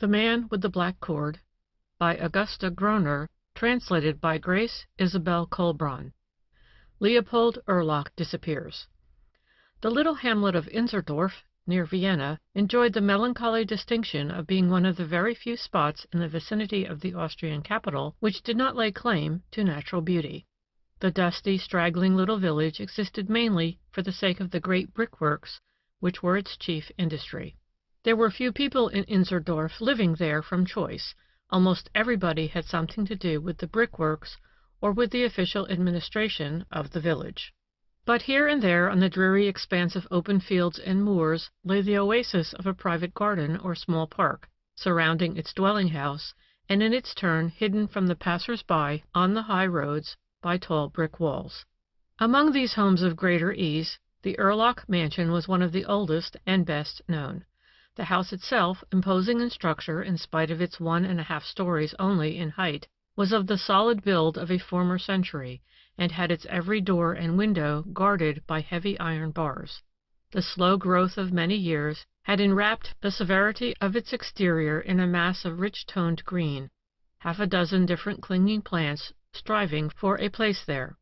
The Man with the Black Cord, by Auguste Groner, translated by Grace Isabel Colbron. Leopold Urlach disappears. The little hamlet of Inzerdorf, near Vienna, enjoyed the melancholy distinction of being one of the very few spots in the vicinity of the Austrian capital which did not lay claim to natural beauty. The dusty, straggling little village existed mainly for the sake of the great brickworks which were its chief industry. There were few people in Inzerdorf living there from choice. Almost everybody had something to do with the brickworks or with the official administration of the village. But here and there on the dreary expanse of open fields and moors lay the oasis of a private garden or small park, surrounding its dwelling-house, and in its turn hidden from the passers-by on the high roads by tall brick walls. Among these homes of greater ease, the Urlach mansion was one of the oldest and best known. The house itself, imposing in structure in spite of its 1½ stories only in height, was of the solid build of a former century, and had its every door and window guarded by heavy iron bars. The slow growth of many years had enwrapped the severity of its exterior in a mass of rich-toned green, half a dozen different clinging plants striving for a place there.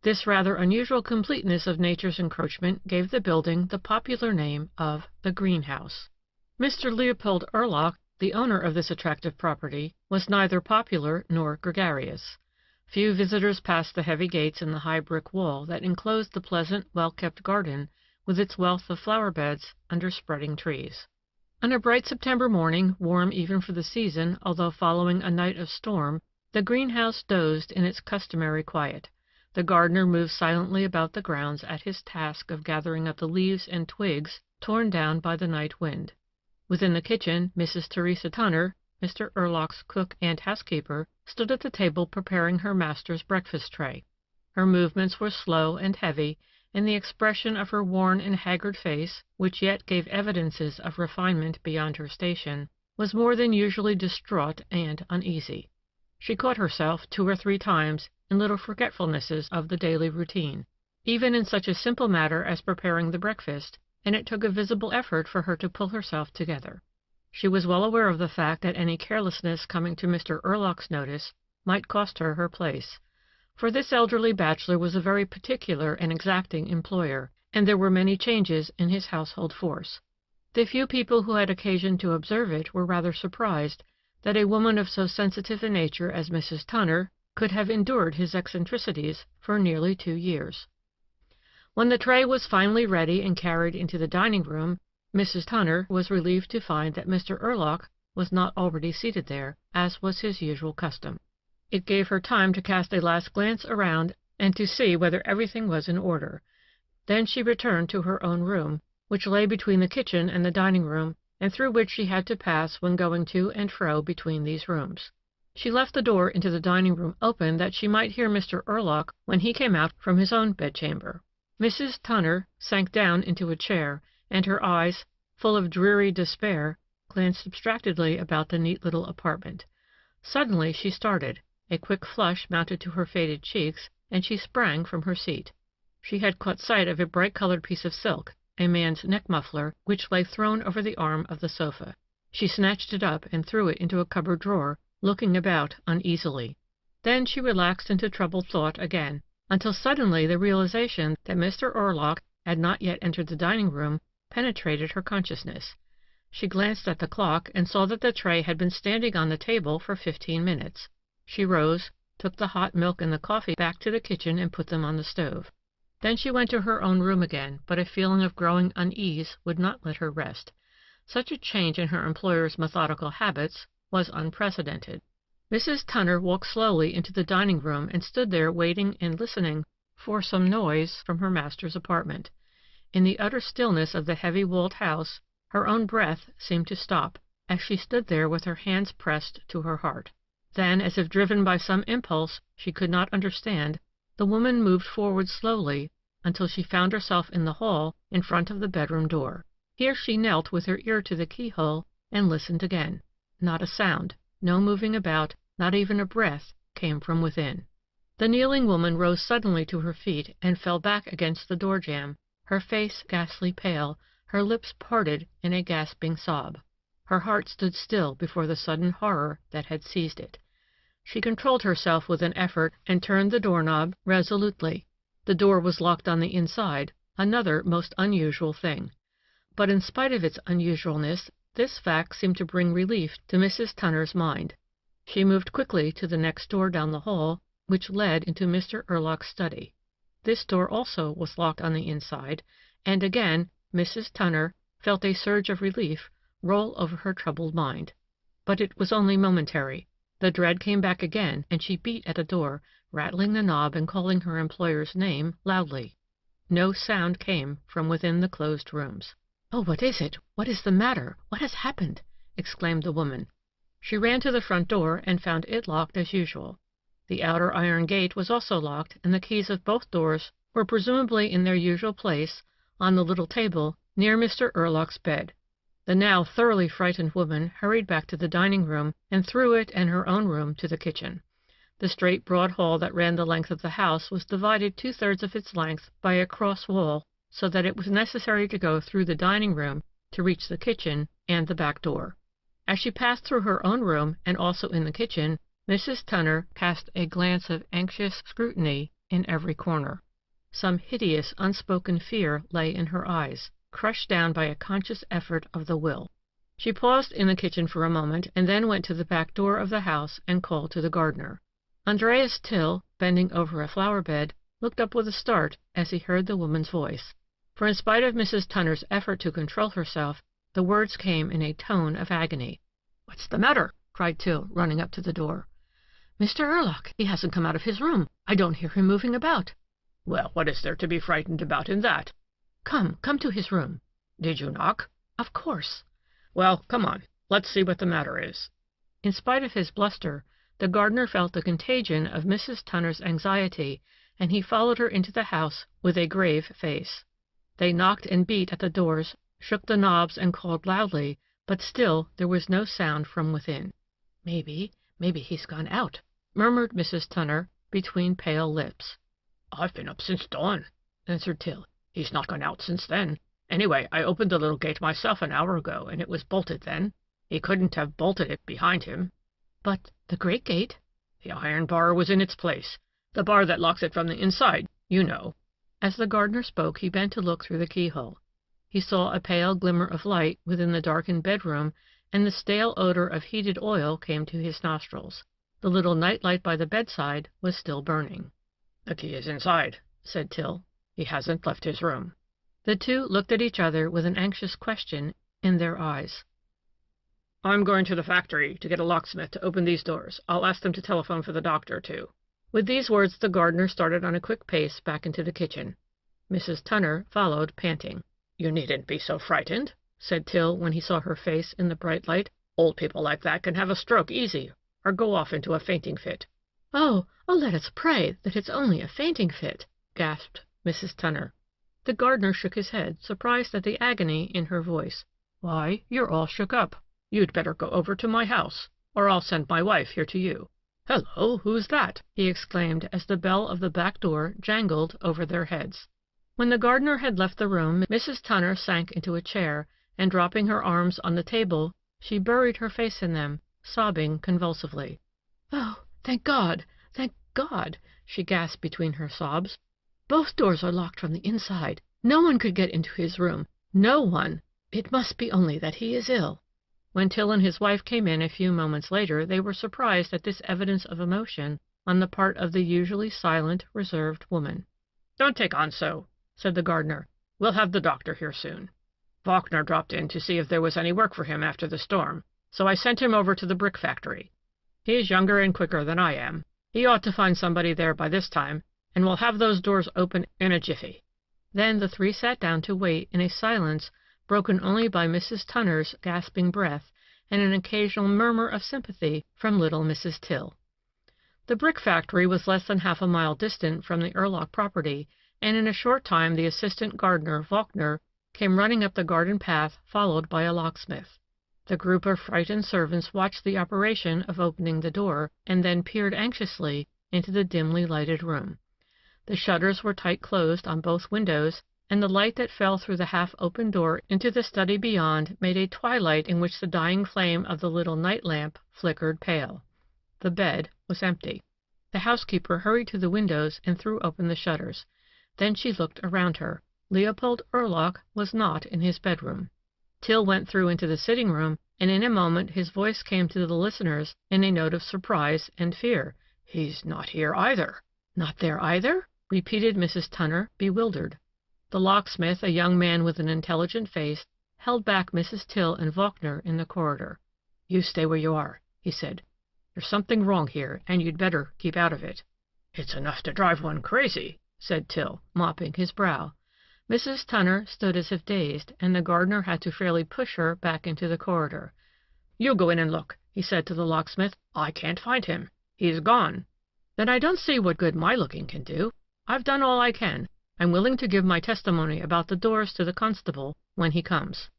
This rather unusual completeness of nature's encroachment gave the building the popular name of the greenhouse. Mr. Leopold Urlach, the owner of this attractive property, was neither popular nor gregarious. Few visitors passed the heavy gates in the high brick wall that enclosed the pleasant, well-kept garden with its wealth of flower-beds under spreading trees. On a bright September morning, warm even for the season, although following a night of storm, the greenhouse dozed in its customary quiet. The gardener moved silently about the grounds at his task of gathering up the leaves and twigs torn down by the night wind. Within the kitchen, Mrs. Theresa Tunner, Mr. Urlach's cook and housekeeper, stood at the table preparing her master's breakfast tray. Her movements were slow and heavy, and the expression of her worn and haggard face, which yet gave evidences of refinement beyond her station, was more than usually distraught and uneasy. She caught herself 2 or 3 times in little forgetfulnesses of the daily routine, even in such a simple matter as preparing the breakfast, and it took a visible effort for her to pull herself together. She was well aware of the fact that any carelessness coming to Mr. Urlach's notice might cost her her place, for this elderly bachelor was a very particular and exacting employer, and there were many changes in his household force. The few people who had occasion to observe it were rather surprised that a woman of so sensitive a nature as Mrs. Tunner could have endured his eccentricities for nearly 2 years. When the tray was finally ready and carried into the dining-room, Mrs. Tunner was relieved to find that Mr. Urlach was not already seated there, as was his usual custom. It gave her time to cast a last glance around and to see whether everything was in order. Then she returned to her own room, which lay between the kitchen and the dining-room, and through which she had to pass when going to and fro between these rooms. She left the door into the dining-room open that she might hear Mr. Urlach when he came out from his own bedchamber. Mrs. Tunner sank down into a chair, and her eyes, full of dreary despair, glanced abstractedly about the neat little apartment. Suddenly she started. A quick flush mounted to her faded cheeks, and she sprang from her seat. She had caught sight of a bright-colored piece of silk, a man's neck-muffler, which lay thrown over the arm of the sofa. She snatched it up and threw it into a cupboard drawer, looking about uneasily. Then she relaxed into troubled thought again, until suddenly the realization that Mr. Urlach had not yet entered the dining-room penetrated her consciousness. She glanced at the clock and saw that the tray had been standing on the table for 15 minutes. She rose, took the hot milk and the coffee back to the kitchen and put them on the stove. Then she went to her own room again, but a feeling of growing unease would not let her rest. Such a change in her employer's methodical habits was unprecedented. Mrs. Tunner walked slowly into the dining-room and stood there waiting and listening for some noise from her master's apartment. In the utter stillness of the heavy-walled house, her own breath seemed to stop, as she stood there with her hands pressed to her heart. Then, as if driven by some impulse she could not understand, the woman moved forward slowly until she found herself in the hall in front of the bedroom door. Here she knelt with her ear to the keyhole and listened again. Not a sound, no moving about, not even a breath, came from within. The kneeling woman rose suddenly to her feet and fell back against the door-jamb, her face ghastly pale, her lips parted in a gasping sob. Her heart stood still before the sudden horror that had seized it. She controlled herself with an effort and turned the doorknob resolutely. The door was locked on the inside, another most unusual thing. But in spite of its unusualness, this fact seemed to bring relief to Mrs. Tunner's mind. She moved quickly to the next door down the hall, which led into Mr. Urlock's study. This door also was locked on the inside, and again Mrs. Tunner felt a surge of relief roll over her troubled mind. But it was only momentary. The dread came back again, and she beat at the door, rattling the knob and calling her employer's name loudly. No sound came from within the closed rooms. "Oh, what is it? What is the matter? What has happened?" exclaimed the woman. She ran to the front door and found it locked as usual. The outer iron gate was also locked, and the keys of both doors were presumably in their usual place on the little table near Mr. Urlock's bed. The now thoroughly frightened woman hurried back to the dining room and through it and her own room to the kitchen. The straight broad hall that ran the length of the house was divided 2/3 of its length by a cross wall, so that it was necessary to go through the dining room to reach the kitchen and the back door. As she passed through her own room and also in the kitchen, Mrs. Tunner cast a glance of anxious scrutiny in every corner. Some hideous unspoken fear lay in her eyes, crushed down by a conscious effort of the will. She paused in the kitchen for a moment, and then went to the back door of the house and called to the gardener. Andreas Till, bending over a flower bed, looked up with a start as he heard the woman's voice. For in spite of Mrs. Tunner's effort to control herself, the words came in a tone of agony. "What's the matter?" cried Till, running up to the door. "Mr. Urlock, he hasn't come out of his room. I don't hear him moving about." "Well, what is there to be frightened about in that?" Come to his room." "Did you knock?" "Of course." "Well, come on. Let's see what the matter is." In spite of his bluster, the gardener felt the contagion of Mrs. Tunner's anxiety, and he followed her into the house with a grave face. They knocked and beat at the doors, shook the knobs and called loudly, but still there was no sound from within. Maybe he's gone out," murmured Mrs. Tunner between pale lips. "I've been up since dawn," answered Till. "He's not gone out since then. Anyway, I opened the little gate myself an hour ago, and it was bolted then. He couldn't have bolted it behind him." "But the great gate?" "The iron bar was in its place. The bar that locks it from the inside, you know." As the gardener spoke, he bent to look through the keyhole. He saw a pale glimmer of light within the darkened bedroom, and the stale odor of heated oil came to his nostrils. The little night light by the bedside was still burning. "The key is inside," said Till. "He hasn't left his room." The two looked at each other with an anxious question in their eyes. "I'm going to the factory to get a locksmith to open these doors. I'll ask them to telephone for the doctor, too." With these words the gardener started on a quick pace back into the kitchen. Mrs. Tunner followed, panting. "You needn't be so frightened," said Till when he saw her face in the bright light. "Old people like that can have a stroke easy, or go off into a fainting fit." Oh, let us pray that it's only a fainting fit," gasped Mrs. Tunner. The gardener shook his head, surprised at the agony in her voice. "Why, you're all shook up. You'd better go over to my house, or I'll send my wife here to you. Hello, who's that?" he exclaimed as the bell of the back door jangled over their heads. When the gardener had left the room, Mrs. Tunner sank into a chair, and dropping her arms on the table, she buried her face in them, sobbing convulsively. "Oh, thank God, she gasped between her sobs. "Both doors are locked from the inside. No one could get into his room. No one. It must be only that he is ill." When Till and his wife came in a few moments later, they were surprised at this evidence of emotion on the part of the usually silent, reserved woman. "Don't take on so," said the gardener. "We'll have the doctor here soon. Faulkner dropped in to see if there was any work for him after the storm, so I sent him over to the brick factory. He's younger and quicker than I am. He ought to find somebody there by this time, and we'll have those doors open in a jiffy." Then the three sat down to wait in a silence broken only by Mrs. Tunner's gasping breath and an occasional murmur of sympathy from little Mrs. Till. The brick factory was less than half a mile distant from the Urlock property, and in a short time the assistant gardener, Faulkner, came running up the garden path, followed by a locksmith. The group of frightened servants watched the operation of opening the door, and then peered anxiously into the dimly lighted room. The shutters were tight closed on both windows, and the light that fell through the half-open door into the study beyond made a twilight in which the dying flame of the little night lamp flickered pale. The bed was empty. The housekeeper hurried to the windows and threw open the shutters. Then she looked around her. Leopold Urlach was not in his bedroom. Till went through into the sitting-room, and in a moment his voice came to the listeners in a note of surprise and fear. "He's not here either." "Not there either?" repeated Mrs. Tunner, bewildered. The locksmith, a young man with an intelligent face, held back Mrs. Till and Wagner in the corridor. "You stay where you are," he said. "There's something wrong here, and you'd better keep out of it." "It's enough to drive one crazy," said Till, mopping his brow. Mrs. Tunner stood as if dazed, and the gardener had to fairly push her back into the corridor. "You go in and look," he said to the locksmith. "I can't find him. He's gone." "Then I don't see what good my looking can do. I've done all I can. I'm willing to give my testimony about the doors to the constable when he comes."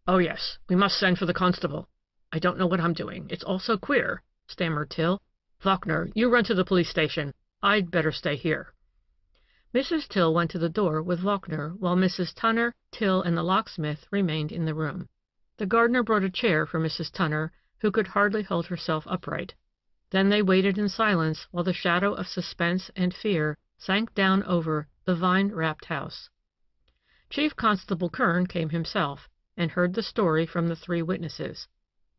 "Oh, yes, we must send for the constable. I don't know what I'm doing. It's all so queer," stammered Till. "Wagner, you run to the police station. I'd better stay here." Mrs. Till went to the door with Wagner, while Mrs. Tunner, Till, and the locksmith remained in the room. The gardener brought a chair for Mrs. Tunner, who could hardly hold herself upright. Then they waited in silence while the shadow of suspense and fear sank down over the vine-wrapped house. Chief Constable Kern came himself, and heard the story from the three witnesses.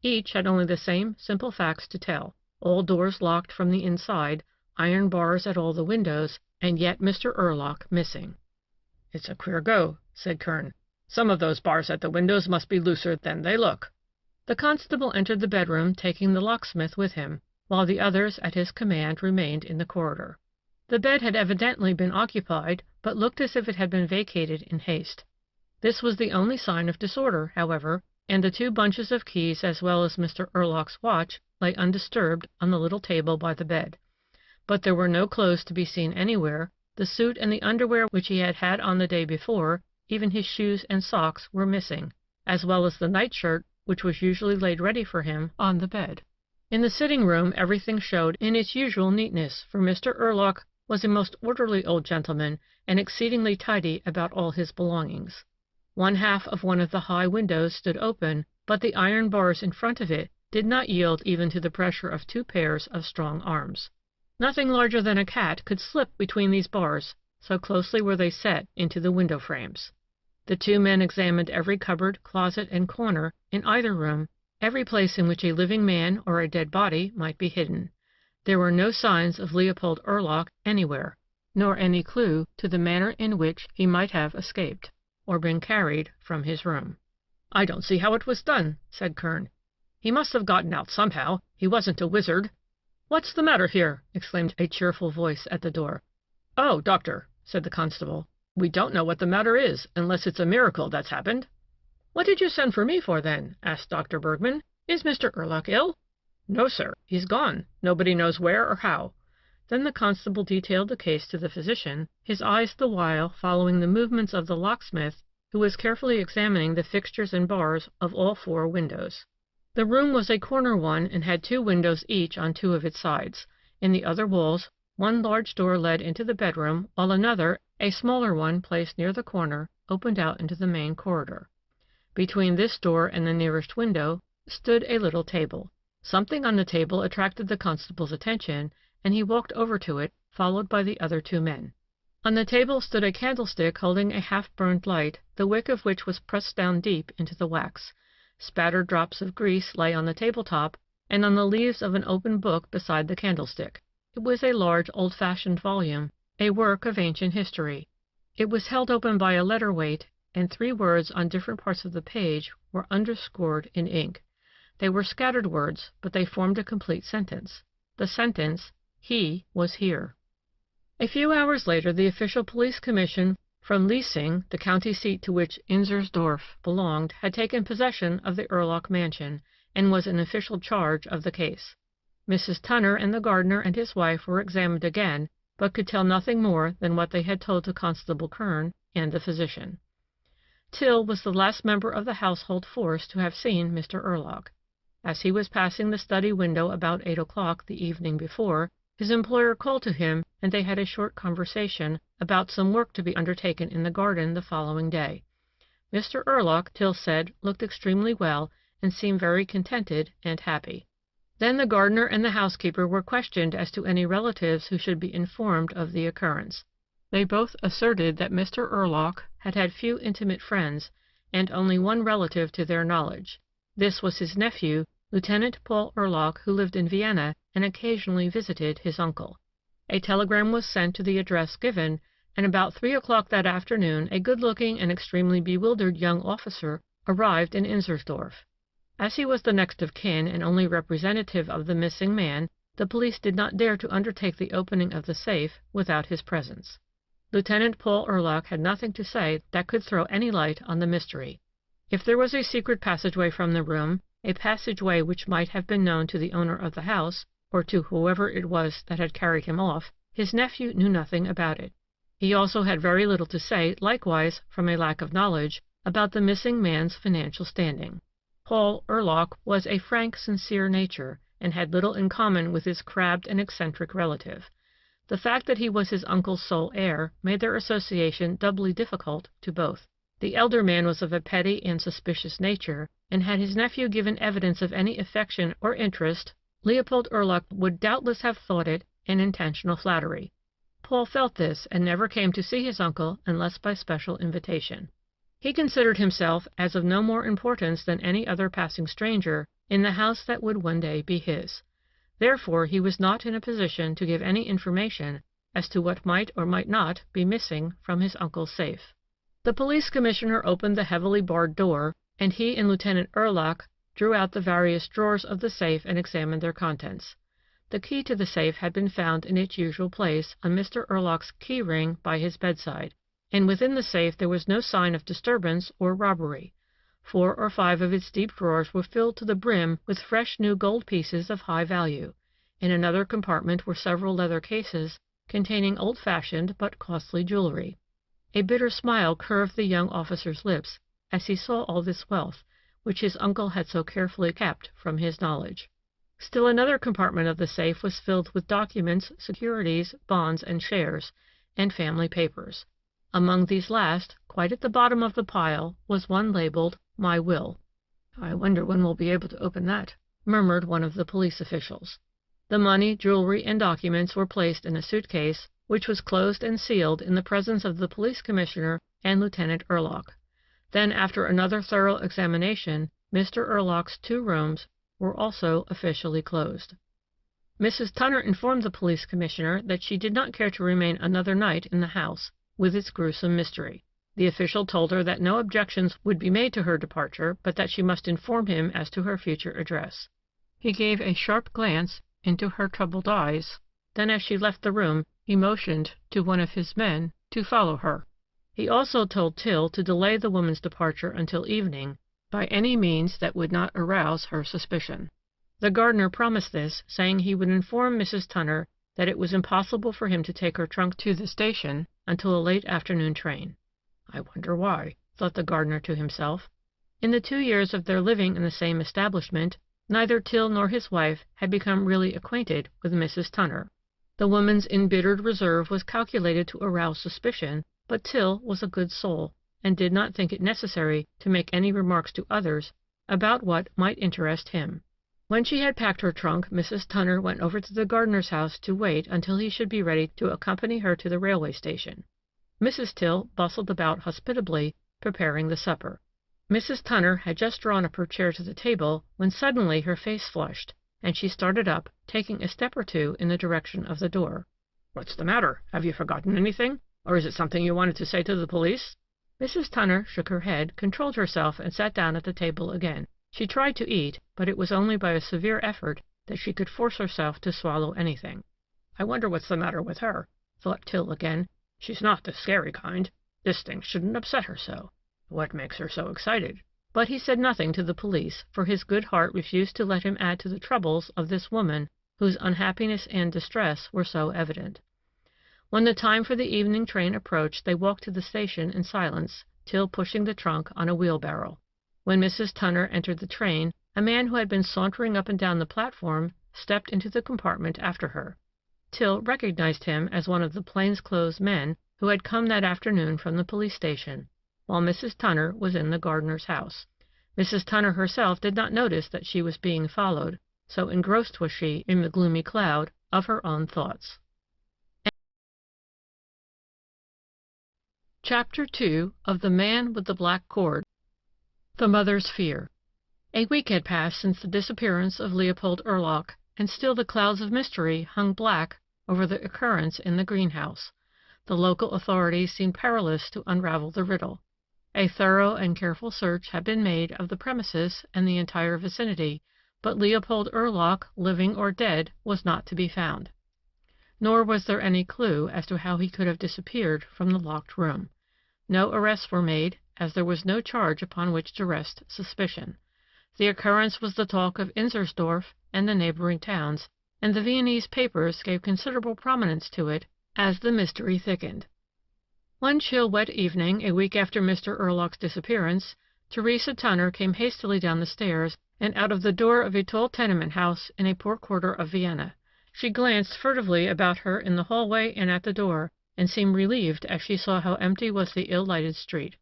Each had only the same simple facts to tell: all doors locked from the inside, iron bars at all the windows, and yet Mr. Urlach missing. "It's a queer go," said Kern. "Some of those bars at the windows must be looser than they look." The constable entered the bedroom, taking the locksmith with him, while the others at his command remained in the corridor. The bed had evidently been occupied, but looked as if it had been vacated in haste. This was the only sign of disorder, however, and the 2 bunches of keys as well as Mr. Urlach's watch lay undisturbed on the little table by the bed. But there were no clothes to be seen anywhere. The suit and the underwear which he had had on the day before, even his shoes and socks, were missing, as well as the nightshirt which was usually laid ready for him on the bed. In the sitting-room everything showed in its usual neatness, for Mr. Urlach was a most orderly old gentleman and exceedingly tidy about all his belongings. One half of one of the high windows stood open, but the iron bars in front of it did not yield even to the pressure of 2 pairs of strong arms. Nothing larger than a cat could slip between these bars, so closely were they set into the window frames. The 2 men examined every cupboard, closet, and corner in either room, every place in which a living man or a dead body might be hidden. There were no signs of Leopold Urlach anywhere, nor any clue to the manner in which he might have escaped, or been carried from his room. "I don't see how it was done," said Kern. "He must have gotten out somehow. He wasn't a wizard." "What's the matter here?" exclaimed a cheerful voice at the door. "Oh, doctor," said the constable, "we don't know what the matter is, unless it's a miracle that's happened." "What did you send for me for, then?" asked Dr. Bergman. "Is Mr. Urlach ill?" "No, sir. He's gone. Nobody knows where or how." Then the constable detailed the case to the physician, his eyes the while following the movements of the locksmith, who was carefully examining the fixtures and bars of all 4 windows. The room was a corner one and had 2 windows each on 2 of its sides. In the other walls, one large door led into the bedroom, while another, a smaller one placed near the corner, opened out into the main corridor. Between this door and the nearest window stood a little table. Something on the table attracted the constable's attention, and he walked over to it, followed by the other 2 men. On the table stood a candlestick holding a half-burned light, the wick of which was pressed down deep into the wax. Spattered drops of grease lay on the table-top and on the leaves of an open book beside the candlestick. It was a large, old-fashioned volume, a work of ancient history. It was held open by a letter-weight, and 3 words on different parts of the page were underscored in ink. They were scattered words, but they formed a complete sentence. The sentence, "He was here." A few hours later the official police commission from Leasing, the county seat to which Inzersdorf belonged, had taken possession of the Urlach mansion, and was in official charge of the case. Mrs. Tunner and the gardener and his wife were examined again, but could tell nothing more than what they had told to Constable Kern and the physician. Till was the last member of the household force to have seen Mr. Urlach. As he was passing the study window about 8 o'clock the evening before, his employer called to him, and they had a short conversation about some work to be undertaken in the garden the following day. Mr. Urlock, Till said, looked extremely well and seemed very contented and happy. Then the gardener and the housekeeper were questioned as to any relatives who should be informed of the occurrence. They both asserted that Mr. Urlock had had few intimate friends, and only one relative to their knowledge. This was his nephew, Lieutenant Paul Urlock, who lived in Vienna and occasionally visited his uncle. A telegram was sent to the address given, and about 3 o'clock that afternoon a good-looking and extremely bewildered young officer arrived in Inzersdorf. As he was the next of kin and only representative of the missing man, the police did not dare to undertake the opening of the safe without his presence. Lieutenant Paul Urlock had nothing to say that could throw any light on the mystery. If there was a secret passageway from the room, a passageway which might have been known to the owner of the house, or to whoever it was that had carried him off, his nephew knew nothing about it. He also had very little to say, likewise, from a lack of knowledge, about the missing man's financial standing. Paul Urlock was a frank, sincere nature, and had little in common with his crabbed and eccentric relative. The fact that he was his uncle's sole heir made their association doubly difficult to both. The elder man was of a petty and suspicious nature, and had his nephew given evidence of any affection or interest, Leopold Urlock would doubtless have thought it an intentional flattery. Paul felt this, and never came to see his uncle unless by special invitation. He considered himself as of no more importance than any other passing stranger in the house that would one day be his. Therefore he was not in a position to give any information as to what might or might not be missing from his uncle's safe. The police commissioner opened the heavily barred door, and he and Lieutenant Urlock drew out the various drawers of the safe and examined their contents. The key to the safe had been found in its usual place on Mr. Urlock's key ring by his bedside, and within the safe there was no sign of disturbance or robbery. 4 or 5 of its deep drawers were filled to the brim with fresh new gold pieces of high value. In another compartment were several leather cases containing old-fashioned but costly jewelry. A bitter smile curved the young officer's lips as he saw all this wealth, which his uncle had so carefully kept from his knowledge. Still another compartment of the safe was filled with documents, securities, bonds, and shares, and family papers. Among these last, quite at the bottom of the pile, was one labeled, "My Will." "I wonder when we'll be able to open that," murmured one of the police officials. The money, jewelry, and documents were placed in a suitcase, which was closed and sealed in the presence of the police commissioner and Lieutenant Urlock. Then, after another thorough examination, Mr. Urlock's 2 rooms were also officially closed. Mrs. Tunner informed the police commissioner that she did not care to remain another night in the house, with its gruesome mystery. The official told her that no objections would be made to her departure, but that she must inform him as to her future address. He gave a sharp glance into her troubled eyes. Then, as she left the room, he motioned to one of his men to follow her. He also told Till to delay the woman's departure until evening, by any means that would not arouse her suspicion. The gardener promised this, saying he would inform Mrs. Tunner that it was impossible for him to take her trunk to the station until a late afternoon train. "I wonder why," thought the gardener to himself. In the 2 years of their living in the same establishment, neither Till nor his wife had become really acquainted with Mrs. Tunner. The woman's embittered reserve was calculated to arouse suspicion, but Till was a good soul, and did not think it necessary to make any remarks to others about what might interest him. When she had packed her trunk, Mrs. Tunner went over to the gardener's house to wait until he should be ready to accompany her to the railway station. Mrs. Till bustled about hospitably, preparing the supper. Mrs. Tunner had just drawn up her chair to the table when suddenly her face flushed, and she started up, taking a step or 2 in the direction of the door. "What's the matter? Have you forgotten anything? Or is it something you wanted to say to the police?" Mrs. Tunner shook her head, controlled herself, and sat down at the table again. She tried to eat, but it was only by a severe effort that she could force herself to swallow anything. "I wonder what's the matter with her," thought Till again. "She's not the scary kind. This thing shouldn't upset her so. What makes her so excited?" But he said nothing to the police, for his good heart refused to let him add to the troubles of this woman, whose unhappiness and distress were so evident. When the time for the evening train approached, they walked to the station in silence, Till pushing the trunk on a wheelbarrow. When Mrs. Tunner entered the train, a man who had been sauntering up and down the platform stepped into the compartment after her. Till recognized him as one of the plainclothes men who had come that afternoon from the police station, while Mrs. Tunner was in the gardener's house. Mrs. Tunner herself did not notice that she was being followed, so engrossed was she in the gloomy cloud of her own thoughts. Chapter 2 of The Man with the Black Cord. The Mother's Fear. A week had passed since the disappearance of Leopold Erlach, and still the clouds of mystery hung black over the occurrence in the greenhouse. The local authorities seemed powerless to unravel the riddle. A thorough and careful search had been made of the premises and the entire vicinity, but Leopold Erlach, living or dead, was not to be found. Nor was there any clue as to how he could have disappeared from the locked room. No arrests were made, as there was no charge upon which to rest suspicion. The occurrence was the talk of Inzersdorf and the neighboring towns, and the Viennese papers gave considerable prominence to it as the mystery thickened. One chill, wet evening, a week after Mr. Erlach's disappearance, Theresa Tunner came hastily down the stairs and out of the door of a tall tenement house in a poor quarter of Vienna. She glanced furtively about her in the hallway and at the door, and seemed relieved as she saw how empty was the ill-lighted street.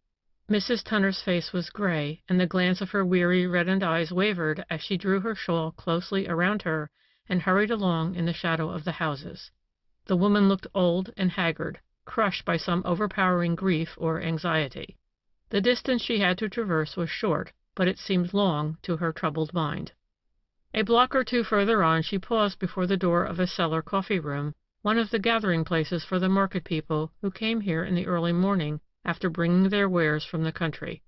Mrs. Tunner's face was gray, and the glance of her weary, reddened eyes wavered as she drew her shawl closely around her and hurried along in the shadow of the houses. The woman looked old and haggard, crushed by some overpowering grief or anxiety. The distance she had to traverse was short, but it seemed long to her troubled mind. A block or two further on she paused before the door of a cellar coffee-room, one of the gathering places for the market people who came here in the early morning after bringing their wares from the country.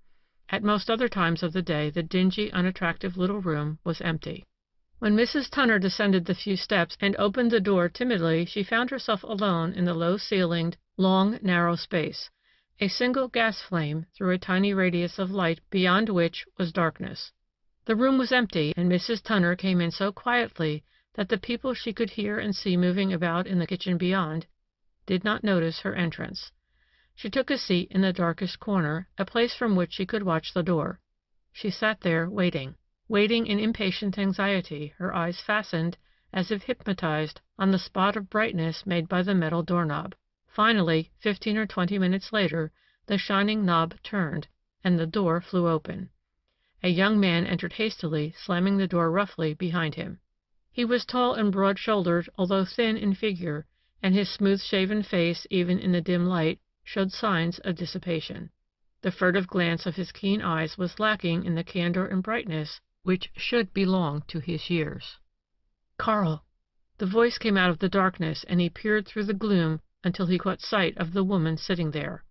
At most other times of the day the dingy, unattractive little room was empty. When Mrs. Tunner descended the few steps and opened the door timidly, she found herself alone in the low-ceilinged, long, narrow space. A single gas flame threw a tiny radius of light beyond which was darkness. The room was empty, and Mrs. Tunner came in so quietly that the people she could hear and see moving about in the kitchen beyond did not notice her entrance. She took a seat in the darkest corner, a place from which she could watch the door. She sat there waiting in impatient anxiety, her eyes fastened, as if hypnotized, on the spot of brightness made by the metal doorknob. Finally, 15 or 20 minutes later, the shining knob turned, and the door flew open. A young man entered hastily, slamming the door roughly behind him. He was tall and broad-shouldered, although thin in figure, and his smooth-shaven face, even in the dim light, showed signs of dissipation. The furtive glance of his keen eyes was lacking in the candor and brightness which should belong to his years. "Karl!" The voice came out of the darkness, and he peered through the gloom until he caught sight of the woman sitting there.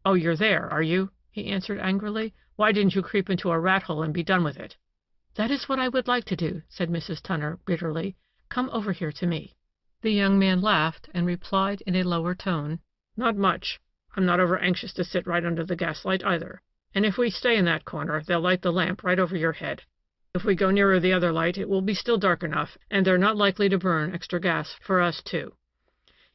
"Oh, you're there, are you?" he answered angrily. "Why didn't you creep into a rat-hole and be done with it?" "That is what I would like to do," said Mrs. Tunner bitterly. "Come over here to me." The young man laughed and replied in a lower tone, "Not much. I'm not over anxious to sit right under the gaslight either. And if we stay in that corner, they'll light the lamp right over your head. If we go nearer the other light, it will be still dark enough, and they're not likely to burn extra gas for us, too."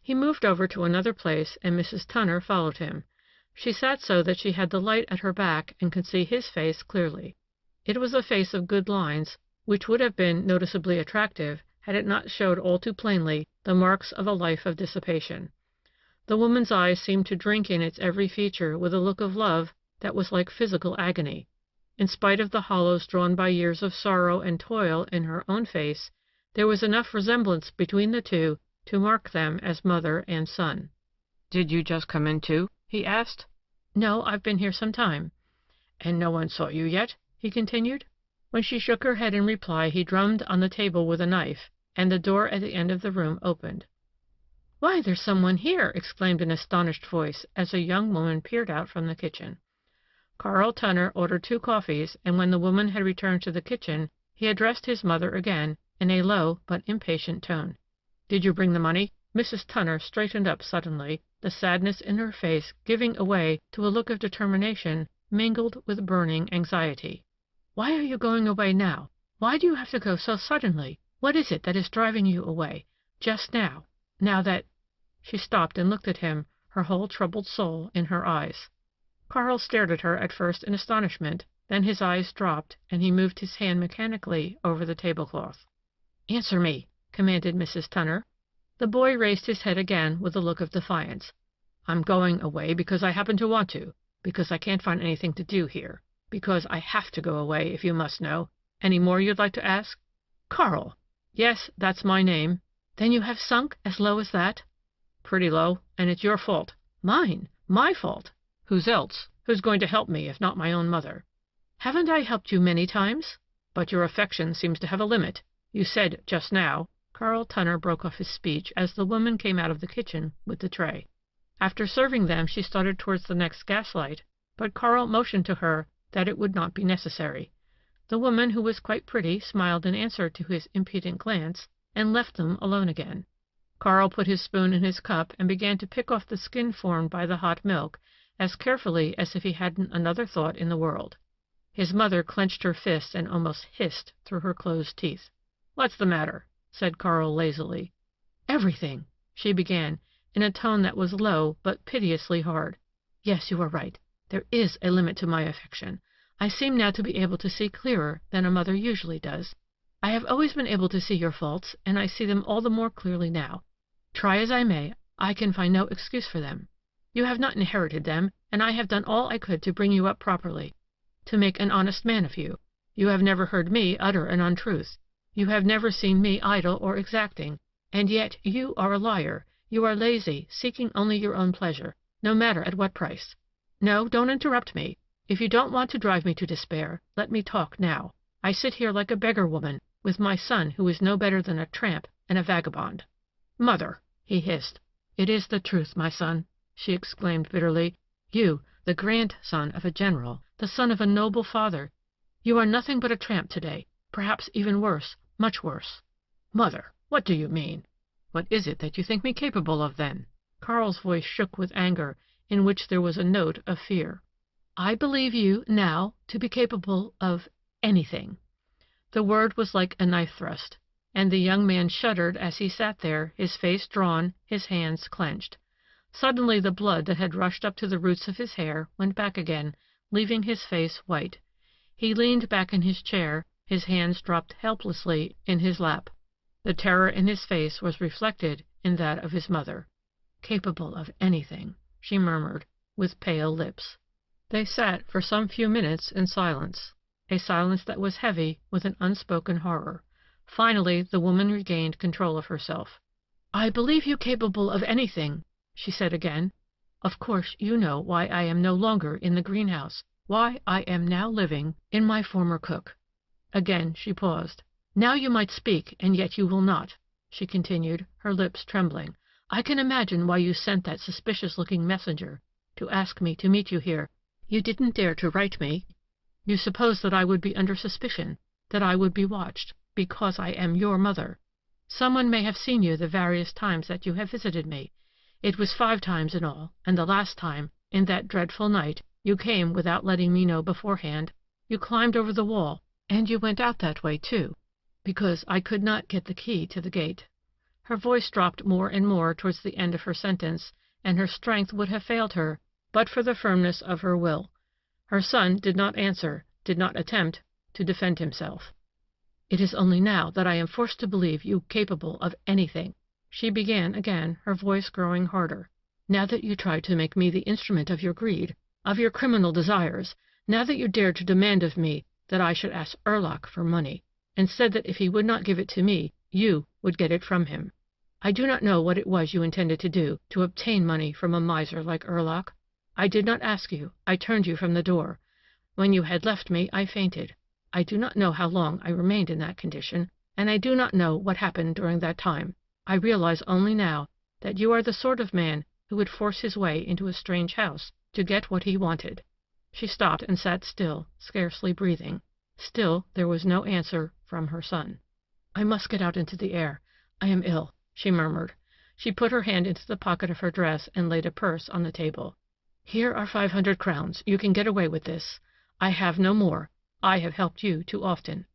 He moved over to another place, and Mrs. Tunner followed him. She sat so that she had the light at her back and could see his face clearly. It was a face of good lines, which would have been noticeably attractive had it not showed all too plainly the marks of a life of dissipation. The woman's eyes seemed to drink in its every feature with a look of love that was like physical agony. In spite of the hollows drawn by years of sorrow and toil in her own face, there was enough resemblance between the two to mark them as mother and son. "Did you just come in, too?" he asked. "No, I've been here some time." "And no one saw you yet?" he continued. When she shook her head in reply, he drummed on the table with a knife, and the door at the end of the room opened. "Why, there's someone here!" exclaimed an astonished voice, as a young woman peered out from the kitchen. Karl Tunner ordered 2 coffees, and when the woman had returned to the kitchen, he addressed his mother again, in a low but impatient tone. "Did you bring the money?" Mrs. Tunner straightened up suddenly, the sadness in her face giving away to a look of determination mingled with burning anxiety. "Why are you going away now? Why do you have to go so suddenly? What is it that is driving you away? Just now? Now that—" She stopped and looked at him, her whole troubled soul in her eyes. Karl stared at her at first in astonishment, then his eyes dropped, and he moved his hand mechanically over the tablecloth. "Answer me," commanded Mrs. Tunner. The boy raised his head again with a look of defiance. I'm going away because I happen to want to, because I can't find anything to do here, because I have to go away, if you must know. Any more you'd like to ask?" "Karl!" "Yes, that's my name." "Then you have sunk as low as that?" "Pretty low, and it's your fault." "Mine? My fault?" "Whose else? Who's going to help me if not my own mother?" "Haven't I helped you many times?" "But your affection seems to have a limit. You said just now—" Karl Tunner broke off his speech as the woman came out of the kitchen with the tray. After serving them she started towards the next gaslight, but Karl motioned to her that it would not be necessary. The woman, who was quite pretty, smiled in answer to his impudent glance, and left them alone again. Karl put his spoon in his cup and began to pick off the skin formed by the hot milk as carefully as if he hadn't another thought in the world. His mother clenched her fists and almost hissed through her closed teeth. "What's the matter?" said Karl lazily. "Everything," she began, in a tone that was low but piteously hard. "Yes, you are right. There is a limit to my affection. I seem now to be able to see clearer than a mother usually does. I have always been able to see your faults, and I see them all the more clearly now. Try as I may, I can find no excuse for them. You have not inherited them, and I have done all I could to bring you up properly, to make an honest man of you. You have never heard me utter an untruth. You have never seen me idle or exacting, and yet you are a liar. You are lazy, seeking only your own pleasure, no matter at what price. No, don't interrupt me. If you don't want to drive me to despair, let me talk now. I sit here like a beggar woman, with my son who is no better than a tramp and a vagabond." "Mother!" he hissed. "It is the truth, my son," she exclaimed bitterly. "You, the grandson of a general, the son of a noble father, you are nothing but a tramp today, perhaps even worse, much worse." "Mother, what do you mean?" "What is it that you think me capable of, then?" Karl's voice shook with anger, in which there was a note of fear. "I believe you, now, to be capable of anything." The word was like a knife thrust, and the young man shuddered as he sat there, his face drawn, his hands clenched. Suddenly the blood that had rushed up to the roots of his hair went back again, leaving his face white. He leaned back in his chair, his hands dropped helplessly in his lap. The terror in his face was reflected in that of his mother. "Capable of anything," she murmured, with pale lips. They sat for some few minutes in silence, a silence that was heavy with an unspoken horror. Finally the woman regained control of herself. "I believe you capable of anything," she said again. "Of course you know why I am no longer in the greenhouse, why I am now living in my former cook." Again she paused. "Now you might speak, and yet you will not," she continued, her lips trembling. "I can imagine why you sent that suspicious-looking messenger to ask me to meet you here. You didn't dare to write me. You supposed that I would be under suspicion, that I would be watched, because I am your mother. Someone may have seen you the various times that you have visited me. It was 5 times in all, and the last time, in that dreadful night, you came without letting me know beforehand. You climbed over the wall, and you went out that way, too, because I could not get the key to the gate." Her voice dropped more and more towards the end of her sentence, and her strength would have failed her, but for the firmness of her will. Her son did not answer, did not attempt to defend himself. "It is only now that I am forced to believe you capable of anything," she began again, her voice growing harder. "Now that you tried to make me the instrument of your greed, of your criminal desires, now that you dared to demand of me that I should ask Erlach for money, and said that if he would not give it to me, you would get it from him. I do not know what it was you intended to do, to obtain money from a miser like Erlach. I did not ask you, I turned you from the door. When you had left me, I fainted. I do not know how long I remained in that condition, and I do not know what happened during that time. I realize only now that you are the sort of man who would force his way into a strange house to get what he wanted." She stopped and sat still, scarcely breathing. Still there was no answer from her son. "I must get out into the air. I am ill," she murmured. She put her hand into the pocket of her dress and laid a purse on the table. "Here are 500 crowns. You can get away with this. I have no more. I have helped you too often.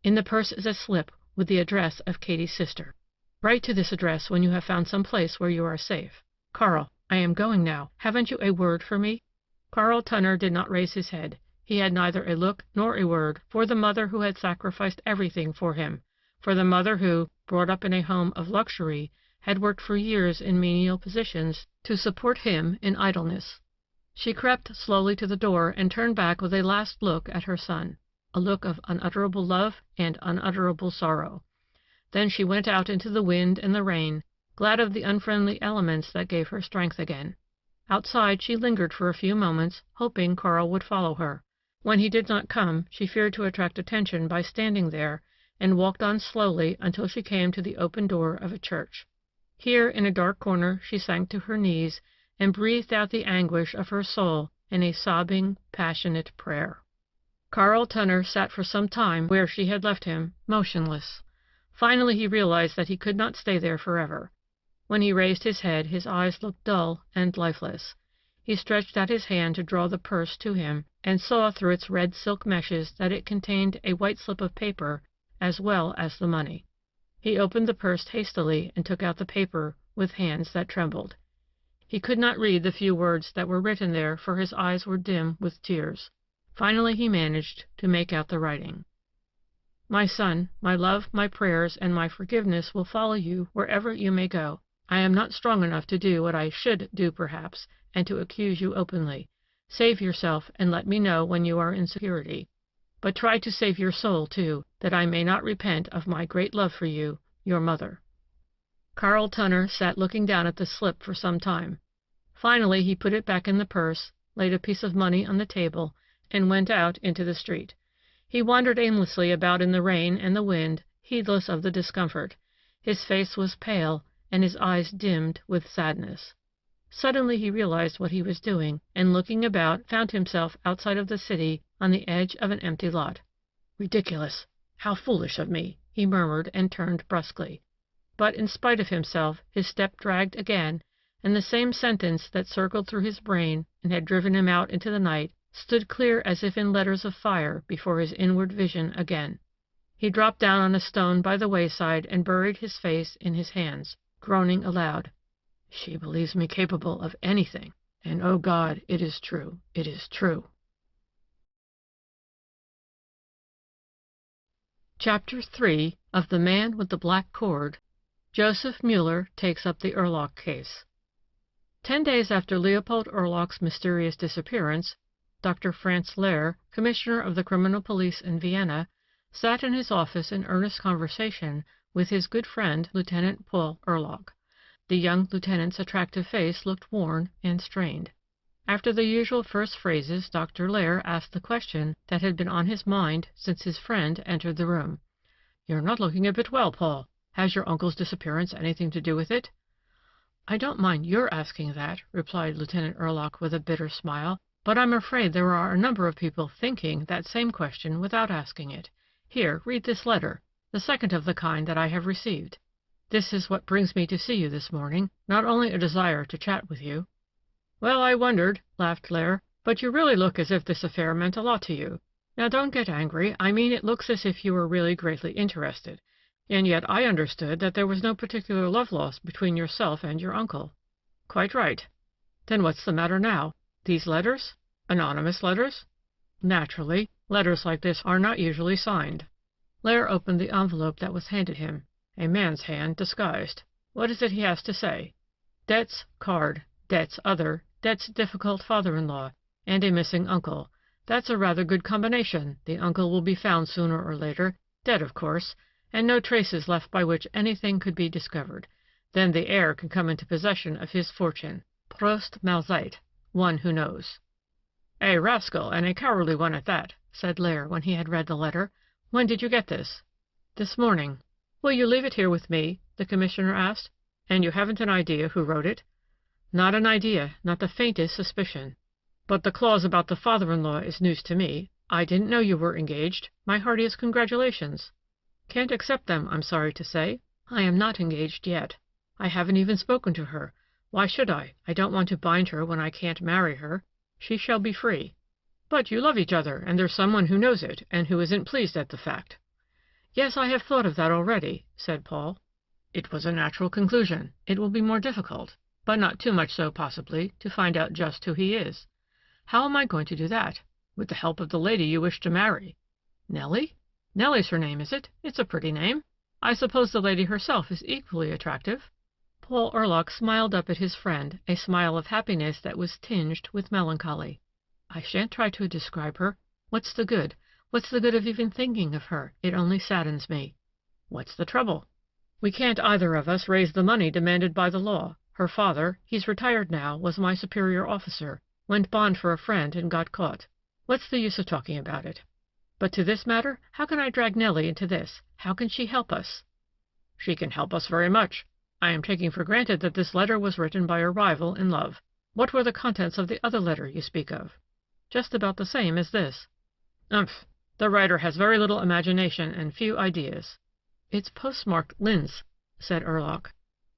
In the purse is a slip with the address of Katie's sister. Write to this address when you have found some place where you are safe. Karl, I am going now. Haven't you a word for me?" Karl Tunner did not raise his head. He had neither a look nor a word for the mother who had sacrificed everything for him, for the mother who, brought up in a home of luxury, had worked for years in menial positions to support him in idleness. She crept slowly to the door and turned back with a last look at her son, a look of unutterable love and unutterable sorrow. Then she went out into the wind and the rain, glad of the unfriendly elements that gave her strength again. Outside she lingered for a few moments, hoping Carl would follow her. When he did not come, she feared to attract attention by standing there, and walked on slowly until she came to the open door of a church. Here, in a dark corner, she sank to her knees and breathed out the anguish of her soul in a sobbing, passionate prayer. Carl Tunner sat for some time where she had left him, motionless. Finally he realized that he could not stay there forever. When he raised his head, his eyes looked dull and lifeless. He stretched out his hand to draw the purse to him, and saw through its red silk meshes that it contained a white slip of paper as well as the money. He opened the purse hastily and took out the paper with hands that trembled. He could not read the few words that were written there, for his eyes were dim with tears. Finally he managed to make out the writing. My son, my love, my prayers, and my forgiveness will follow you wherever you may go. I am not strong enough to do what I should do perhaps, and to accuse you openly. Save yourself and let me know when you are in security. But try to save your soul, too, that I may not repent of my great love for you, your mother. Carl Tunner sat looking down at the slip for some time. Finally he put it back in the purse, laid a piece of money on the table, and went out into the street. He wandered aimlessly about in the rain and the wind, heedless of the discomfort. His face was pale, and his eyes dimmed with sadness. Suddenly he realized what he was doing, and looking about, found himself outside of the city on the edge of an empty lot. Ridiculous! How foolish of me! He murmured and turned brusquely. But in spite of himself, his step dragged again, and the same sentence that circled through his brain and had driven him out into the night stood clear as if in letters of fire before his inward vision again. He dropped down on a stone by the wayside and buried his face in his hands, groaning aloud. She believes me capable of anything, and oh God, it is true, it is true. Chapter 3 of The Man with the Black Cord. Joseph Muller takes up the Erlach case. 10 days after Leopold Erlach's mysterious disappearance, Dr. Franz Lehr, Commissioner of the Criminal Police in Vienna, sat in his office in earnest conversation with his good friend, Lieutenant Paul Erlach. The young lieutenant's attractive face looked worn and strained. After the usual first phrases, Dr. Lehr asked the question that had been on his mind since his friend entered the room. "You're not looking a bit well, Paul. Has your uncle's disappearance anything to do with it?" "I don't mind your asking that," replied Lieutenant Erlach with a bitter smile, "but I'm afraid there are a number of people thinking that same question without asking it. Here, read this letter, the second of the kind that I have received. This is what brings me to see you this morning, not only a desire to chat with you." "Well, I wondered," laughed Lehr, "but you really look as if this affair meant a lot to you. Now don't get angry, I mean it looks as if you were really greatly interested. And yet I understood that there was no particular love lost between yourself and your uncle." "Quite right." "Then what's the matter now? These letters? Anonymous letters?" "Naturally. Letters like this are not usually signed." Lehr opened the envelope that was handed him. A man's hand disguised. What is it he has to say? Debts, card. Debts, other. Debts, difficult father-in-law. And a missing uncle. That's a rather good combination. The uncle will be found sooner or later, dead of course, and no traces left by which anything could be discovered. Then the heir can come into possession of his fortune. Prost Mahlzeit, one who knows. "A rascal, and a cowardly one at that," said Lehr when he had read the letter. "When did you get this?" "This morning." "Will you leave it here with me?" the Commissioner asked. "And you haven't an idea who wrote it?" "Not an idea, not the faintest suspicion. But the clause about the father-in-law is news to me. I didn't know you were engaged. My heartiest congratulations." "Can't accept them, I'm sorry to say. I am not engaged yet. I haven't even spoken to her. Why should I? I don't want to bind her when I can't marry her. She shall be free." "But you love each other, and there's someone who knows it, and who isn't pleased at the fact." "Yes, I have thought of that already," said Paul. "It was a natural conclusion. It will be more difficult, but not too much so, possibly, to find out just who he is." "How am I going to do that?" "With the help of the lady you wish to marry." "Nellie? Nellie's her name, is it? It's a pretty name. I suppose the lady herself is equally attractive." Paul Ehrlich smiled up at his friend, a smile of happiness that was tinged with melancholy. "I shan't try to describe her. What's the good? What's the good of even thinking of her? It only saddens me." "What's the trouble?" "We can't either of us raise the money demanded by the law. Her father, he's retired now, was my superior officer, went bond for a friend and got caught. What's the use of talking about it? But to this matter, how can I drag Nellie into this? How can she help us?" "She can help us very much. I am taking for granted that this letter was written by a rival in love. What were the contents of the other letter you speak of?" "Just about the same as this." "Umph! The writer has very little imagination and few ideas." "It's postmarked Linz," said Ehrlich.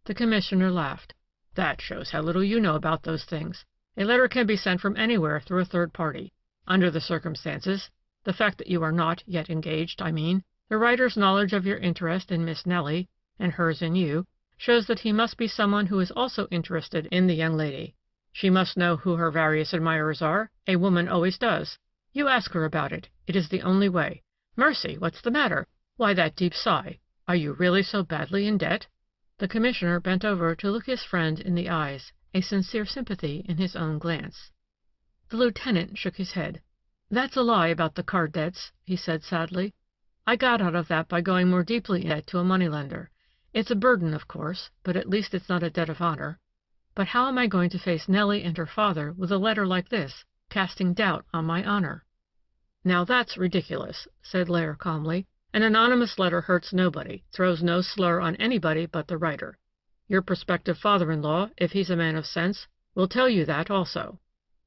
The Commissioner laughed. "That shows how little you know about those things. A letter can be sent from anywhere through a third party. Under the circumstances, the fact that you are not yet engaged, I mean, the writer's knowledge of your interest in Miss Nellie, and hers in you, shows that he must be someone who is also interested in the young lady. She must know who her various admirers are. A woman always does. You ask her about it. It is the only way. Mercy, what's the matter? Why that deep sigh? Are you really so badly in debt?" The Commissioner bent over to look his friend in the eyes, a sincere sympathy in his own glance. The lieutenant shook his head. "That's a lie about the card debts," he said sadly. "I got out of that by going more deeply in debt to a moneylender. It's a burden, of course, but at least it's not a debt of honor. But how am I going to face Nellie and her father with a letter like this, casting doubt on my honor?" "Now that's ridiculous," said Lair calmly. "An anonymous letter hurts nobody, throws no slur on anybody but the writer. Your prospective father-in-law, if he's a man of sense, will tell you that also."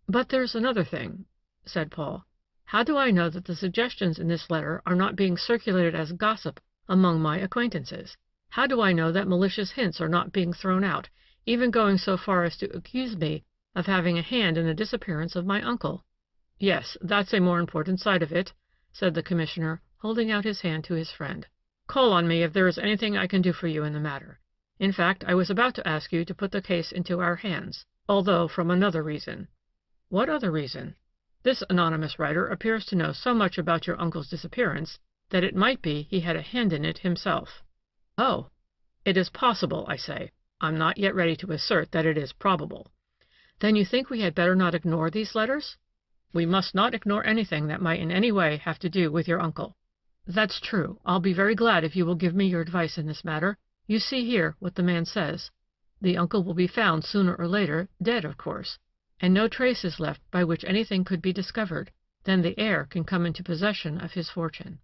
"But there's another thing," said Paul. "How do I know that the suggestions in this letter are not being circulated as gossip among my acquaintances? How do I know that malicious hints are not being thrown out, even going so far as to accuse me of having a hand in the disappearance of my uncle?" "Yes, that's a more important side of it," said the Commissioner, holding out his hand to his friend. "Call on me if there is anything I can do for you in the matter. In fact, I was about to ask you to put the case into our hands, although from another reason." "What other reason?" "This anonymous writer appears to know so much about your uncle's disappearance that it might be he had a hand in it himself." "Oh!" "It is possible, I say. I'm not yet ready to assert that it is probable." "Then you think we had better not ignore these letters?" "We must not ignore anything that might in any way have to do with your uncle." "That's true. I'll be very glad if you will give me your advice in this matter. You see here what the man says. The uncle will be found sooner or later, dead, of course, and no trace is left by which anything could be discovered. Then the heir can come into possession of his fortune."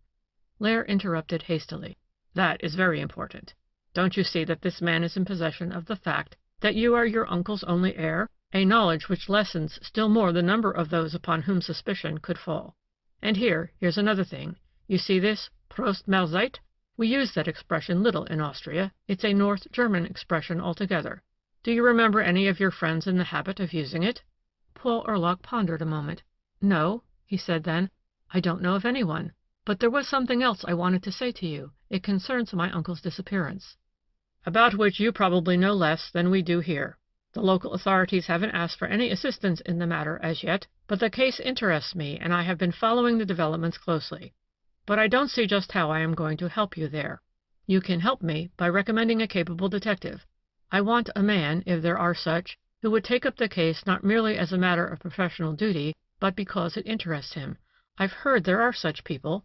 Lair interrupted hastily. "That is very important. Don't you see that this man is in possession of the fact that you are your uncle's only heir, a knowledge which lessens still more the number of those upon whom suspicion could fall? And here's another thing. You see this Prost Mahlzeit? We use that expression little in Austria. It's a North German expression altogether. Do you remember any of your friends in the habit of using it?" Paul Ehrlich pondered a moment. "No," he said then, "I don't know of anyone. But there was something else I wanted to say to you. It concerns my uncle's disappearance." "About which you probably know less than we do here. The local authorities haven't asked for any assistance in the matter as yet, but the case interests me and I have been following the developments closely. But I don't see just how I am going to help you there. You can help me by recommending a capable detective. I want a man, if there are such, who would take up the case not merely as a matter of professional duty, but because it interests him. I've heard there are such people."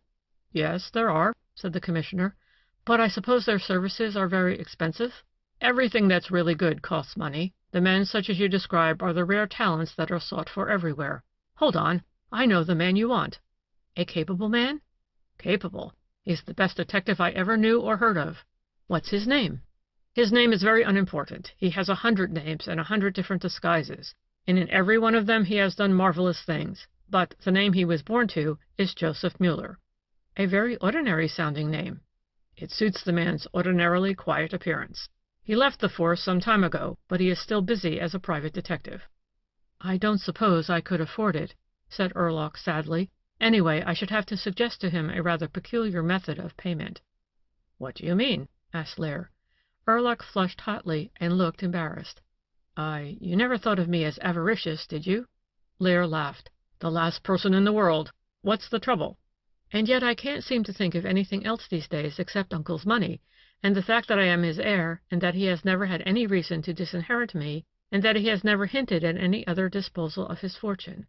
"Yes, there are," said the Commissioner. "But I suppose their services are very expensive?" "Everything that's really good costs money. The men such as you describe are the rare talents that are sought for everywhere. Hold on, I know the man you want." "A capable man?" "Capable? He's the best detective I ever knew or heard of." "What's his name?" "His name is very unimportant. He has 100 names and 100 different disguises, and in every one of them he has done marvelous things. But the name he was born to is Joseph Muller." "A very ordinary-sounding name." "It suits the man's ordinarily quiet appearance. He left the force some time ago, but he is still busy as a private detective." "I don't suppose I could afford it," said Ehrlich sadly. "Anyway, I should have to suggest to him a rather peculiar method of payment." "What do you mean?" asked Lair. Ehrlich flushed hotly and looked embarrassed. You never thought of me as avaricious, did you?" Lair laughed. "The last person in the world. What's the trouble?" "And yet I can't seem to think of anything else these days except Uncle's money. and the fact that I am his heir, and that he has never had any reason to disinherit me, and that he has never hinted at any other disposal of his fortune.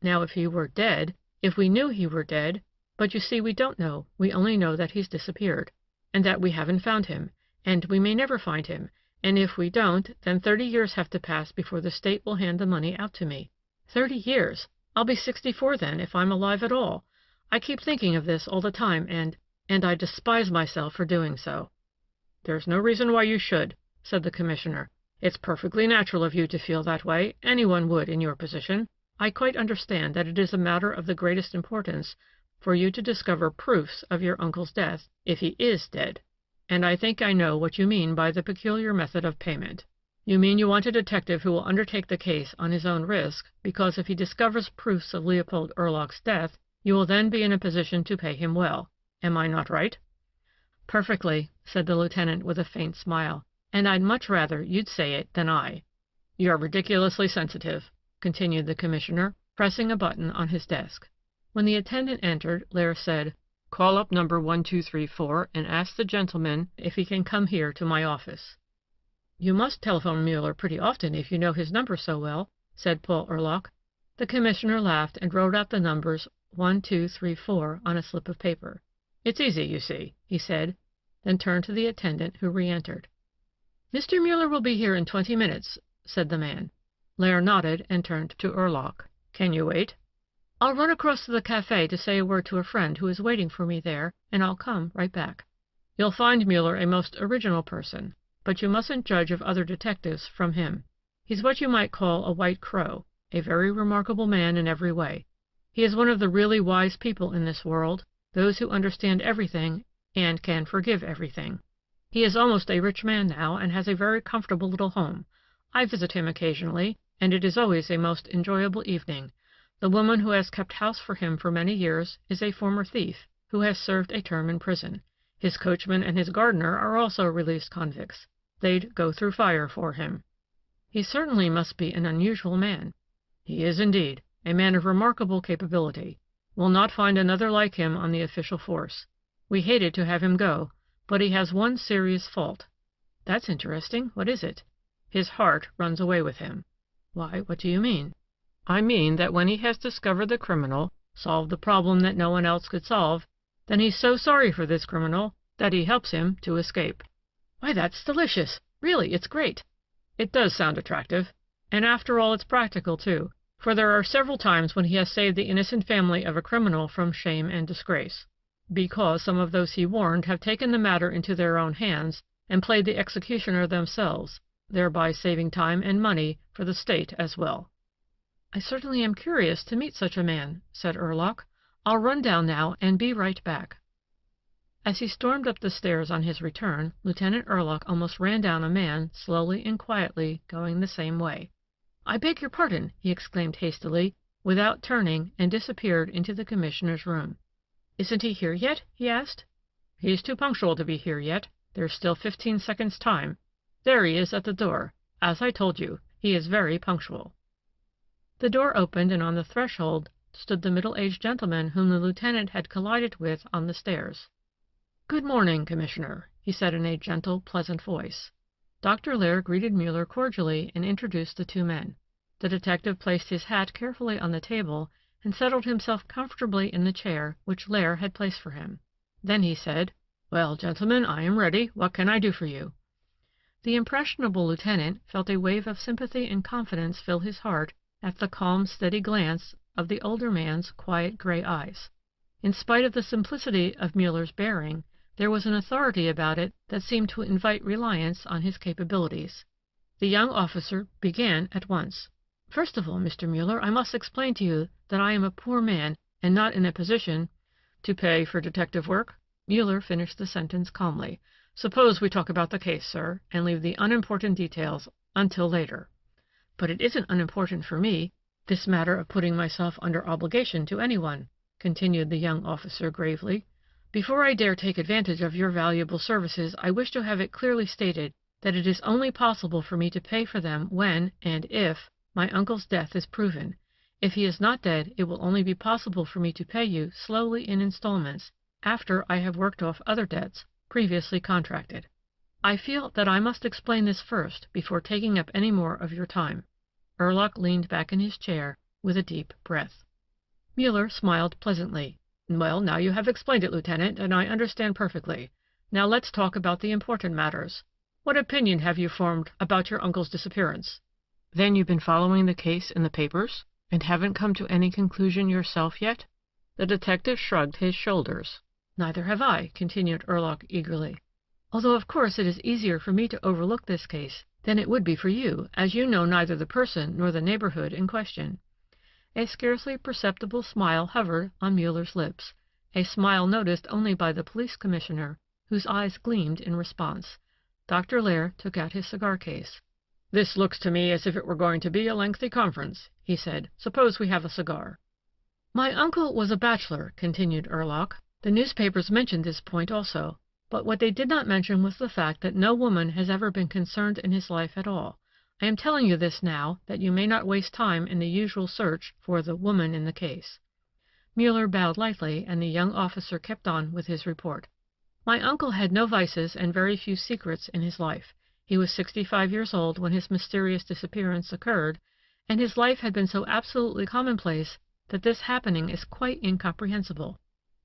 Now, if he were dead, if we knew he were dead, but you see we don't know, we only know that he's disappeared, and that we haven't found him, and we may never find him, and if we don't, then 30 years have to pass before the state will hand the money out to me. 30 years! I'll be 64 then, if I'm alive at all. I keep thinking of this all the time, and I despise myself for doing so. There's no reason why you should, said the Commissioner. It's perfectly natural of you to feel that way. Anyone would in your position. I quite understand that it is a matter of the greatest importance for you to discover proofs of your uncle's death, if he is dead. And I think I know what you mean by the peculiar method of payment. You mean you want a detective who will undertake the case on his own risk, because if he discovers proofs of Leopold Urlach's death, you will then be in a position to pay him well. Am I not right? Perfectly, said the lieutenant with a faint smile, and I'd much rather you'd say it than I. You're ridiculously sensitive, continued the Commissioner, pressing a button on his desk. When the attendant entered, Lear said, Call up number 1234 and ask the gentleman if he can come here to my office. You must telephone Muller pretty often if you know his number so well, said Paul Urlach. The Commissioner laughed and wrote out the numbers 1234 on a slip of paper. It's easy, you see, he said, then turned to the attendant, who re-entered. Mr. Muller will be here in 20 minutes, said the man. Lear nodded and turned to Urlach. Can you wait? I'll run across to the café to say a word to a friend who is waiting for me there, and I'll come right back. You'll find Muller a most original person, but you mustn't judge of other detectives from him. He's what you might call a white crow, a very remarkable man in every way. He is one of the really wise people in this world, those who understand everything and can forgive everything. He is almost a rich man now, and has a very comfortable little home. I visit him occasionally, and it is always a most enjoyable evening. The woman who has kept house for him for many years is a former thief, who has served a term in prison. His coachman and his gardener are also released convicts. They'd go through fire for him. He certainly must be an unusual man. He is indeed, a man of remarkable capability. We'll not find another like him on the official force. We hated to have him go, but he has one serious fault. That's interesting. What is it? His heart runs away with him. Why, what do you mean? I mean that when he has discovered the criminal, solved the problem that no one else could solve, then he's so sorry for this criminal that he helps him to escape. Why, that's delicious. Really, it's great. It does sound attractive. And after all, it's practical, too, for there are several times when he has saved the innocent family of a criminal from shame and disgrace, because some of those he warned have taken the matter into their own hands and played the executioner themselves, thereby saving time and money for the state as well. I certainly am curious to meet such a man, said Urlach. I'll run down now and be right back. As he stormed up the stairs on his return, Lieutenant Urlach almost ran down a man, slowly and quietly, going the same way. I beg your pardon, he exclaimed hastily, without turning, and disappeared into the Commissioner's room. Isn't he here yet? He asked. He's too punctual to be here yet. There's still 15 seconds' time. There he is at the door. As I told you, he is very punctual. The door opened, and on the threshold stood the middle-aged gentleman whom the lieutenant had collided with on the stairs. Good morning, Commissioner, he said in a gentle, pleasant voice. Dr. Lear greeted Muller cordially and introduced the two men. The detective placed his hat carefully on the table and settled himself comfortably in the chair which Lear had placed for him. Then he said, Well, gentlemen, I am ready. What can I do for you? The impressionable lieutenant felt a wave of sympathy and confidence fill his heart at the calm, steady glance of the older man's quiet gray eyes. In spite of the simplicity of Muller's bearing, there was an authority about it that seemed to invite reliance on his capabilities. The young officer began at once. First of all, Mr. Muller, I must explain to you that I am a poor man and not in a position to pay for detective work. Muller finished the sentence calmly. Suppose we talk about the case, sir, and leave the unimportant details until later. But it isn't unimportant for me, this matter of putting myself under obligation to anyone, continued the young officer gravely. Before I dare take advantage of your valuable services, I wish to have it clearly stated that it is only possible for me to pay for them when, and if, my uncle's death is proven. If he is not dead, it will only be possible for me to pay you slowly in installments, after I have worked off other debts previously contracted. I feel that I must explain this first before taking up any more of your time." Erlach leaned back in his chair with a deep breath. Muller smiled pleasantly. "Well, now you have explained it, Lieutenant, and I understand perfectly. Now let's talk about the important matters. What opinion have you formed about your uncle's disappearance?" "Then you've been following the case in the papers, and haven't come to any conclusion yourself yet?" The detective shrugged his shoulders. "Neither have I," continued Erlach eagerly. "Although of course it is easier for me to overlook this case than it would be for you, as you know neither the person nor the neighborhood in question." A scarcely perceptible smile hovered on Muller's lips, a smile noticed only by the police commissioner, whose eyes gleamed in response. Dr. Lair took out his cigar case. "This looks to me as if it were going to be a lengthy conference," he said. "Suppose we have a cigar." "My uncle was a bachelor," continued Erlach. "The newspapers mentioned this point also, but what they did not mention was the fact that no woman has ever been concerned in his life at all. I am telling you this now, that you may not waste time in the usual search for the woman in the case." Muller bowed lightly, and the young officer kept on with his report. "My uncle had no vices and very few secrets in his life. He was 65 years old when his mysterious disappearance occurred, and his life had been so absolutely commonplace that this happening is quite incomprehensible.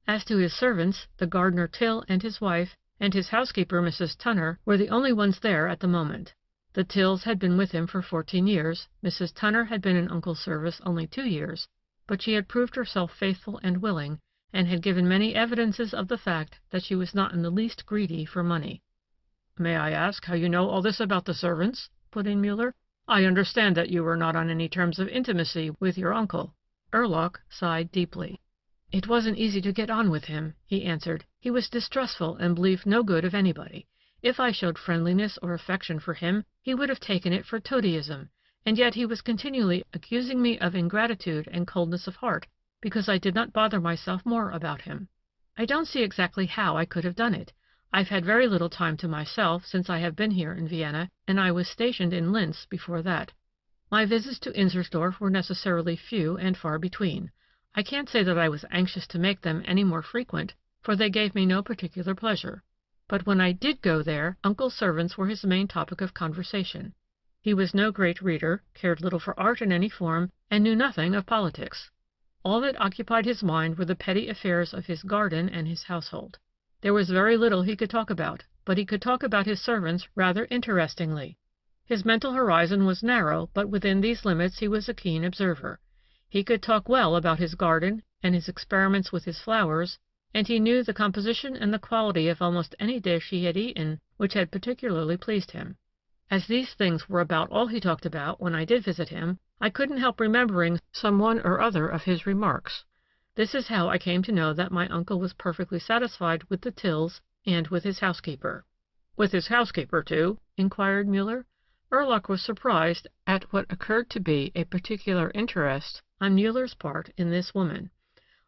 As to his servants, the gardener Till and his wife, and his housekeeper, Mrs. Tunner, were the only ones there at the moment. The Tills had been with him for 14 years, Mrs. Tunner had been in Uncle's service only 2 years, but she had proved herself faithful and willing, and had given many evidences of the fact that she was not in the least greedy for money." "May I ask how you know all this about the servants?" put in Muller. "I understand that you were not on any terms of intimacy with your uncle." Erlach sighed deeply. "It wasn't easy to get on with him," he answered. "He was distrustful and believed no good of anybody. If I showed friendliness or affection for him, he would have taken it for toadyism, and yet he was continually accusing me of ingratitude and coldness of heart because I did not bother myself more about him. I don't see exactly how I could have done it. I've had very little time to myself since I have been here in Vienna, and I was stationed in Linz before that. My visits to Inzersdorf were necessarily few and far between. I can't say that I was anxious to make them any more frequent, for they gave me no particular pleasure. But when I did go there, Uncle's servants were his main topic of conversation. He was no great reader, cared little for art in any form, and knew nothing of politics. All that occupied his mind were the petty affairs of his garden and his household. There was very little he could talk about, but he could talk about his servants rather interestingly. His mental horizon was narrow, but within these limits he was a keen observer. He could talk well about his garden and his experiments with his flowers, and he knew the composition and the quality of almost any dish he had eaten which had particularly pleased him. As these things were about all he talked about when I did visit him, I couldn't help remembering some one or other of his remarks. This is how I came to know that my uncle was perfectly satisfied with the Tills and with his housekeeper." "With his housekeeper, too?" inquired Muller. Erlach was surprised at what occurred to be a particular interest on Muller's part in this woman.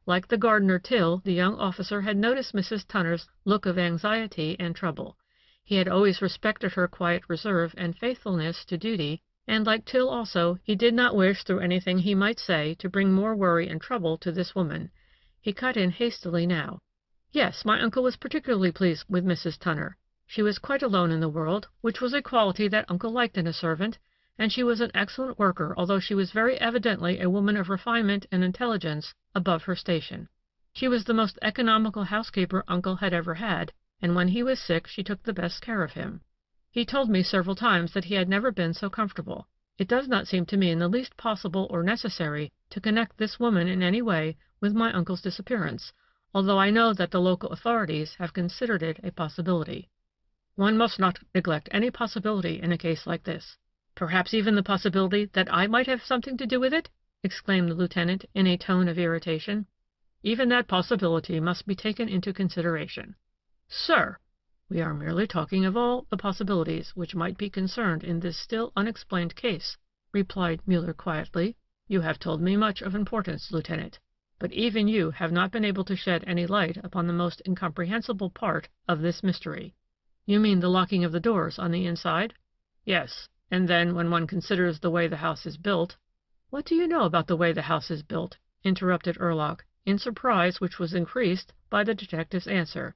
Like the gardener Till, the young officer had noticed Mrs. Tunner's look of anxiety and trouble. He had always respected her quiet reserve and faithfulness to duty, and like Till also, he did not wish through anything he might say to bring more worry and trouble to this woman. He cut in hastily now. "Yes, my uncle was particularly pleased with Mrs. Tunner. She was quite alone in the world, which was a quality that uncle liked in a servant, and she was an excellent worker, although she was very evidently a woman of refinement and intelligence above her station. She was the most economical housekeeper uncle had ever had, and when he was sick she took the best care of him. He told me several times that he had never been so comfortable. It does not seem to me in the least possible or necessary to connect this woman in any way with my uncle's disappearance, although I know that the local authorities have considered it a possibility." "One must not neglect any possibility in a case like this. Perhaps even the possibility that I might have something to do with it?" exclaimed the lieutenant in a tone of irritation. "Even that possibility must be taken into consideration." "Sir!" "We are merely talking of all the possibilities which might be concerned in this still unexplained case," replied Muller quietly. "You have told me much of importance, Lieutenant, but even you have not been able to shed any light upon the most incomprehensible part of this mystery." "You mean the locking of the doors on the inside?" "Yes, and then when one considers the way the house is built—" "What do you know about the way the house is built?" interrupted Erlach, in surprise which was increased by the detective's answer.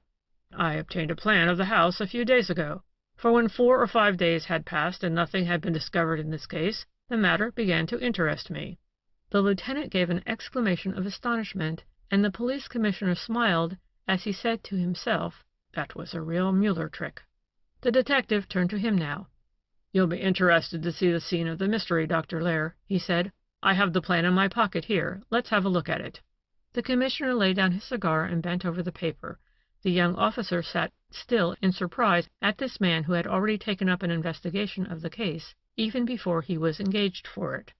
"I obtained a plan of the house a few days ago." For when 4 or 5 days had passed and nothing had been discovered in this case, the matter began to interest me." The lieutenant gave an exclamation of astonishment, and the police commissioner smiled as he said to himself, "That was a real Muller trick." The detective turned to him now. "You'll be interested to see the scene of the mystery, Dr. Lair," he said. "I have the plan in my pocket here. Let's have a look at it." The commissioner laid down his cigar and bent over the paper. The young officer sat still in surprise at this man who had already taken up an investigation of the case, even before he was engaged for it.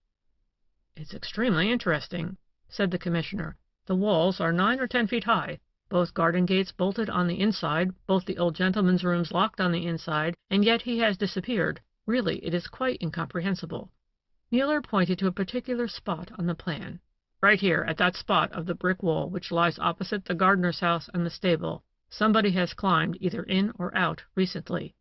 "It's extremely interesting," said the commissioner. "The walls are 9 or 10 feet high, both garden gates bolted on the inside, both the old gentleman's rooms locked on the inside, and yet he has disappeared. Really, it is quite incomprehensible." Muller pointed to a particular spot on the plan. "Right here, at that spot of the brick wall which lies opposite the gardener's house and the stable, somebody has climbed either in or out recently."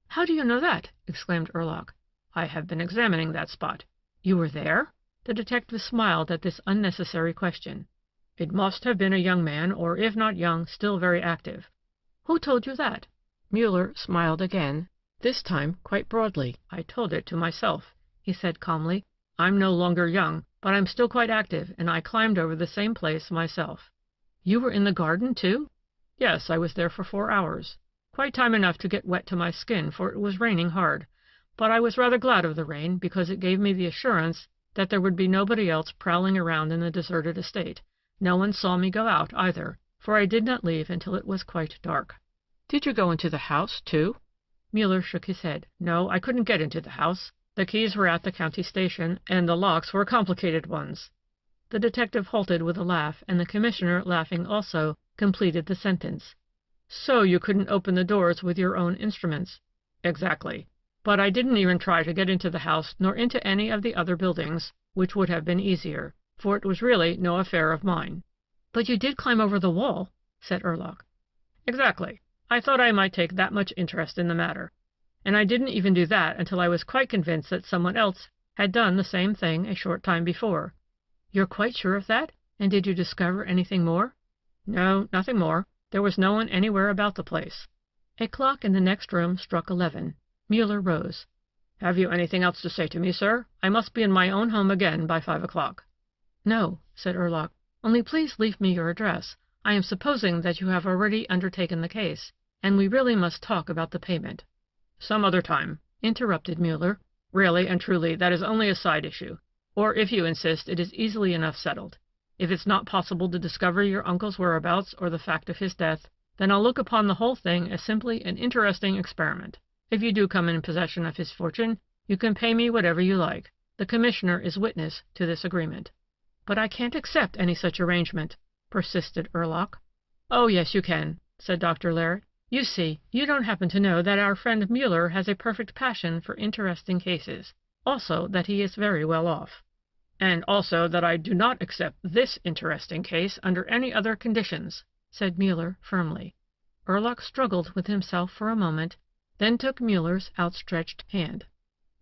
"How do you know that?" exclaimed Erlach. "I have been examining that spot." "You were there?" The detective smiled at this unnecessary question. "It must have been a young man, or if not young, still very active." "Who told you that?" Muller smiled again, this time quite broadly. "I told it to myself," he said calmly. "I'm no longer young, but I'm still quite active, and I climbed over the same place myself." "You were in the garden, too?" "Yes, I was there for 4 hours. Quite time enough to get wet to my skin, for it was raining hard. But I was rather glad of the rain, because it gave me the assurance that there would be nobody else prowling around in the deserted estate. No one saw me go out, either, for I did not leave until it was quite dark." "Did you go into the house, too?" Muller shook his head. "No, I couldn't get into the house. The keys were at the county station, and the locks were complicated ones." The detective halted with a laugh, and the commissioner, laughing also, completed the sentence. "So you couldn't open the doors with your own instruments?" "Exactly. But I didn't even try to get into the house nor into any of the other buildings, which would have been easier, for it was really no affair of mine." "But you did climb over the wall," said Erlach. "Exactly. I thought I might take that much interest in the matter. And I didn't even do that until I was quite convinced that someone else had done the same thing a short time before." "You're quite sure of that? And did you discover anything more?" "No, nothing more. There was no one anywhere about the place." A clock in the next room struck 11. Muller rose. "Have you anything else to say to me, sir? I must be in my own home again by 5 o'clock." "No," said Erlach. "Only please leave me your address. I am supposing that you have already undertaken the case, and we really must talk about the payment." "Some other time," interrupted Muller. "Really and truly, that is only a side issue. Or, if you insist, it is easily enough settled. If it's not possible to discover your uncle's whereabouts or the fact of his death, then I'll look upon the whole thing as simply an interesting experiment. If you do come in possession of his fortune, you can pay me whatever you like. The commissioner is witness to this agreement." "But I can't accept any such arrangement," persisted Erlach. "Oh, yes, you can," said Dr. Lair. "You see, you don't happen to know that our friend Muller has a perfect passion for interesting cases. Also that he is very well off." "And also that I do not accept this interesting case under any other conditions," said Muller firmly. Erlach struggled with himself for a moment, then took Muller's outstretched hand.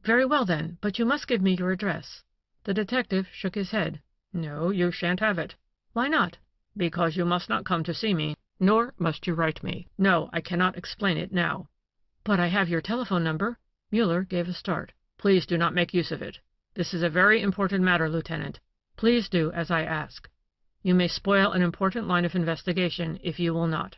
"Very well, then, but you must give me your address." The detective shook his head. "No, you shan't have it." "Why not?" "Because you must not come to see me, nor must you write me. No, I cannot explain it now." "But I have your telephone number." Muller gave a start. "Please do not make use of it. This is a very important matter, Lieutenant. Please do as I ask. You may spoil an important line of investigation if you will not.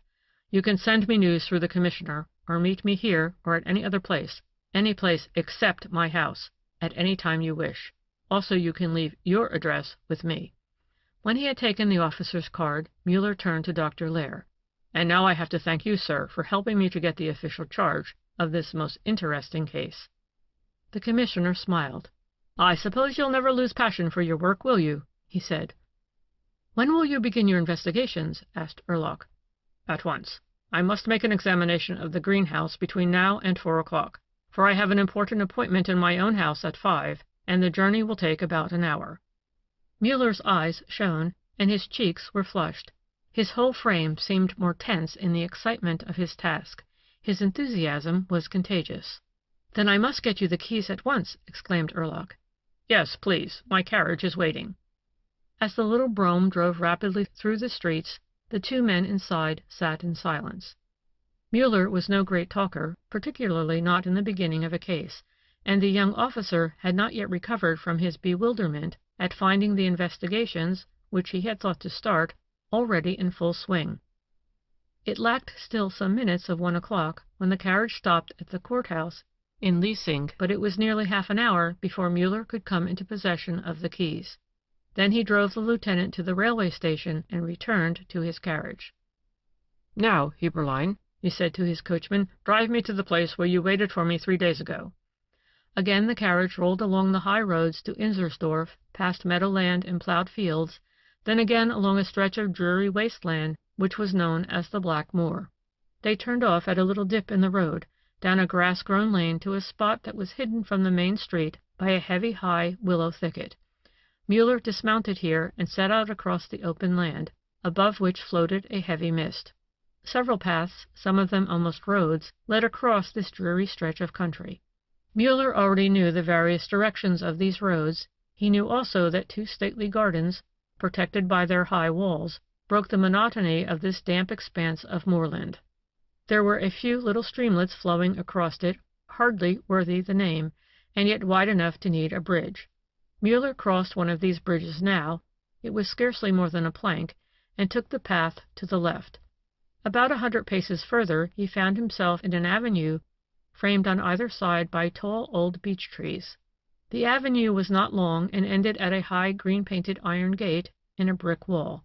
You can send me news through the commissioner, or meet me here or at any place except my house, at any time you wish. Also, you can leave your address with me." When he had taken the officer's card, Muller turned to Dr. Lair. "And now I have to thank you, sir, for helping me to get the official charge of this most interesting case." The commissioner smiled. "I suppose you'll never lose passion for your work, will you?" he said. "When will you begin your investigations?" asked Erlach. "At once. I must make an examination of the greenhouse between now and 4 o'clock, for I have an important appointment in my own house at 5, and the journey will take about an hour." Muller's eyes shone, and his cheeks were flushed. His whole frame seemed more tense in the excitement of his task. His enthusiasm was contagious. "Then I must get you the keys at once," exclaimed Erlach. "Yes, please. My carriage is waiting." As the little brougham drove rapidly through the streets, the two men inside sat in silence. Muller was no great talker, particularly not in the beginning of a case, and the young officer had not yet recovered from his bewilderment at finding the investigations, which he had thought to start, already in full swing. It lacked still some minutes of 1 o'clock when the carriage stopped at the courthouse in Leasing, but it was nearly half an hour before Muller could come into possession of the keys. Then he drove the lieutenant to the railway station and returned to his carriage. "Now, Heberlein," he said to his coachman, "drive me to the place where you waited for me 3 days ago." Again the carriage rolled along the high roads to Inzersdorf, past meadowland and ploughed fields, then again along a stretch of dreary wasteland which was known as the Black Moor. They turned off at a little dip in the road, down a grass-grown lane to a spot that was hidden from the main street by a heavy high willow thicket. Muller dismounted here and set out across the open land, above which floated a heavy mist. Several paths, some of them almost roads, led across this dreary stretch of country. Muller already knew the various directions of these roads. He knew also that 2 stately gardens, protected by their high walls, broke the monotony of this damp expanse of moorland. There were a few little streamlets flowing across it, hardly worthy the name, and yet wide enough to need a bridge. Muller crossed one of these bridges now, it was scarcely more than a plank, and took the path to the left. About 100 paces further he found himself in an avenue framed on either side by tall old beech trees. The avenue was not long and ended at a high green-painted iron gate in a brick wall.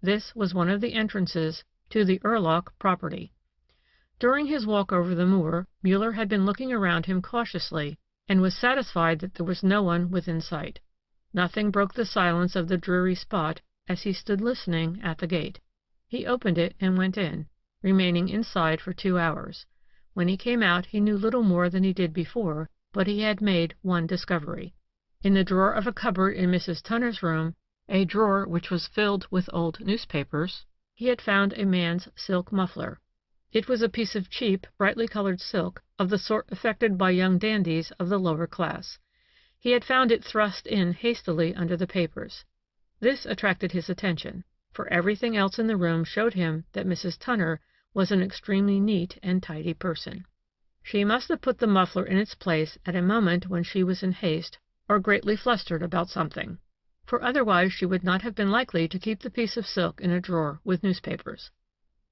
This was one of the entrances to the Urlach property. During his walk over the moor, Muller had been looking around him cautiously, and was satisfied that there was no one within sight. Nothing broke the silence of the dreary spot as he stood listening at the gate. He opened it and went in, remaining inside for 2 hours. When he came out he knew little more than he did before, but he had made one discovery. In the drawer of a cupboard in Mrs. Tunner's room, a drawer which was filled with old newspapers, he had found a man's silk muffler. It was a piece of cheap, brightly colored silk, of the sort affected by young dandies of the lower class. He had found it thrust in hastily under the papers. This attracted his attention, for everything else in the room showed him that Mrs. Tunner was an extremely neat and tidy person. She must have put the muffler in its place at a moment when she was in haste or greatly flustered about something, for otherwise she would not have been likely to keep the piece of silk in a drawer with newspapers.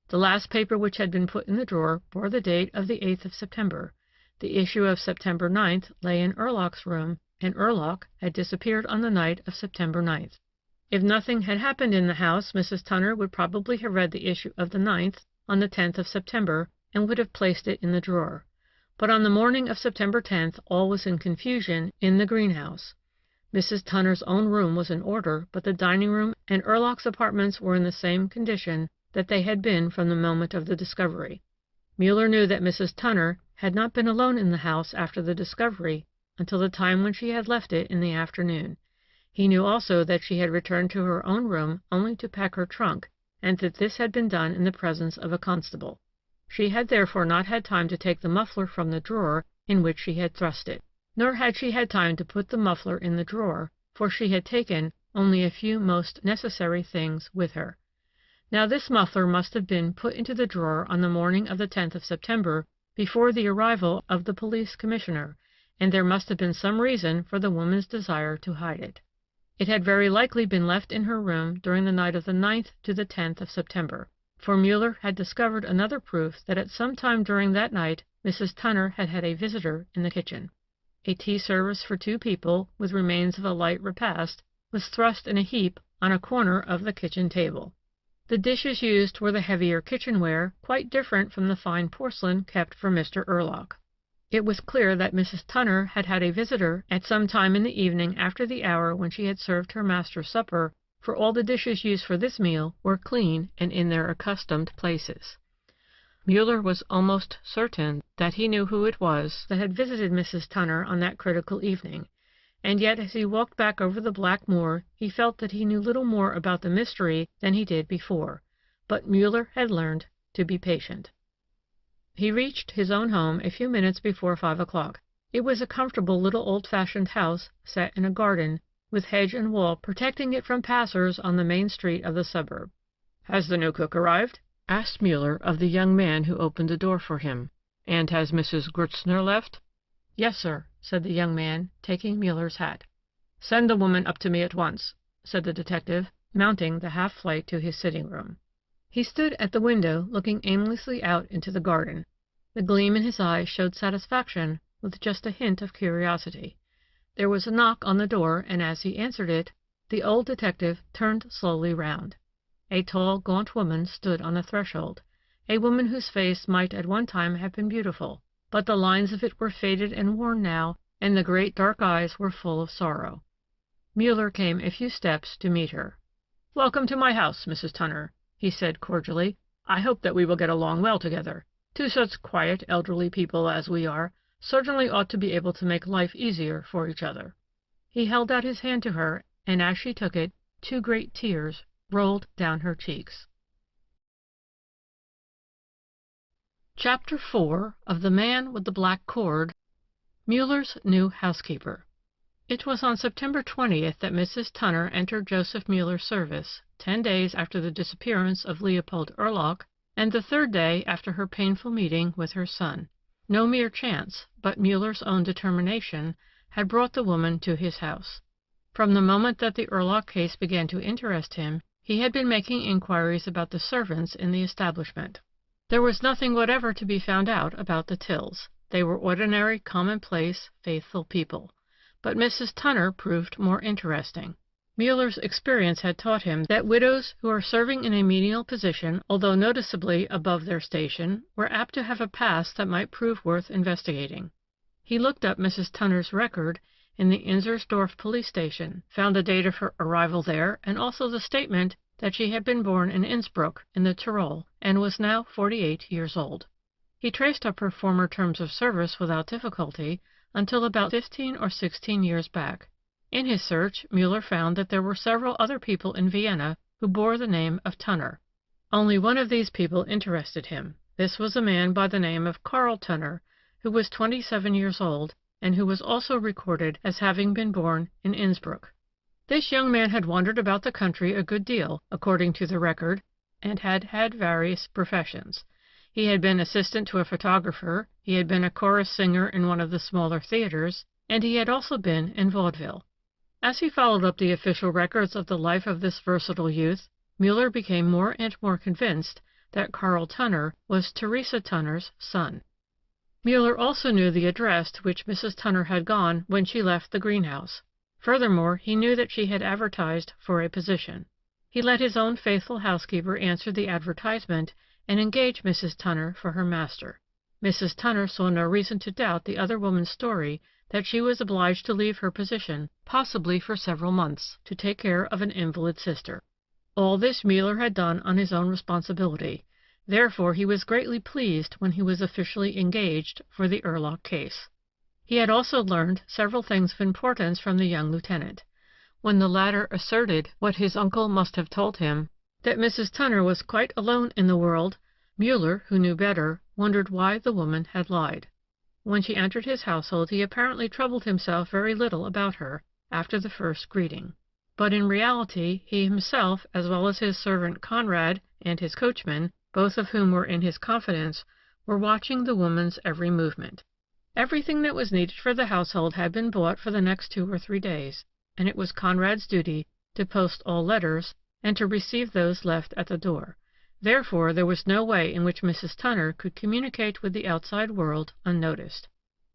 The last paper which had been put in the drawer bore the date of the 8th of September. The issue of September 9th lay in Urlach's room, and Urlach had disappeared on the night of September 9th. If nothing had happened in the house, Mrs. Tunner would probably have read the issue of the 9th on the 10th of September and would have placed it in the drawer. But on the morning of September 10th all was in confusion in the greenhouse. Mrs. Tunner's own room was in order, but the dining room and Urlach's apartments were in the same condition that they had been from the moment of the discovery. Muller knew that Mrs. Tunner had not been alone in the house after the discovery until the time when she had left it in the afternoon. He knew also that she had returned to her own room only to pack her trunk, and that this had been done in the presence of a constable. She had therefore not had time to take the muffler from the drawer in which she had thrust it, nor had she had time to put the muffler in the drawer, for she had taken only a few most necessary things with her. Now this muffler must have been put into the drawer on the morning of the 10th of September, before the arrival of the police commissioner, and there must have been some reason for the woman's desire to hide it. It had very likely been left in her room during the night of the 9th to the 10th of September, for Muller had discovered another proof that at some time during that night Mrs. Tunner had had a visitor in the kitchen. A tea service for 2 people, with remains of a light repast, was thrust in a heap on a corner of the kitchen table. The dishes used were the heavier kitchenware, quite different from the fine porcelain kept for Mr. Urlach. It was clear that Mrs. Tunner had had a visitor at some time in the evening after the hour when she had served her master's supper, for all the dishes used for this meal were clean and in their accustomed places. Muller was almost certain that he knew who it was that had visited Mrs. Tunner on that critical evening, and yet as he walked back over the Black Moor he felt that he knew little more about the mystery than he did before, but Muller had learned to be patient. He reached his own home a few minutes before 5 o'clock. It was a comfortable little old-fashioned house set in a garden, with hedge and wall protecting it from passers on the main street of the suburb. "Has the new cook arrived?" asked Muller of the young man who opened the door for him. "And has Mrs. Groner left?" "Yes, sir," said the young man, taking Muller's hat. "Send the woman up to me at once," said the detective, mounting the half-flight to his sitting-room. He stood at the window looking aimlessly out into the garden. The gleam in his eyes showed satisfaction with just a hint of curiosity. There was a knock on the door, and as he answered it, the old detective turned slowly round. A tall, gaunt woman stood on the threshold, a woman whose face might at one time have been beautiful, but the lines of it were faded and worn now, and the great dark eyes were full of sorrow. Muller came a few steps to meet her. "Welcome to my house, Mrs. Tunner," he said cordially. "I hope that we will get along well together. Two such quiet, elderly people as we are certainly ought to be able to make life easier for each other." He held out his hand to her, and as she took it, 2 great tears rolled down her cheeks. Chapter 4 of The Man with the Black Cord, Muller's New Housekeeper. It was on September 20th that Mrs. Tunner entered Joseph Muller's service, 10 days after the disappearance of Leopold Ehrlich, and the 3rd day after her painful meeting with her son. No mere chance, but Muller's own determination, had brought the woman to his house. From the moment that the Ehrlich case began to interest him, he had been making inquiries about the servants in the establishment. There was nothing whatever to be found out about the Tills. They were ordinary, commonplace, faithful people. But Mrs. Tunner proved more interesting. Muller's experience had taught him that widows who are serving in a menial position, although noticeably above their station, were apt to have a past that might prove worth investigating. He looked up Mrs. Tunner's record in the Inzersdorf police station, found the date of her arrival there, and also the statement that she had been born in Innsbruck, in the Tyrol, and was now 48 years old. He traced up her former terms of service without difficulty until about 15 or 16 years back. In his search, Muller found that there were several other people in Vienna who bore the name of Tunner. Only one of these people interested him. This was a man by the name of Karl Tunner, who was 27 years old, and who was also recorded as having been born in Innsbruck. This young man had wandered about the country a good deal, according to the record, and had had various professions. He had been assistant to a photographer, he had been a chorus singer in one of the smaller theaters, and he had also been in vaudeville. As he followed up the official records of the life of this versatile youth, Muller became more and more convinced that Karl Tunner was Teresa Tunner's son. Muller also knew the address to which Mrs. Tunner had gone when she left the greenhouse. Furthermore, he knew that she had advertised for a position. He let his own faithful housekeeper answer the advertisement and engage Mrs. Tunner for her master. Mrs. Tunner saw no reason to doubt the other woman's story that she was obliged to leave her position, possibly for several months, to take care of an invalid sister. All this Muller had done on his own responsibility. Therefore he was greatly pleased when he was officially engaged for the Ehrlich case. He had also learned several things of importance from the young lieutenant. When the latter asserted what his uncle must have told him, that Mrs. Tunner was quite alone in the world, Muller, who knew better, wondered why the woman had lied. When she entered his household he apparently troubled himself very little about her after the first greeting. But in reality he himself, as well as his servant Conrad and his coachman, both of whom were in his confidence, were watching the woman's every movement. Everything that was needed for the household had been bought for the next 2 or 3 days, and it was Conrad's duty to post all letters and to receive those left at the door. Therefore there was no way in which Mrs. Tunner could communicate with the outside world unnoticed.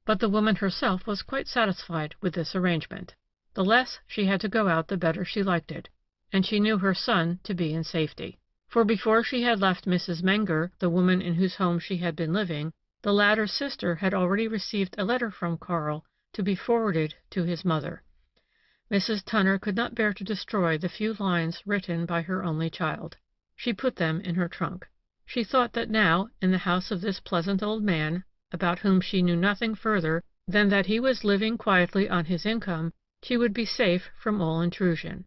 But the woman herself was quite satisfied with this arrangement. The less she had to go out the better she liked it, and she knew her son to be in safety. For before she had left Mrs. Menger, the woman in whose home she had been living, the latter's sister had already received a letter from Karl to be forwarded to his mother. Mrs. Tunner could not bear to destroy the few lines written by her only child. She put them in her trunk. She thought that now, in the house of this pleasant old man, about whom she knew nothing further than that he was living quietly on his income, she would be safe from all intrusion.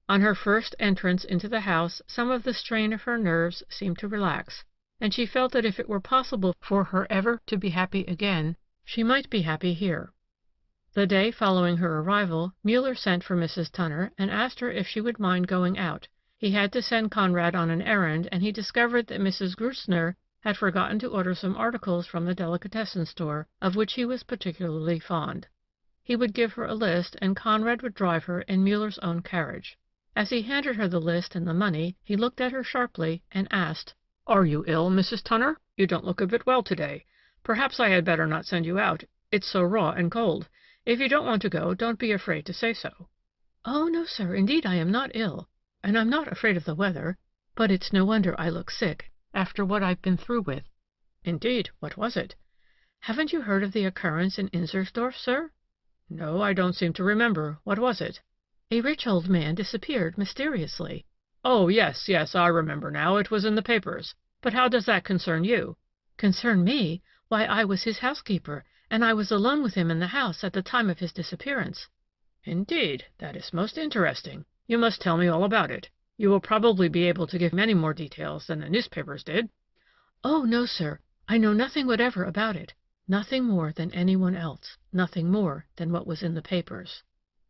On her first entrance into the house some of the strain of her nerves seemed to relax, and she felt that if it were possible for her ever to be happy again, she might be happy here. The day following her arrival, Muller sent for Mrs. Tunner and asked her if she would mind going out. He had to send Conrad on an errand, and he discovered that Mrs. Groner had forgotten to order some articles from the delicatessen store, of which he was particularly fond. He would give her a list, and Conrad would drive her in Muller's own carriage. As he handed her the list and the money, he looked at her sharply and asked, "Are you ill, Mrs. Tunner? You don't look a bit well today. Perhaps I had better not send you out. It's so raw and cold. If you don't want to go, don't be afraid to say so." "Oh, no, sir, indeed I am not ill, and I'm not afraid of the weather, but it's no wonder I look sick, after what I've been through with." "Indeed, what was it?" "Haven't you heard of the occurrence in Inzersdorf, sir?" "No, I don't seem to remember. What was it?" "A rich old man disappeared mysteriously." "Oh, yes, yes, I remember now. It was in the papers. But how does that concern you?" "Concern me? Why, I was his housekeeper, and I was alone with him in the house at the time of his disappearance." "Indeed, that is most interesting. You must tell me all about it. You will probably be able to give many more details than the newspapers did." "Oh, no, sir. I know nothing whatever about it. Nothing more than anyone else. Nothing more than what was in the papers."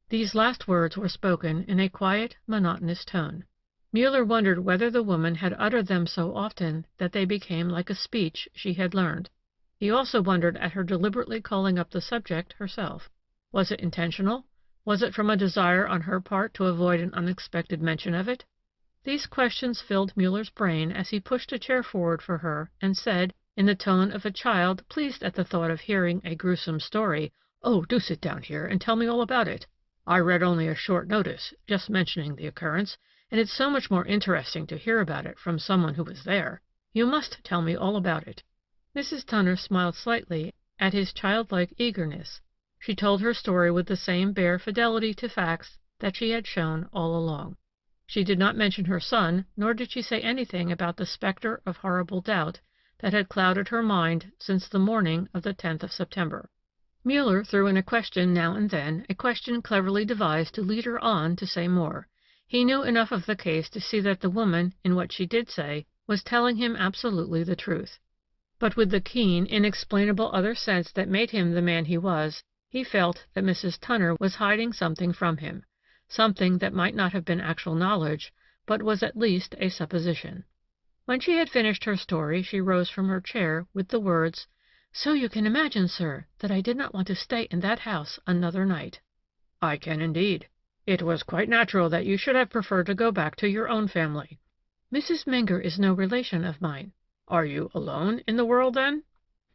These last words were spoken in a quiet, monotonous tone. Muller wondered whether the woman had uttered them so often that they became like a speech she had learned. He also wondered at her deliberately calling up the subject herself. Was it intentional? Was it from a desire on her part to avoid an unexpected mention of it? These questions filled Muller's brain as he pushed a chair forward for her and said, in the tone of a child pleased at the thought of hearing a gruesome story, "Oh, do sit down here and tell me all about it. I read only a short notice, just mentioning the occurrence, and it's so much more interesting to hear about it from someone who was there. You must tell me all about it." Mrs. Tunner smiled slightly at his childlike eagerness. She told her story with the same bare fidelity to facts that she had shown all along. She did not mention her son, nor did she say anything about the specter of horrible doubt that had clouded her mind since the morning of the 10th of September. Muller threw in a question now and then, a question cleverly devised to lead her on to say more. He knew enough of the case to see that the woman, in what she did say, was telling him absolutely the truth. But with the keen, inexplainable other sense that made him the man he was, he felt that Mrs. Tunner was hiding something from him, something that might not have been actual knowledge, but was at least a supposition. When she had finished her story, she rose from her chair with the words, "So you can imagine, sir, that I did not want to stay in that house another night." "I can indeed. It was quite natural that you should have preferred to go back to your own family." "Mrs. Menger is no relation of mine." "Are you alone in the world, then?"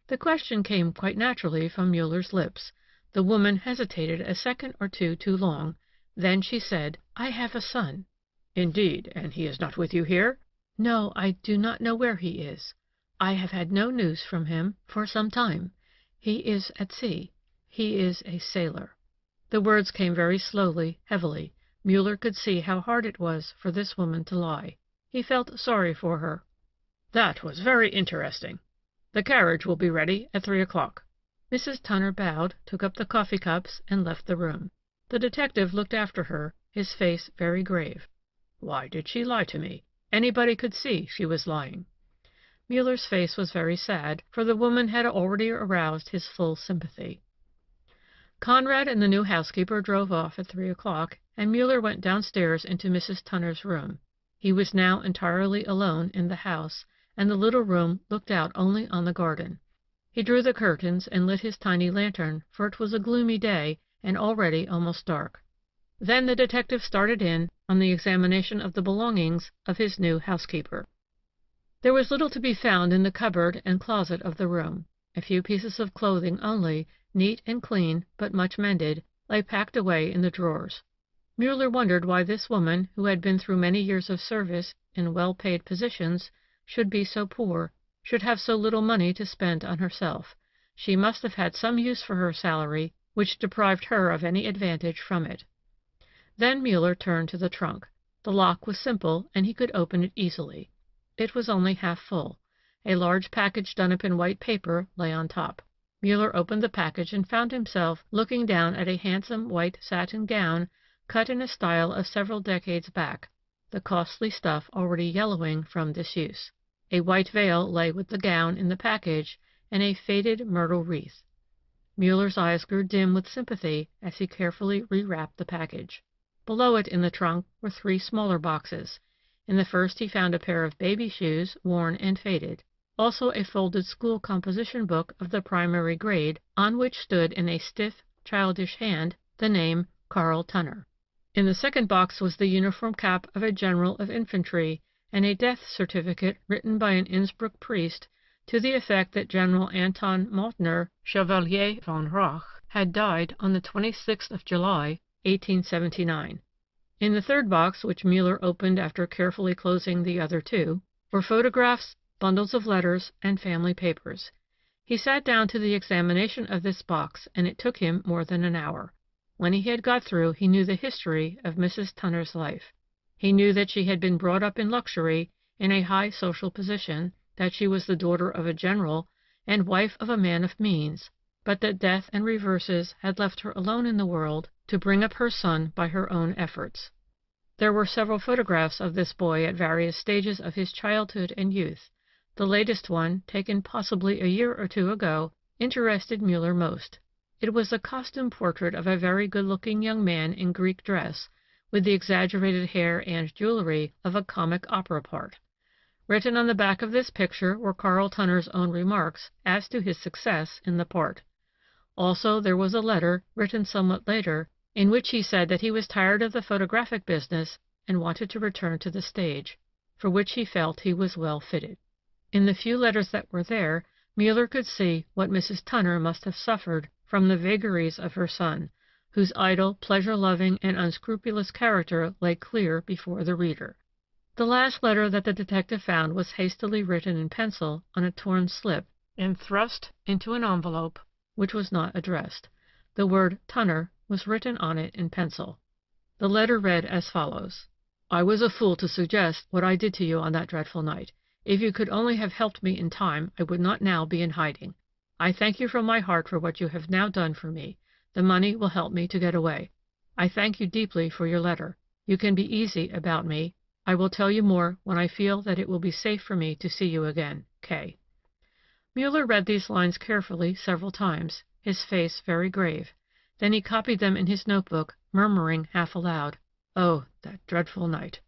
The question came quite naturally from Muller's lips. The woman hesitated a second or two too long. Then she said, "I have a son." "Indeed, and he is not with you here?" "No, I do not know where he is. I have had no news from him for some time. He is at sea. He is a sailor." The words came very slowly, heavily. Muller could see how hard it was for this woman to lie. He felt sorry for her. "That was very interesting. The carriage will be ready at 3 o'clock." Mrs. Tunner bowed, took up the coffee cups, and left the room. The detective looked after her, his face very grave. "Why did she lie to me? Anybody could see she was lying." Muller's face was very sad, for the woman had already aroused his full sympathy. Conrad and the new housekeeper drove off at 3 o'clock, and Muller went downstairs into Mrs. Tunner's room. He was now entirely alone in the house, and the little room looked out only on the garden. He drew the curtains and lit his tiny lantern, for it was a gloomy day and already almost dark. Then the detective started in on the examination of the belongings of his new housekeeper. There was little to be found in the cupboard and closet of the room. A few pieces of clothing only, neat and clean, but much mended, lay packed away in the drawers. Muller wondered why this woman, who had been through many years of service in well-paid positions, should be so poor, should have so little money to spend on herself. She must have had some use for her salary which deprived her of any advantage from it. Then Muller turned to the trunk. The lock was simple, and he could open it easily. It was only half full. A large package done up in white paper lay on top. Muller opened the package and found himself looking down at a handsome white satin gown cut in a style of several decades back, the costly stuff already yellowing from disuse. A white veil lay with the gown in the package, and a faded myrtle wreath. Muller's eyes grew dim with sympathy as he carefully rewrapped the package. Below it in the trunk were 3 smaller boxes. In the first he found a pair of baby shoes, worn and faded. Also a folded school composition book of the primary grade, on which stood in a stiff, childish hand the name Carl Tunner. In the second box was the uniform cap of a general of infantry, and a death certificate written by an Innsbruck priest to the effect that General Anton Maltner, Chevalier von Rauch, had died on the 26th of July, 1879. In the third box, which Muller opened after carefully closing the other two, were photographs, bundles of letters, and family papers. He sat down to the examination of this box, and it took him more than an hour. When he had got through, he knew the history of Mrs. Tunner's life. He knew that she had been brought up in luxury, in a high social position, that she was the daughter of a general and wife of a man of means, but that death and reverses had left her alone in the world to bring up her son by her own efforts. There were several photographs of this boy at various stages of his childhood and youth. The latest one, taken possibly a year or two ago, interested Muller most. It was a costume portrait of a very good-looking young man in Greek dress, with the exaggerated hair and jewelry of a comic opera part. Written on the back of this picture were Carl Tunner's own remarks as to his success in the part. Also there was a letter, written somewhat later, in which he said that he was tired of the photographic business and wanted to return to the stage, for which he felt he was well fitted. In the few letters that were there, Muller could see what Mrs. Tunner must have suffered from the vagaries of her son, whose idle, pleasure-loving, and unscrupulous character lay clear before the reader. The last letter that the detective found was hastily written in pencil on a torn slip and thrust into an envelope which was not addressed. The word Tunner was written on it in pencil. The letter read as follows: I was a fool to suggest what I did to you on that dreadful night. If you could only have helped me in time, I would not now be in hiding. I thank you from my heart for what you have now done for me. The money will help me to get away. I thank you deeply for your letter. You can be easy about me. I will tell you more when I feel that it will be safe for me to see you again. K. Muller read these lines carefully several times, his face very grave. Then he copied them in his notebook, murmuring half aloud, "Oh, that dreadful night."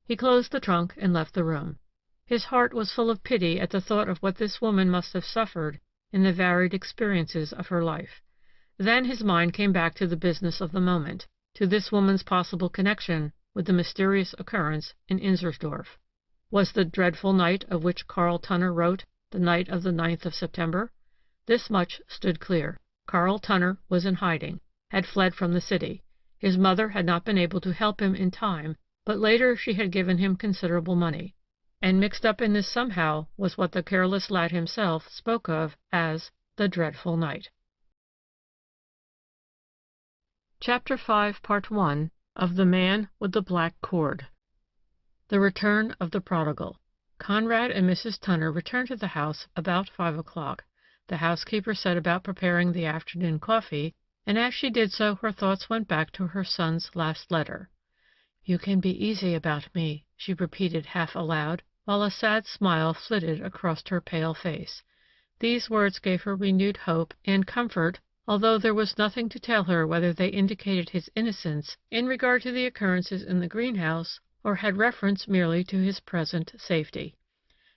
He closed the trunk and left the room. His heart was full of pity at the thought of what this woman must have suffered in the varied experiences of her life. Then his mind came back to the business of the moment, to this woman's possible connection with the mysterious occurrence in Inzersdorf. Was the dreadful night of which Carl Tunner wrote the night of the 9th of September? This much stood clear. Carl Tunner was in hiding, had fled from the city. His mother had not been able to help him in time, but later she had given him considerable money. And mixed up in this somehow was what the careless lad himself spoke of as the dreadful night. Chapter 5, Part 1 of The Man with the Black Cord. The Return of the Prodigal. Conrad and Mrs. Tunner returned to the house about 5 o'clock. The housekeeper set about preparing the afternoon coffee, and as she did so her thoughts went back to her son's last letter. "You can be easy about me," she repeated half aloud, while a sad smile flitted across her pale face. These words gave her renewed hope and comfort, although there was nothing to tell her whether they indicated his innocence in regard to the occurrences in the greenhouse, or had reference merely to his present safety.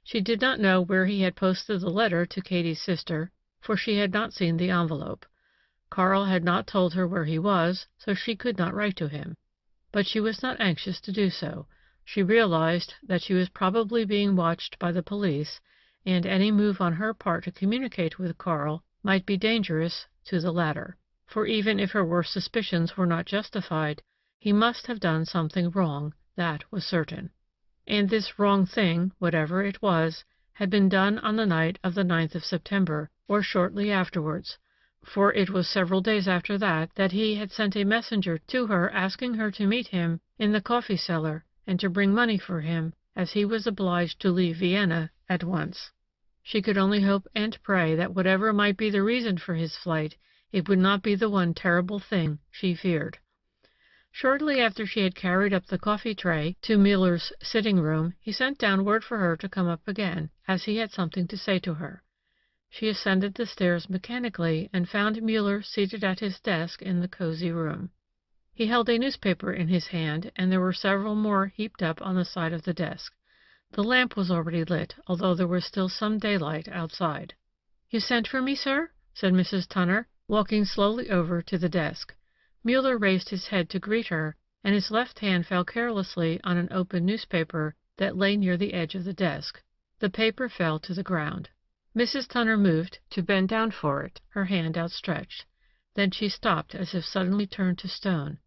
She did not know where he had posted the letter to Katie's sister, for she had not seen the envelope. Carl had not told her where he was, so she could not write to him. But she was not anxious to do so. She realized that she was probably being watched by the police, and any move on her part to communicate with Carl might be dangerous to the latter. For even if her worst suspicions were not justified, he must have done something wrong, that was certain. And this wrong thing, whatever it was, had been done on the night of the 9th of September, or shortly afterwards, for it was several days after that he had sent a messenger to her asking her to meet him in the coffee cellar and to bring money for him, as he was obliged to leave Vienna at once. She could only hope and pray that whatever might be the reason for his flight, it would not be the one terrible thing she feared. Shortly after she had carried up the coffee tray to Muller's sitting room, he sent down word for her to come up again, as he had something to say to her. She ascended the stairs mechanically and found Muller seated at his desk in the cozy room. He held a newspaper in his hand, and there were several more heaped up on the side of the desk. The lamp was already lit, although there was still some daylight outside. "You sent for me, sir?" said Mrs. Tunner, walking slowly over to the desk. Muller raised his head to greet her, and his left hand fell carelessly on an open newspaper that lay near the edge of the desk. The paper fell to the ground. Mrs. Tunner moved to bend down for it, her hand outstretched. Then she stopped as if suddenly turned to stone,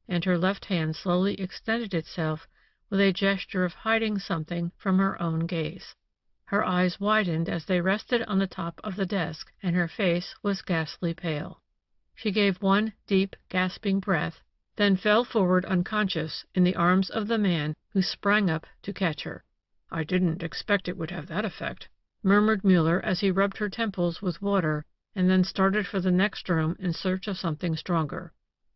and her left hand slowly extended itself with a gesture of hiding something from her own gaze. Her eyes widened as they rested on the top of the desk, and her face was ghastly pale. She gave one deep, gasping breath, then fell forward unconscious in the arms of the man who sprang up to catch her. "I didn't expect it would have that effect," murmured Muller as he rubbed her temples with water and then started for the next room in search of something stronger.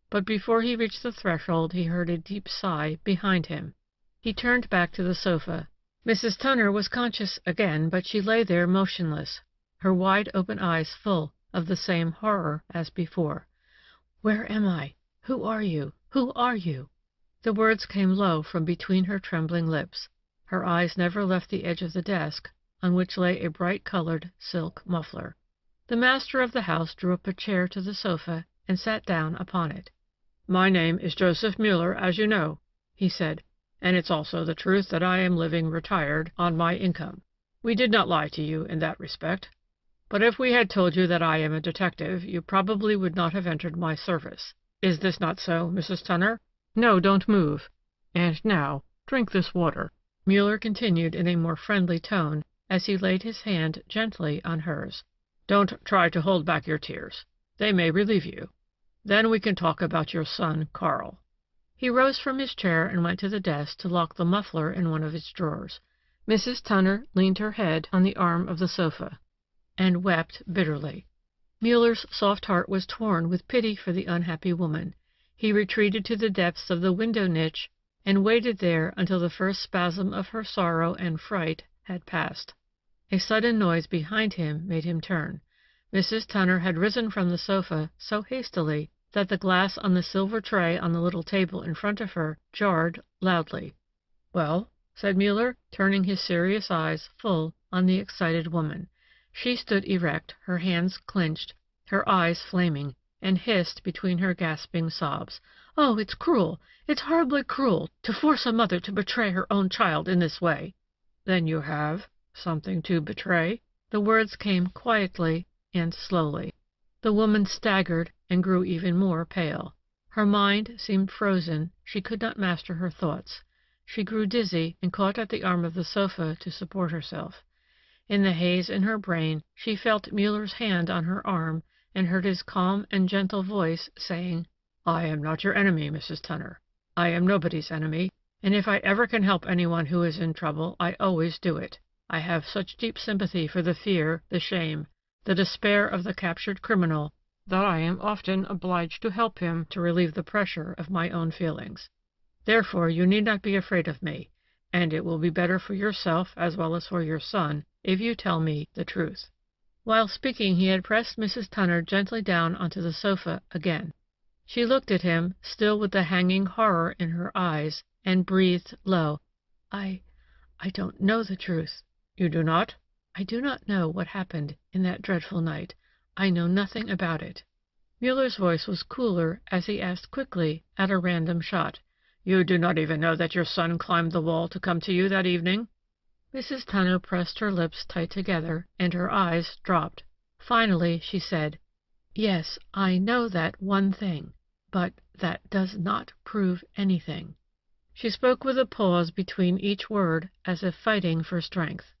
But before he reached the threshold he heard a deep sigh behind him. He turned back to the sofa. Mrs. Tunner was conscious again, but she lay there motionless, her wide-open eyes full of the same horror as before. "Where am I? Who are you? Who are you?" The words came low from between her trembling lips. Her eyes never left the edge of the desk, on which lay a bright-colored silk muffler. The master of the house drew up a chair to the sofa and sat down upon it. "My name is Joseph Muller, as you know," he said, "and it's also the truth that I am living retired on my income. We did not lie to you in that respect. But if we had told you that I am a detective, you probably would not have entered my service. Is this not so, Mrs. Tunner? No, don't move. And now, drink this water," Muller continued in a more friendly tone, as he laid his hand gently on hers. "Don't try to hold back your tears. They may relieve you. Then we can talk about your son, Karl." He rose from his chair and went to the desk to lock the muffler in one of its drawers. Mrs. Tunner leaned her head on the arm of the sofa and wept bitterly. Muller's soft heart was torn with pity for the unhappy woman. He retreated to the depths of the window niche and waited there until the first spasm of her sorrow and fright had passed. A sudden noise behind him made him turn. Mrs. Tunner had risen from the sofa so hastily that the glass on the silver tray on the little table in front of her jarred loudly. "Well?" said Muller, turning his serious eyes full on the excited woman. She stood erect, her hands clenched, her eyes flaming, and hissed between her gasping sobs, "Oh, it's cruel! It's horribly cruel to force a mother to betray her own child in this way!" "Then you have something to betray?" The words came quietly and slowly. The woman staggered and grew even more pale. Her mind seemed frozen, she could not master her thoughts. She grew dizzy and caught at the arm of the sofa to support herself. In the haze in her brain she felt Muller's hand on her arm and heard his calm and gentle voice saying, "I am not your enemy, Mrs. Tunner. I am nobody's enemy, and if I ever can help anyone who is in trouble, I always do it. I have such deep sympathy for the fear, the shame, the despair of the captured criminal, that I am often obliged to help him to relieve the pressure of my own feelings. Therefore you need not be afraid of me, and it will be better for yourself as well as for your son if you tell me the truth." While speaking he had pressed Mrs. Tunner gently down onto the sofa again. She looked at him, still with the hanging horror in her eyes, and breathed low, I don't know the truth." "You do not?" "I do not know what happened in that dreadful night. I know nothing about it." Muller's voice was cooler as he asked quickly, at a random shot, "You do not even know that your son climbed the wall to come to you that evening?" Mrs. Tunner pressed her lips tight together, and her eyes dropped. Finally she said, "Yes, I know that one thing, but that does not prove anything." She spoke with a pause between each word, as if fighting for strength.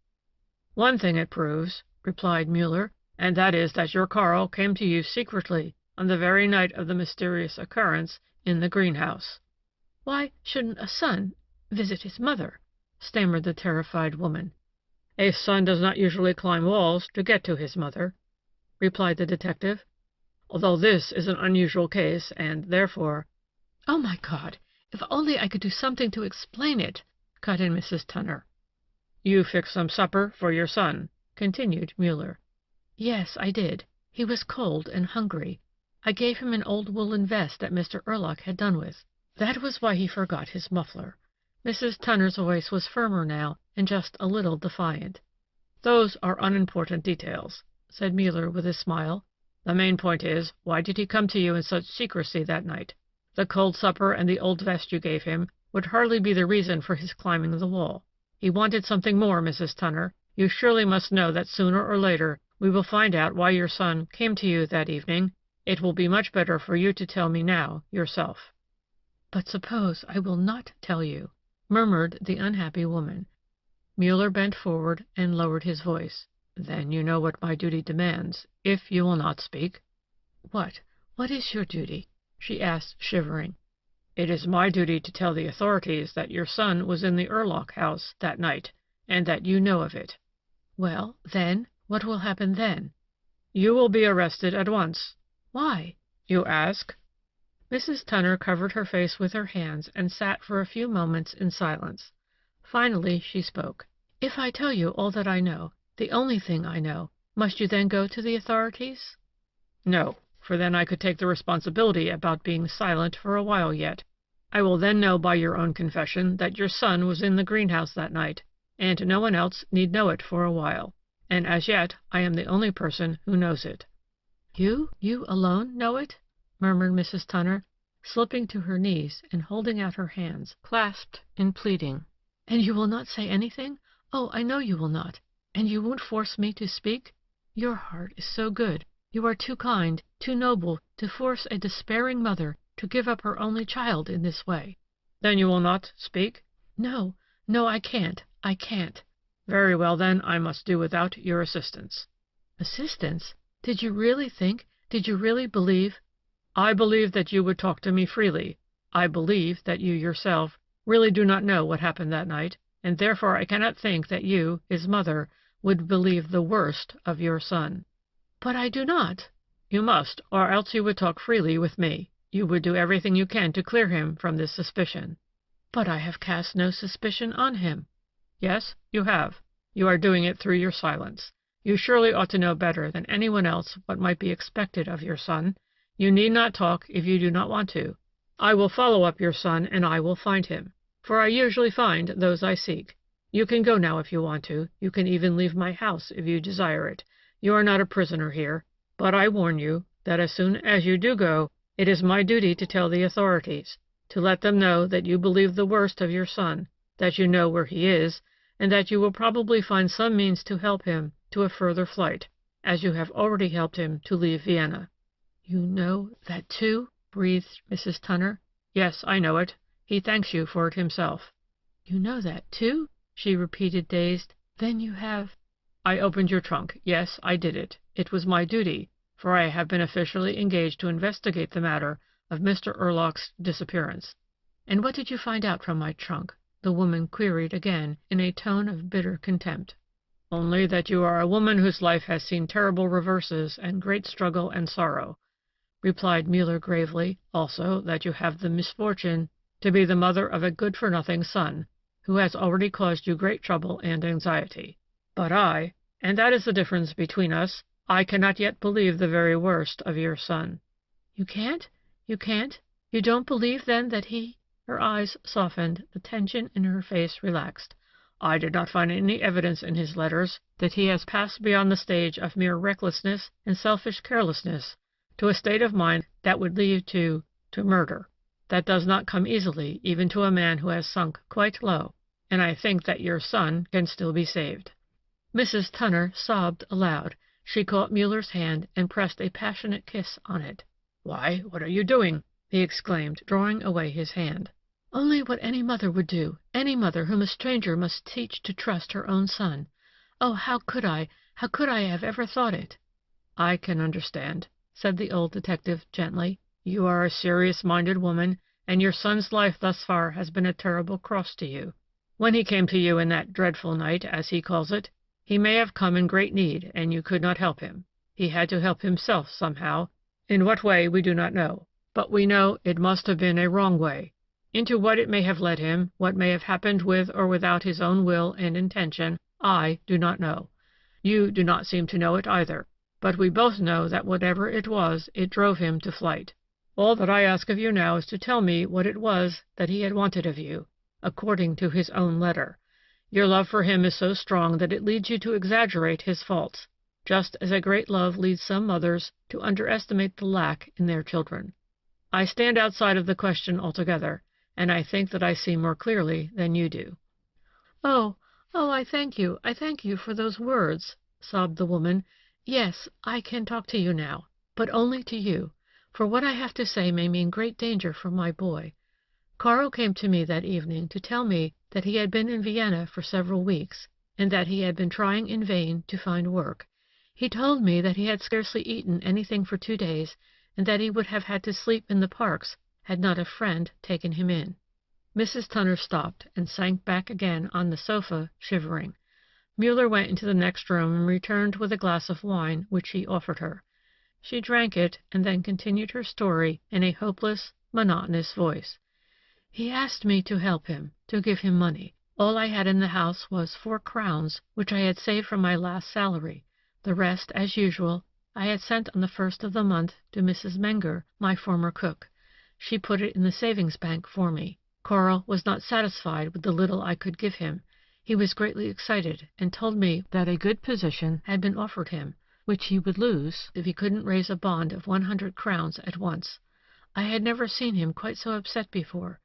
"One thing it proves," replied Muller, "and that is that your Karl came to you secretly on the very night of the mysterious occurrence in the greenhouse." "Why shouldn't a son visit his mother?" stammered the terrified woman. "A son does not usually climb walls to get to his mother," replied the detective, "although this is an unusual case, and therefore—" "Oh, my God! If only I could do something to explain it!" cut in Mrs. Tunner. "You fixed some supper for your son," continued Muller. "Yes, I did. He was cold and hungry. I gave him an old woolen vest that Mr. Urlock had done with. That was why he forgot his muffler." Mrs. Tunner's voice was firmer now and just a little defiant. "Those are unimportant details," said Muller with a smile. "The main point is, why did he come to you in such secrecy that night? The cold supper and the old vest you gave him would hardly be the reason for his climbing the wall. He wanted something more, Mrs. Tunner. You surely must know that sooner or later we will find out why your son came to you that evening. It will be much better for you to tell me now yourself." "But suppose I will not tell you," murmured the unhappy woman. Muller bent forward and lowered his voice. "Then you know what my duty demands, if you will not speak." "What? What is your duty?" she asked, shivering. "It is my duty to tell the authorities that your son was in the Urlock house that night, and that you know of it." "Well, then? What will happen then?" "You will be arrested at once." "Why?" "You ask?" Mrs. Tunner covered her face with her hands and sat for a few moments in silence. Finally she spoke. "If I tell you all that I know, the only thing I know, must you then go to the authorities?" "No, for then I could take the responsibility about being silent for a while yet. I will then know by your own confession that your son was in the greenhouse that night, and no one else need know it for a while. And as yet I am the only person who knows it." You alone know it?" murmured Mrs. Tunner, slipping to her knees and holding out her hands, clasped in pleading. "And you will not say anything? Oh, I know you will not. And you won't force me to speak? Your heart is so good. You are too kind, too noble, to force a despairing mother to give up her only child in this way." "Then you will not speak?" No, I can't. "Very well, then I must do without your assistance." "Assistance? Did you really believe—" "I believe that you would talk to me freely. I believe that you yourself really do not know what happened that night, and therefore I cannot think that you, his mother, would believe the worst of your son." "But I do not." "You must, or else you would talk freely with me. You would do everything you can to clear him from this suspicion." "But I have cast no suspicion on him." "Yes, you have. You are doing it through your silence. You surely ought to know better than anyone else what might be expected of your son. You need not talk if you do not want to. I will follow up your son, and I will find him, for I usually find those I seek. You can go now if you want to. You can even leave my house if you desire it. You are not a prisoner here. But I warn you that as soon as you do go, it is my duty to tell the authorities, to let them know that you believe the worst of your son, that you know where he is, and that you will probably find some means to help him to a further flight, as you have already helped him to leave Vienna." "You know that too?" breathed Mrs. Tunner. "Yes, I know it. He thanks you for it himself." "You know that too?" she repeated, dazed. "Then you have—" "I opened your trunk. Yes, I did it. It was my duty, for I have been officially engaged to investigate the matter of Mr. Urlock's disappearance." "And what did you find out from my trunk?" the woman queried again, in a tone of bitter contempt. "Only that you are a woman whose life has seen terrible reverses and great struggle and sorrow," replied Muller gravely. "Also that you have the misfortune to be the mother of a good-for-nothing son, who has already caused you great trouble and anxiety. But and that is the difference between us, I cannot yet believe the very worst of your son." "You can't? You can't? You don't believe, then, that he—" Her eyes softened, the tension in her face relaxed. "I did not find any evidence in his letters that he has passed beyond the stage of mere recklessness and selfish carelessness to a state of mind that would lead to murder. That does not come easily even to a man who has sunk quite low, and I think that your son can still be saved." Mrs. Tunner sobbed aloud. She caught Muller's hand and pressed a passionate kiss on it. "Why, what are you doing?" he exclaimed, drawing away his hand. "Only what any mother would do, any mother whom a stranger must teach to trust her own son. Oh, how could I have ever thought it?" "I can understand," said the old detective gently. "You are a serious-minded woman, and your son's life thus far has been a terrible cross to you. When he came to you in that dreadful night, as he calls it, he may have come in great need, and you could not help him. He had to help himself somehow. In what way we do not know, but we know it must have been a wrong way. Into what it may have led him, what may have happened with or without his own will and intention, I do not know. You do not seem to know it either. But we both know that whatever it was, it drove him to flight. All that I ask of you now is to tell me what it was that he had wanted of you, according to his own letter. Your love for him is so strong that it leads you to exaggerate his faults, just as a great love leads some mothers to underestimate the lack in their children. I stand outside of the question altogether, and I think that I see more clearly than you do." "Oh, I thank you for those words," sobbed the woman. "Yes, I can talk to you now, but only to you, for what I have to say may mean great danger for my boy. Karl came to me that evening to tell me that he had been in Vienna for several weeks, and that he had been trying in vain to find work. He told me that he had scarcely eaten anything for 2 days, and that he would have had to sleep in the parks had not a friend taken him in." Mrs. Tunner stopped and sank back again on the sofa, shivering. Muller went into the next room and returned with a glass of wine which he offered her. She drank it and then continued her story in a hopeless, monotonous voice. "He asked me to help him, to give him money. All I had in the house was 4 crowns, which I had saved from my last salary. The rest, as usual, I had sent on the 1st of the month to Mrs. Menger, my former cook. She put it in the savings bank for me. Karl was not satisfied with the little I could give him. He was greatly excited, and told me that a good position had been offered him, which he would lose if he couldn't raise a bond of 100 crowns at once. I had never seen him quite so upset before.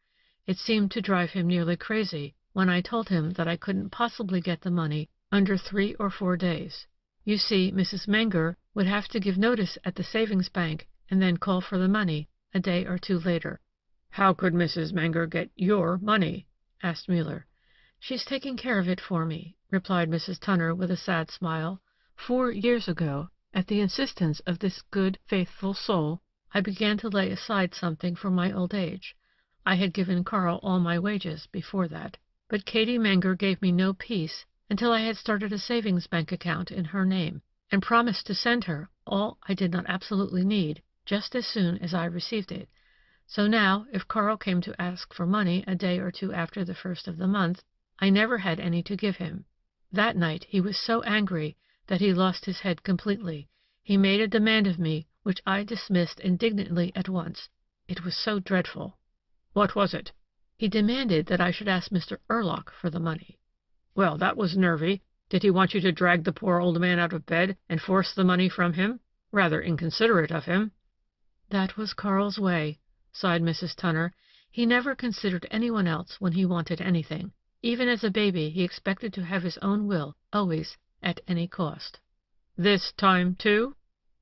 It seemed to drive him nearly crazy when I told him that I couldn't possibly get the money under 3 or 4 days. You see, Mrs. Menger would have to give notice at the savings bank and then call for the money a day or 2 later." "How could Mrs. Menger get your money?" asked Muller. "She's taking care of it for me," replied Mrs. Tunner with a sad smile. "4 years ago, at the insistence of this good, faithful soul, I began to lay aside something for my old age. I had given Karl all my wages before that, but Katie Menger gave me no peace until I had started a savings bank account in her name, and promised to send her all I did not absolutely need just as soon as I received it. So now, if Karl came to ask for money a day or 2 after the 1st of the month, I never had any to give him. That night he was so angry that he lost his head completely. He made a demand of me which I dismissed indignantly at once. It was so dreadful." "What was it?" "He demanded that I should ask Mr. Urlock for the money." "Well, that was nervy. Did he want you to drag the poor old man out of bed and force the money from him? Rather inconsiderate of him." "That was Karl's way," sighed Mrs. Tunner. "He never considered anyone else when he wanted anything. Even as a baby he expected to have his own will, always, at any cost." "This time, too?"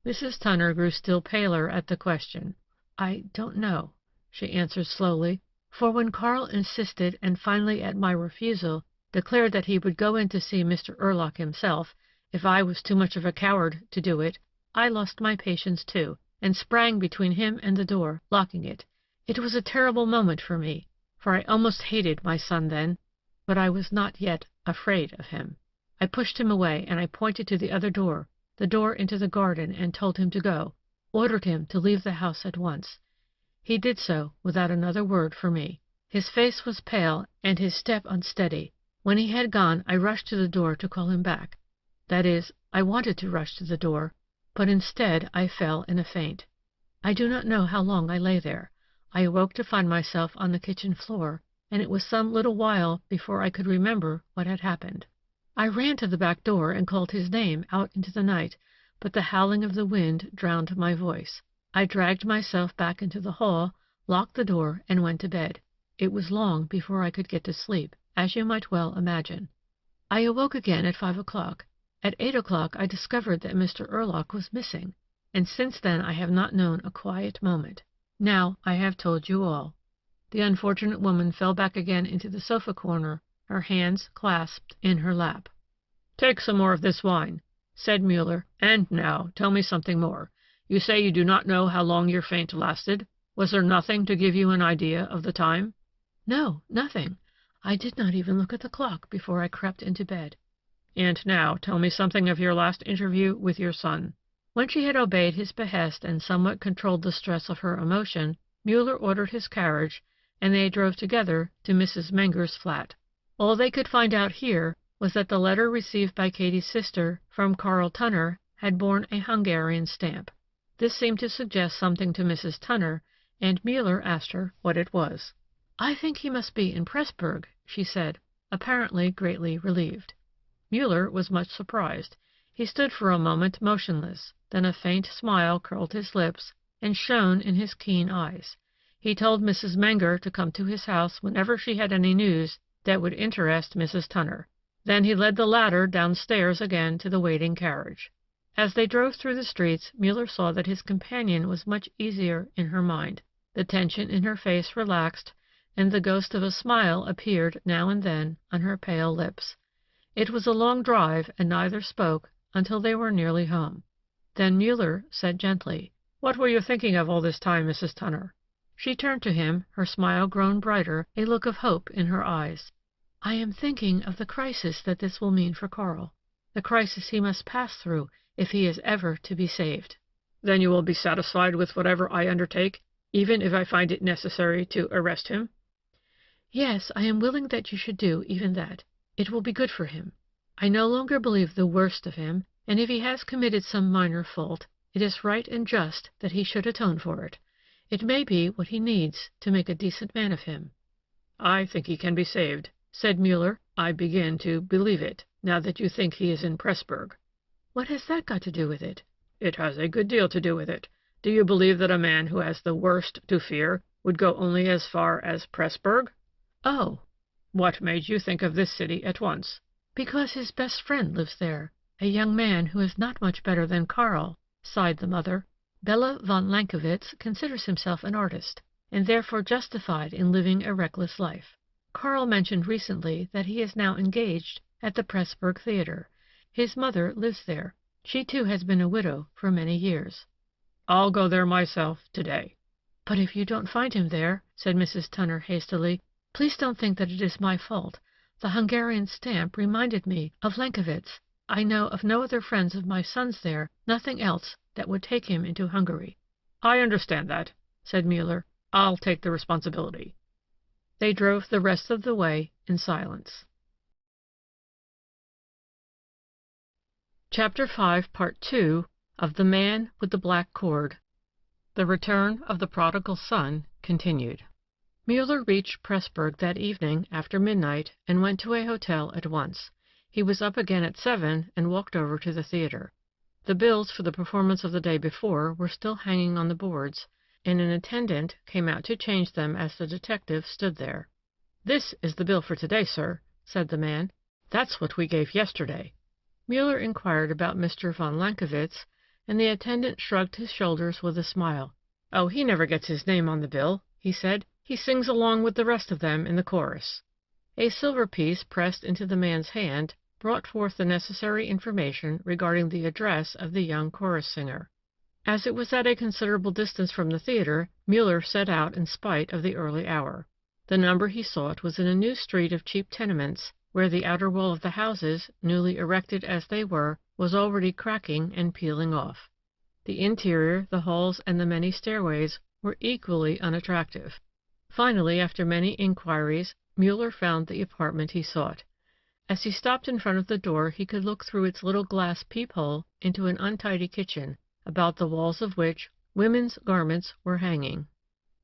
Mrs. Tunner grew still paler at the question. "I don't know," she answered slowly, "for when Karl insisted and finally at my refusal declared that he would go in to see Mr. Urlock himself, if I was too much of a coward to do it, I lost my patience too, and sprang between him and the door, locking it. It was a terrible moment for me, for I almost hated my son then, but I was not yet afraid of him. I pushed him away, and I pointed to the other door, the door into the garden, and told him to go, ordered him to leave the house at once. He did so without another word for me. His face was pale and his step unsteady. When he had gone, I rushed to the door to call him back. That is, I wanted to rush to the door, but instead I fell in a faint. I do not know how long I lay there. I awoke to find myself on the kitchen floor, and it was some little while before I could remember what had happened. I ran to the back door and called his name out into the night, but the howling of the wind drowned my voice. I dragged myself back into the hall, locked the door, and went to bed. It was long before I could get to sleep, as you might well imagine. I awoke again at 5 o'clock. At 8 o'clock I discovered that Mr. Urlock was missing, and since then I have not known a quiet moment. Now I have told you all." The unfortunate woman fell back again into the sofa corner, her hands clasped in her lap. "Take some more of this wine," said Muller, "and now tell me something more. You say you do not know how long your faint lasted. Was there nothing to give you an idea of the time?" "No, nothing. I did not even look at the clock before I crept into bed." "And now tell me something of your last interview with your son." When she had obeyed his behest and somewhat controlled the stress of her emotion, Muller ordered his carriage, and they drove together to Mrs. Menger's flat. All they could find out here was that the letter received by Katie's sister from Karl Tunner had borne a Hungarian stamp. This seemed to suggest something to Mrs. Tunner, and Muller asked her what it was. "I think he must be in Pressburg," she said, apparently greatly relieved. Muller was much surprised. He stood for a moment motionless, then a faint smile curled his lips and shone in his keen eyes. He told Mrs. Menger to come to his house whenever she had any news that would interest Mrs. Tunner. Then he led the latter downstairs again to the waiting carriage. As they drove through the streets, Muller saw that his companion was much easier in her mind. The tension in her face relaxed, and the ghost of a smile appeared now and then on her pale lips. It was a long drive, and neither spoke until they were nearly home. Then Muller said gently, "What were you thinking of all this time, Mrs. Tunner?" She turned to him, her smile grown brighter, a look of hope in her eyes. "I am thinking of the crisis that this will mean for Karl, the crisis he must pass through if he is ever to be saved." "Then you will be satisfied with whatever I undertake, even if I find it necessary to arrest him?" "Yes, I am willing that you should do even that. It will be good for him. I no longer believe the worst of him, and if he has committed some minor fault, it is right and just that he should atone for it. It may be what he needs to make a decent man of him." "I think he can be saved," said Muller. "I begin to believe it, now that you think he is in Pressburg." "What has that got to do with it?" "It has a good deal to do with it. Do you believe that a man who has the worst to fear would go only as far as Pressburg?" "Oh." "What made you think of this city at once?" "Because his best friend lives there, a young man who is not much better than Karl," sighed the mother. "Bela von Lankewitz considers himself an artist, and therefore justified in living a reckless life. Karl mentioned recently that he is now engaged at the Pressburg Theater. His mother lives there. She too has been a widow for many years." "I'll go there myself today." "But if you don't find him there," said Mrs. Tunner hastily, "please don't think that it is my fault. The Hungarian stamp reminded me of Lankewitz. I know of no other friends of my son's there, nothing else that would take him into Hungary." "I understand that," said Muller. "I'll take the responsibility." They drove the rest of the way in silence. Chapter 5, Part 2 of The Man with the Black Cord. The Return of the Prodigal Son continued. Muller reached Pressburg that evening after midnight and went to a hotel at once. He was up again at 7 and walked over to the theater. The bills for the performance of the day before were still hanging on the boards, and an attendant came out to change them as the detective stood there. "This is the bill for today, sir," said the man. "That's what we gave yesterday." Muller inquired about Mr. von Lankewitz, and the attendant shrugged his shoulders with a smile. "Oh, he never gets his name on the bill," he said. "He sings along with the rest of them in the chorus." A silver piece pressed into the man's hand brought forth the necessary information regarding the address of the young chorus singer. As it was at a considerable distance from the theater, Muller set out in spite of the early hour. The number he sought was in a new street of cheap tenements, where the outer wall of the houses, newly erected as they were, was already cracking and peeling off. The interior, the halls, and the many stairways were equally unattractive. Finally, after many inquiries, Muller found the apartment he sought. As he stopped in front of the door, he could look through its little glass peephole into an untidy kitchen, about the walls of which women's garments were hanging.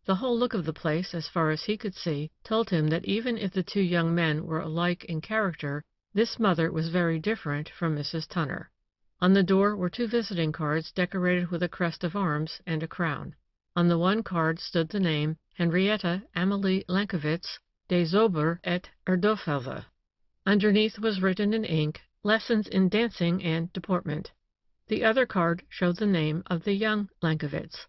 The whole look of the place, as far as he could see, told him that even if the two young men were alike in character, this mother was very different from Mrs. Tunner. On the door were two visiting cards decorated with a crest of arms and a crown. On the one card stood the name Henrietta Amalie Lankewitz, des Zauber et Erdofelde. Underneath was written in ink, "Lessons in dancing and deportment." The other card showed the name of the young Lankewitz.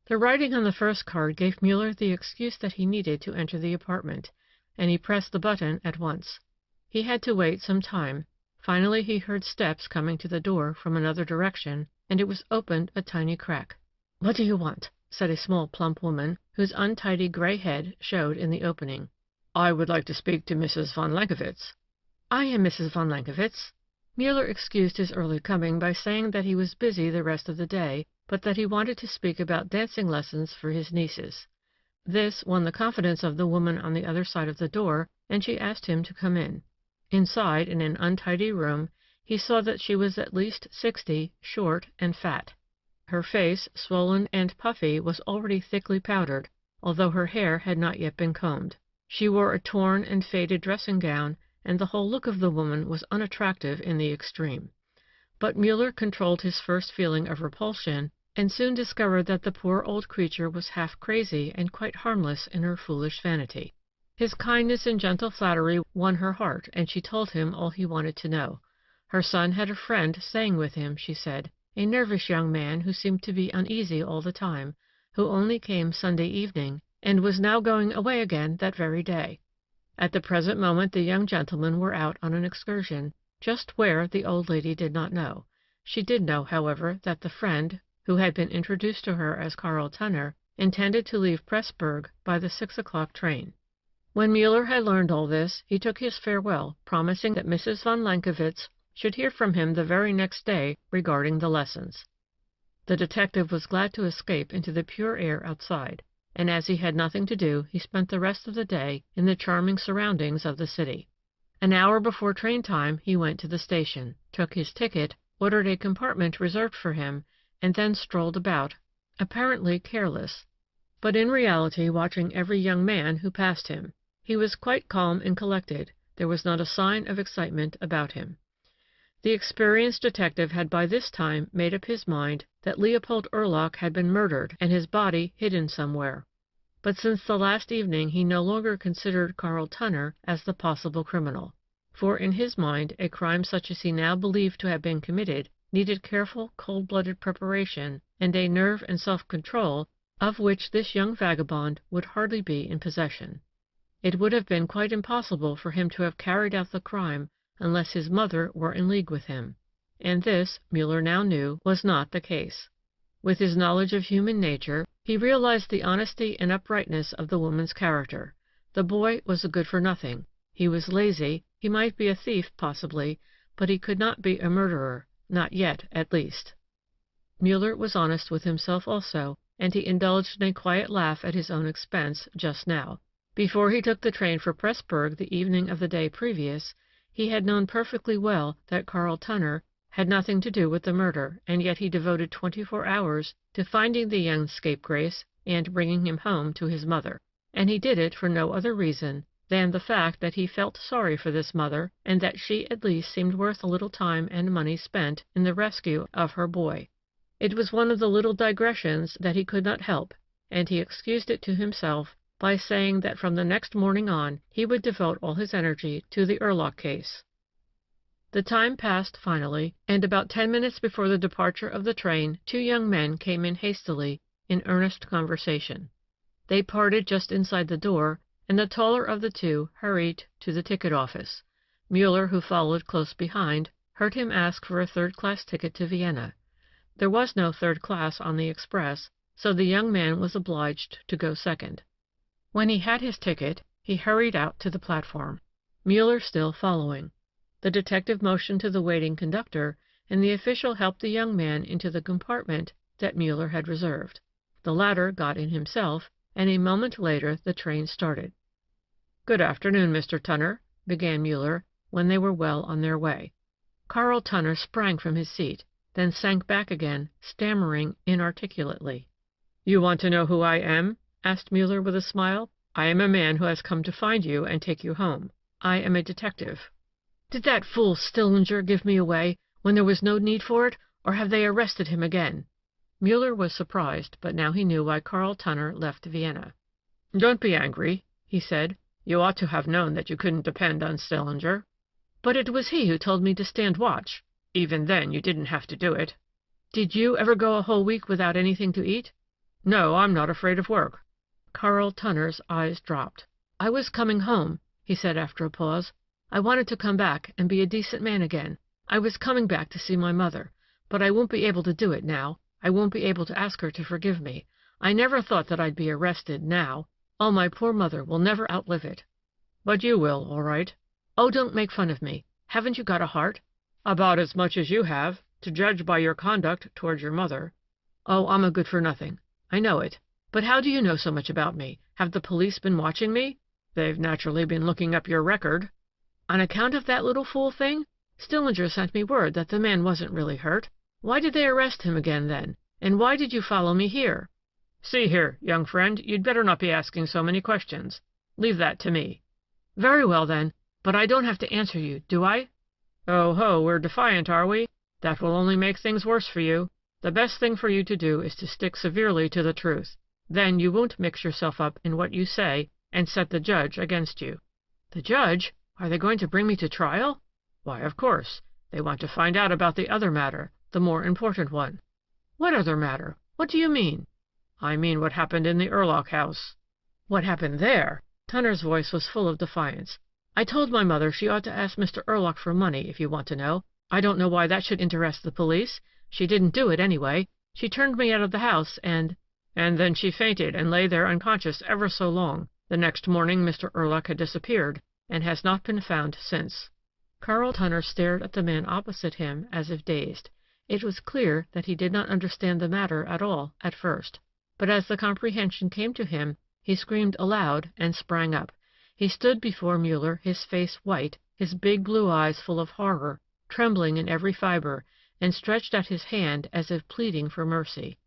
The writing on the first card gave Muller the excuse that he needed to enter the apartment, and he pressed the button at once. He had to wait some time. Finally he heard steps coming to the door from another direction, and it was opened a tiny crack. "What do you want?" said a small plump woman, whose untidy gray head showed in the opening. "I would like to speak to Mrs. von Lankewitz." "I am Mrs. von Lankewitz." Muller excused his early coming by saying that he was busy the rest of the day, but that he wanted to speak about dancing lessons for his nieces. This won the confidence of the woman on the other side of the door, and she asked him to come in. Inside, in an untidy room, he saw that she was at least 60, short and fat. Her face, swollen and puffy, was already thickly powdered, although her hair had not yet been combed. She wore a torn and faded dressing gown, and the whole look of the woman was unattractive in the extreme. But Muller controlled his first feeling of repulsion, and soon discovered that the poor old creature was half crazy and quite harmless in her foolish vanity. His kindness and gentle flattery won her heart, and she told him all he wanted to know. Her son had a friend staying with him, she said, a nervous young man who seemed to be uneasy all the time, who only came Sunday evening, and was now going away again that very day. At the present moment the young gentlemen were out on an excursion, just where the old lady did not know. She did know, however, that the friend, who had been introduced to her as Karl Tunner, intended to leave Pressburg by the 6 o'clock train. When Muller had learned all this, he took his farewell, promising that Mrs. von Lankewitz should hear from him the very next day regarding the lessons. The detective was glad to escape into the pure air outside, and as he had nothing to do, he spent the rest of the day in the charming surroundings of the city. An hour before train time he went to the station, took his ticket, ordered a compartment reserved for him, and then strolled about, apparently careless, but in reality watching every young man who passed him. He was quite calm and collected. There was not a sign of excitement about him. The experienced detective had by this time made up his mind that Leopold Erlach had been murdered and his body hidden somewhere. But since the last evening he no longer considered Karl Tunner as the possible criminal, for in his mind a crime such as he now believed to have been committed needed careful, cold-blooded preparation and a nerve and self-control of which this young vagabond would hardly be in possession. It would have been quite impossible for him to have carried out the crime unless his mother were in league with him, and this, Muller now knew, was not the case. With his knowledge of human nature, he realized the honesty and uprightness of the woman's character. The boy was a good-for-nothing. He was lazy, he might be a thief, possibly, but he could not be a murderer, not yet, at least. Muller was honest with himself also, and he indulged in a quiet laugh at his own expense just now. Before he took the train for Pressburg the evening of the day previous, he had known perfectly well that Karl Tunner had nothing to do with the murder, and yet he devoted 24 hours to finding the young scapegrace and bringing him home to his mother. And he did it for no other reason than the fact that he felt sorry for this mother, and that she at least seemed worth a little time and money spent in the rescue of her boy. It was one of the little digressions that he could not help, and he excused it to himself by saying that from the next morning on he would devote all his energy to the Erlach case. The time passed finally, and about 10 minutes before the departure of the train, two young men came in hastily, in earnest conversation. They parted just inside the door, and the taller of the two hurried to the ticket office. Muller, who followed close behind, heard him ask for a third-class ticket to Vienna. There was no third class on the express, so the young man was obliged to go second. When he had his ticket, he hurried out to the platform, Muller still following. The detective motioned to the waiting conductor, and the official helped the young man into the compartment that Muller had reserved. The latter got in himself, and a moment later the train started. "Good afternoon, Mr. Tunner," began Muller, when they were well on their way. Karl Tunner sprang from his seat, then sank back again, stammering inarticulately. "You want to know who I am?" asked Muller with a smile. "I am a man who has come to find you and take you home. I am a detective." "Did that fool Stillinger give me away when there was no need for it, or have they arrested him again?" Muller was surprised, but now he knew why Karl Tunner left Vienna. "Don't be angry," he said. "You ought to have known that you couldn't depend on Stillinger." "But it was he who told me to stand watch." "Even then you didn't have to do it." "Did you ever go a whole week without anything to eat?" "No, I'm not afraid of work." Karl Tunner's eyes dropped. "I was coming home," he said after a pause. "I wanted to come back and be a decent man again. I was coming back to see my mother, but I won't be able to do it now. I won't be able to ask her to forgive me. I never thought that I'd be arrested now. Oh, my poor mother will never outlive it." "But you will, all right." "Oh, don't make fun of me. Haven't you got a heart?" "About as much as you have, to judge by your conduct toward your mother." "Oh, I'm a good-for-nothing. I know it. But how do you know so much about me? Have the police been watching me?" "They've naturally been looking up your record." "On account of that little fool thing?" Stillinger sent me word that the man wasn't really hurt. Why did they arrest him again, then? And why did you follow me here?" "See here, young friend, you'd better not be asking so many questions. Leave that to me." "Very well, then. But I don't have to answer you, do I?" "Oh ho, we're defiant, are we? That will only make things worse for you. The best thing for you to do is to stick severely to the truth. Then you won't mix yourself up in what you say and set the judge against you." "The judge? Are they going to bring me to trial?" "Why, of course. They want to find out about the other matter, the more important one." "What other matter? What do you mean?" "I mean what happened in the Urlock house." "What happened there?" Tunner's voice was full of defiance. "I told my mother she ought to ask Mr. Urlock for money, if you want to know. I don't know why that should interest the police. She didn't do it, anyway. She turned me out of the house, and—" "And then she fainted and lay there unconscious ever so long. The next morning Mr. Urlock had disappeared, and has not been found since." Carl Tunner stared at the man opposite him as if dazed. It was clear that he did not understand the matter at all at first. But as the comprehension came to him, he screamed aloud and sprang up. He stood before Muller, his face white, his big blue eyes full of horror, trembling in every fiber, and stretched out his hand as if pleading for mercy.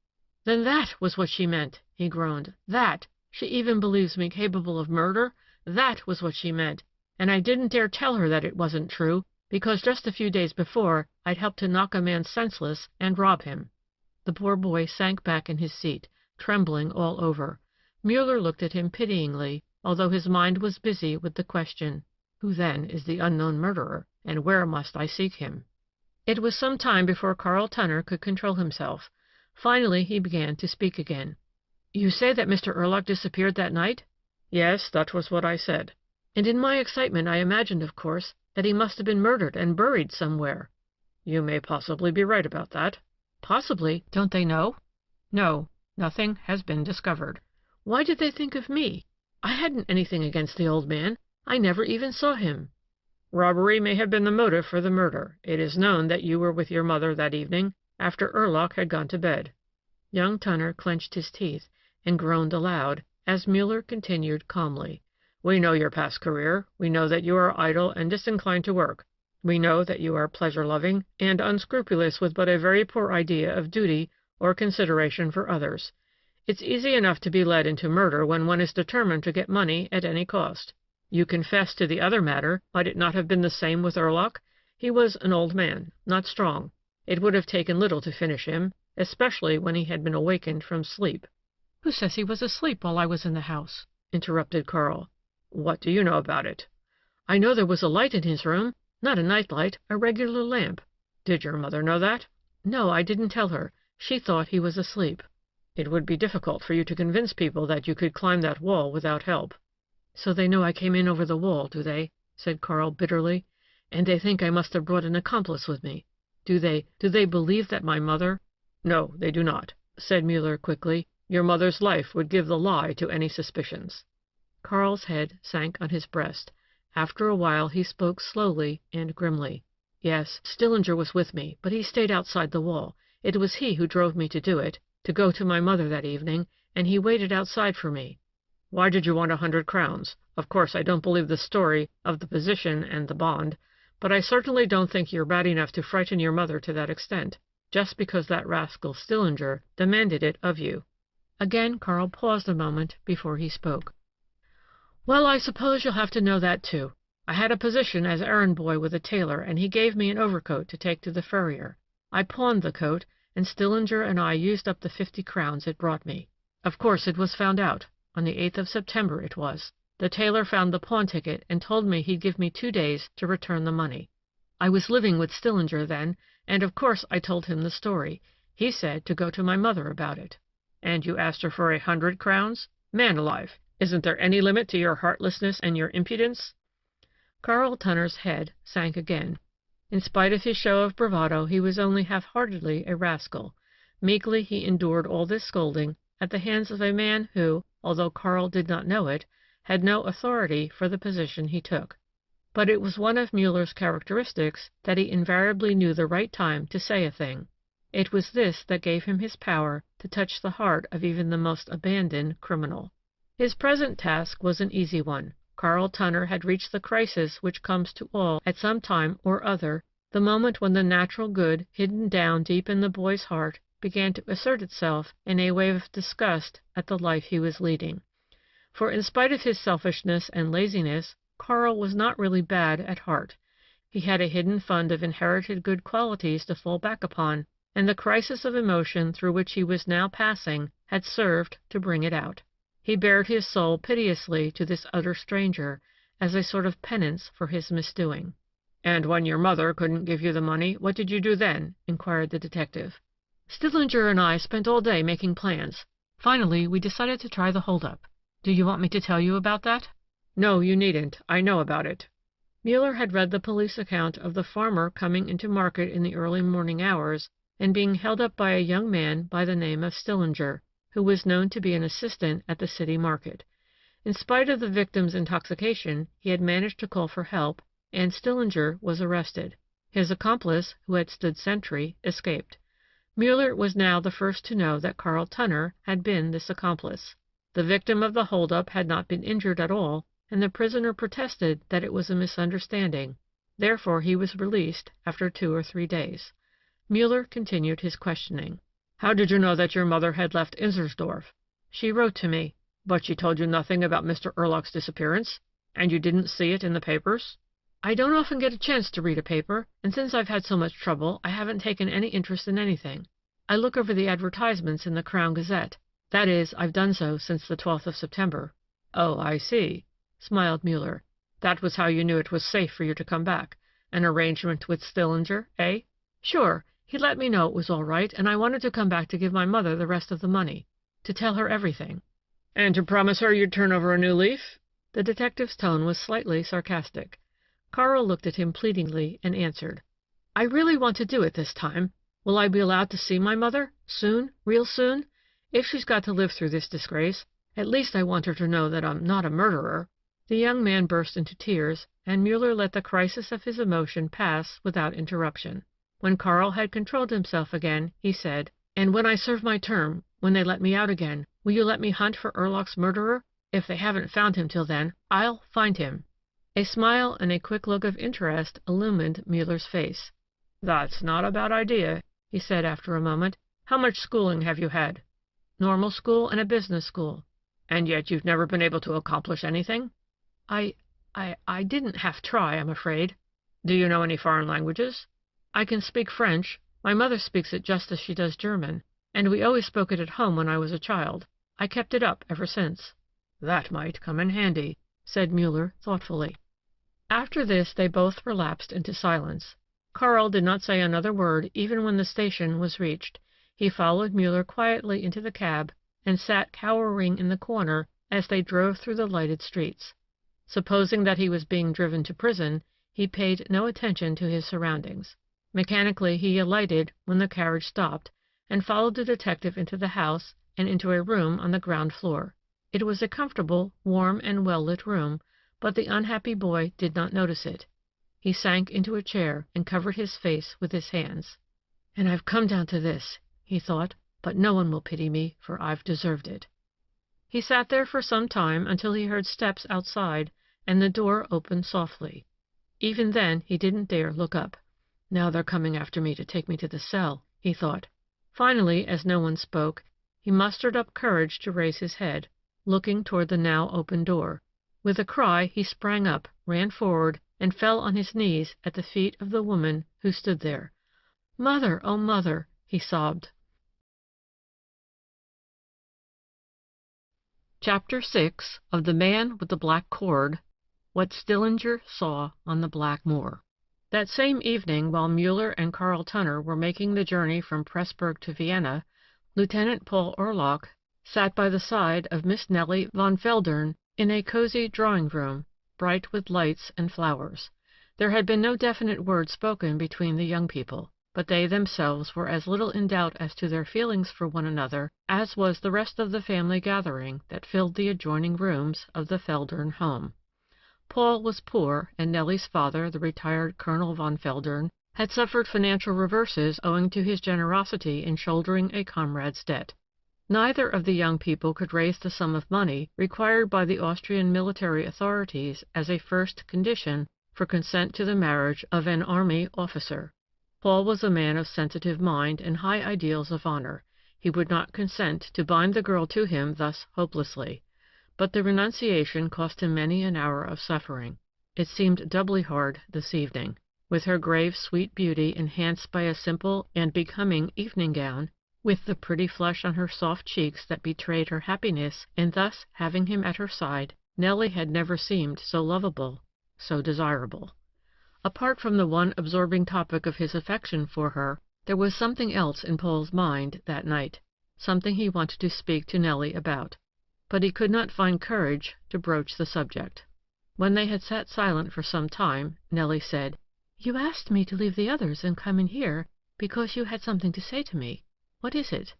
"Then that was what she meant," he groaned. "That! She even believes me capable of murder? That was what she meant! And I didn't dare tell her that it wasn't true, because just a few days before I'd helped to knock a man senseless and rob him." The poor boy sank back in his seat, trembling all over. Muller looked at him pityingly, although his mind was busy with the question, "Who then is the unknown murderer, and where must I seek him?" It was some time before Carl Tunner could control himself. Finally he began to speak again. "You say that Mr. Urlock disappeared that night?" "Yes, that was what I said." "And in my excitement I imagined, of course, that he must have been murdered and buried somewhere." "You may possibly be right about that." "Possibly? Don't they know?" "No, nothing has been discovered." "Why did they think of me? I hadn't anything against the old man. I never even saw him." "Robbery may have been the motive for the murder. It is known that you were with your mother that evening, after Urlock had gone to bed." Young Tunner clenched his teeth and groaned aloud, as Muller continued calmly. "We know your past career. We know that you are idle and disinclined to work. We know that you are pleasure-loving and unscrupulous with but a very poor idea of duty or consideration for others. It's easy enough to be led into murder when one is determined to get money at any cost. You confess to the other matter. Might it not have been the same with Urlock? He was an old man, not strong. It would have taken little to finish him, especially when he had been awakened from sleep." "Who says he was asleep while I was in the house?" interrupted Carl. "What do you know about it?" "I know there was a light in his room, not a night light, a regular lamp." "Did your mother know that?" "No, I didn't tell her. She thought he was asleep." "It would be difficult for you to convince people that you could climb that wall without help." "So they know I came in over the wall, do they?" said Carl bitterly. "And they think I must have brought an accomplice with me. Do they believe that my mother—" "No, they do not," said Muller quickly. "Your mother's life would give the lie to any suspicions." Carl's head sank on his breast. After a while he spoke slowly and grimly. "Yes, Stillinger was with me, but he stayed outside the wall. It was he who drove me to do it, to go to my mother that evening, and he waited outside for me." "Why did you want 100 crowns? Of course, I don't believe the story of the position and the bond, but I certainly don't think you're bad enough to frighten your mother to that extent, just because that rascal Stillinger demanded it of you." Again Carl paused a moment before he spoke. "Well, I suppose you'll have to know that, too. I had a position as errand boy with a tailor, and he gave me an overcoat to take to the furrier. I pawned the coat, and Stillinger and I used up the 50 crowns it brought me. Of course, it was found out. On the 8th of September it was. The tailor found the pawn ticket and told me he'd give me 2 days to return the money. I was living with Stillinger then, and of course I told him the story. He said to go to my mother about it." "And you asked her for 100 crowns? Man alive, isn't there any limit to your heartlessness and your impudence?" Carl Tunner's head sank again. In spite of his show of bravado, he was only half-heartedly a rascal. Meekly he endured all this scolding at the hands of a man who, although Carl did not know it, had no authority for the position he took. But it was one of Muller's characteristics that he invariably knew the right time to say a thing. It was this that gave him his power to touch the heart of even the most abandoned criminal. His present task was an easy one. Carl Tunner had reached the crisis which comes to all at some time or other the moment when the natural good hidden down deep in the boy's heart began to assert itself in a wave of disgust at the life he was leading. For in spite of his selfishness and laziness, Carl was not really bad at heart. He had a hidden fund of inherited good qualities to fall back upon, and the crisis of emotion through which he was now passing had served to bring it out. He bared his soul piteously to this utter stranger, as a sort of penance for his misdoing. "And when your mother couldn't give you the money, what did you do then?" inquired the detective. "Stillinger and I spent all day making plans. Finally, we decided to try the hold-up. Do you want me to tell you about that?" "No, you needn't. I know about it." Muller had read the police account of the farmer coming into market in the early morning hours and being held up by a young man by the name of Stillinger, who was known to be an assistant at the city market. In spite of the victim's intoxication, he had managed to call for help, and Stillinger was arrested. His accomplice, who had stood sentry, escaped. Muller was now the first to know that Carl Tunner had been this accomplice. The victim of the hold-up had not been injured at all, and the prisoner protested that it was a misunderstanding. Therefore he was released after 2 or 3 days. Muller continued his questioning. "How did you know that your mother had left Inzersdorf?" "She wrote to me." "But she told you nothing about Mr. Erlach's disappearance? And you didn't see it in the papers?" "I don't often get a chance to read a paper, and since I've had so much trouble, I haven't taken any interest in anything. I look over the advertisements in the Crown Gazette. That is, I've done so since the 12th of September. "Oh, I see," smiled Muller. "That was how you knew it was safe for you to come back. An arrangement with Stillinger, eh?" "Sure. He let me know it was all right, and I wanted to come back to give my mother the rest of the money. To tell her everything." "And to promise her you'd turn over a new leaf?" The detective's tone was slightly sarcastic. Carl looked at him pleadingly and answered. "I really want to do it this time. Will I be allowed to see my mother? Soon? Real soon? If she's got to live through this disgrace, at least I want her to know that I'm not a murderer." The young man burst into tears, and Muller let the crisis of his emotion pass without interruption. When Carl had controlled himself again, he said, "And when I serve my term, when they let me out again, will you let me hunt for Erlach's murderer? If they haven't found him till then, I'll find him." A smile and a quick look of interest illumined Muller's face. "That's not a bad idea," he said after a moment. "How much schooling have you had?" "Normal school and a business school." "And yet you've never been able to accomplish anything?" I didn't half try, I'm afraid." "Do you know any foreign languages?" "I can speak French. My mother speaks it just as she does German, and we always spoke it at home when I was a child. I kept it up ever since." "That might come in handy," said Muller thoughtfully. After this they both relapsed into silence. Carl did not say another word even when the station was reached. He followed Muller quietly into the cab and sat cowering in the corner as they drove through the lighted streets. Supposing that he was being driven to prison, he paid no attention to his surroundings. Mechanically he alighted when the carriage stopped, and followed the detective into the house and into a room on the ground floor. It was a comfortable, warm, and well-lit room, but the unhappy boy did not notice it. He sank into a chair and covered his face with his hands. "And I've come down to this," he thought, "but no one will pity me, for I've deserved it." He sat there for some time until he heard steps outside and the door opened softly. Even then he didn't dare look up. "Now they're coming after me to take me to the cell," he thought. Finally, as no one spoke, he mustered up courage to raise his head, looking toward the now open door. With a cry he sprang up, ran forward, and fell on his knees at the feet of the woman who stood there. "Mother, oh, mother!" he sobbed. Chapter 6 of The Man with the Black Cord, What Stillinger Saw on the Black Moor. That same evening, while Muller and Carl Tunner were making the journey from Pressburg to Vienna, Lieutenant Paul Erlach sat by the side of Miss Nellie von Feldern in a cozy drawing-room, bright with lights and flowers. There had been no definite word spoken between the young people, but they themselves were as little in doubt as to their feelings for one another as was the rest of the family gathering that filled the adjoining rooms of the Feldern home. Paul was poor, and Nellie's father, the retired Colonel von Feldern, had suffered financial reverses owing to his generosity in shouldering a comrade's debt. Neither of the young people could raise the sum of money required by the Austrian military authorities as a first condition for consent to the marriage of an army officer. Paul was a man of sensitive mind and high ideals of honor. He would not consent to bind the girl to him thus hopelessly. But the renunciation cost him many an hour of suffering. It seemed doubly hard this evening, with her grave, sweet beauty enhanced by a simple and becoming evening gown, with the pretty flush on her soft cheeks that betrayed her happiness in thus having him at her side. Nellie had never seemed so lovable, so desirable. Apart from the one absorbing topic of his affection for her, there was something else in Paul's mind that night, something he wanted to speak to Nellie about. But he could not find courage to broach the subject. When they had sat silent for some time, Nellie said, "You asked me to leave the others and come in here because you had something to say to me. What is it?"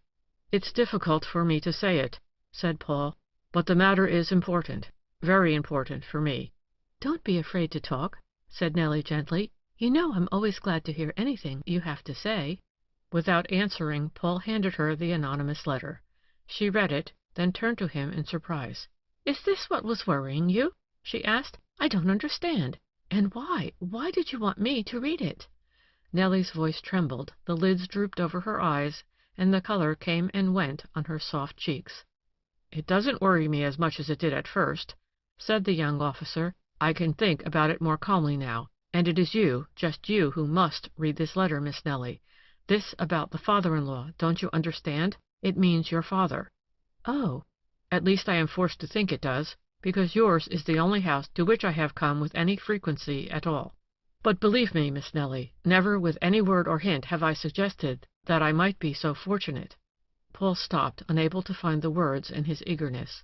"It's difficult for me to say it," said Paul, "but the matter is important, very important for me." "Don't be afraid to talk," said Nellie gently. "You know I'm always glad to hear anything you have to say." Without answering, Paul handed her the anonymous letter. She read it, then turned to him in surprise. "Is this what was worrying you?" she asked. "I don't understand. And why did you want me to read it?" Nellie's voice trembled, the lids drooped over her eyes, and the color came and went on her soft cheeks. "It doesn't worry me as much as it did at first," said the young officer. "I can think about it more calmly now, and it is you, just you, who must read this letter, Miss Nellie. This about the father-in-law, don't you understand? It means your father." "Oh." "At least I am forced to think it does, because yours is the only house to which I have come with any frequency at all. But believe me, Miss Nellie, never with any word or hint have I suggested that I might be so fortunate." Paul stopped, unable to find the words in his eagerness.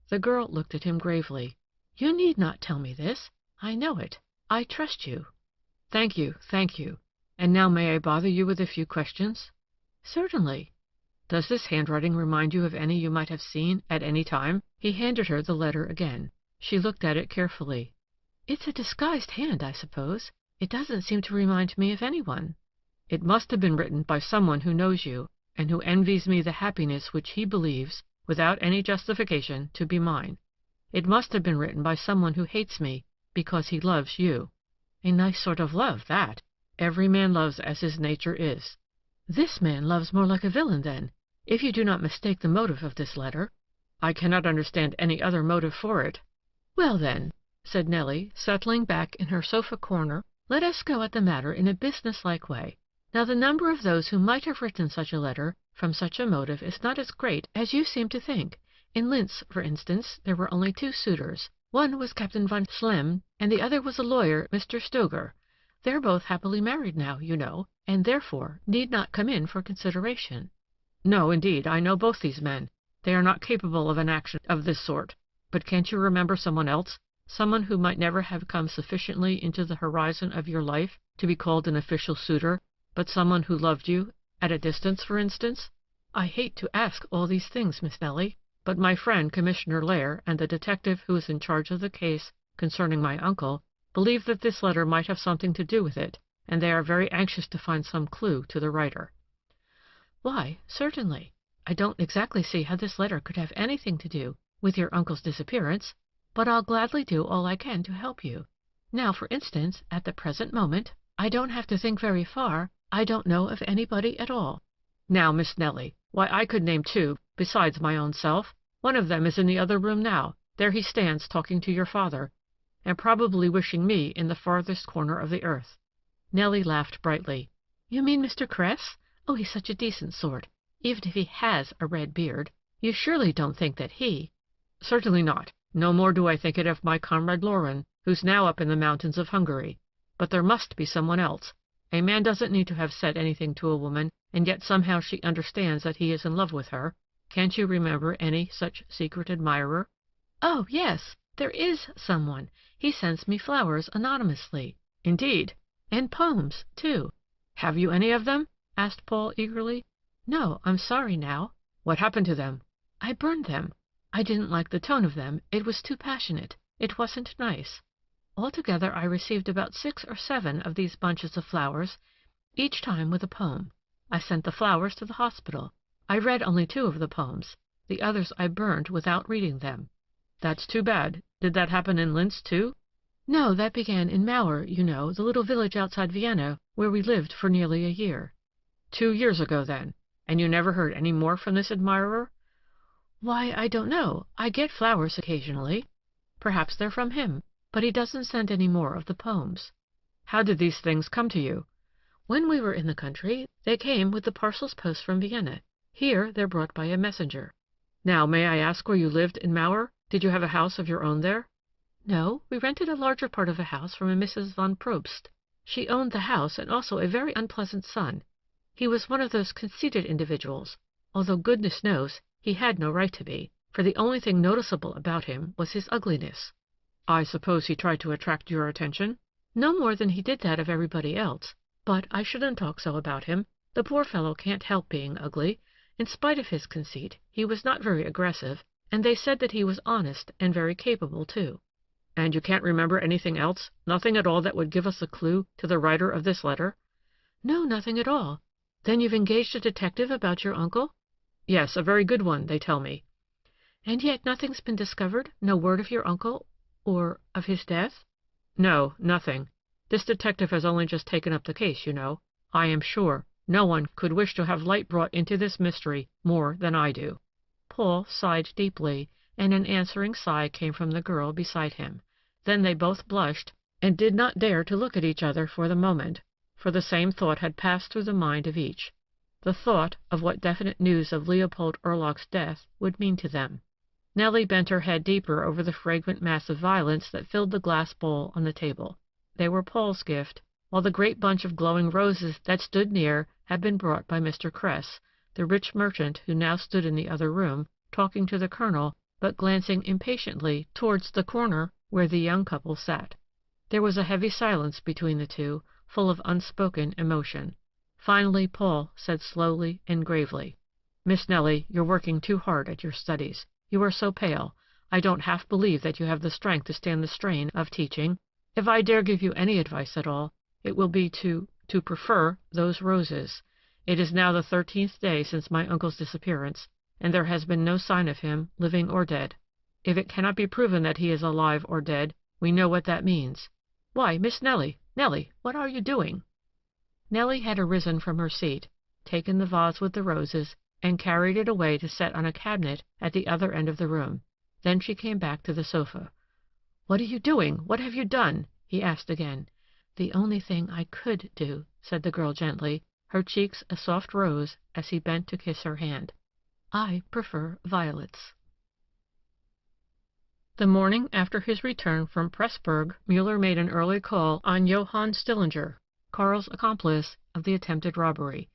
The girl looked at him gravely. "You need not tell me this. I know it. I trust you." "Thank you, thank you. And now may I bother you with a few questions?" "Certainly." "Does this handwriting remind you of any you might have seen at any time?" He handed her the letter again. She looked at it carefully. "It's a disguised hand, I suppose. It doesn't seem to remind me of anyone." "It must have been written by someone who knows you, and who envies me the happiness which he believes, without any justification, to be mine. It must have been written by someone who hates me because he loves you." "A nice sort of love, that." "Every man loves as his nature is." "This man loves more like a villain, then, if you do not mistake the motive of this letter." "I cannot understand any other motive for it." "Well, then," said Nellie, settling back in her sofa corner, "let us go at the matter in a business-like way. Now, the number of those who might have written such a letter from such a motive is not as great as you seem to think. In Linz, for instance, there were only 2 suitors. One was Captain von Slem, and the other was a lawyer, Mr. Stoger. They're both happily married now, you know, and therefore need not come in for consideration." "No, indeed, I know both these men. They are not capable of an action of this sort. But can't you remember someone else? Someone who might never have come sufficiently into the horizon of your life to be called an official suitor, but someone who loved you, at a distance, for instance?" "I hate to ask all these things, Miss Nellie, but my friend Commissioner Lair and the detective who is in charge of the case concerning my uncle believe that this letter might have something to do with it, and they are very anxious to find some clue to the writer." "Why, certainly. I don't exactly see how this letter could have anything to do with your uncle's disappearance, but I'll gladly do all I can to help you. Now, for instance, at the present moment, I don't have to think very far. I don't know of anybody at all." "Now, Miss Nellie, why, I could name 2 besides my own self. One of them is in the other room now. There he stands talking to your father, and probably wishing me in the farthest corner of the earth." Nellie laughed brightly. "You mean Mr. Cress? Oh, he's such a decent sort, even if he has a red beard. You surely don't think that he—" "Certainly not. No more do I think it of my comrade Loren, who's now up in the mountains of Hungary. But there must be someone else. A man doesn't need to have said anything to a woman, and yet somehow she understands that he is in love with her. Can't you remember any such secret admirer?" "Oh, yes, there is someone. He sends me flowers anonymously." "Indeed?" "And poems, too." "Have you any of them?" asked Paul eagerly. "No, I'm sorry now." "What happened to them?" "I burned them. I didn't like the tone of them. It was too passionate. It wasn't nice. Altogether I received about 6 or 7 of these bunches of flowers, each time with a poem. I sent the flowers to the hospital. I read only 2 of the poems. The others I burned without reading them." "That's too bad. Did that happen in Linz, too?" No, that began in Mauer, you know, the little village outside Vienna, where we lived for nearly a year. 2 years ago, then. And you never heard any more from this admirer? Why, I don't know. I get flowers occasionally. Perhaps they're from him, but he doesn't send any more of the poems. How did these things come to you? When we were in the country, they came with the parcels post from Vienna. Here, they're brought by a messenger. Now, may I ask where you lived in Mauer? Did you have a house of your own there? No, we rented a larger part of a house from a Mrs. von Probst. She owned the house and also a very unpleasant son. He was one of those conceited individuals, although goodness knows he had no right to be, for the only thing noticeable about him was his ugliness. I suppose he tried to attract your attention? No more than he did that of everybody else. But I shouldn't talk so about him. The poor fellow can't help being ugly. In spite of his conceit, he was not very aggressive, and they said that he was honest and very capable, too. And you can't remember anything else? Nothing at all that would give us a clue to the writer of this letter? No, nothing at all. Then you've engaged a detective about your uncle? Yes, a very good one, they tell me. And yet nothing's been discovered? No word of your uncle? Or of his death? No, nothing. This detective has only just taken up the case, you know. I am sure no one could wish to have light brought into this mystery more than I do. Paul sighed deeply, and an answering sigh came from the girl beside him. Then they both blushed, and did not dare to look at each other for the moment, for the same thought had passed through the mind of each, the thought of what definite news of Leopold Erlach's death would mean to them. Nellie bent her head deeper over the fragrant mass of violets that filled the glass bowl on the table. They were Paul's gift, while the great bunch of glowing roses that stood near had been brought by Mr. Kress, the rich merchant who now stood in the other room, talking to the colonel, but glancing impatiently towards the corner where the young couple sat. There was a heavy silence between the two, full of unspoken emotion. Finally Paul said slowly and gravely, "Miss Nellie, you're working too hard at your studies. You are so pale. I don't half believe that you have the strength to stand the strain of teaching. If I dare give you any advice at all, it will be to prefer those roses. It is now the 13th day since my uncle's disappearance, and there has been no sign of him, living or dead. If it cannot be proven that he is alive or dead, we know what that means. Why, Miss Nellie, Nellie, what are you doing?" Nellie had arisen from her seat, taken the vase with the roses, and carried it away to set on a cabinet at the other end of the room. Then she came back to the sofa. "What are you doing? What have you done?" he asked again. "The only thing I could do," said the girl gently, her cheeks a soft rose as he bent to kiss her hand. "I prefer violets." The morning after his return from Pressburg, Muller made an early call on Johann Stillinger, Karl's accomplice of the attempted robbery.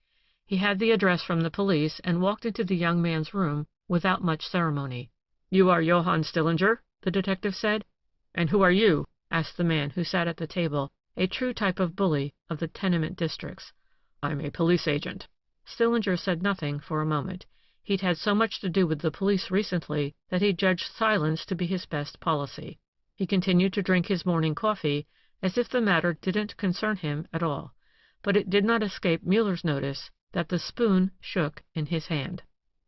He had the address from the police and walked into the young man's room without much ceremony. "You are Johann Stillinger?" the detective said. "And who are you?" asked the man who sat at the table, a true type of bully of the tenement districts. "I'm a police agent." Stillinger said nothing for a moment. He'd had so much to do with the police recently that he judged silence to be his best policy. He continued to drink his morning coffee as if the matter didn't concern him at all, but it did not escape Muller's notice that the spoon shook in his hand.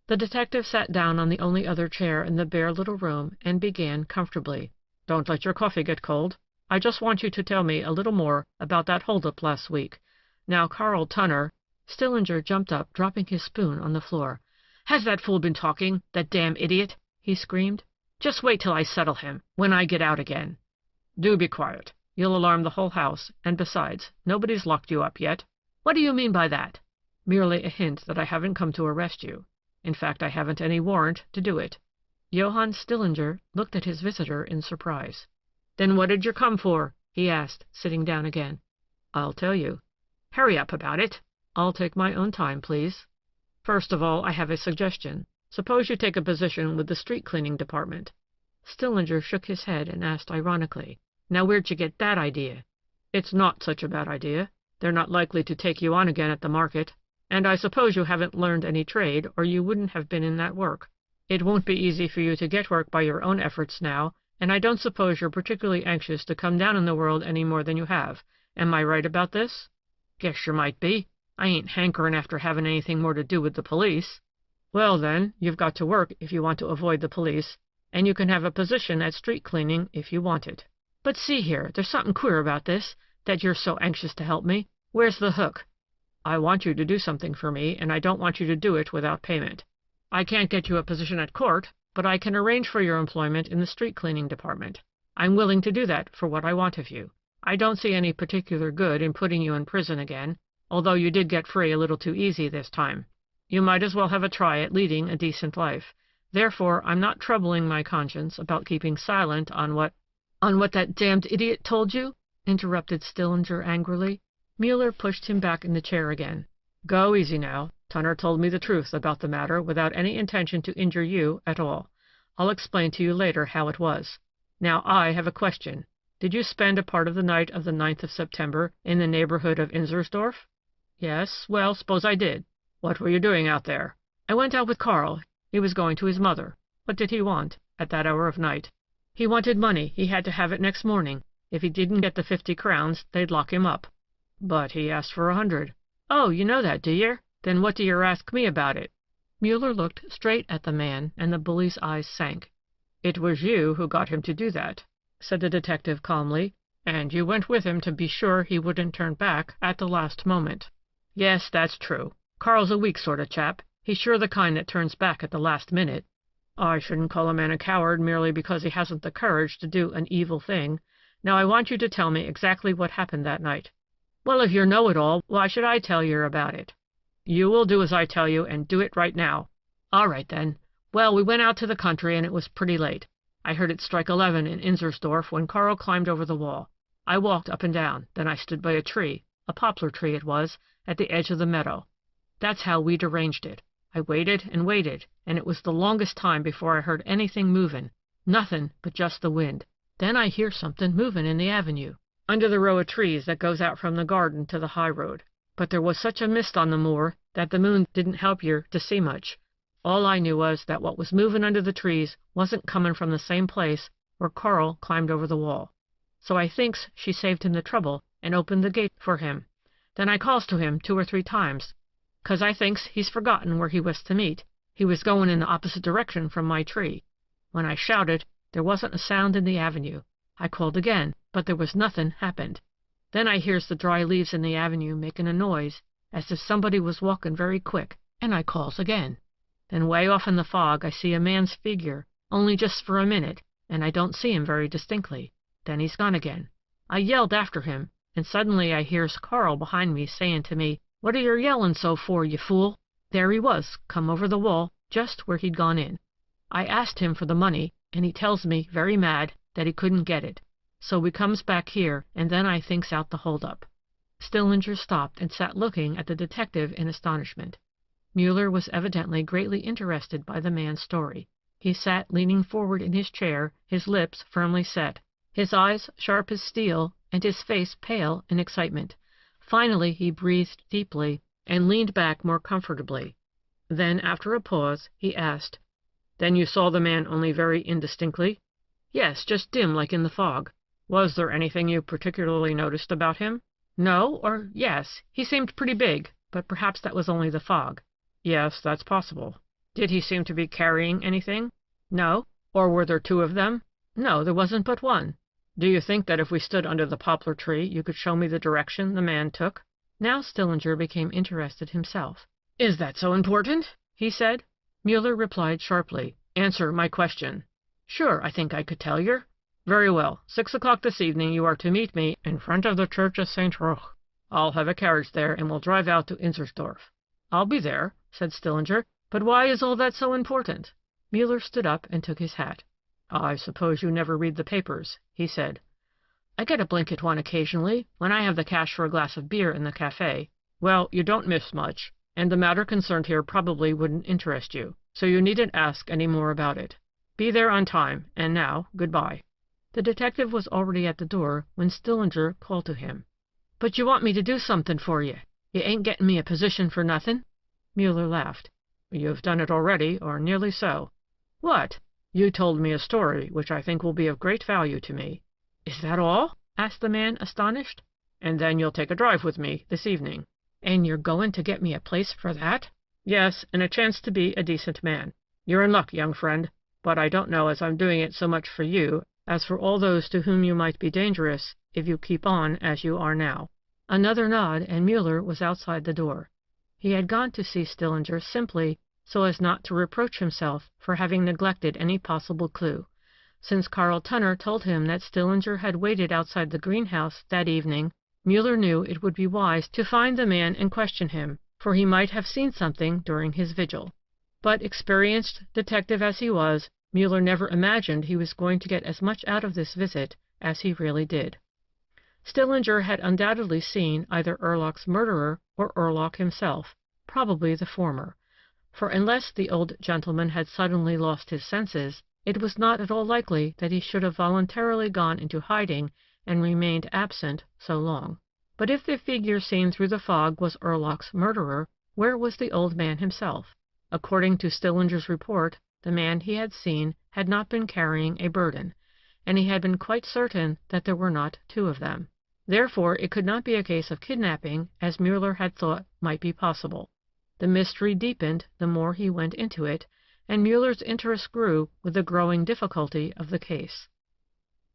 The detective sat down on the only other chair in the bare little room and began comfortably. "Don't let your coffee get cold. I just want you to tell me a little more about that holdup last week. Now, Karl Tunner—" Stillinger jumped up, dropping his spoon on the floor. "Has that fool been talking, that damn idiot?" he screamed. "Just wait till I settle him, when I get out again." "Do be quiet. You'll alarm the whole house, and besides, nobody's locked you up yet." "What do you mean by that?" "Merely a hint that I haven't come to arrest you. In fact, I haven't any warrant to do it." Johann Stillinger looked at his visitor in surprise. "Then what did you come for?" he asked, sitting down again. "I'll tell you." "Hurry up about it." "I'll take my own time, please. First of all, I have a suggestion. Suppose you take a position with the street cleaning department." Stillinger shook his head and asked ironically, "Now where'd you get that idea?" "It's not such a bad idea. They're not likely to take you on again at the market. And I suppose you haven't learned any trade, or you wouldn't have been in that work. It won't be easy for you to get work by your own efforts now, and I don't suppose you're particularly anxious to come down in the world any more than you have. Am I right about this?" "Guess you might be. I ain't hankering after having anything more to do with the police." "Well, then, you've got to work if you want to avoid the police, and you can have a position at street cleaning if you want it." But see here, there's something queer about this, that you're so anxious to help me. Where's the hook? I want you to do something for me, and I don't want you to do it without payment. I can't get you a position at court, but I can arrange for your employment in the street cleaning department. I'm willing to do that for what I want of you. I don't see any particular good in putting you in prison again, although you did get free a little too easy this time. You might as well have a try at leading a decent life. Therefore, I'm not troubling my conscience about keeping silent on what that damned idiot told you, interrupted Stillinger angrily. Muller pushed him back in the chair again. Go easy now. Tunner told me the truth about the matter without any intention to injure you at all. I'll explain to you later how it was. Now I have a question. Did you spend a part of the night of the 9th of September in the neighborhood of Inzersdorf? Yes, well, suppose I did. What were you doing out there? I went out with Carl. He was going to his mother. What did he want, at that hour of night? He wanted money. He had to have it next morning. If he didn't get the 50 crowns, they'd lock him up. But he asked for 100. Oh, you know that, do you? Then what do you ask me about it? Muller looked straight at the man, and the bully's eyes sank. It was you who got him to do that, said the detective calmly, and you went with him to be sure he wouldn't turn back at the last moment. Yes, that's true. Carl's a weak sort of chap. He's sure the kind that turns back at the last minute. I shouldn't call a man a coward merely because he hasn't the courage to do an evil thing. Now I want you to tell me exactly what happened that night. Well, if you know it all, why should I tell you about it? You will do as I tell you, and do it right now. All right, then. Well, we went out to the country, and it was pretty late. I heard it strike 11 in Inzersdorf when Carl climbed over the wall. I walked up and down. Then I stood by a tree, a poplar tree it was, at the edge of the meadow. That's how we'd arranged it. I waited and waited, and it was the longest time before I heard anything movin'. Nothin' but just the wind. Then I hear something movin' in the avenue, under the row of trees that goes out from the garden to the high road. But there was such a mist on the moor that the moon didn't help yer to see much. All I knew was that what was moving under the trees wasn't comin' from the same place where Carl climbed over the wall. So I thinks she saved him the trouble and opened the gate for him. Then I calls to him 2 or 3 times, 'cause I thinks he's forgotten where he was to meet. He was goin' in the opposite direction from my tree. When I shouted, there wasn't a sound in the avenue. I called again, but there was nothin' happened. Then I hears the dry leaves in the avenue making a noise, as if somebody was walking very quick, and I calls again. Then way off in the fog I see a man's figure, only just for a minute, and I don't see him very distinctly. Then he's gone again. I yelled after him, and suddenly I hears Carl behind me saying to me, "What are you yelling so for, you fool?" There he was, come over the wall, just where he'd gone in. I asked him for the money, and he tells me, very mad, that he couldn't get it. So we comes back here, and then I thinks out the hold-up. Stillinger stopped and sat looking at the detective in astonishment. Muller was evidently greatly interested by the man's story. He sat leaning forward in his chair, his lips firmly set, his eyes sharp as steel, and his face pale in excitement. Finally he breathed deeply and leaned back more comfortably. Then, after a pause, he asked, "Then you saw the man only very indistinctly?" "Yes, just dim like in the fog." "Was there anything you particularly noticed about him?" "No, or yes. He seemed pretty big, but perhaps that was only the fog." "Yes, that's possible. Did he seem to be carrying anything?" "No." "Or were there 2 of them?" "No, there wasn't but one." "Do you think that if we stood under the poplar tree you could show me the direction the man took?" Now Stillinger became interested himself. "Is that so important?" he said. Muller replied sharply, "Answer my question." "Sure, I think I could tell yer." "Very well. 6 o'clock this evening you are to meet me in front of the church of St. Roch. I'll have a carriage there, and we'll drive out to Inzersdorf." "I'll be there," said Stillinger. "But why is all that so important?" Muller stood up and took his hat. "I suppose you never read the papers," he said. "I get a blink at one occasionally, when I have the cash for a glass of beer in the café." "Well, you don't miss much, and the matter concerned here probably wouldn't interest you, so you needn't ask any more about it. Be there on time, and now, good-bye." The detective was already at the door when Stillinger called to him. "But you want me to do something for you. You ain't getting me a position for nothing?" Muller laughed. "You've done it already, or nearly so." "What?" "You told me a story which I think will be of great value to me." "Is that all?" asked the man, astonished. "And then you'll take a drive with me this evening." "And you're going to get me a place for that?" "Yes, and a chance to be a decent man. You're in luck, young friend, but I don't know as I'm doing it so much for you As for all those to whom you might be dangerous, if you keep on as you are now." Another nod, and Muller was outside the door. He had gone to see Stillinger simply so as not to reproach himself for having neglected any possible clue. Since Carl Tunner told him that Stillinger had waited outside the greenhouse that evening, Muller knew it would be wise to find the man and question him, for he might have seen something during his vigil. But, experienced detective as he was, Muller never imagined he was going to get as much out of this visit as he really did. Stillinger had undoubtedly seen either Erlach's murderer or Erlach himself, probably the former, for unless the old gentleman had suddenly lost his senses, it was not at all likely that he should have voluntarily gone into hiding and remained absent so long. But if the figure seen through the fog was Erlach's murderer, where was the old man himself? According to Stillinger's report, the man he had seen had not been carrying a burden, and he had been quite certain that there were not two of them. Therefore, it could not be a case of kidnapping, as Muller had thought might be possible. The mystery deepened the more he went into it, and Muller's interest grew with the growing difficulty of the case.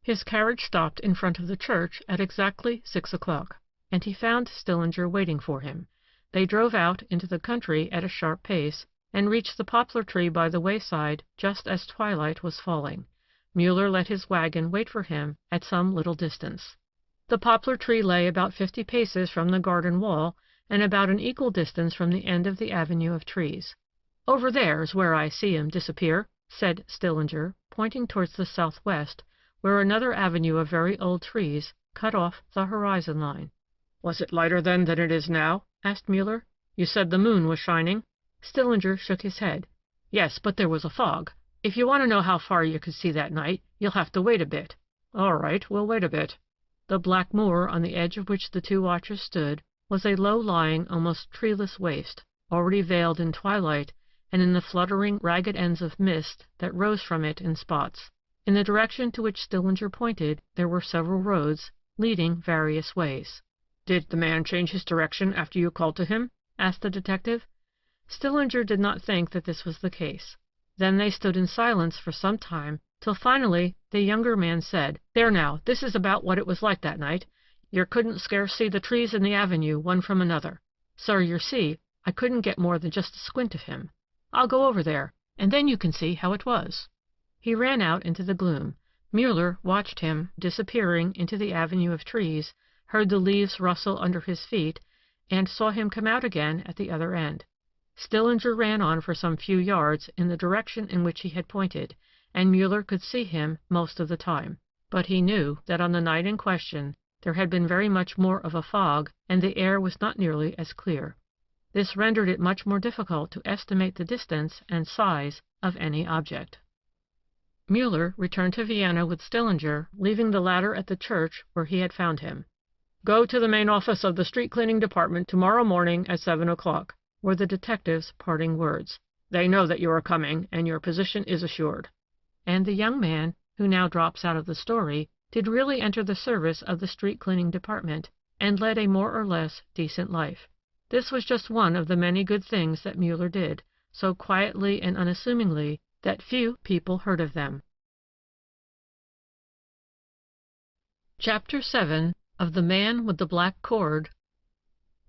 His carriage stopped in front of the church at exactly 6 o'clock, and he found Stillinger waiting for him. They drove out into the country at a sharp pace, and reached the poplar tree by the wayside just as twilight was falling. Muller let his wagon wait for him at some little distance. The poplar tree lay about 50 paces from the garden wall, and about an equal distance from the end of the avenue of trees. "Over there's where I see him disappear," said Stillinger, pointing towards the southwest, where another avenue of very old trees cut off the horizon line. "Was it lighter then than it is now?" asked Muller. "You said the moon was shining?" Stillinger shook his head. "Yes, but there was a fog. If you want to know how far you could see that night, you'll have to wait a bit." "All right, we'll wait a bit." The black moor on the edge of which the two watchers stood was a low-lying, almost treeless waste, already veiled in twilight and in the fluttering ragged ends of mist that rose from it in spots. In the direction to which Stillinger pointed there were several roads, leading various ways. "Did the man change his direction after you called to him?" asked the detective. Stillinger did not think that this was the case. Then they stood in silence for some time, till finally the younger man said, "There now, this is about what it was like that night. Yer couldn't scarce see the trees in the avenue one from another. So yer see, I couldn't get more than just a squint of him. I'll go over there, and then you can see how it was." He ran out into the gloom. Muller watched him disappearing into the avenue of trees, heard the leaves rustle under his feet, and saw him come out again at the other end. Stillinger ran on for some few yards in the direction in which he had pointed, and Muller could see him most of the time. But he knew that on the night in question there had been very much more of a fog, and the air was not nearly as clear. This rendered it much more difficult to estimate the distance and size of any object. Muller returned to Vienna with Stillinger, leaving the latter at the church where he had found him. "Go to the main office of the street cleaning department tomorrow morning at 7 o'clock, were the detective's parting words. "They know that you are coming, and your position is assured." And the young man, who now drops out of the story, did really enter the service of the street cleaning department, and led a more or less decent life. This was just one of the many good things that Muller did, so quietly and unassumingly that few people heard of them. Chapter 7 of The Man with the Black Cord.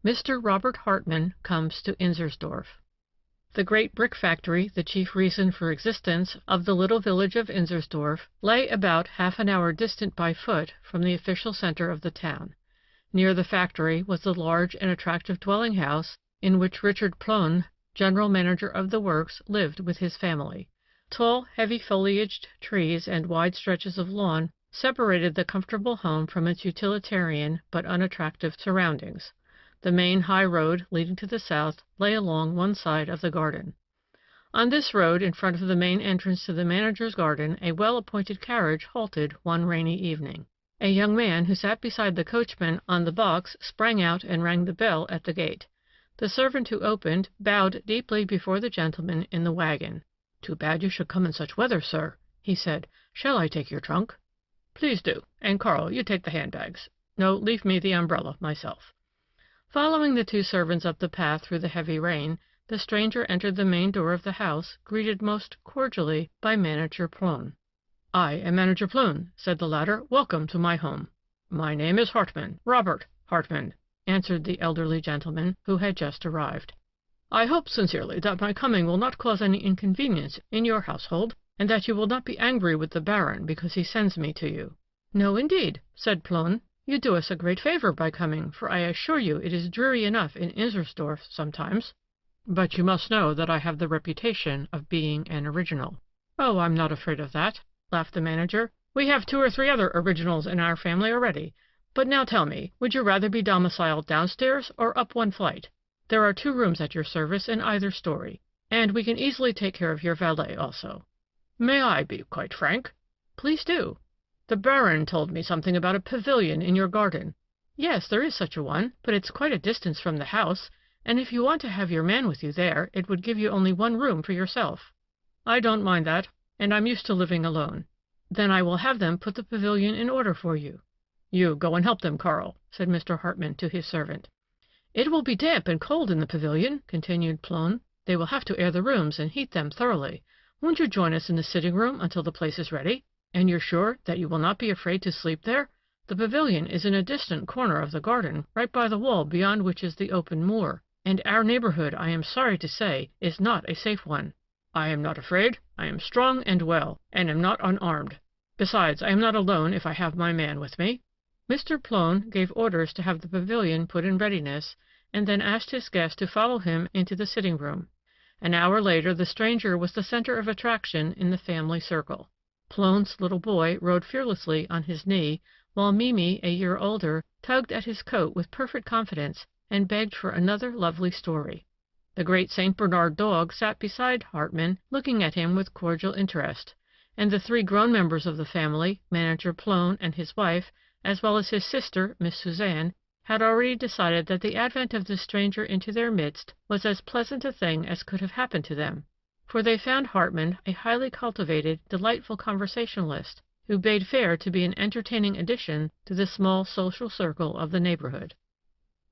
Mr. Robert Hartmann comes to Inzersdorf. The great brick factory, the chief reason for existence of the little village of Inzersdorf, lay about half an hour distant by foot from the official center of the town. Near the factory was the large and attractive dwelling house in which Richard Plön, general manager of the works, lived with his family. Tall, heavy-foliaged trees and wide stretches of lawn separated the comfortable home from its utilitarian but unattractive surroundings. The main high road leading to the south lay along one side of the garden. On this road, in front of the main entrance to the manager's garden, a well-appointed carriage halted one rainy evening. A young man who sat beside the coachman on the box sprang out and rang the bell at the gate. The servant who opened bowed deeply before the gentleman in the wagon. "Too bad you should come in such weather, sir," he said. "Shall I take your trunk?" "Please do. And Carl, you take the handbags. No, leave me the umbrella myself." Following the two servants up the path through the heavy rain, the stranger entered the main door of the house, greeted most cordially by Manager Plön. "I am Manager Plune," said the latter. "Welcome to my home." "My name is Hartman, Robert Hartman," answered the elderly gentleman, who had just arrived. "I hope sincerely that my coming will not cause any inconvenience in your household, and that you will not be angry with the Baron because he sends me to you." "No, indeed," said Plune. "You do us a great favor by coming, for I assure you it is dreary enough in Inzersdorf sometimes." "But you must know that I have the reputation of being an original." "Oh, I'm not afraid of that," laughed the manager. "We have 2 or 3 other originals in our family already. But now tell me, would you rather be domiciled downstairs or up 1 flight? There are 2 rooms at your service in either story, and we can easily take care of your valet also." "May I be quite frank?" "Please do." "The Baron told me something about a pavilion in your garden." "Yes, there is such a one, but it's quite a distance from the house, and if you want to have your man with you there, it would give you only 1 room for yourself." "I don't mind that, and I'm used to living alone." "Then I will have them put the pavilion in order for you." "You go and help them, Karl," said Mr. Hartman to his servant. "It will be damp and cold in the pavilion," continued Plone. "They will have to air the rooms and heat them thoroughly. Won't you join us in the sitting room until the place is ready? And you're sure that you will not be afraid to sleep there? The pavilion is in a distant corner of the garden, right by the wall beyond which is the open moor, and our neighborhood, I am sorry to say, is not a safe one." "I am not afraid. I am strong and well, and am not unarmed. Besides, I am not alone if I have my man with me." Mr. Plone gave orders to have the pavilion put in readiness, and then asked his guest to follow him into the sitting room. An hour later the stranger was the center of attraction in the family circle. Plone's little boy rode fearlessly on his knee, while Mimi, a year older, tugged at his coat with perfect confidence and begged for another lovely story. The great St. Bernard dog sat beside Hartman, looking at him with cordial interest, and the 3 grown members of the family, Manager Plone and his wife, as well as his sister, Miss Suzanne, had already decided that the advent of this stranger into their midst was as pleasant a thing as could have happened to them, for they found Hartman a highly cultivated, delightful conversationalist, who bade fair to be an entertaining addition to the small social circle of the neighborhood.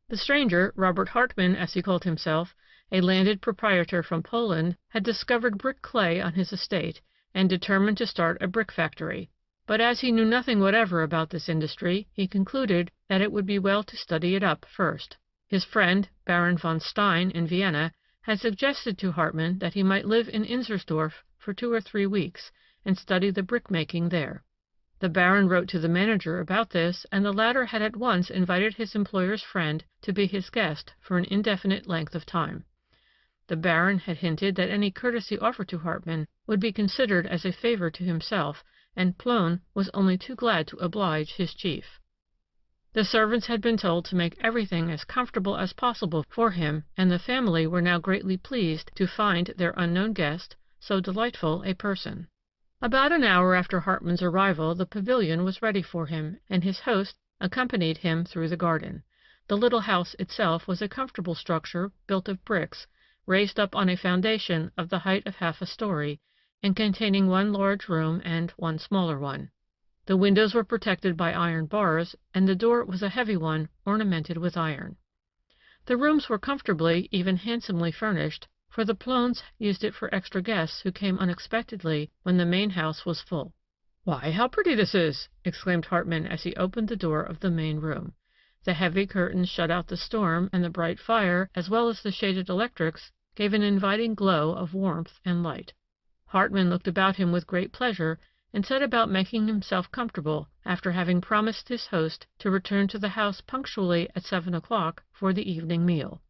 The stranger, Robert Hartman as he called himself, a landed proprietor from Poland, had discovered brick clay on his estate, and determined to start a brick factory. But as he knew nothing whatever about this industry, he concluded that it would be well to study it up first. His friend, Baron von Stein, in Vienna, had suggested to Hartman that he might live in Inzersdorf for 2 or 3 weeks, and study the brick-making there. The Baron wrote to the manager about this, and the latter had at once invited his employer's friend to be his guest for an indefinite length of time. The Baron had hinted that any courtesy offered to Hartman would be considered as a favor to himself, and Plone was only too glad to oblige his chief. The servants had been told to make everything as comfortable as possible for him, and the family were now greatly pleased to find their unknown guest so delightful a person. About an hour after Hartman's arrival the pavilion was ready for him, and his host accompanied him through the garden. The little house itself was a comfortable structure built of bricks, raised up on a foundation of the height of half a story, and containing 1 large room and 1 smaller one. The windows were protected by iron bars, and the door was a heavy one ornamented with iron. The rooms were comfortably, even handsomely furnished, for the Plones used it for extra guests who came unexpectedly when the main house was full. "Why, how pretty this is!" exclaimed Hartman as he opened the door of the main room. The heavy curtains shut out the storm, and the bright fire, as well as the shaded electrics, gave an inviting glow of warmth and light. Hartman looked about him with great pleasure, and set about making himself comfortable, after having promised his host to return to the house punctually at 7 o'clock for the evening meal.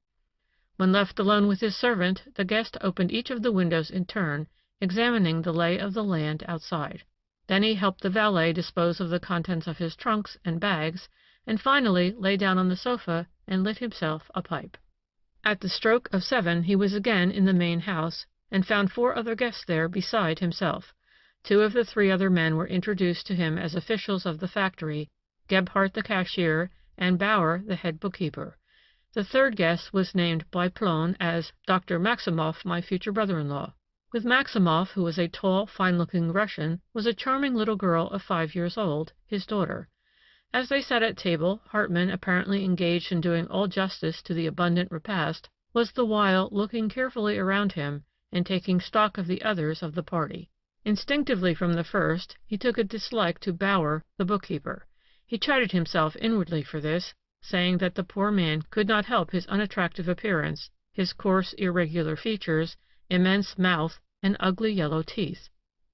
When left alone with his servant, the guest opened each of the windows in turn, examining the lay of the land outside. Then he helped the valet dispose of the contents of his trunks and bags, and finally lay down on the sofa and lit himself a pipe. At the stroke of 7 he was again in the main house, and found 4 other guests there beside himself. 2 of the 3 other men were introduced to him as officials of the factory, Gebhardt the cashier, and Bauer the head bookkeeper. The 3rd guest was named by Plone as Dr. Maximoff, my future brother-in-law. With Maximoff, who was a tall, fine-looking Russian, was a charming little girl of 5 years old, his daughter. As they sat at table, Hartman, apparently engaged in doing all justice to the abundant repast, was the while looking carefully around him and taking stock of the others of the party. Instinctively from the first, he took a dislike to Bauer, the bookkeeper. He chided himself inwardly for this, saying that the poor man could not help his unattractive appearance, his coarse, irregular features, immense mouth, and ugly yellow teeth.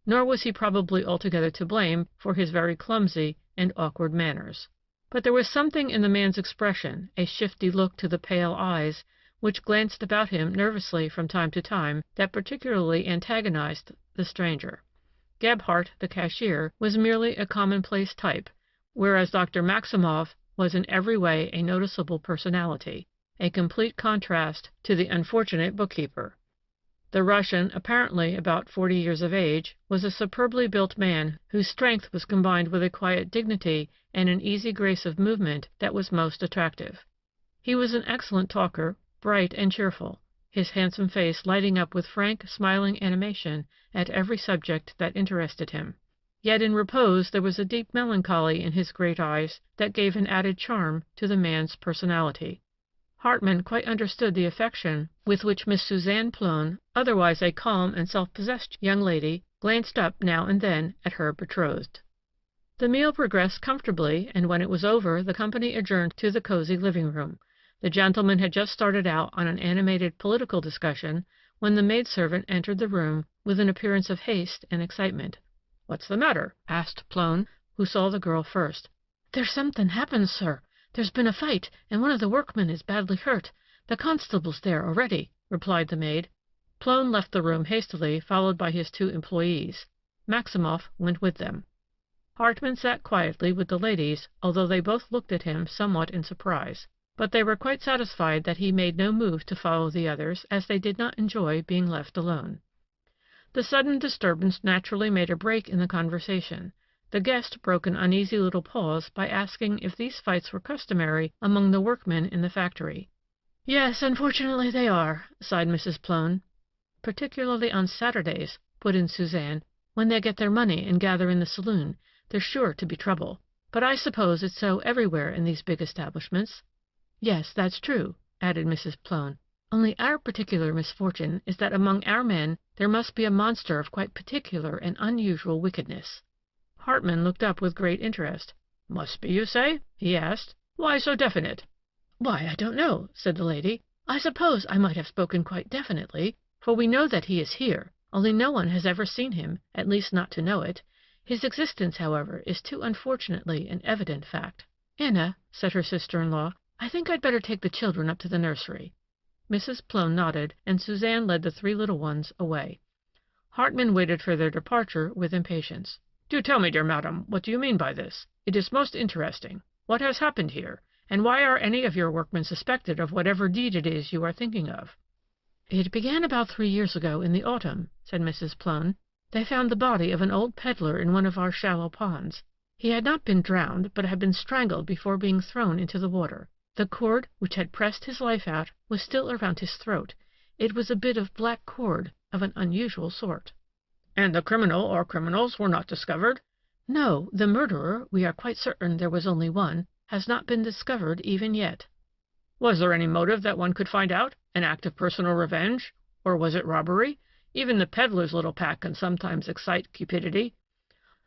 Nor was he probably altogether to blame for his very clumsy and awkward manners. But there was something in the man's expression, a shifty look to the pale eyes, which glanced about him nervously from time to time, that particularly antagonized the stranger. Gebhardt, the cashier, was merely a commonplace type, whereas Dr. Maximoff was in every way a noticeable personality, a complete contrast to the unfortunate bookkeeper. The Russian, apparently about 40 years of age, was a superbly built man whose strength was combined with a quiet dignity and an easy grace of movement that was most attractive. He was an excellent talker, bright and cheerful, his handsome face lighting up with frank, smiling animation at every subject that interested him. Yet in repose there was a deep melancholy in his great eyes that gave an added charm to the man's personality. Hartmann quite understood the affection with which Miss Suzanne Plön, otherwise a calm and self-possessed young lady, glanced up now and then at her betrothed. The meal progressed comfortably, and when it was over the company adjourned to the cozy living-room. The gentlemen had just started out on an animated political discussion when the maidservant entered the room with an appearance of haste and excitement. "What's the matter?" asked Plön, who saw the girl first. "There's something happened, sir. There's been a fight, and one of the workmen is badly hurt. The constable's there already," replied the maid. Plön left the room hastily, followed by his 2 employees. Maximoff went with them. Hartmann sat quietly with the ladies, although they both looked at him somewhat in surprise. But they were quite satisfied that he made no move to follow the others, as they did not enjoy being left alone. The sudden disturbance naturally made a break in the conversation. The guest broke an uneasy little pause by asking if these fights were customary among the workmen in the factory. "Yes, unfortunately they are," sighed Mrs. Plön. "Particularly on Saturdays," put in Suzanne. "When they get their money and gather in the saloon, there's sure to be trouble. But I suppose it's so everywhere in these big establishments." "Yes, that's true," added Mrs. Plön. "Only our particular misfortune is that among our men there must be a monster of quite particular and unusual wickedness." Hartmann looked up with great interest. "Must be, you say?" he asked. "Why so definite?" "Why, I don't know," said the lady. "I suppose I might have spoken quite definitely, for we know that he is here, only no one has ever seen him, at least not to know it. His existence, however, is too unfortunately an evident fact." "Anna," said her sister-in-law, "I think I'd better take the children up to the nursery." Mrs. Plön nodded, and Suzanne led the 3 little ones away. Hartmann waited for their departure with impatience. "Do tell me, dear madam, what do you mean by this? It is most interesting. What has happened here, and why are any of your workmen suspected of whatever deed it is you are thinking of?" "It began about 3 years ago in the autumn," said Mrs. Plön. "They found the body of an old peddler in one of our shallow ponds. He had not been drowned, but had been strangled before being thrown into the water. The cord which had pressed his life out was still around his throat. It was a bit of black cord of an unusual sort." "And the criminal or criminals were not discovered?" "No, the murderer, we are quite certain there was only one, has not been discovered even yet." "Was there any motive that one could find out? An act of personal revenge? Or was it robbery? Even the peddler's little pack can sometimes excite cupidity."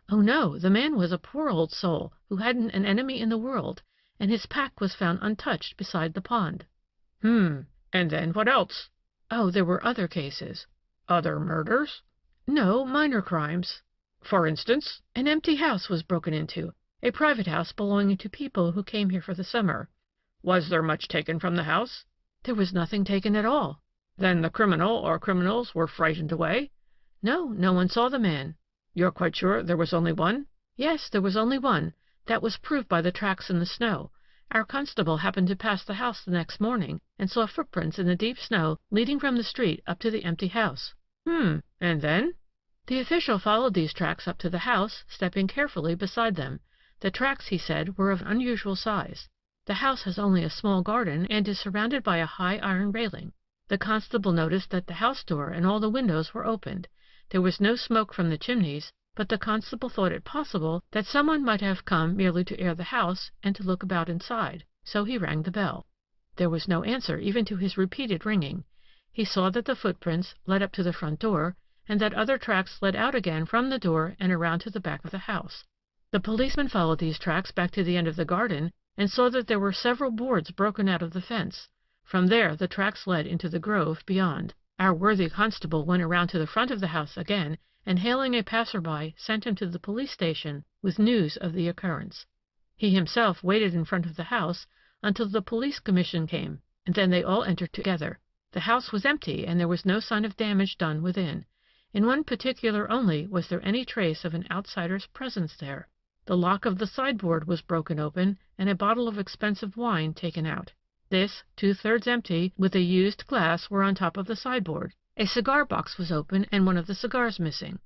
"Oh, no, the man was a poor old soul who hadn't an enemy in the world, and his pack was found untouched beside the pond." "And then what else?" "Oh, there were other cases." "Other murders?" "No, minor crimes." For instance? An empty house was broken into, a private house belonging to people who came here for the summer. Was there much taken from the house? There was nothing taken at all. Then the criminal or criminals were frightened away? No, no one saw the man. You're quite sure there was only one? Yes, there was only one. That was proved by the tracks in the snow. Our constable happened to pass the house the next morning and saw footprints in the deep snow leading from the street up to the empty house. And then? The official followed these tracks up to the house, stepping carefully beside them. The tracks, he said, were of unusual size. The house has only a small garden and is surrounded by a high iron railing. The constable noticed that the house door and all the windows were opened. There was no smoke from the chimneys, but the constable thought it possible that someone might have come merely to air the house and to look about inside, so he rang the bell. There was no answer even to his repeated ringing. He saw that the footprints led up to the front door, and that other tracks led out again from the door and around to the back of the house. The policeman followed these tracks back to the end of the garden and saw that there were several boards broken out of the fence. From there the tracks led into the grove beyond. Our worthy constable went around to the front of the house again, and hailing a passer-by, sent him to the police station with news of the occurrence. He himself waited in front of the house until the police commission came, and then they all entered together. The house was empty, and there was no sign of damage done within. In one particular only was there any trace of an outsider's presence there. The lock of the sideboard was broken open, and a bottle of expensive wine taken out. This, 2/3 empty, with a used glass, were on top of the sideboard. A cigar box was open, and one of the cigars missing.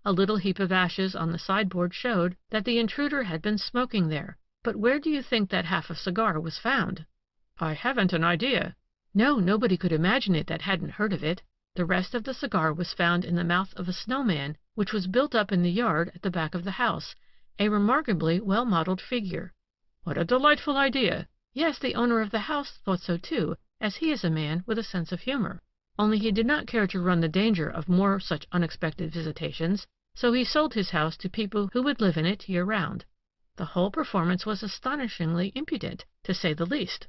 A little heap of ashes on the sideboard showed that the intruder had been smoking there. But where do you think that half a cigar was found? I haven't an idea. No, nobody could imagine it that hadn't heard of it. The rest of the cigar was found in the mouth of a snowman, which was built up in the yard at the back of the house, a remarkably well-modeled figure. What a delightful idea! Yes, the owner of the house thought so too, as he is a man with a sense of humor. Only he did not care to run the danger of more such unexpected visitations, so he sold his house to people who would live in it year-round. The whole performance was astonishingly impudent, to say the least.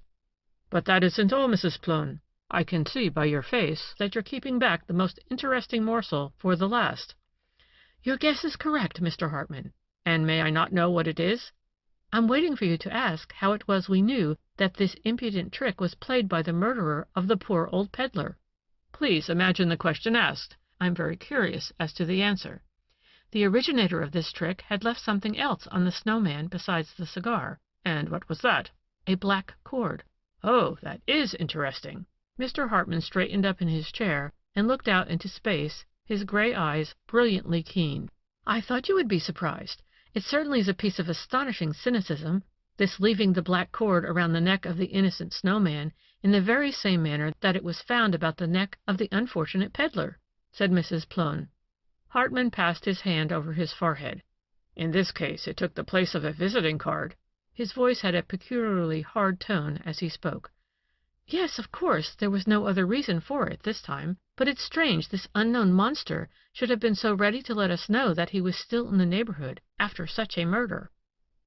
But that isn't all, Mrs. Plone. I can see by your face that you're keeping back the most interesting morsel for the last. Your guess is correct, Mr. Hartman. And may I not know what it is? I'm waiting for you to ask how it was we knew that this impudent trick was played by the murderer of the poor old peddler. Please imagine the question asked. I'm very curious as to the answer. The originator of this trick had left something else on the snowman besides the cigar. And what was that? A black cord. Oh, that is interesting. Mr. Hartman straightened up in his chair and looked out into space, his gray eyes brilliantly keen. I thought you would be surprised. It certainly is a piece of astonishing cynicism, this leaving the black cord around the neck of the innocent snowman in the very same manner that it was found about the neck of the unfortunate peddler, said Mrs. Plone. Hartman passed his hand over his forehead. In this case it took the place of a visiting card. His voice had a peculiarly hard tone as he spoke. Yes, of course, there was no other reason for it this time, but it's strange this unknown monster should have been so ready to let us know that he was still in the neighborhood after such a murder.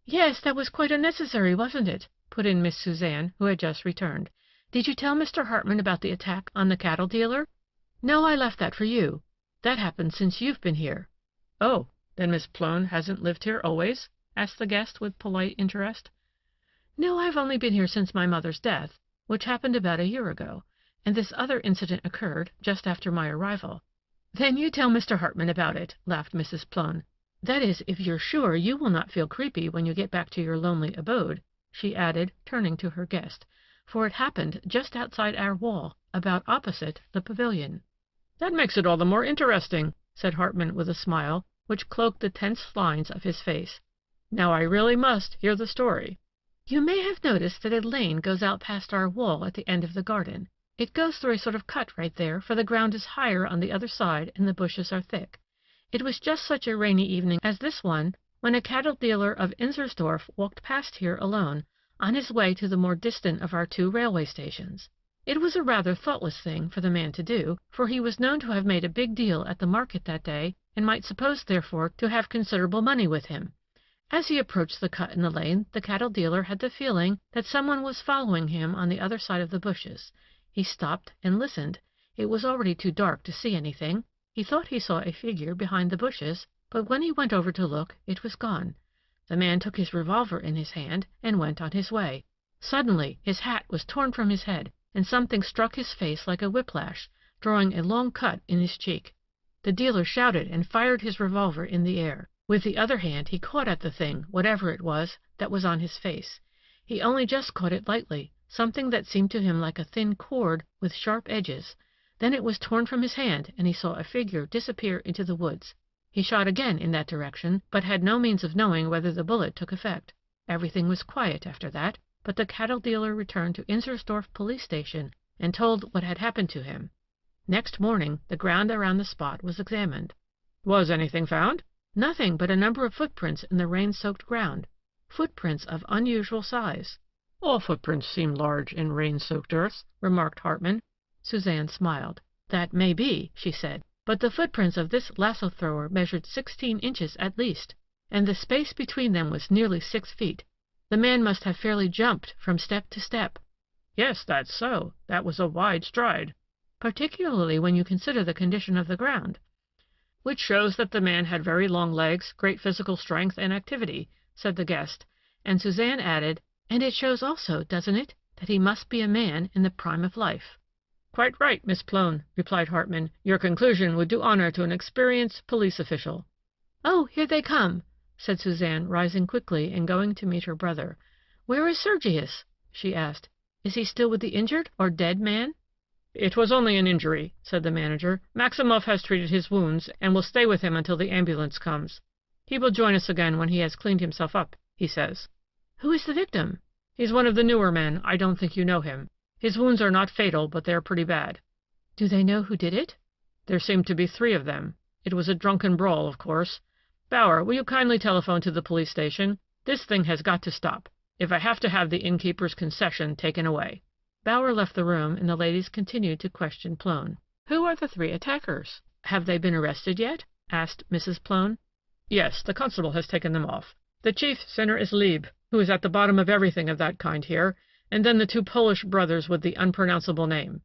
Yes, that was quite unnecessary, wasn't it? Put in Miss Suzanne, who had just returned. Did you tell Mr. Hartman about the attack on the cattle dealer? No, I left that for you. That happened since you've been here. Oh, then Miss Plone hasn't lived here always? Asked the guest with polite interest. No, I've only been here since my mother's death, which happened about a year ago, and this other incident occurred just after my arrival. Then you tell Mr. Hartman about it, laughed Mrs. Plone. That is, if you're sure you will not feel creepy when you get back to your lonely abode, she added, turning to her guest, for it happened just outside our wall, about opposite the pavilion. That makes it all the more interesting, said Hartman with a smile, which cloaked the tense lines of his face. Now I really must hear the story. You may have noticed that a lane goes out past our wall at the end of the garden. It goes through a sort of cut right there, for the ground is higher on the other side and the bushes are thick. It was just such a rainy evening as this one when a cattle dealer of Inzersdorf walked past here alone, on his way to the more distant of our 2 railway stations. It was a rather thoughtless thing for the man to do, for he was known to have made a big deal at the market that day, and might suppose, therefore, to have considerable money with him. As he approached the cut in the lane, the cattle dealer had the feeling that someone was following him on the other side of the bushes. He stopped and listened. It was already too dark to see anything. He thought he saw a figure behind the bushes, but when he went over to look, it was gone. The man took his revolver in his hand and went on his way. Suddenly his hat was torn from his head, and something struck his face like a whiplash, drawing a long cut in his cheek. The dealer shouted and fired his revolver in the air. With the other hand he caught at the thing, whatever it was, that was on his face. He only just caught it lightly, something that seemed to him like a thin cord with sharp edges. Then it was torn from his hand, and he saw a figure disappear into the woods. He shot again in that direction, but had no means of knowing whether the bullet took effect. Everything was quiet after that, but the cattle dealer returned to Inzersdorf police station and told what had happened to him. Next morning the ground around the spot was examined. Was anything found? Nothing but a number of footprints in the rain-soaked ground. Footprints of unusual size. All footprints seem large in rain-soaked earth, remarked Hartman. Suzanne smiled. That may be, she said, but the footprints of this lasso-thrower measured 16 inches at least, and the space between them was nearly 6 feet. The man must have fairly jumped from step to step." "Yes, that's so. That was a wide stride." "Particularly when you consider the condition of the ground." "Which shows that the man had very long legs, great physical strength and activity," said the guest, and Suzanne added, "And it shows also, doesn't it, that he must be a man in the prime of life." "Quite right, Miss Plone," replied Hartman. "Your conclusion would do honor to an experienced police official." "Oh, here they come," said Suzanne, rising quickly and going to meet her brother. "Where is Sergius?" she asked. "Is he still with the injured or dead man?" "It was only an injury," said the manager. "Maximoff has treated his wounds, and will stay with him until the ambulance comes. He will join us again when he has cleaned himself up, he says." "Who is the victim?" "He's one of the newer men. I don't think you know him. His wounds are not fatal, but they're pretty bad." "Do they know who did it?" "There seem to be 3 of them. It was a drunken brawl, of course. Bauer, will you kindly telephone to the police station? This thing has got to stop, if I have to have the innkeeper's concession taken away." Bauer left the room, and the ladies continued to question Plone. "Who are the 3 attackers? Have they been arrested yet?" asked Mrs. Plone. "Yes, the constable has taken them off. The chief sinner is Lieb, who is at the bottom of everything of that kind here, and then the 2 Polish brothers with the unpronounceable name."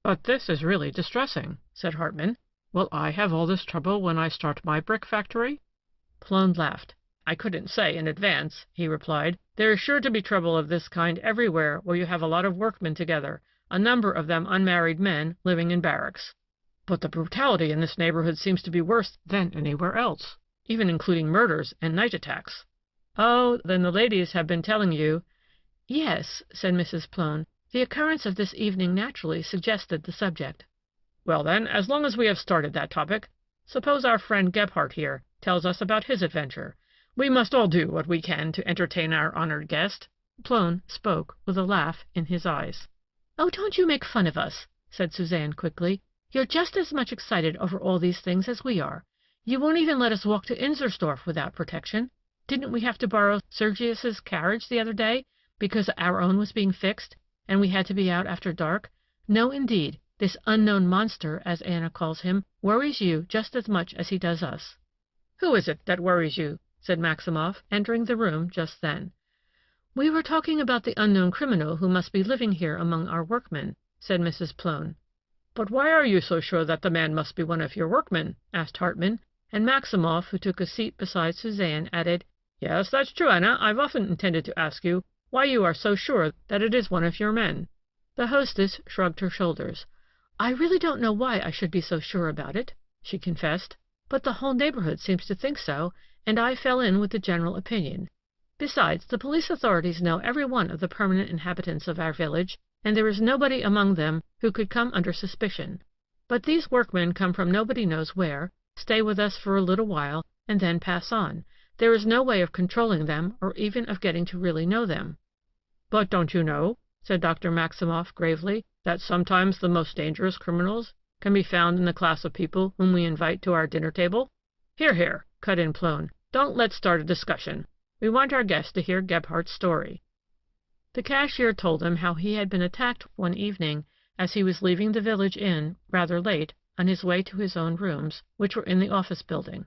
"But this is really distressing," said Hartman. "Will I have all this trouble when I start my brick factory?" Plone laughed. "I couldn't say in advance," he replied. "There is sure to be trouble of this kind everywhere where you have a lot of workmen together, a number of them unmarried men, living in barracks." "But the brutality in this neighborhood seems to be worse than anywhere else, even including murders and night attacks." "Oh, then the ladies have been telling you—" "Yes," said Mrs. Plone. "The occurrence of this evening naturally suggested the subject." "Well, then, as long as we have started that topic, suppose our friend Gebhardt here tells us about his adventure. We must all do what we can to entertain our honored guest." Plone spoke with a laugh in his eyes. "Oh, don't you make fun of us," said Suzanne quickly. "You're just as much excited over all these things as we are. You won't even let us walk to Inzersdorf without protection. Didn't we have to borrow Sergius's carriage the other day because our own was being fixed, and we had to be out after dark? No, indeed, this unknown monster, as Anna calls him, worries you just as much as he does us." "Who is it that worries you?" said Maximoff, entering the room just then. "We were talking about the unknown criminal who must be living here among our workmen," said Mrs. Plone. "But why are you so sure that the man must be one of your workmen?" asked Hartman, and Maximoff, who took a seat beside Suzanne, added, "Yes, that's true, Anna. I've often intended to ask you why you are so sure that it is one of your men." The hostess shrugged her shoulders. "I really don't know why I should be so sure about it," she confessed, "but the whole neighborhood seems to think so, and I fell in with the general opinion. Besides, the police authorities know every one of the permanent inhabitants of our village, and there is nobody among them who could come under suspicion. But these workmen come from nobody knows where, stay with us for a little while, and then pass on. There is no way of controlling them, or even of getting to really know them." "But don't you know," said Dr. Maximoff gravely, "that sometimes the most dangerous criminals can be found in the class of people whom we invite to our dinner table?" "Here, here," cut in Plone. "Don't let's start a discussion. We want our guest to hear Gebhardt's story." The cashier told him how he had been attacked one evening as he was leaving the village inn, rather late, on his way to his own rooms, which were in the office building.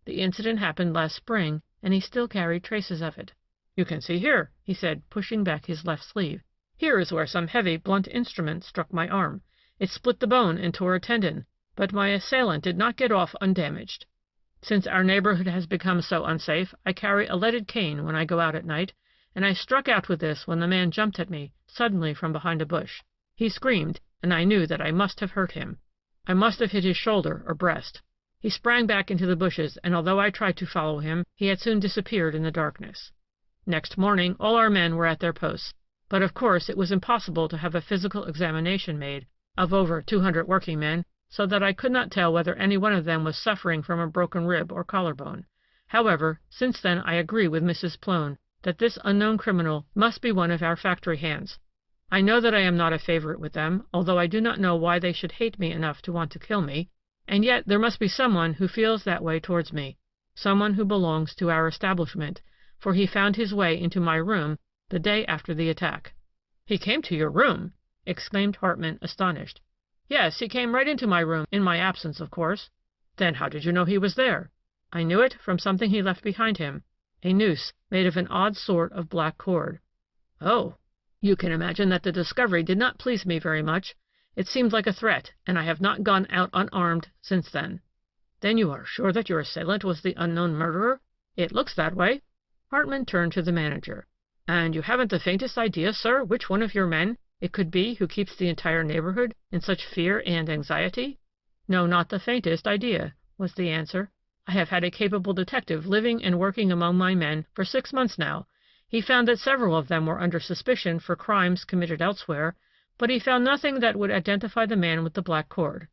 The incident happened last spring, and he still carried traces of it. "You can see here," he said, pushing back his left sleeve. "Here is where some heavy, blunt instrument struck my arm. It split the bone and tore a tendon, but my assailant did not get off undamaged. Since our neighborhood has become so unsafe, I carry a leaded cane when I go out at night, and I struck out with this when the man jumped at me, suddenly from behind a bush. He screamed, and I knew that I must have hurt him. I must have hit his shoulder or breast. He sprang back into the bushes, and although I tried to follow him, he had soon disappeared in the darkness. Next morning all our men were at their posts, but of course it was impossible to have a physical examination made of over 200 working men, so that I could not tell whether any one of them was suffering from a broken rib or collarbone. However, since then I agree with Mrs. Plone that this unknown criminal must be one of our factory hands. I know that I am not a favorite with them, although I do not know why they should hate me enough to want to kill me, and yet there must be someone who feels that way towards me, someone who belongs to our establishment, for he found his way into my room the day after the attack." "He came to your room!" exclaimed Hartman, astonished. Yes, he came right into my room, in my absence, of course. Then how did you know he was there? I knew it from something he left behind him, a noose made of an odd sort of black cord. Oh! You can imagine that the discovery did not please me very much. It seemed like a threat, and I have not gone out unarmed since then. Then you are sure that your assailant was the unknown murderer? It looks that way. Hartman turned to the manager. And you haven't the faintest idea, sir, which one of your men it could be who keeps the entire neighborhood in such fear and anxiety? No, not the faintest idea, was the answer. I have had a capable detective living and working among my men for 6 months now. He found that several of them were under suspicion for crimes committed elsewhere, but he found nothing that would identify the man with the black cord.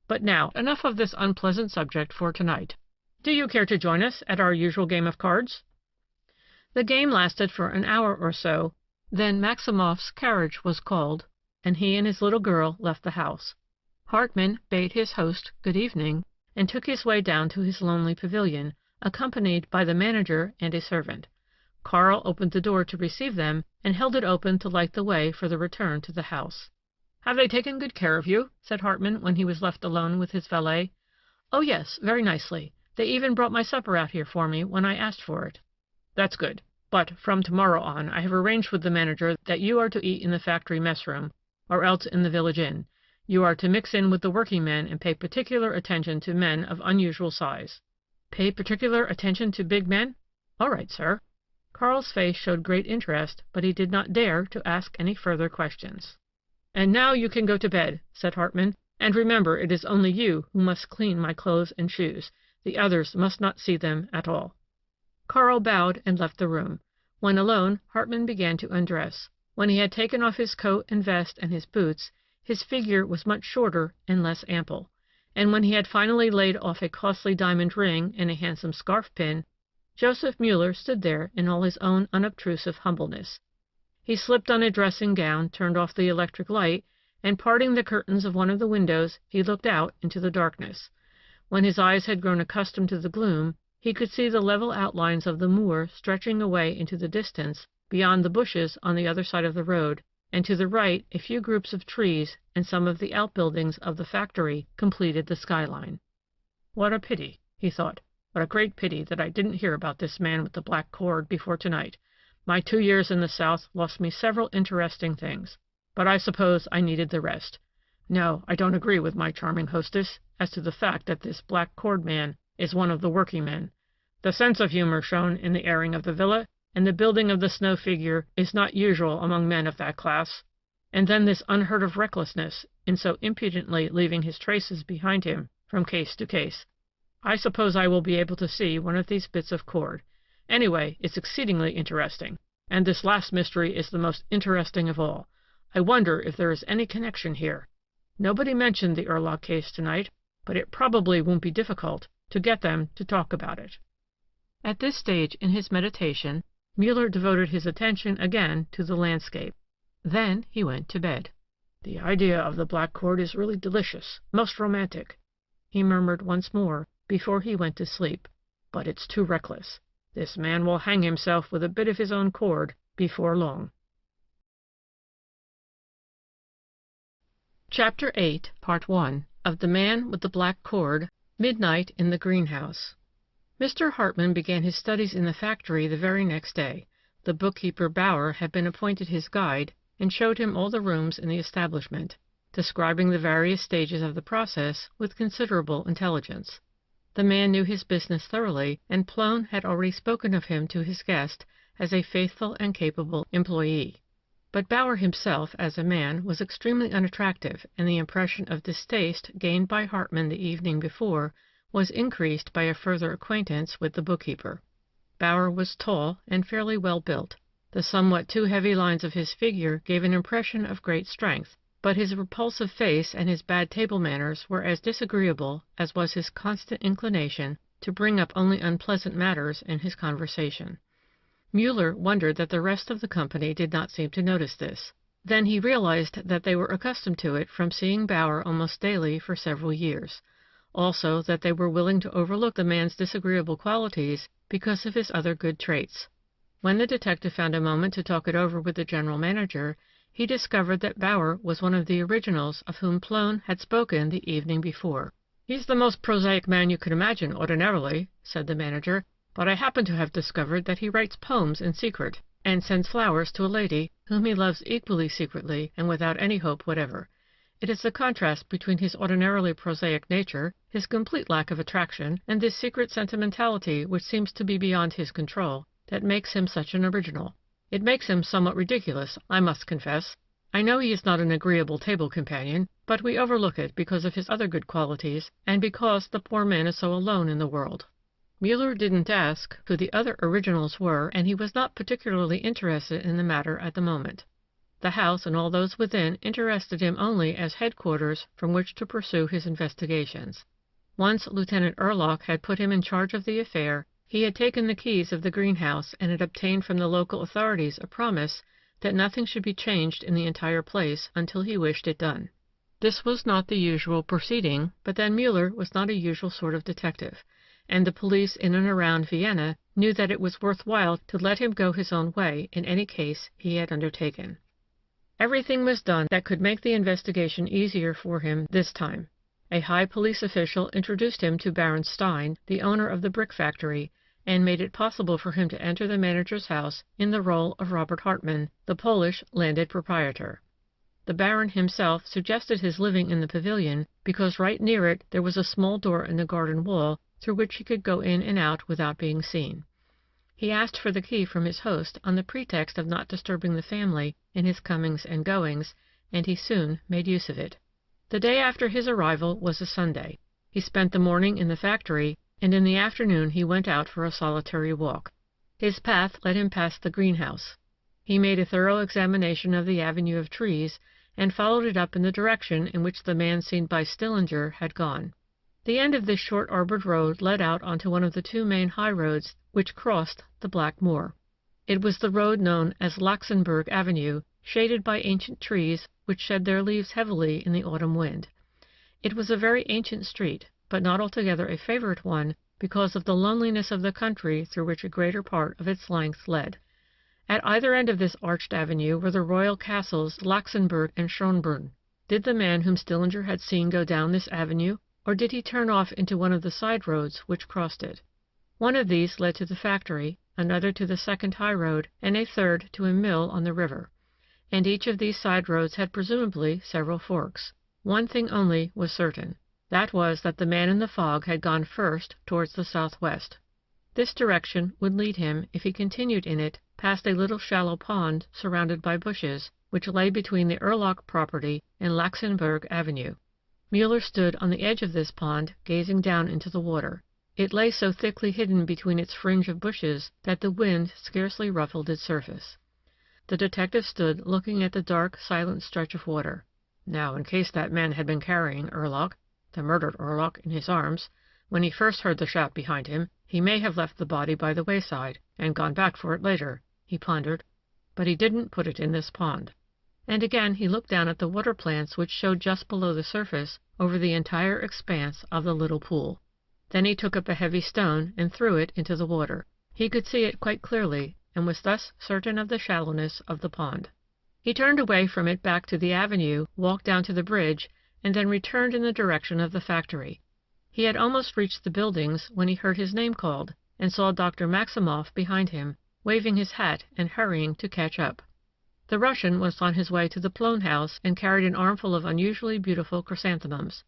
But now, enough of this unpleasant subject for tonight. Do you care to join us at our usual game of cards? The game lasted for an hour or so, then Maximov's carriage was called, and he and his little girl left the house. Hartman bade his host good evening, and took his way down to his lonely pavilion, accompanied by the manager and a servant. Karl opened the door to receive them, and held it open to light the way for the return to the house. "Have they taken good care of you?" said Hartman when he was left alone with his valet. "Oh, yes, very nicely. They even brought my supper out here for me when I asked for it." "That's good. But from tomorrow on I have arranged with the manager that you are to eat in the factory mess room, or else in the village inn. You are to mix in with the working men and pay particular attention to men of unusual size." "Pay particular attention to big men? All right, sir." Karl's face showed great interest, but he did not dare to ask any further questions. "And now you can go to bed," said Hartman, "and remember it is only you who must clean my clothes and shoes. The others must not see them at all." Karl bowed and left the room. When alone, Hartman began to undress. When he had taken off his coat and vest and his boots, his figure was much shorter and less ample, and when he had finally laid off a costly diamond ring and a handsome scarf pin, Joseph Muller stood there in all his own unobtrusive humbleness. He slipped on a dressing gown, turned off the electric light, and parting the curtains of one of the windows, he looked out into the darkness. When his eyes had grown accustomed to the gloom, he could see the level outlines of the moor stretching away into the distance beyond the bushes on the other side of the road, and to the right a few groups of trees and some of the outbuildings of the factory completed the skyline. "What a pity," he thought. "What a great pity that I didn't hear about this man with the black cord before tonight. My 2 years in the South lost me several interesting things, but I suppose I needed the rest. No, I don't agree with my charming hostess as to the fact that this black cord man is one of the working men. The sense of humor shown in the airing of the villa and the building of the snow figure is not usual among men of that class. And then this unheard of recklessness in so impudently leaving his traces behind him from case to case. I suppose I will be able to see one of these bits of cord. Anyway, it's exceedingly interesting, and this last mystery is the most interesting of all. I wonder if there is any connection here. Nobody mentioned the Erlach case tonight, but it probably won't be difficult to get them to talk about it." At this stage in his meditation, Muller devoted his attention again to the landscape. Then he went to bed. "The idea of the black cord is really delicious, most romantic," he murmured once more before he went to sleep. "But it's too reckless. This man will hang himself with a bit of his own cord before long." Chapter 8, Part 1, of The Man with the Black Cord, Midnight in the Greenhouse. Mr. Hartman began his studies in the factory the very next day. The bookkeeper Bauer had been appointed his guide, and showed him all the rooms in the establishment, describing the various stages of the process with considerable intelligence. The man knew his business thoroughly, and Plone had already spoken of him to his guest as a faithful and capable employee. But Bauer himself, as a man, was extremely unattractive, and the impression of distaste gained by Hartman the evening before was increased by a further acquaintance with the bookkeeper. Bauer was tall and fairly well built. The somewhat too heavy lines of his figure gave an impression of great strength, but his repulsive face and his bad table manners were as disagreeable as was his constant inclination to bring up only unpleasant matters in his conversation. Muller wondered that the rest of the company did not seem to notice this. Then he realized that they were accustomed to it from seeing Bauer almost daily for several years. Also that they were willing to overlook the man's disagreeable qualities because of his other good traits. When the detective found a moment to talk it over with the general manager, he discovered that Bauer was one of the originals of whom Plone had spoken the evening before. "He's the most prosaic man you could imagine ordinarily," said the manager, "but I happen to have discovered that he writes poems in secret, and sends flowers to a lady whom he loves equally secretly and without any hope whatever. It is the contrast between his ordinarily prosaic nature, his complete lack of attraction, and this secret sentimentality which seems to be beyond his control, that makes him such an original. It makes him somewhat ridiculous, I must confess. I know he is not an agreeable table companion, but we overlook it because of his other good qualities, and because the poor man is so alone in the world." Muller didn't ask who the other originals were, and he was not particularly interested in the matter at the moment. The house and all those within interested him only as headquarters from which to pursue his investigations. Once Lieutenant Erlach had put him in charge of the affair, he had taken the keys of the greenhouse and had obtained from the local authorities a promise that nothing should be changed in the entire place until he wished it done. This was not the usual proceeding, but then Muller was not a usual sort of detective, and the police in and around Vienna knew that it was worth while to let him go his own way in any case he had undertaken. Everything was done that could make the investigation easier for him this time. A high police official introduced him to Baron Stein, the owner of the brick factory, and made it possible for him to enter the manager's house in the role of Robert Hartmann, the Polish landed proprietor. The Baron himself suggested his living in the pavilion because right near it there was a small door in the garden wall through which he could go in and out without being seen. He asked for the key from his host on the pretext of not disturbing the family in his comings and goings, and he soon made use of it. The day after his arrival was a Sunday. He spent the morning in the factory, and in the afternoon he went out for a solitary walk. His path led him past the greenhouse. He made a thorough examination of the avenue of trees, and followed it up in the direction in which the man seen by Stillinger had gone. The end of this short arbored road led out onto one of the two main highroads which crossed the Black Moor. It was the road known as Laxenburg Avenue, shaded by ancient trees which shed their leaves heavily in the autumn wind. It was a very ancient street, but not altogether a favorite one because of the loneliness of the country through which a greater part of its length led. At either end of this arched avenue were the royal castles Laxenburg and Schönbrunn. Did the man whom Stillinger had seen go down this avenue, or did he turn off into one of the side roads which crossed it? One of these led to the factory, another to the second highroad, and a third to a mill on the river. And each of these side roads had presumably several forks. One thing only was certain. That was that the man in the fog had gone first towards the southwest. This direction would lead him, if he continued in it, past a little shallow pond surrounded by bushes, which lay between the Erlach property and Laxenburg Avenue. Muller stood on the edge of this pond, gazing down into the water. It lay so thickly hidden between its fringe of bushes that the wind scarcely ruffled its surface. The detective stood looking at the dark, silent stretch of water. Now, in case that man had been carrying Erlach, the murdered Erlach, in his arms, when he first heard the shout behind him, he may have left the body by the wayside and gone back for it later, he pondered, but he didn't put it in this pond. And again he looked down at the water plants which showed just below the surface over the entire expanse of the little pool. Then he took up a heavy stone and threw it into the water. He could see it quite clearly, and was thus certain of the shallowness of the pond. He turned away from it back to the avenue, walked down to the bridge, and then returned in the direction of the factory. He had almost reached the buildings when he heard his name called, and saw Dr. Maximoff behind him, waving his hat and hurrying to catch up. The Russian was on his way to the Plone house and carried an armful of unusually beautiful chrysanthemums.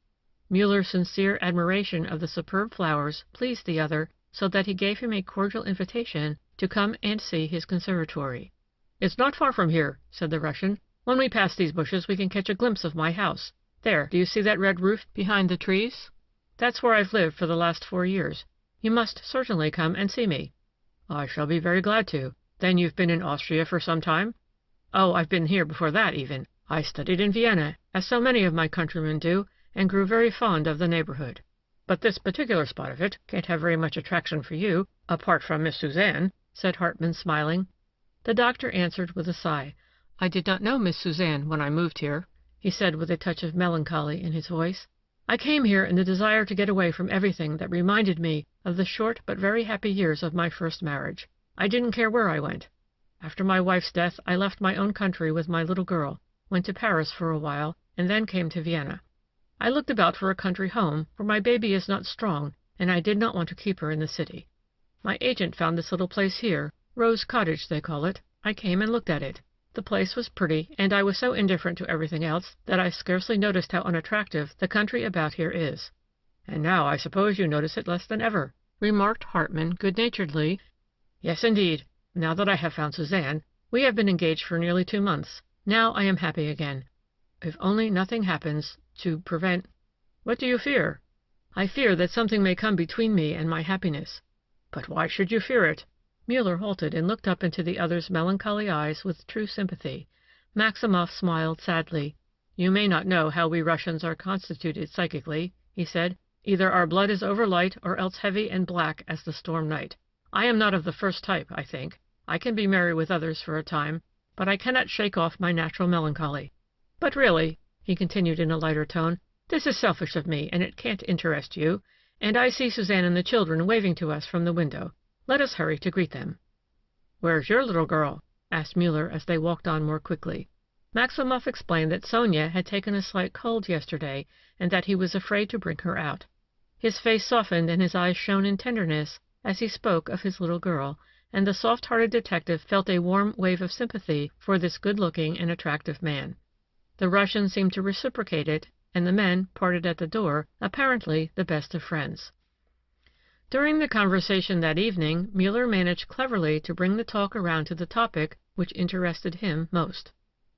Muller's sincere admiration of the superb flowers pleased the other, so that he gave him a cordial invitation to come and see his conservatory. "It's not far from here," said the Russian. "When we pass these bushes we can catch a glimpse of my house. There, do you see that red roof behind the trees? That's where I've lived for the last 4 years. You must certainly come and see me." "I shall be very glad to. Then you've been in Austria for some time?" "Oh, I've been here before that even. I studied in Vienna, as so many of my countrymen do, and grew very fond of the neighborhood. But this particular spot of it can't have very much attraction for you, apart from Miss Suzanne," said Hartmann, smiling. The doctor answered with a sigh. "I did not know Miss Suzanne when I moved here," he said with a touch of melancholy in his voice. "I came here in the desire to get away from everything that reminded me of the short but very happy years of my first marriage. I didn't care where I went." After my wife's death, I left my own country with my little girl, went to Paris for a while, and then came to Vienna. I looked about for a country home, for my baby is not strong, and I did not want to keep her in the city. My agent found this little place here, Rose Cottage they call it. I came and looked at it. The place was pretty, and I was so indifferent to everything else that I scarcely noticed how unattractive the country about here is. And now I suppose you notice it less than ever, remarked Hartman good-naturedly. Yes, indeed. Now that I have found Suzanne, we have been engaged for nearly 2 months. Now I am happy again. If only nothing happens to prevent— What do you fear? I fear that something may come between me and my happiness. But why should you fear it? Muller halted and looked up into the other's melancholy eyes with true sympathy. Maximoff smiled sadly. You may not know how we Russians are constituted psychically, he said. Either our blood is over-light or else heavy and black as the storm night. I am not of the first type, I think. I can be merry with others for a time, but I cannot shake off my natural melancholy. But really, he continued in a lighter tone, this is selfish of me, and it can't interest you, and I see Suzanne and the children waving to us from the window. Let us hurry to greet them. Where's your little girl? Asked Muller as they walked on more quickly. Maximoff explained that Sonia had taken a slight cold yesterday, and that he was afraid to bring her out. His face softened and his eyes shone in tenderness as he spoke of his little girl, and the soft-hearted detective felt a warm wave of sympathy for this good-looking and attractive man. The Russian seemed to reciprocate it, and the men parted at the door, apparently the best of friends. During the conversation that evening, Muller managed cleverly to bring the talk around to the topic which interested him most.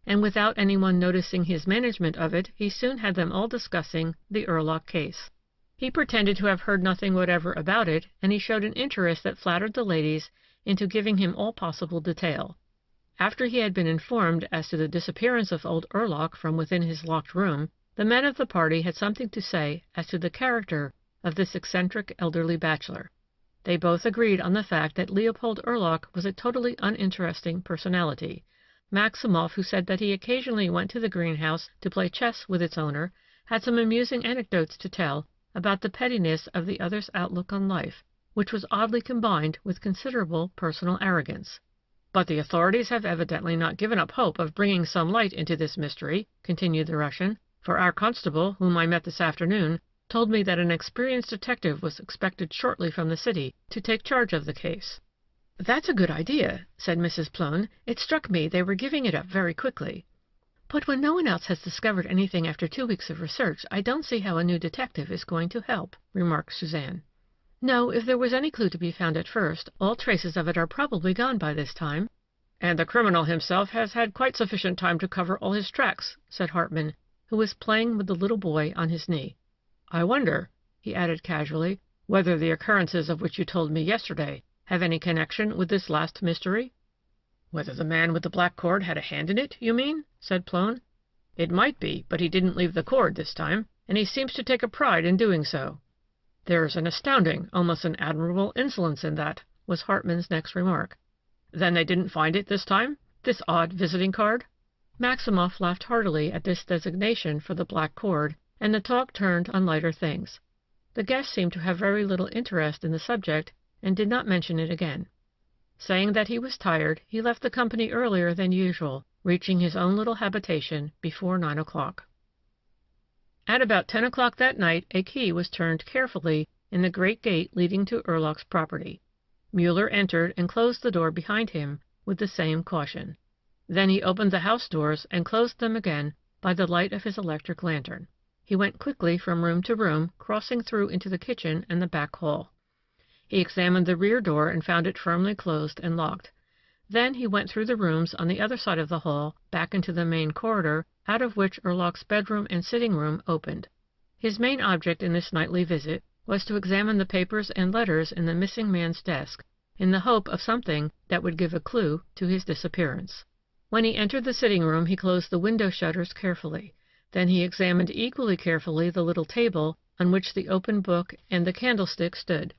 And without anyone noticing his management of it, he soon had them all discussing the Urlach case. He pretended to have heard nothing whatever about it, and he showed an interest that flattered the ladies into giving him all possible detail. After he had been informed as to the disappearance of old Urlach from within his locked room, the men of the party had something to say as to the character of this eccentric elderly bachelor. They both agreed on the fact that Leopold Urlach was a totally uninteresting personality. Maximoff, who said that he occasionally went to the greenhouse to play chess with its owner, had some amusing anecdotes to tell about the pettiness of the other's outlook on life, which was oddly combined with considerable personal arrogance. But the authorities have evidently not given up hope of bringing some light into this mystery, continued the Russian, for our constable, whom I met this afternoon, told me that an experienced detective was expected shortly from the city to take charge of the case. That's a good idea, said Mrs. Plone. It struck me they were giving it up very quickly. But when no one else has discovered anything after 2 weeks of research, I don't see how a new detective is going to help, remarked Suzanne. No, if there was any clue to be found at first, all traces of it are probably gone by this time. And the criminal himself has had quite sufficient time to cover all his tracks, said Hartman, who was playing with the little boy on his knee. I wonder, he added casually, whether the occurrences of which you told me yesterday have any connection with this last mystery? Whether the man with the black cord had a hand in it, you mean? Said Plone. It might be, but he didn't leave the cord this time, and he seems to take a pride in doing so. There's an astounding, almost an admirable insolence in that, was Hartman's next remark. Then they didn't find it this time? This odd visiting card? Maximoff laughed heartily at this designation for the black cord, and the talk turned on lighter things. The guest seemed to have very little interest in the subject, and did not mention it again. Saying that he was tired, he left the company earlier than usual, reaching his own little habitation before 9 o'clock. At about 10 o'clock that night, a key was turned carefully in the great gate leading to Urlach's property. Muller entered and closed the door behind him with the same caution. Then he opened the house doors and closed them again by the light of his electric lantern. He went quickly from room to room, crossing through into the kitchen and the back hall. He examined the rear door and found it firmly closed and locked. Then he went through the rooms on the other side of the hall, back into the main corridor, out of which Urlach's bedroom and sitting room opened. His main object in this nightly visit was to examine the papers and letters in the missing man's desk, in the hope of something that would give a clue to his disappearance. When he entered the sitting room, he closed the window shutters carefully. Then he examined equally carefully the little table on which the open book and the candlestick stood.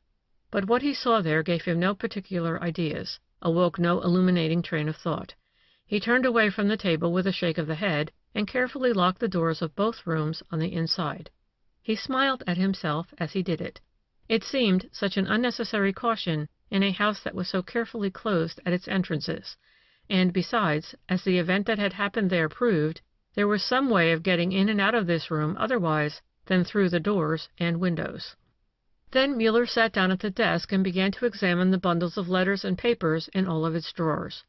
But what he saw there gave him no particular ideas, awoke no illuminating train of thought. He turned away from the table with a shake of the head, and carefully locked the doors of both rooms on the inside. He smiled at himself as he did it. It seemed such an unnecessary caution in a house that was so carefully closed at its entrances, and besides, as the event that had happened there proved, there was some way of getting in and out of this room otherwise than through the doors and windows. Then Muller sat down at the desk and began to examine the bundles of letters and papers in all of its drawers.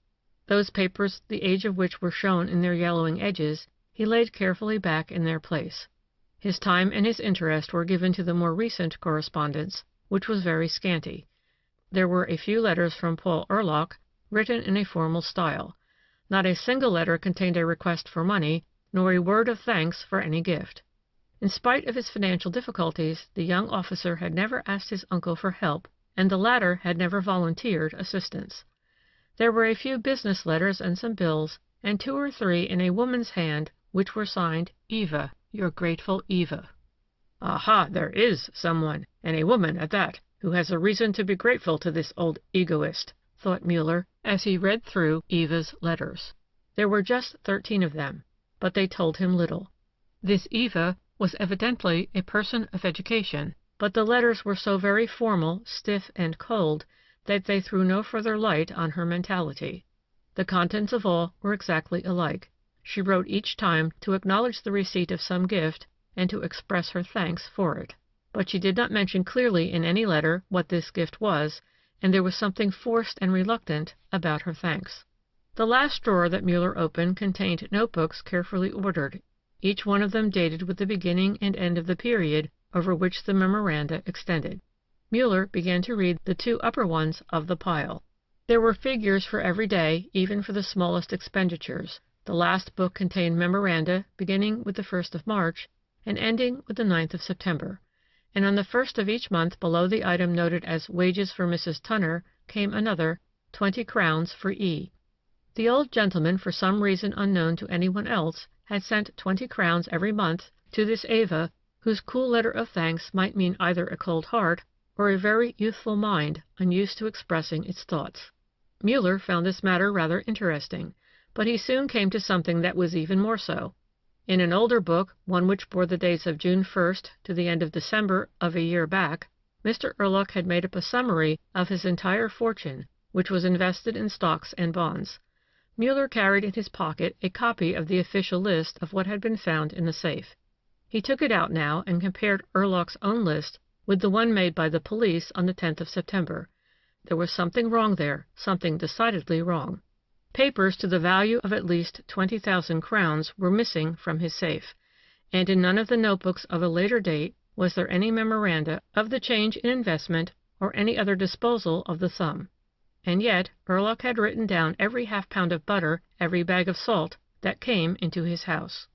Those papers, the age of which were shown in their yellowing edges, he laid carefully back in their place. His time and his interest were given to the more recent correspondence, which was very scanty. There were a few letters from Paul Ehrlich, written in a formal style. Not a single letter contained a request for money, nor a word of thanks for any gift. In spite of his financial difficulties, the young officer had never asked his uncle for help, and the latter had never volunteered assistance. There were a few business letters and some bills, and 2 or 3 in a woman's hand, which were signed Eva, your grateful Eva. Aha, there is someone, and a woman at that, who has a reason to be grateful to this old egoist, thought Muller, as he read through Eva's letters. There were just 13 of them, but they told him little. This Eva was evidently a person of education, but the letters were so very formal, stiff, and cold that they threw no further light on her mentality. The contents of all were exactly alike. She wrote each time to acknowledge the receipt of some gift and to express her thanks for it. But she did not mention clearly in any letter what this gift was, and there was something forced and reluctant about her thanks. The last drawer that Muller opened contained notebooks carefully ordered, each one of them dated with the beginning and end of the period over which the memoranda extended. Muller began to read the 2 upper ones of the pile. There were figures for every day, even for the smallest expenditures. The last book contained memoranda beginning with the 1st of March and ending with the 9th of September, and on the 1st of each month below the item noted as wages for Mrs. Tunner came another 20 crowns for E. The old gentleman, for some reason unknown to anyone else, had sent 20 crowns every month to this Eva, whose cool letter of thanks might mean either a cold heart or a very youthful mind unused to expressing its thoughts. Muller found this matter rather interesting, but he soon came to something that was even more so. In an older book, one which bore the dates of June 1st to the end of December of a year back, Mr. Ehrlich had made up a summary of his entire fortune, which was invested in stocks and bonds. Muller carried in his pocket a copy of the official list of what had been found in the safe. He took it out now and compared Ehrlich's own list with the one made by the police on the 10th of September. There was something wrong there, something decidedly wrong. Papers to the value of at least 20,000 crowns were missing from his safe, and in none of the notebooks of a later date was there any memoranda of the change in investment or any other disposal of the sum. And yet Ehrlich had written down every half-pound of butter, every bag of salt that came into his house.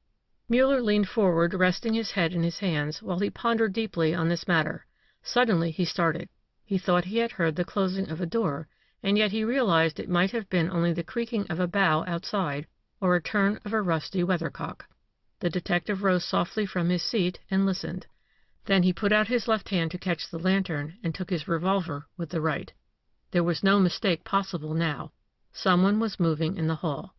Muller leaned forward, resting his head in his hands, while he pondered deeply on this matter. Suddenly he started. He thought he had heard the closing of a door, and yet he realized it might have been only the creaking of a bough outside, or a turn of a rusty weathercock. The detective rose softly from his seat and listened. Then he put out his left hand to catch the lantern and took his revolver with the right. There was no mistake possible now. Someone was moving in the hall.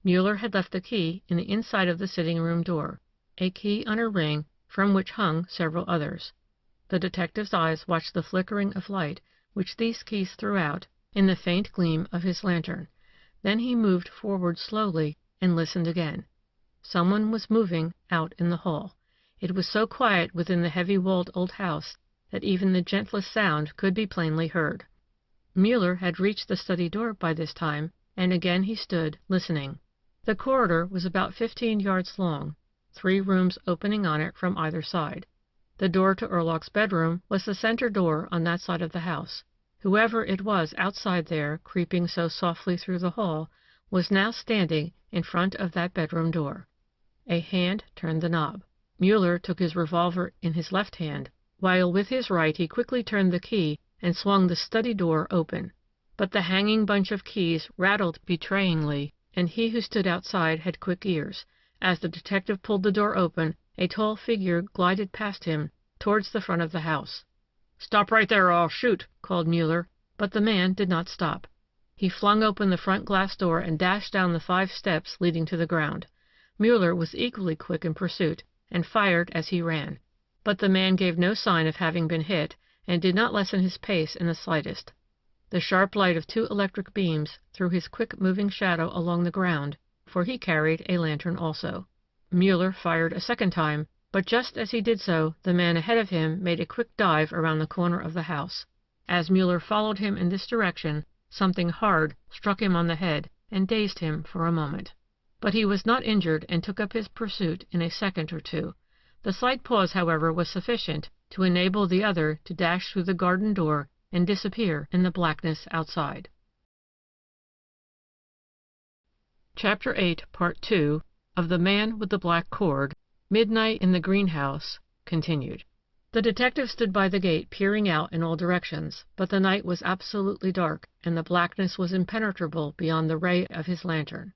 Muller had left the key in the inside of the sitting-room door, a key on a ring from which hung several others. The detective's eyes watched the flickering of light which these keys threw out in the faint gleam of his lantern. Then he moved forward slowly and listened again. Someone was moving out in the hall. It was so quiet within the heavy-walled old house that even the gentlest sound could be plainly heard. Muller had reached the study door by this time, and again he stood, listening. The corridor was about 15 yards long, 3 rooms opening on it from either side. The door to Ehrlich's bedroom was the center door on that side of the house. Whoever it was outside there, creeping so softly through the hall, was now standing in front of that bedroom door. A hand turned the knob. Muller took his revolver in his left hand, while with his right he quickly turned the key and swung the study door open. But the hanging bunch of keys rattled betrayingly, and he who stood outside had quick ears. As the detective pulled the door open, a tall figure glided past him towards the front of the house. "Stop right there or I'll shoot," called Muller, but the man did not stop. He flung open the front glass door and dashed down the 5 steps leading to the ground. Muller was equally quick in pursuit, and fired as he ran. But the man gave no sign of having been hit, and did not lessen his pace in the slightest. The sharp light of 2 electric beams threw his quick-moving shadow along the ground, for he carried a lantern also. Muller fired a second time, but just as he did so, the man ahead of him made a quick dive around the corner of the house. As Muller followed him in this direction, something hard struck him on the head and dazed him for a moment. But he was not injured and took up his pursuit in a second or two. The slight pause, however, was sufficient to enable the other to dash through the garden door and disappear in the blackness outside. Chapter 8, Part 2, of The Man with the Black Cord, Midnight in the Greenhouse, continued. The detective stood by the gate peering out in all directions, but the night was absolutely dark, and the blackness was impenetrable beyond the ray of his lantern.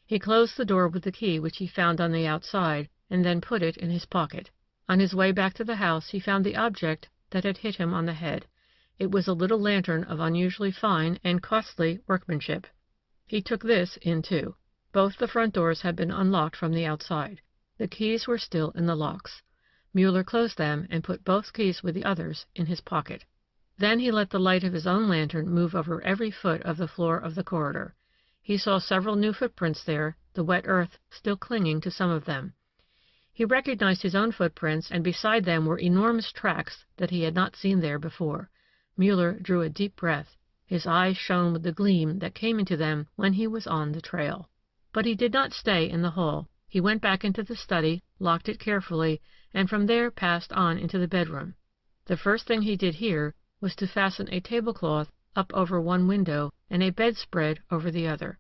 He closed the door with the key which he found on the outside, and then put it in his pocket. On his way back to the house he found the object that had hit him on the head. It was a little lantern of unusually fine and costly workmanship. He took this in too. Both the front doors had been unlocked from the outside. The keys were still in the locks. Muller closed them and put both keys with the others in his pocket. Then he let the light of his own lantern move over every foot of the floor of the corridor. He saw several new footprints there, the wet earth still clinging to some of them. He recognized his own footprints, and beside them were enormous tracks that he had not seen there before. Muller drew a deep breath. His eyes shone with the gleam that came into them when he was on the trail. But he did not stay in the hall. He went back into the study, locked it carefully, and from there passed on into the bedroom. The first thing he did here was to fasten a tablecloth up over one window and a bedspread over the other.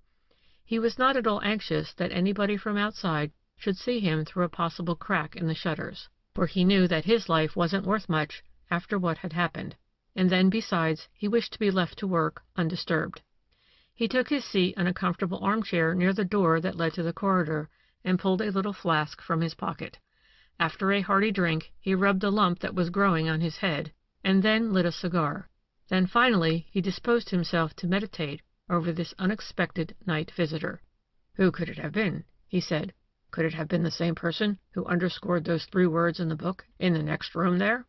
He was not at all anxious that anybody from outside should see him through a possible crack in the shutters, for he knew that his life wasn't worth much after what had happened, and then, besides, he wished to be left to work undisturbed. He took his seat on a comfortable armchair near the door that led to the corridor, and pulled a little flask from his pocket. After a hearty drink, he rubbed a lump that was growing on his head, and then lit a cigar. Then finally he disposed himself to meditate over this unexpected night visitor. "Who could it have been?" he said. "Could it have been the same person who underscored those 3 words in the book, in the next room there?"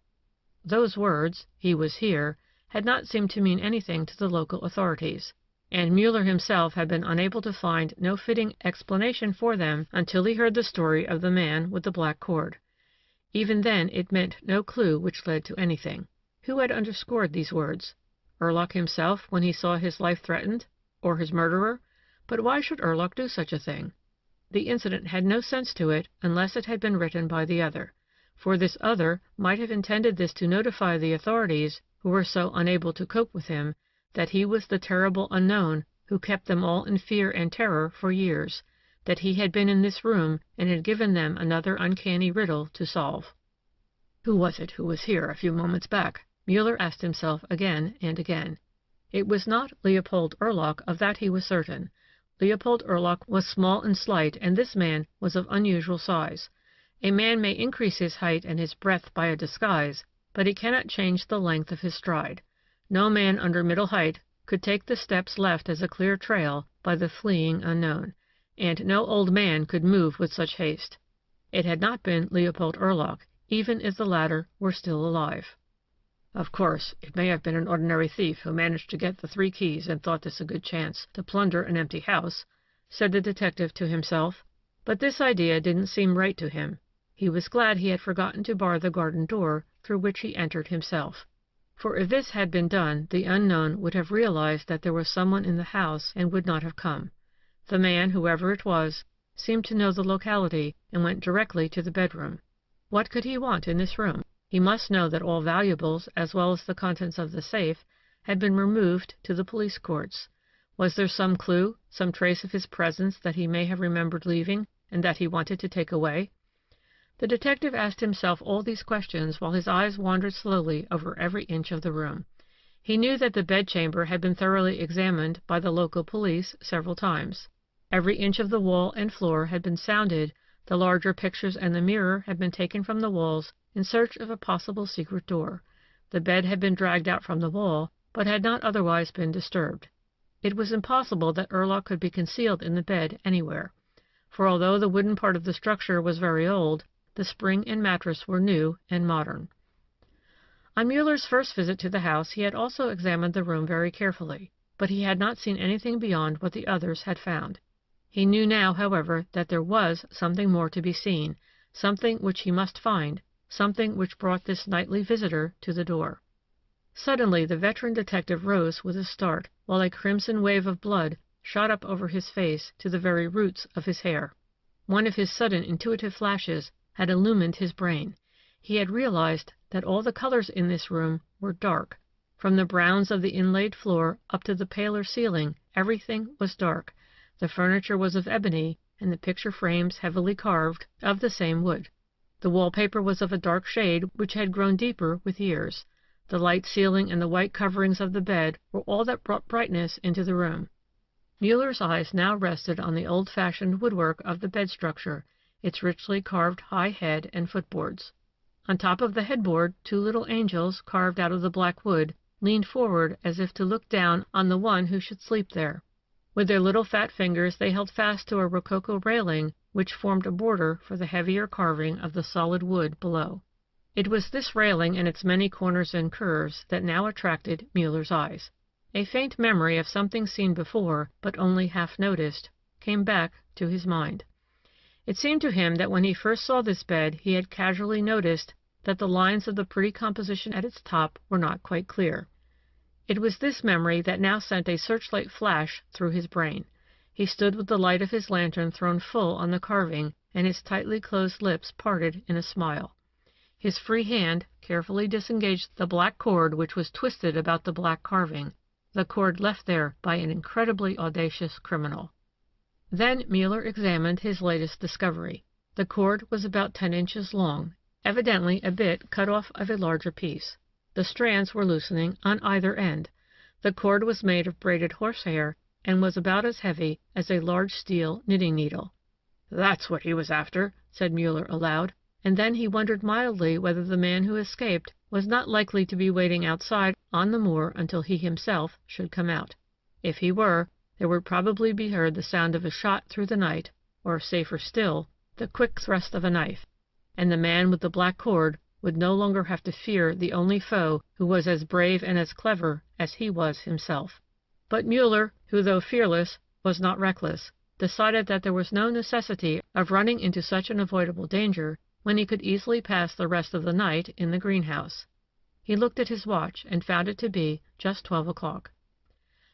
Those words, "he was here," had not seemed to mean anything to the local authorities, and Muller himself had been unable to find no fitting explanation for them until he heard the story of the man with the black cord. Even then it meant no clue which led to anything. Who had underscored these words? Erlach himself when he saw his life threatened? Or his murderer? But why should Erlach do such a thing? The incident had no sense to it unless it had been written by the other, for this other might have intended this to notify the authorities, who were so unable to cope with him, that he was the terrible unknown who kept them all in fear and terror for years, that he had been in this room and had given them another uncanny riddle to solve. Who was it who was here a few moments back? Muller asked himself again and again. It was not Leopold Erlach, of that he was certain. Leopold Erlach was small and slight, and this man was of unusual size. A man may increase his height and his breadth by a disguise, but he cannot change the length of his stride. No man under middle height could take the steps left as a clear trail by the fleeing unknown, and no old man could move with such haste. It had not been Leopold Erlach, even if the latter were still alive. "Of course, it may have been an ordinary thief who managed to get the 3 keys and thought this a good chance to plunder an empty house," said the detective to himself, but this idea didn't seem right to him. He was glad he had forgotten to bar the garden door through which he entered himself. For if this had been done, the unknown would have realized that there was someone in the house and would not have come. The man, whoever it was, seemed to know the locality and went directly to the bedroom. What could he want in this room? He must know that all valuables, as well as the contents of the safe, had been removed to the police courts. Was there some clue, some trace of his presence that he may have remembered leaving, and that he wanted to take away? The detective asked himself all these questions while his eyes wandered slowly over every inch of the room. He knew that the bedchamber had been thoroughly examined by the local police several times. Every inch of the wall and floor had been sounded, the larger pictures and the mirror had been taken from the walls in search of a possible secret door. The bed had been dragged out from the wall, but had not otherwise been disturbed. It was impossible that Erlach could be concealed in the bed anywhere, for although the wooden part of the structure was very old, the spring and mattress were new and modern. On Muller's first visit to the house he had also examined the room very carefully, but he had not seen anything beyond what the others had found. He knew now, however, that there was something more to be seen, something which he must find, something which brought this nightly visitor to the door. Suddenly the veteran detective rose with a start, while a crimson wave of blood shot up over his face to the very roots of his hair. One of his sudden intuitive flashes had illumined his brain. He had realized that all the colors in this room were dark. From the browns of the inlaid floor up to the paler ceiling, everything was dark. The furniture was of ebony, and the picture frames heavily carved, of the same wood. The wallpaper was of a dark shade which had grown deeper with years. The light ceiling and the white coverings of the bed were all that brought brightness into the room. Muller's eyes now rested on the old-fashioned woodwork of the bed structure, its richly carved high head and footboards. On top of the headboard, two little angels, carved out of the black wood, leaned forward as if to look down on the one who should sleep there. With their little fat fingers they held fast to a rococo railing which formed a border for the heavier carving of the solid wood below. It was this railing and its many corners and curves that now attracted Muller's eyes. A faint memory of something seen before, but only half noticed, came back to his mind. It seemed to him that when he first saw this bed he had casually noticed that the lines of the pretty composition at its top were not quite clear. It was this memory that now sent a searchlight flash through his brain. He stood with the light of his lantern thrown full on the carving, and his tightly closed lips parted in a smile. His free hand carefully disengaged the black cord which was twisted about the black carving, the cord left there by an incredibly audacious criminal. Then Muller examined his latest discovery. The cord was about 10 inches long, evidently a bit cut off of a larger piece. The strands were loosening on either end. The cord was made of braided horsehair and was about as heavy as a large steel knitting needle. "That's what he was after," said Muller aloud, and then he wondered mildly whether the man who escaped was not likely to be waiting outside on the moor until he himself should come out. If he were, there would probably be heard the sound of a shot through the night, or, safer still, the quick thrust of a knife, and the man with the black cord would no longer have to fear the only foe who was as brave and as clever as he was himself. But Muller, who though fearless was not reckless, decided that there was no necessity of running into such an avoidable danger when he could easily pass the rest of the night in the greenhouse. He looked at his watch and found it to be just 12 o'clock.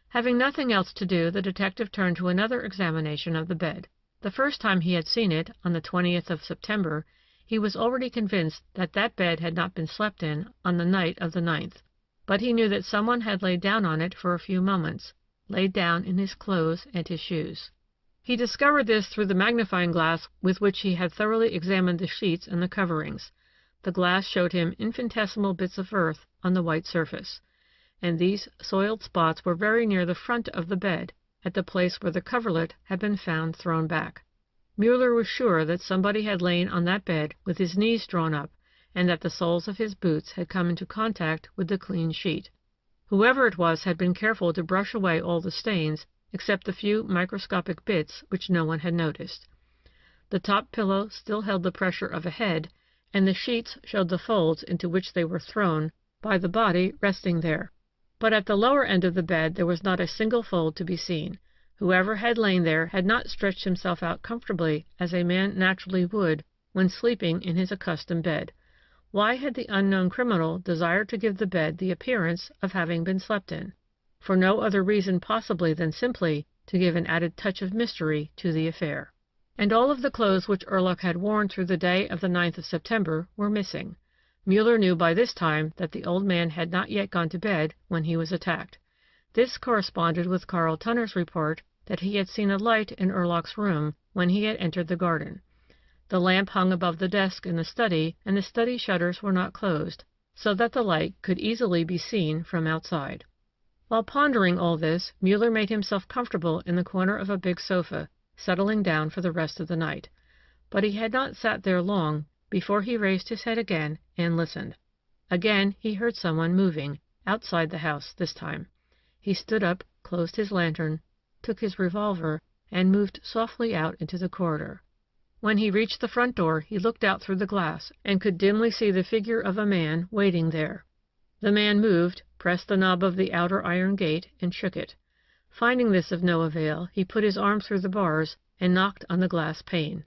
Having nothing else to do, the detective turned to another examination of the bed. The first time he had seen it, on the 20th of September, he was already convinced that that bed had not been slept in on the night of the 9th, but he knew that someone had laid down on it for a few moments, laid down in his clothes and his shoes. He discovered this through the magnifying glass with which he had thoroughly examined the sheets and the coverings. The glass showed him infinitesimal bits of earth on the white surface, and these soiled spots were very near the front of the bed, at the place where the coverlet had been found thrown back. Muller was sure that somebody had lain on that bed with his knees drawn up, and that the soles of his boots had come into contact with the clean sheet. Whoever it was had been careful to brush away all the stains, except the few microscopic bits which no one had noticed. The top pillow still held the pressure of a head, and the sheets showed the folds into which they were thrown by the body resting there. But at the lower end of the bed there was not a single fold to be seen. Whoever had lain there had not stretched himself out comfortably as a man naturally would when sleeping in his accustomed bed. Why had the unknown criminal desired to give the bed the appearance of having been slept in? For no other reason possibly than simply to give an added touch of mystery to the affair. And all of the clothes which Erlach had worn through the day of the 9th of September were missing. Muller knew by this time that the old man had not yet gone to bed when he was attacked. This corresponded with Carl Tunner's report that he had seen a light in Erlach's room when he had entered the garden. The lamp hung above the desk in the study, and the study shutters were not closed, so that the light could easily be seen from outside. While pondering all this, Muller made himself comfortable in the corner of a big sofa, settling down for the rest of the night. But he had not sat there long before he raised his head again and listened. Again he heard someone moving, outside the house this time. He stood up, closed his lantern, took his revolver, and moved softly out into the corridor. When he reached the front door, he looked out through the glass, and could dimly see the figure of a man waiting there. The man moved, pressed the knob of the outer iron gate, and shook it. Finding this of no avail, he put his arm through the bars and knocked on the glass pane.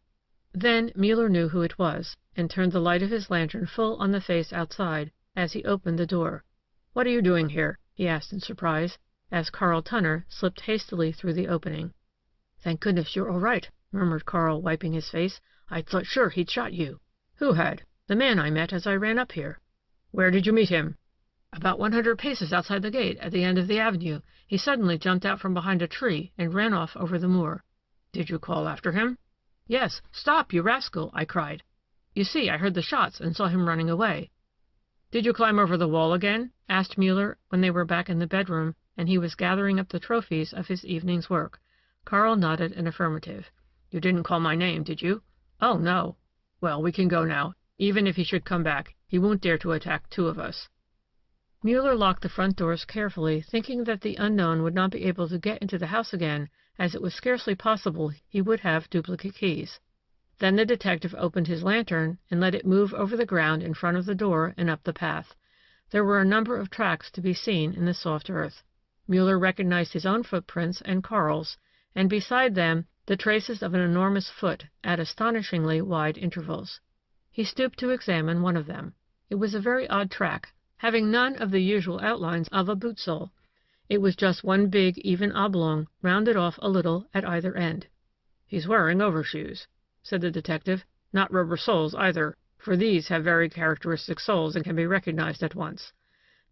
Then Muller knew who it was, and turned the light of his lantern full on the face outside as he opened the door. "What are you doing here?" he asked in surprise, as Carl Tunner slipped hastily through the opening. "Thank goodness you're all right," murmured Carl, wiping his face. "I thought sure he'd shot you." "Who had?" "The man I met as I ran up here." "Where did you meet him?" "About 100 paces outside the gate, at the end of the avenue. He suddenly jumped out from behind a tree and ran off over the moor." "Did you call after him?" "Yes. 'Stop, you rascal!' I cried. You see, I heard the shots and saw him running away." "Did you climb over the wall again?" asked Muller when they were back in the bedroom and he was gathering up the trophies of his evening's work. Carl nodded an affirmative. "You didn't call my name, did you?" "Oh, no." "Well, we can go now. Even if he should come back, he won't dare to attack two of us." Muller locked the front doors carefully, thinking that the unknown would not be able to get into the house again, as it was scarcely possible he would have duplicate keys. Then the detective opened his lantern and let it move over the ground in front of the door and up the path. There were a number of tracks to be seen in the soft earth. Muller recognized his own footprints and Carl's, and beside them the traces of an enormous foot at astonishingly wide intervals. He stooped to examine one of them. It was a very odd track, having none of the usual outlines of a boot sole. It was just one big, even oblong, rounded off a little at either end. "He's wearing overshoes," said the detective. "Not rubber soles, either, for these have very characteristic soles and can be recognized at once.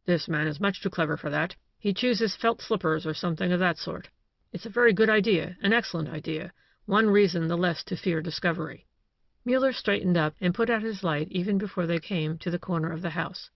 This man is much too clever for that. He chooses felt slippers or something of that sort. It's a very good idea, an excellent idea, one reason the less to fear discovery." Muller straightened up and put out his light even before they came to the corner of the house.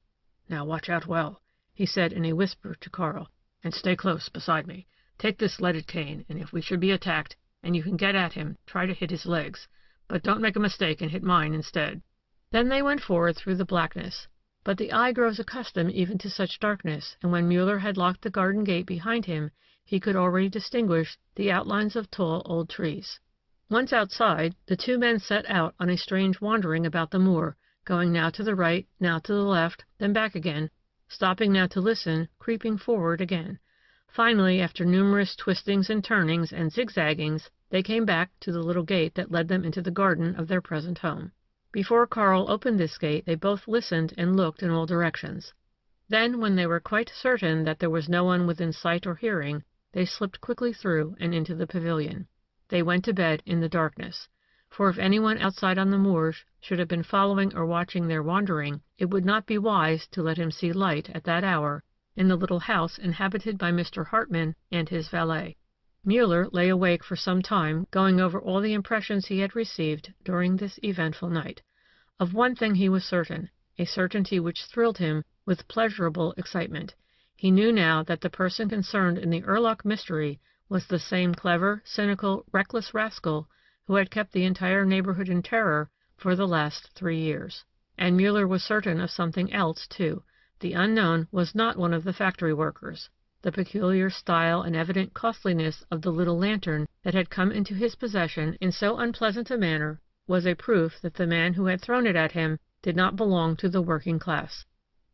"Now watch out well," he said in a whisper to Carl, "and stay close beside me. Take this leaded cane, and if we should be attacked, and you can get at him, try to hit his legs. But don't make a mistake and hit mine instead." Then they went forward through the blackness. But the eye grows accustomed even to such darkness, and when Muller had locked the garden gate behind him, he could already distinguish the outlines of tall old trees. Once outside, the two men set out on a strange wandering about the moor, going now to the right, now to the left, then back again, stopping now to listen, creeping forward again. Finally, after numerous twistings and turnings and zigzaggings, they came back to the little gate that led them into the garden of their present home. Before Carl opened this gate, they both listened and looked in all directions. Then, when they were quite certain that there was no one within sight or hearing, they slipped quickly through and into the pavilion. They went to bed in the darkness, for if anyone outside on the moors should have been following or watching their wandering, it would not be wise to let him see light at that hour in the little house inhabited by Mr. Hartmann and his valet. Muller lay awake for some time, going over all the impressions he had received during this eventful night. Of one thing he was certain, a certainty which thrilled him with pleasurable excitement. He knew now that the person concerned in the Urlock mystery was the same clever, cynical, reckless rascal who had kept the entire neighborhood in terror for the last 3 years. And Muller was certain of something else, too. The unknown was not one of the factory workers. The peculiar style and evident costliness of the little lantern that had come into his possession in so unpleasant a manner was a proof that the man who had thrown it at him did not belong to the working class.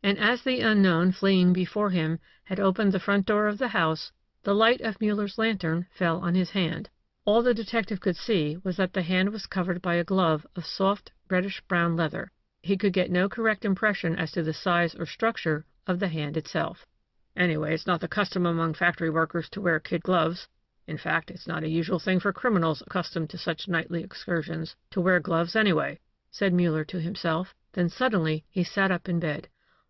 And as the unknown, fleeing before him, had opened the front door of the house, the light of Muller's lantern fell on his hand. All the detective could see was that the hand was covered by a glove of soft, reddish-brown leather. He could get no correct impression as to the size or structure of the hand itself. "Anyway, it's not the custom among factory workers to wear kid gloves. In fact, it's not a usual thing for criminals accustomed to such nightly excursions to wear gloves anyway," said Muller to himself. Then suddenly he sat up in bed.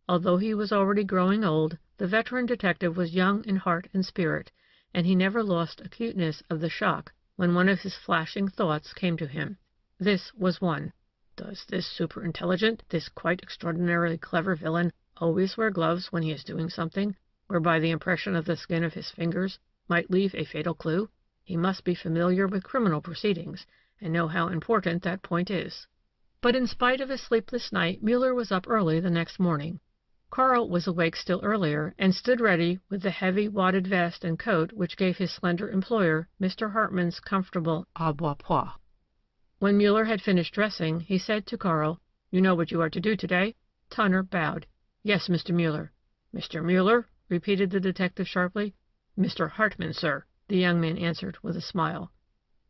Although he was already growing old, the veteran detective was young in heart and spirit, and he never lost acuteness of the shock when one of his flashing thoughts came to him. This was one. Does this superintelligent, this quite extraordinarily clever villain always wear gloves when he is doing something whereby the impression of the skin of his fingers might leave a fatal clue? He must be familiar with criminal proceedings, and know how important that point is. But in spite of his sleepless night, Muller was up early the next morning. Carl was awake still earlier, and stood ready with the heavy wadded vest and coat which gave his slender employer Mr. Hartmann's comfortable embonpoint. When Muller had finished dressing, he said to Carl, "You know what you are to do today?" Tunner bowed. "Yes, Mr. Muller." Mr. Muller? Repeated the detective sharply. Mr. Hartman, sir, the young man answered with a smile.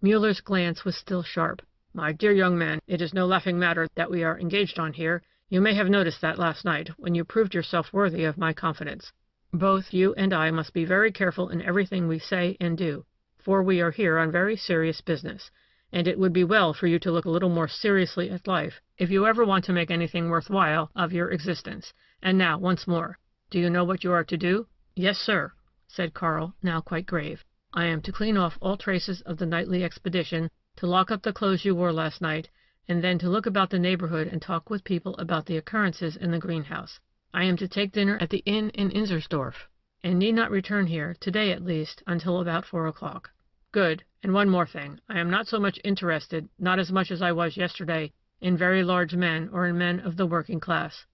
Muller's glance was still sharp. My dear young man, it is no laughing matter that we are engaged on here. You may have noticed that last night, when you proved yourself worthy of my confidence. Both you and I must be very careful in everything we say and do, for we are here on very serious business, and it would be well for you to look a little more seriously at life if you ever want to make anything worth while of your existence. And now, once more, do you know what you are to do? Yes, sir, said Carl, now quite grave. I am to clean off all traces of the nightly expedition, to lock up the clothes you wore last night, and then to look about the neighborhood and talk with people about the occurrences in the greenhouse. I am to take dinner at the inn in Inzersdorf, and need not return here, today at least, until about 4 o'clock. Good. And one more thing. I am not so much interested, not as much as I was yesterday, in very large men or in men of the working class.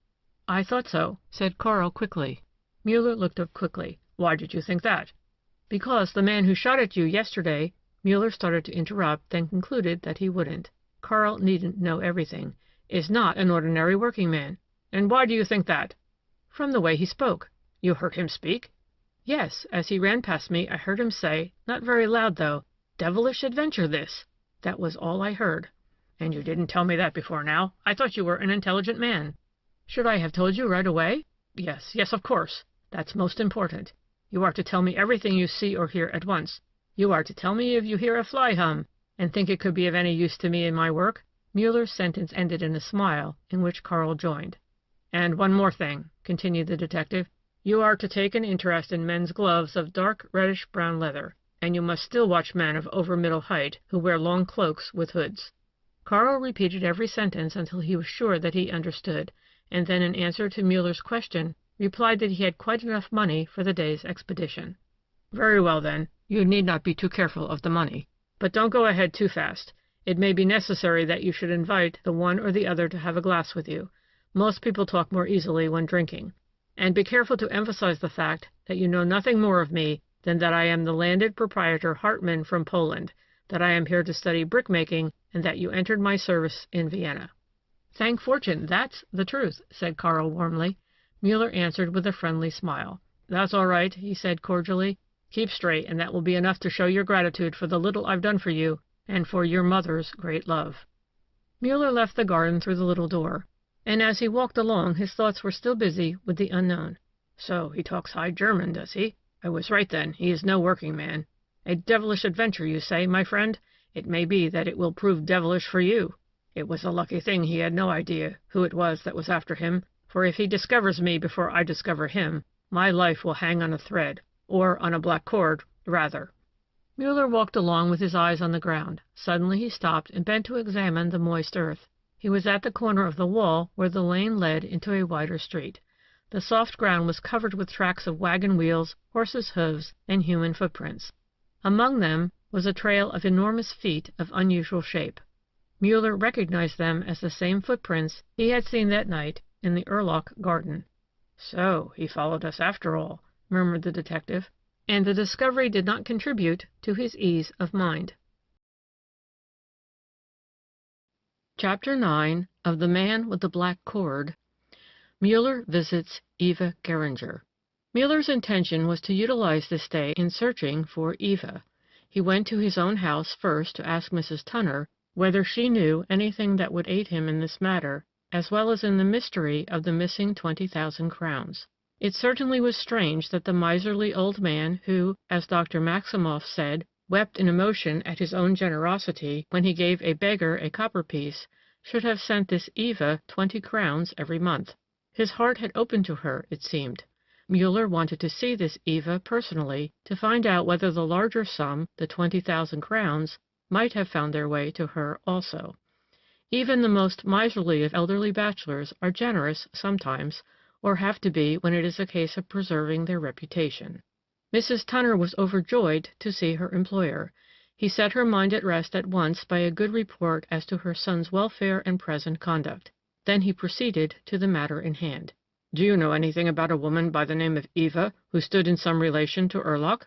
I thought so, said Carl quickly. Muller looked up quickly. Why did you think that? Because the man who shot at you yesterday— Muller started to interrupt, then concluded that he wouldn't. Carl needn't know everything. Is not an ordinary working man. And why do you think that? From the way he spoke. You heard him speak? Yes, as he ran past me I heard him say, not very loud though, devilish adventure this. That was all I heard. And you didn't tell me that before now. I thought you were an intelligent man. Should I have told you right away? Yes, of course. That's most important. You are to tell me everything you see or hear at once. You are to tell me if you hear a fly hum, and think it could be of any use to me in my work. Muller's sentence ended in a smile, in which Carl joined. And one more thing, continued the detective. You are to take an interest in men's gloves of dark reddish-brown leather, and you must still watch men of over-middle height who wear long cloaks with hoods. Carl repeated every sentence until he was sure that he understood, and then in answer to Muller's question, replied that he had quite enough money for the day's expedition. Very well, then. You need not be too careful of the money. But don't go ahead too fast. It may be necessary that you should invite the one or the other to have a glass with you. Most people talk more easily when drinking. And be careful to emphasize the fact that you know nothing more of me than that I am the landed proprietor Hartman from Poland, that I am here to study brickmaking, and that you entered my service in Vienna. Thank fortune, that's the truth, said Carl warmly. Muller answered with a friendly smile. That's all right, he said cordially. Keep straight, and that will be enough to show your gratitude for the little I've done for you, and for your mother's great love. Muller left the garden through the little door, and as he walked along his thoughts were still busy with the unknown. So he talks High German, does he? I was right then, he is no working man. A devilish adventure, you say, my friend? It may be that it will prove devilish for you. It was a lucky thing he had no idea who it was that was after him, for if he discovers me before I discover him, my life will hang on a thread, or on a black cord, rather. Muller walked along with his eyes on the ground. Suddenly he stopped and bent to examine the moist earth. He was at the corner of the wall where the lane led into a wider street. The soft ground was covered with tracks of wagon wheels, horses' hooves, and human footprints. Among them was a trail of enormous feet of unusual shape. Muller recognized them as the same footprints he had seen that night in the Urlock garden. So he followed us after all, murmured the detective, and the discovery did not contribute to his ease of mind. Chapter 9 of The Man with the Black Cord. Muller visits Eva Geringer. Muller's intention was to utilize this day in searching for Eva. He went to his own house first to ask Mrs. Tunner whether she knew anything that would aid him in this matter, as well as in the mystery of the missing 20,000 crowns. It certainly was strange that the miserly old man who, as Dr. Maximoff said, wept in emotion at his own generosity when he gave a beggar a copper piece, should have sent this Eva 20 crowns every month. His heart had opened to her, it seemed. Muller wanted to see this Eva personally, to find out whether the larger sum, the 20,000 crowns, might have found their way to her also. Even the most miserly of elderly bachelors are generous sometimes, or have to be when it is a case of preserving their reputation. Mrs. Tunner was overjoyed to see her employer. He set her mind at rest at once by a good report as to her son's welfare and present conduct. Then he proceeded to the matter in hand. Do you know anything about a woman by the name of Eva, who stood in some relation to Urlock?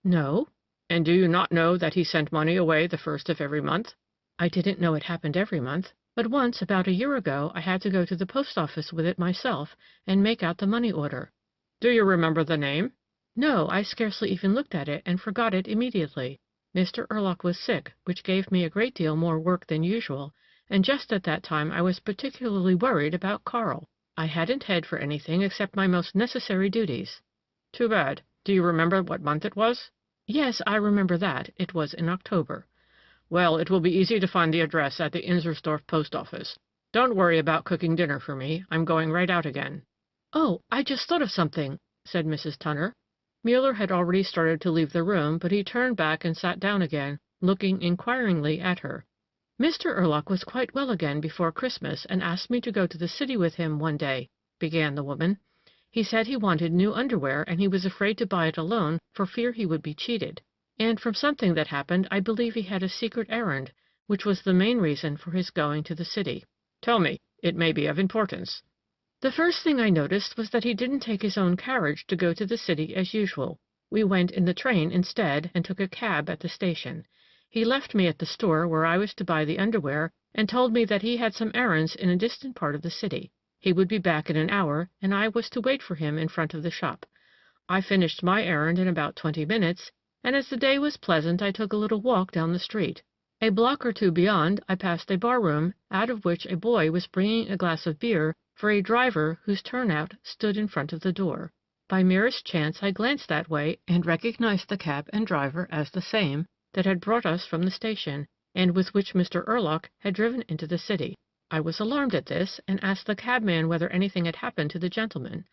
No. And do you not know that he sent money away the first of every month? I didn't know it happened every month. But once, about a year ago, I had to go to the post office with it myself and make out the money order. Do you remember the name? No, I scarcely even looked at it and forgot it immediately. Mr. Urlock was sick, which gave me a great deal more work than usual, and just at that time I was particularly worried about Karl. I hadn't head for anything except my most necessary duties. Too bad. Do you remember what month it was? Yes, I remember that. It was in October. Well, it will be easy to find the address at the Inzersdorf post office. Don't worry about cooking dinner for me. I'm going right out again. Oh, I just thought of something, said Mrs. Tunner. Muller had already started to leave the room, but he turned back and sat down again, looking inquiringly at her. Mr. Urlock was quite well again before Christmas and asked me to go to the city with him one day, began the woman. He said he wanted new underwear and he was afraid to buy it alone for fear he would be cheated. And from something that happened, I believe he had a secret errand, which was the main reason for his going to the city. Tell me, it may be of importance. The first thing I noticed was that he didn't take his own carriage to go to the city as usual. We went in the train instead and took a cab at the station. He left me at the store where I was to buy the underwear and told me that he had some errands in a distant part of the city. He would be back in an hour, and I was to wait for him in front of the shop. I finished my errand in about 20 minutes, and as the day was pleasant I took a little walk down the street. A block or two beyond I passed a bar-room, out of which a boy was bringing a glass of beer for a driver whose turnout stood in front of the door. By merest chance I glanced that way and recognized the cab and driver as the same that had brought us from the station, and with which Mr. Urlock had driven into the city. I was alarmed at this, and asked the cabman whether anything had happened to the gentleman.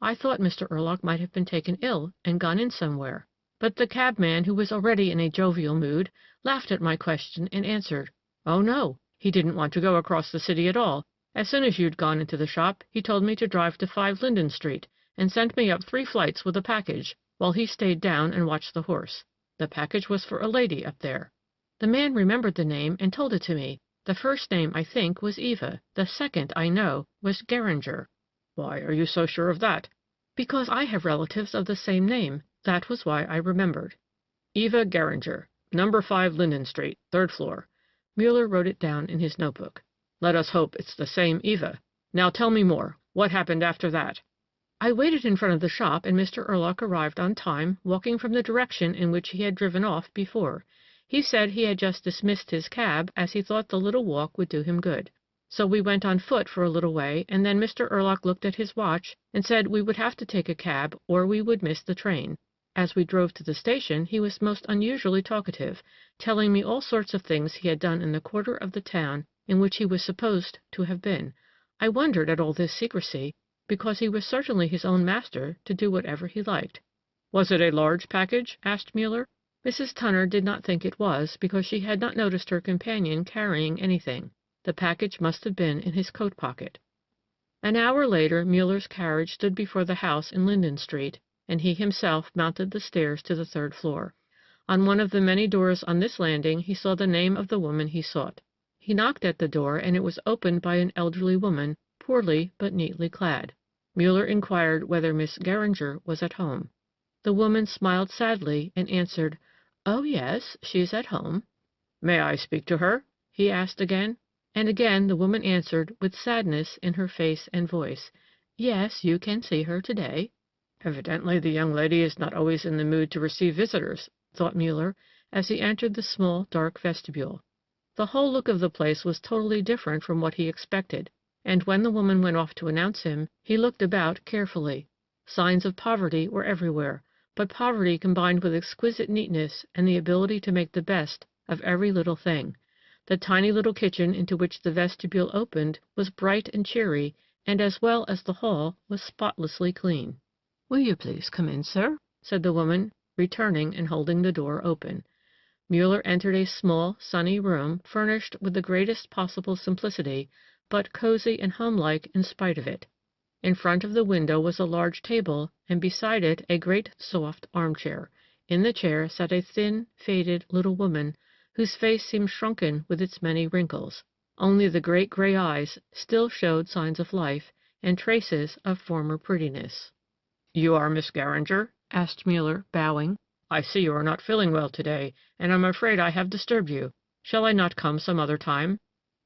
I thought Mr. Urlock might have been taken ill and gone in somewhere. But the cabman, who was already in a jovial mood, laughed at my question and answered, "Oh, no, he didn't want to go across the city at all. As soon as you'd gone into the shop, he told me to drive to 5 Linden Street, and sent me up 3 flights with a package, while he stayed down and watched the horse. The package was for a lady up there." The man remembered the name and told it to me. The first name, I think, was Eva. The second, I know, was Geringer. "Why are you so sure of that?" "Because I have relatives of the same name. That was why I remembered." "Eva Geringer, number 5 Linden Street, 3rd floor." Muller wrote it down in his notebook. "Let us hope it's the same Eva. Now tell me more. What happened after that?" "I waited in front of the shop, and Mr. Urlock arrived on time, walking from the direction in which he had driven off before. He said he had just dismissed his cab, as he thought the little walk would do him good. So we went on foot for a little way, and then Mr. Urlock looked at his watch and said we would have to take a cab or we would miss the train. As we drove to the station, he was most unusually talkative, telling me all sorts of things he had done in the quarter of the town in which he was supposed to have been. I wondered at all this secrecy, because he was certainly his own master to do whatever he liked." "Was it a large package?" asked Muller. Mrs. Tunner did not think it was, because she had not noticed her companion carrying anything. The package must have been in his coat pocket. An hour later Muller's carriage stood before the house in Linden Street, and he himself mounted the stairs to the 3rd floor. On one of the many doors on this landing he saw the name of the woman he sought. He knocked at the door, and it was opened by an elderly woman, poorly but neatly clad. Muller inquired whether Miss Geringer was at home. The woman smiled sadly and answered, "Oh, yes, she is at home." "May I speak to her?" he asked again. And again the woman answered, with sadness in her face and voice, "Yes, you can see her today." "Evidently the young lady is not always in the mood to receive visitors," thought Muller, as he entered the small, dark vestibule. The whole look of the place was totally different from what he expected, and when the woman went off to announce him, he looked about carefully. Signs of poverty were everywhere, but poverty combined with exquisite neatness and the ability to make the best of every little thing. The tiny little kitchen into which the vestibule opened was bright and cheery, and as well as the hall was spotlessly clean. "Will you please come in, sir?" said the woman, returning and holding the door open. Muller entered a small, sunny room, furnished with the greatest possible simplicity, but cozy and homelike in spite of it. In front of the window was a large table, and beside it a great soft armchair. In the chair sat a thin, faded little woman, whose face seemed shrunken with its many wrinkles. Only the great gray eyes still showed signs of life, and traces of former prettiness. "You are Miss Geringer?" asked Muller, bowing. "I see you are not feeling well today, and I'm afraid I have disturbed you. Shall I not come some other time?"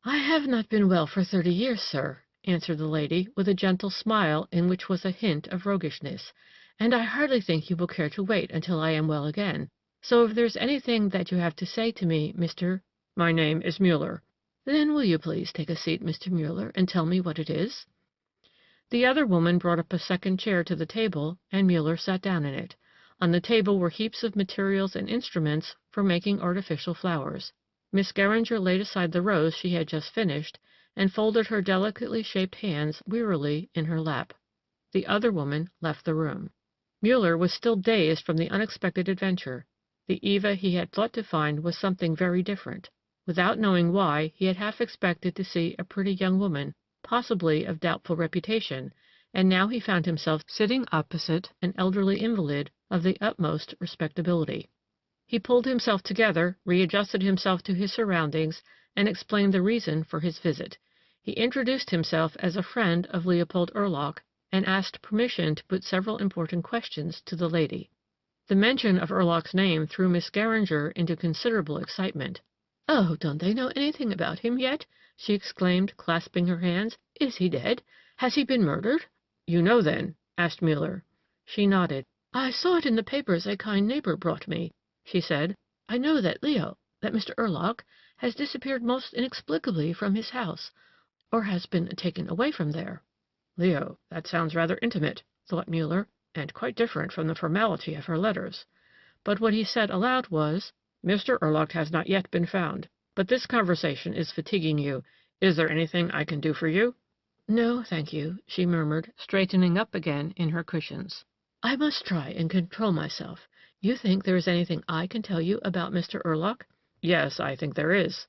"I have not been well for 30 years, sir, answered the lady, with a gentle smile in which was a hint of roguishness, "and I hardly think you will care to wait until I am well again. So if there's anything that you have to say to me, Mr. My name is Muller. Then will you please take a seat, Mr. Muller, and tell me what it is?" The other woman brought up a second chair to the table, and Muller sat down in it. On the table were heaps of materials and instruments for making artificial flowers. Miss Geringer laid aside the rose she had just finished, and folded her delicately shaped hands wearily in her lap. The other woman left the room. Muller was still dazed from the unexpected adventure. The Eva he had thought to find was something very different. Without knowing why, he had half expected to see a pretty young woman, possibly of doubtful reputation, and now he found himself sitting opposite an elderly invalid of the utmost respectability. He pulled himself together, readjusted himself to his surroundings, and explained the reason for his visit. He introduced himself as a friend of Leopold Erlach, and asked permission to put several important questions to the lady. The mention of Erlach's name threw Miss Geringer into considerable excitement. "Oh, don't they know anything about him yet?" she exclaimed, clasping her hands. "Is he dead? Has he been murdered?" "You know, then?" asked Muller. She nodded. "I saw it in the papers a kind neighbor brought me," she said. "I know that Mr. Erlach, has disappeared most inexplicably from his house, or has been taken away from there." "Leo, that sounds rather intimate," thought Muller, and quite different from the formality of her letters. But what he said aloud was, "Mr. Erlach has not yet been found, but this conversation is fatiguing you. Is there anything I can do for you?" "No, thank you," she murmured, straightening up again in her cushions. "I must try and control myself. You think there is anything I can tell you about Mr. Erlach?" "Yes, I think there is."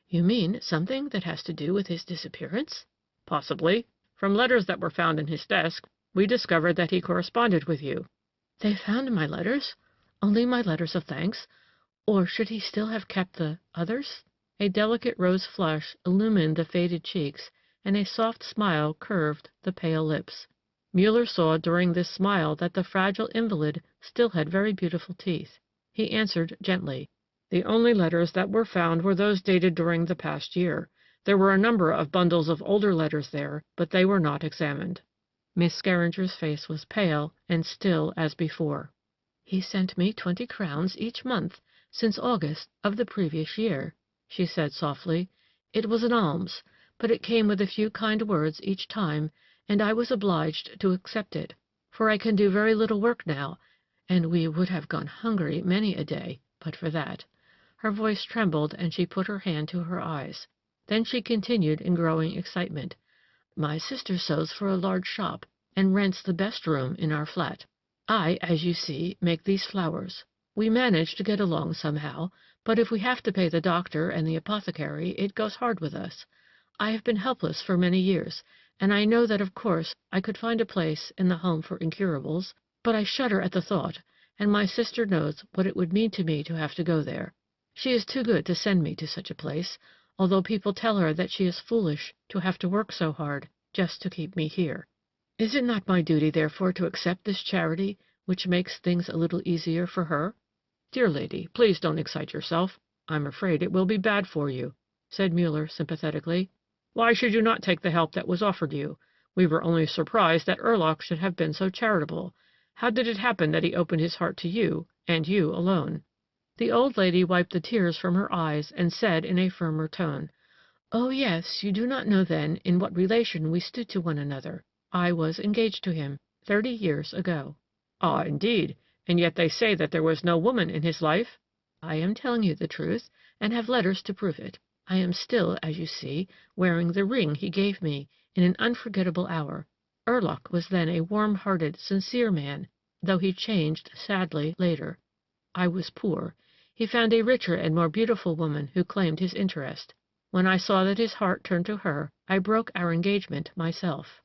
"You mean something that has to do with his disappearance?" "Possibly. From letters that were found in his desk, we discovered that he corresponded with you." "They found my letters? Only my letters of thanks? Or should he still have kept the others?" A delicate rose flush illumined the faded cheeks, and a soft smile curved the pale lips. Muller saw during this smile that the fragile invalid still had very beautiful teeth. He answered gently, "The only letters that were found were those dated during the past year. There were a number of bundles of older letters there, but they were not examined." Miss Geringer's face was pale and still as before. "He sent me 20 crowns each month since August of the previous year," she said softly. "It was an alms, but it came with a few kind words each time, and I was obliged to accept it, for I can do very little work now, and we would have gone hungry many a day but for that." Her voice trembled, and she put her hand to her eyes. Then she continued in growing excitement. "My sister sews for a large shop, and rents the best room in our flat. I, as you see, make these flowers. We manage to get along somehow, but if we have to pay the doctor and the apothecary, it goes hard with us. I have been helpless for many years, and I know that of course I could find a place in the Home for Incurables, but I shudder at the thought, and my sister knows what it would mean to me to have to go there. She is too good to send me to such a place, although people tell her that she is foolish to have to work so hard just to keep me here. Is it not my duty, therefore, to accept this charity, which makes things a little easier for her?" "Dear lady, please don't excite yourself. I'm afraid it will be bad for you," said Muller sympathetically. "Why should you not take the help that was offered you? We were only surprised that Erlach should have been so charitable. How did it happen that he opened his heart to you, and you alone?" The old lady wiped the tears from her eyes and said in a firmer tone, "Oh, yes, you do not know then in what relation we stood to one another. I was engaged to him 30 years ago." "Ah, indeed, and yet they say that there was no woman in his life?" "I am telling you the truth, and have letters to prove it. I am still, as you see, wearing the ring he gave me in an unforgettable hour. Erlach was then a warm-hearted, sincere man, though he changed sadly later. I was poor. He found a richer and more beautiful woman who claimed his interest. When I saw that his heart turned to her, I broke our engagement myself."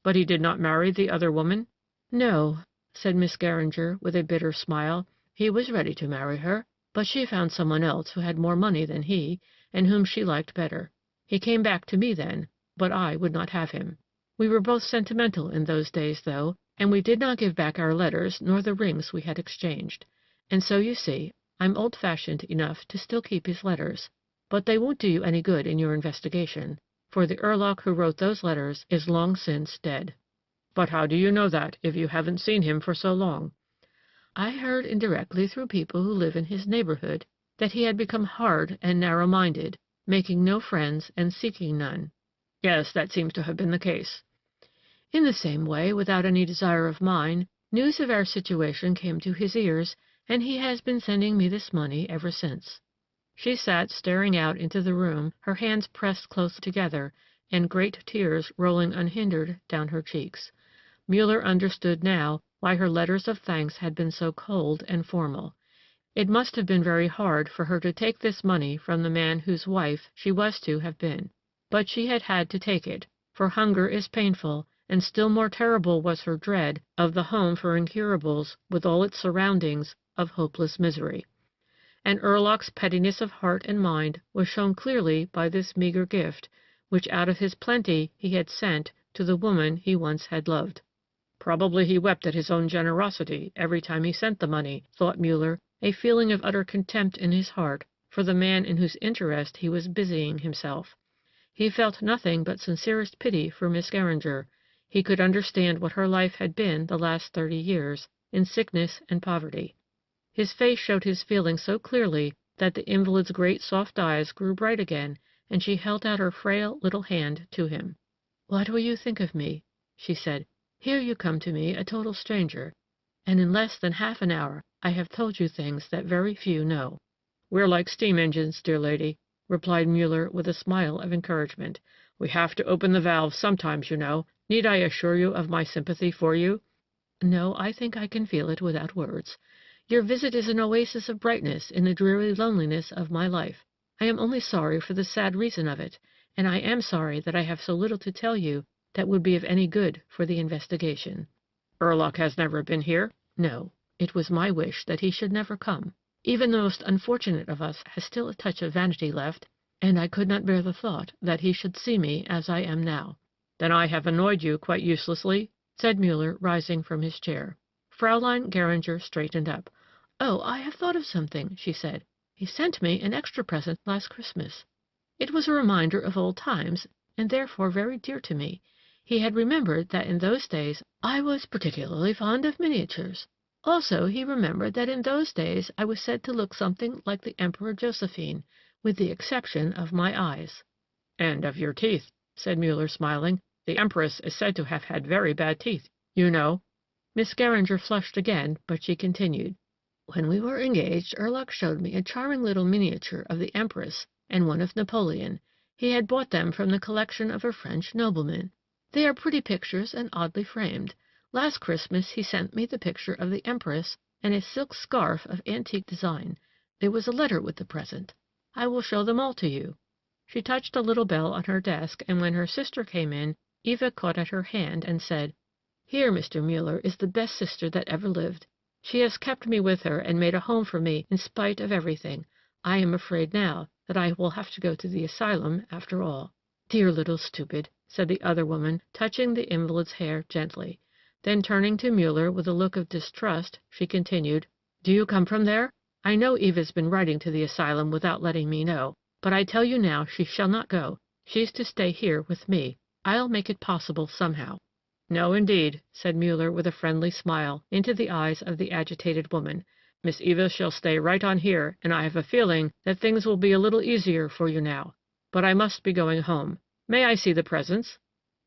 "But he did not marry the other woman?" "No," said Miss Geringer, with a bitter smile. "He was ready to marry her, but she found someone else who had more money than he, and whom she liked better. He came back to me then, but I would not have him. We were both sentimental in those days, though, and we did not give back our letters nor the rings we had exchanged. And so, you see, I'm old-fashioned enough to still keep his letters. But they won't do you any good in your investigation. for the Erlock who wrote those letters is long since dead." "But how do you know that, if you haven't seen him for so long?" "I heard indirectly through people who live in his neighborhood that he had become hard and narrow-minded, making no friends and seeking none." "Yes, that seems to have been the case." "In the same way, without any desire of mine, news of our situation came to his ears, and he has been sending me this money ever since." She sat staring out into the room, her hands pressed close together, and great tears rolling unhindered down her cheeks. Muller understood now why her letters of thanks had been so cold and formal. It must have been very hard for her to take this money from the man whose wife she was to have been. But she had had to take it, for hunger is painful, and still more terrible was her dread of the home for incurables with all its surroundings of hopeless misery. And Erlock's pettiness of heart and mind was shown clearly by this meager gift, which out of his plenty he had sent to the woman he once had loved. "Probably he wept at his own generosity every time he sent the money," thought Muller, a feeling of utter contempt in his heart for the man in whose interest he was busying himself. He felt nothing but sincerest pity for Miss Geringer. He could understand what her life had been the last 30 years, in sickness and poverty. His face showed his feeling so clearly that the invalid's great soft eyes grew bright again, and she held out her frail little hand to him. "What will you think of me?" she said. "Here you come to me, a total stranger, and in less than half an hour I have told you things that very few know." "We're like steam engines, dear lady," replied Muller with a smile of encouragement. "We have to open the valves sometimes, you know. Need I assure you of my sympathy for you?" "No, I think I can feel it without words. Your visit is an oasis of brightness in the dreary loneliness of my life. I am only sorry for the sad reason of it, and I am sorry that I have so little to tell you that would be of any good for the investigation." "Erlock has never been here?" "No. It was my wish that he should never come. Even the most unfortunate of us has still a touch of vanity left, and I could not bear the thought that he should see me as I am now." "Then I have annoyed you quite uselessly?" said Muller, rising from his chair. Fraulein Geringer straightened up. "Oh, I have thought of something," she said. "He sent me an extra present last Christmas. It was a reminder of old times, and therefore very dear to me. He had remembered that in those days I was particularly fond of miniatures. Also, he remembered that in those days I was said to look something like the Emperor Josephine, with the exception of my eyes." "And of your teeth," said Muller, smiling. "The Empress is said to have had very bad teeth, you know." Miss Geringer flushed again, but she continued. "When we were engaged, Erlock showed me a charming little miniature of the Empress and one of Napoleon. He had bought them from the collection of a French nobleman. They are pretty pictures and oddly framed. Last Christmas he sent me the picture of the Empress and a silk scarf of antique design. There was a letter with the present. I will show them all to you." She touched a little bell on her desk, and when her sister came in, Eva caught at her hand and said, "Here, Mr. Muller, is the best sister that ever lived. She has kept me with her and made a home for me in spite of everything. I am afraid now that I will have to go to the asylum after all." "Dear little stupid," said the other woman, touching the invalid's hair gently. Then turning to Muller with a look of distrust, she continued, "Do you come from there? I know Eva's been writing to the asylum without letting me know, but I tell you now she shall not go. She's to stay here with me. I'll make it possible somehow." "No, indeed," said Muller with a friendly smile into the eyes of the agitated woman. "Miss Eva shall stay right on here, and I have a feeling that things will be a little easier for you now. But I must be going home. May I see the presents?"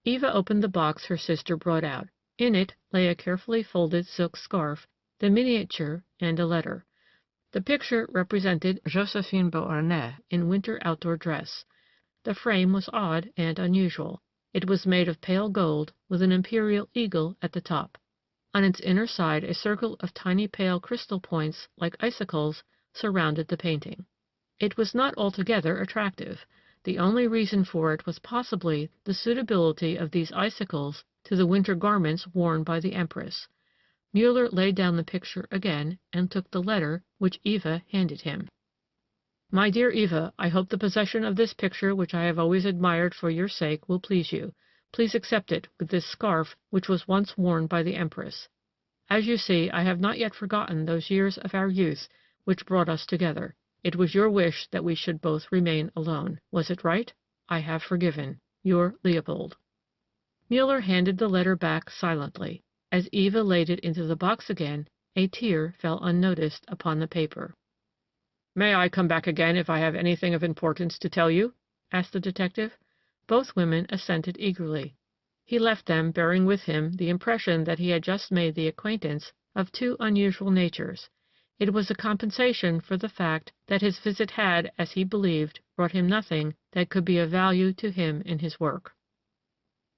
Eva opened the box her sister brought out. In it lay a carefully folded silk scarf, the miniature, and a letter. The picture represented Josephine Beauharnais in winter outdoor dress. The frame was odd and unusual. It was made of pale gold, with an imperial eagle at the top. On its inner side a circle of tiny pale crystal points, like icicles, surrounded the painting. It was not altogether attractive. The only reason for it was possibly the suitability of these icicles to the winter garments worn by the Empress. Muller laid down the picture again and took the letter, which Eva handed him. "My dear Eva, I hope the possession of this picture, which I have always admired for your sake, will please you. Please accept it with this scarf which was once worn by the Empress. As you see, I have not yet forgotten those years of our youth which brought us together. It was your wish that we should both remain alone. Was it right? I have forgiven. Your Leopold. Muller handed the letter back silently. As Eva laid it into the box again, a tear fell unnoticed upon the paper. "May I come back again if I have anything of importance to tell you?" asked the detective. Both women assented eagerly. He left them, bearing with him the impression that he had just made the acquaintance of two unusual natures. It was a compensation for the fact that his visit had, as he believed, brought him nothing that could be of value to him in his work.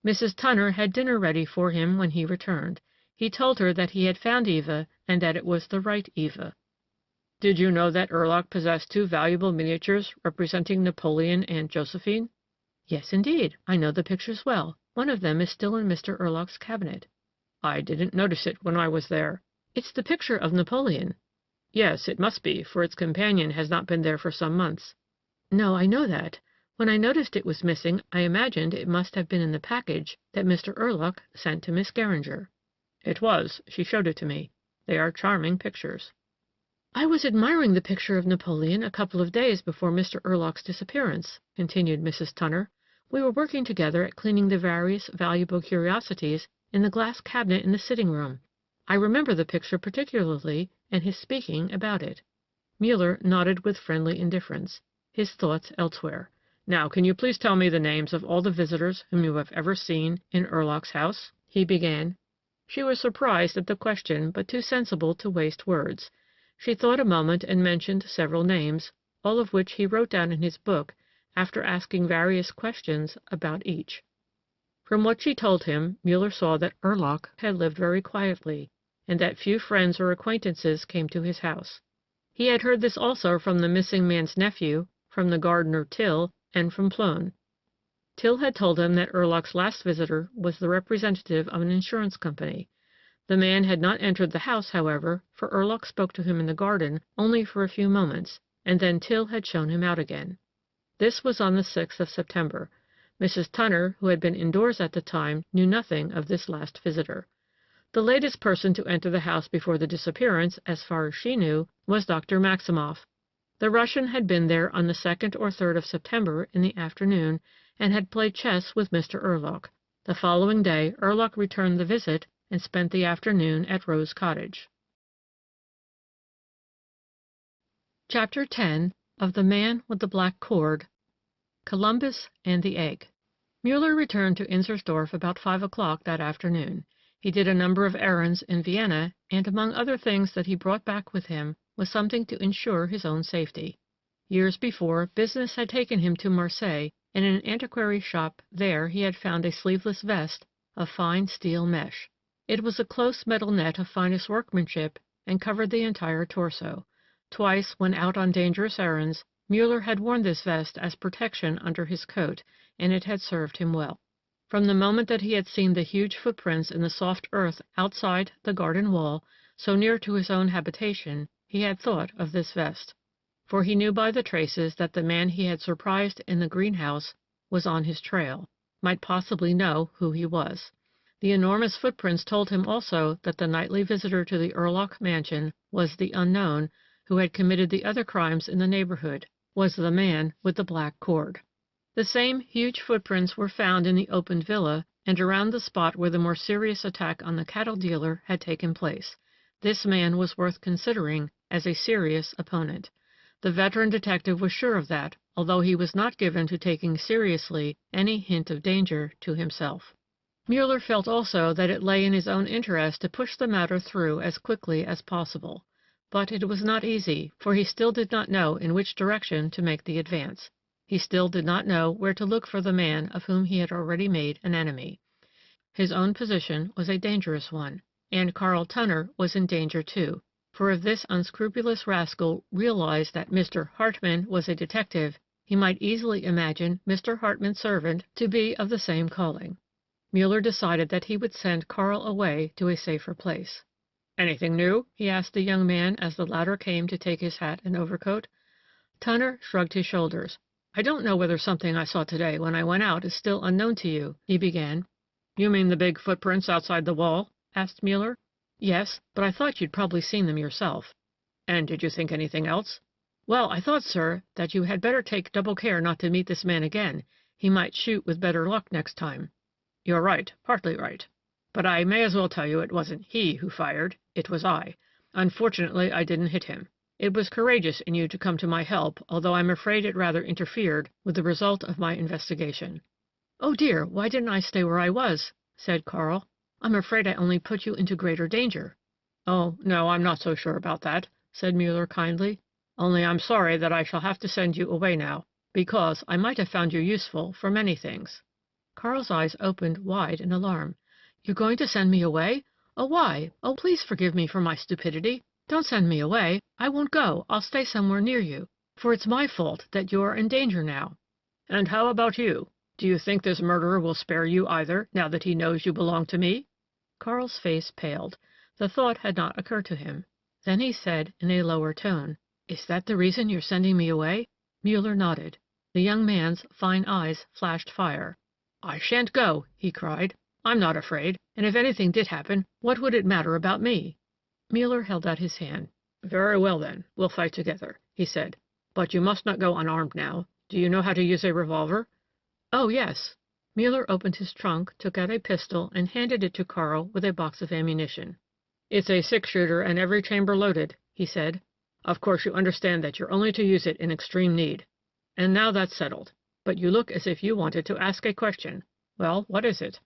Mrs. Tunner had dinner ready for him when he returned. He told her that he had found Eva, and that it was the right Eva. "Did you know that Erlach possessed two valuable miniatures representing Napoleon and Josephine?" "Yes, indeed. I know the pictures well. One of them is still in Mr. Erlach's cabinet." "I didn't notice it when I was there." "It's the picture of Napoleon." "Yes, it must be, for its companion has not been there for some months." "No, I know that. When I noticed it was missing, I imagined it must have been in the package that Mr. Erlach sent to Miss Geringer." "It was. She showed it to me. They are charming pictures." "I was admiring the picture of Napoleon a couple of days before Mr. Erlach's disappearance," continued Mrs. Tunner. "We were working together at cleaning the various valuable curiosities in the glass cabinet in the sitting-room. I remember the picture particularly, and his speaking about it." Muller nodded with friendly indifference, his thoughts elsewhere. "Now, can you please tell me the names of all the visitors whom you have ever seen in Erlach's house?" he began. She was surprised at the question, but too sensible to waste words. She thought a moment and mentioned several names, all of which he wrote down in his book after asking various questions about each. From what she told him, Muller saw that Erlach had lived very quietly, and that few friends or acquaintances came to his house. He had heard this also from the missing man's nephew, from the gardener Till, and from Plön. Till had told him that Erlach's last visitor was the representative of an insurance company. The man had not entered the house, however, for Erlach spoke to him in the garden only for a few moments, and then Till had shown him out again. This was on the 6th of September. Mrs. Tunner, who had been indoors at the time, knew nothing of this last visitor. The latest person to enter the house before the disappearance, as far as she knew, was Dr. Maximoff. The Russian had been there on the 2nd or 3rd of September in the afternoon, and had played chess with Mr. Erlach. The following day Erlach returned the visit and spent the afternoon at Rose Cottage. Chapter 10 of The Man with the Black Cord, Columbus and the Egg. Muller returned to Inzersdorf about 5 o'clock that afternoon. He did a number of errands in Vienna, and among other things that he brought back with him was something to ensure his own safety. Years before, business had taken him to Marseille, and in an antiquary shop there he had found a sleeveless vest of fine steel mesh. It was a close metal net of finest workmanship and covered the entire torso. Twice, when out on dangerous errands, Muller had worn this vest as protection under his coat, and it had served him well. From the moment that he had seen the huge footprints in the soft earth outside the garden wall, so near to his own habitation, he had thought of this vest. For he knew by the traces that the man he had surprised in the greenhouse was on his trail, might possibly know who he was. The enormous footprints told him also that the nightly visitor to the Erlach mansion was the unknown who had committed the other crimes in the neighborhood, was the man with the black cord. The same huge footprints were found in the opened villa and around the spot where the more serious attack on the cattle dealer had taken place. This man was worth considering as a serious opponent. The veteran detective was sure of that, although he was not given to taking seriously any hint of danger to himself. Muller felt also that it lay in his own interest to push the matter through as quickly as possible. But it was not easy, for he still did not know in which direction to make the advance. He still did not know where to look for the man of whom he had already made an enemy. His own position was a dangerous one, and Carl Tunner was in danger too, for if this unscrupulous rascal realized that Mr. Hartmann was a detective, he might easily imagine Mr. Hartmann's servant to be of the same calling. Muller decided that he would send Carl away to a safer place. "Anything new?" he asked the young man as the latter came to take his hat and overcoat. Tunner shrugged his shoulders. "I don't know whether something I saw today when I went out is still unknown to you," he began. "You mean the big footprints outside the wall?" asked Muller. "Yes, but I thought you'd probably seen them yourself." "And did you think anything else?" "Well, I thought, sir, that you had better take double care not to meet this man again. He might shoot with better luck next time. You're right, partly right. But I may as well tell you it wasn't he who fired. It was I. Unfortunately, I didn't hit him. It was courageous in you to come to my help, although I'm afraid it rather interfered with the result of my investigation. Oh dear, why didn't I stay where I was? Said Carl. I'm afraid I only put you into greater danger. Oh, no, I'm not so sure about that, said Muller kindly. Only I'm sorry that I shall have to send you away now, because I might have found you useful for many things. Carl's eyes opened wide in alarm. You're going to send me away? Oh, why? Oh, please forgive me for my stupidity. Don't send me away. I won't go. I'll stay somewhere near you, for it's my fault that you are in danger now. And how about you? Do you think this murderer will spare you either, now that he knows you belong to me? Carl's face paled. The thought had not occurred to him. Then he said, in a lower tone, Is that the reason you're sending me away? Muller nodded. The young man's fine eyes flashed fire. I shan't go, he cried. I'm not afraid, and if anything did happen, what would it matter about me? Muller held out his hand. Very well, then, we'll fight together, he said. But you must not go unarmed now. Do you know how to use a revolver? Oh, yes. Muller opened his trunk, took out a pistol, and handed it to Carl with a box of ammunition. It's a 6-shooter and every chamber loaded, he said. Of course you understand that you're only to use it in extreme need. And now that's settled. But you look as if you wanted to ask a question. Well, what is it?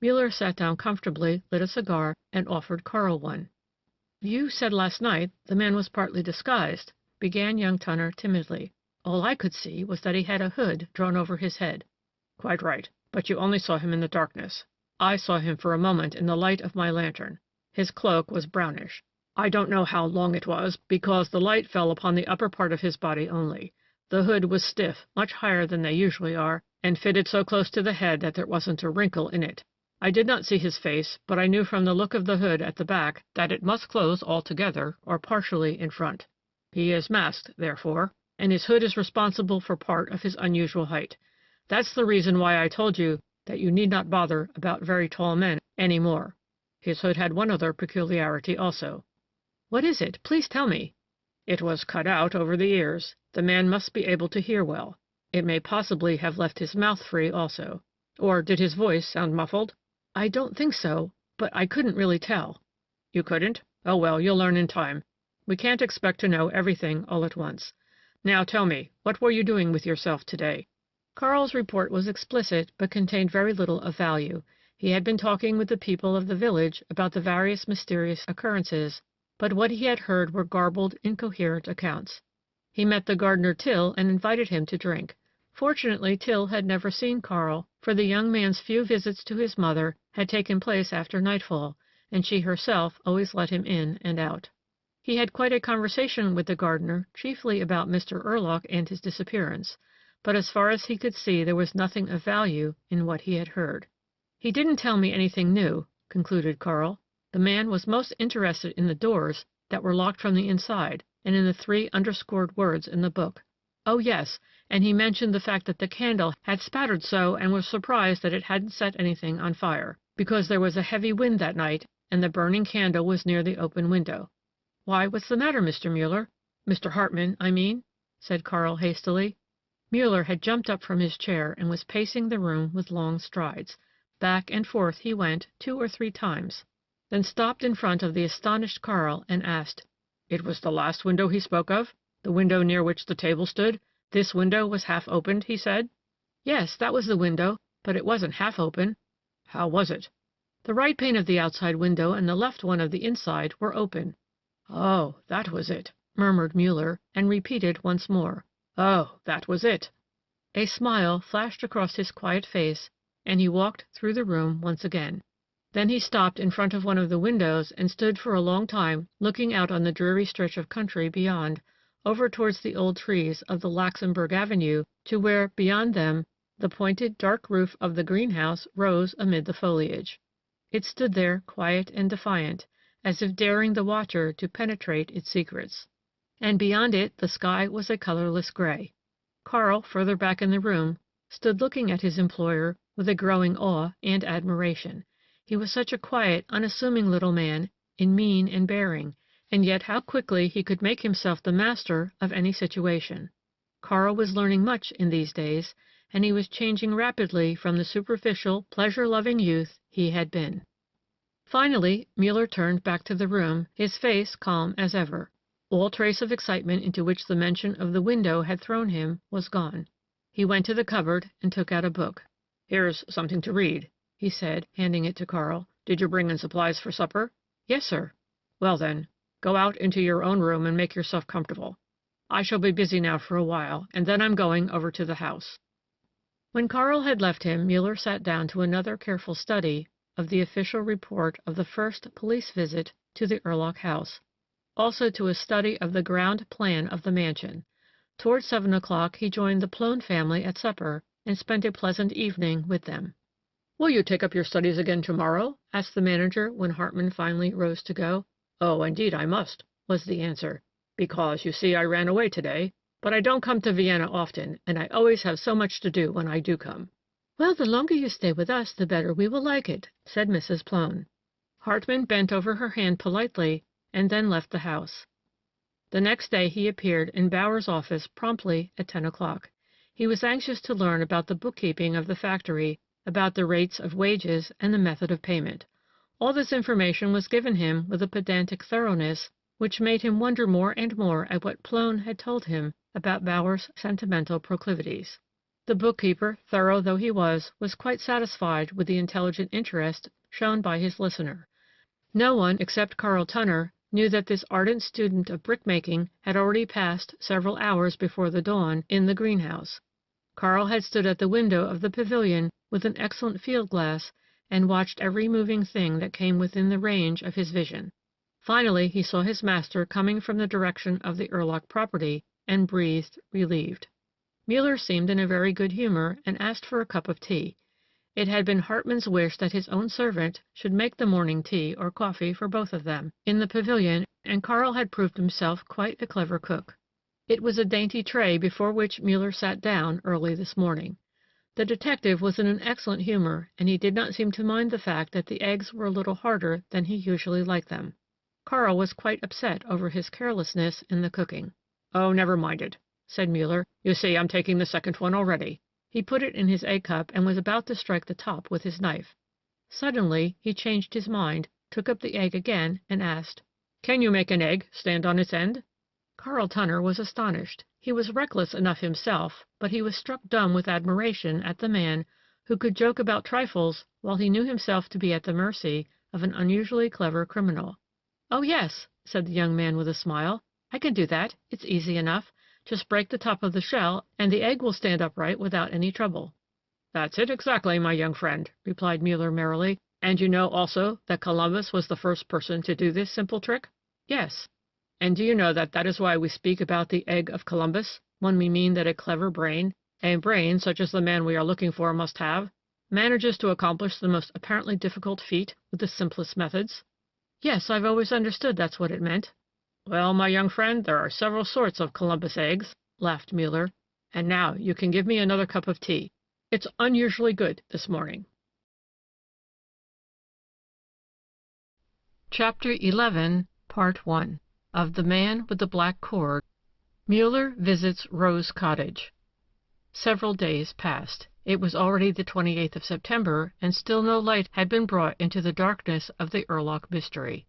Muller sat down comfortably, lit a cigar, and offered Carl one. You said last night the man was partly disguised, began young Tunner timidly. All I could see was that he had a hood drawn over his head. Quite right, but you only saw him in the darkness. I saw him for a moment in the light of my lantern. His cloak was brownish. I don't know how long it was, because the light fell upon the upper part of his body only. The hood was stiff, much higher than they usually are, and fitted so close to the head that there wasn't a wrinkle in it. I did not see his face, but I knew from the look of the hood at the back that it must close altogether or partially in front. He is masked, therefore, and his hood is responsible for part of his unusual height. That's the reason why I told you that you need not bother about very tall men any more. His hood had one other peculiarity also. What is it? Please tell me. It was cut out over the ears. The man must be able to hear well. It may possibly have left his mouth free also. Or did his voice sound muffled? I don't think so, but I couldn't really tell. You couldn't? Oh, well, you'll learn in time. We can't expect to know everything all at once. Now tell me, what were you doing with yourself today? Carl's report was explicit, but contained very little of value. He had been talking with the people of the village about the various mysterious occurrences, but what he had heard were garbled, incoherent accounts. He met the gardener Till and invited him to drink. Fortunately, Till had never seen Carl, for the young man's few visits to his mother had taken place after nightfall, and she herself always let him in and out. He had quite a conversation with the gardener, chiefly about Mr. Urlock and his disappearance, but as far as he could see there was nothing of value in what he had heard. He didn't tell me anything new, concluded Carl. The man was most interested in the doors that were locked from the inside, and in the 3 underscored words in the book. Oh, yes, and he mentioned the fact that the candle had spattered so and was surprised that it hadn't set anything on fire, because there was a heavy wind that night, and the burning candle was near the open window. Why, what's the matter, Mr. Muller? Mr. Hartman, I mean, said Carl hastily. Muller had jumped up from his chair and was pacing the room with long strides. Back and forth he went 2 or 3 times, then stopped in front of the astonished Carl and asked, It was the last window he spoke of? The window near which the table stood? This window was half opened, he said? Yes, that was the window, but it wasn't half open. How was it? The right pane of the outside window and the left one of the inside were open. Oh, that was it, murmured Muller, and repeated once more. Oh, that was it. A smile flashed across his quiet face, and he walked through the room once again. Then he stopped in front of one of the windows and stood for a long time looking out on the dreary stretch of country beyond, over towards the old trees of the Laxenburg Avenue, to where, beyond them, the pointed dark roof of the greenhouse rose amid the foliage. It stood there quiet and defiant, as if daring the watcher to penetrate its secrets. And beyond it the sky was a colorless gray. Carl, further back in the room, stood looking at his employer with a growing awe and admiration. He was such a quiet, unassuming little man, in mien and bearing, and yet how quickly he could make himself the master of any situation. Carl was learning much in these days, and he was changing rapidly from the superficial, pleasure-loving youth he had been. Finally, Muller turned back to the room, his face calm as ever. All trace of excitement into which the mention of the window had thrown him was gone. He went to the cupboard and took out a book. "Here's something to read," he said, handing it to Carl. "Did you bring in supplies for supper?" "Yes, sir." "Well, then, go out into your own room and make yourself comfortable. I shall be busy now for a while, and then I'm going over to the house." When Carl had left him, Muller sat down to another careful study of the official report of the first police visit to the Erlach house, also to a study of the ground plan of the mansion. Toward 7 o'clock he joined the Plone family at supper and spent a pleasant evening with them. "Will you take up your studies again tomorrow?" asked the manager when Hartman finally rose to go. "Oh, indeed I must," was the answer, "because, you see, I ran away today, but I don't come to Vienna often, and I always have so much to do when I do come." "Well, the longer you stay with us, the better we will like it," said Mrs. Plone. Hartman bent over her hand politely and then left the house. The next day he appeared in Bauer's office promptly at 10 o'clock. He was anxious to learn about the bookkeeping of the factory, about the rates of wages and the method of payment. All this information was given him with a pedantic thoroughness which made him wonder more and more at what Plone had told him about Bauer's sentimental proclivities. The bookkeeper, thorough though he was quite satisfied with the intelligent interest shown by his listener. No one except Carl Tunner knew that this ardent student of brickmaking had already passed several hours before the dawn in the greenhouse. Carl had stood at the window of the pavilion with an excellent field glass and watched every moving thing that came within the range of his vision. Finally he saw his master coming from the direction of the Erlach property and breathed relieved. Muller seemed in a very good humor and asked for a cup of tea. It had been Hartman's wish that his own servant should make the morning tea or coffee for both of them in the pavilion, and Carl had proved himself quite a clever cook. It was a dainty tray before which Muller sat down early this morning. The detective was in an excellent humor, and he did not seem to mind the fact that the eggs were a little harder than he usually liked them. Carl was quite upset over his carelessness in the cooking. "Oh, never mind it," said Muller. "You see, I'm taking the second one already." He put it in his egg cup and was about to strike the top with his knife. Suddenly he changed his mind, took up the egg again, and asked, "Can you make an egg stand on its end?" Carl Tunner was astonished. He was reckless enough himself, but he was struck dumb with admiration at the man who could joke about trifles while he knew himself to be at the mercy of an unusually clever criminal. "Oh, yes," said the young man with a smile. "I can do that. It's easy enough. Just break the top of the shell, and the egg will stand upright without any trouble." "That's it exactly, my young friend," replied Muller merrily. "And you know also that Columbus was the first person to do this simple trick?" "Yes." "And do you know that that is why we speak about the egg of Columbus, when we mean that a clever brain, a brain such as the man we are looking for must have, manages to accomplish the most apparently difficult feat with the simplest methods?" "Yes, I've always understood that's what it meant." "Well, my young friend, there are several sorts of Columbus eggs," laughed Muller. "And now you can give me another cup of tea. It's unusually good this morning." Chapter 11, Part 1, of The Man with the Black Cord. Muller visits Rose Cottage. Several days passed. It was already the 28th of September, and still no light had been brought into the darkness of the Erlach mystery.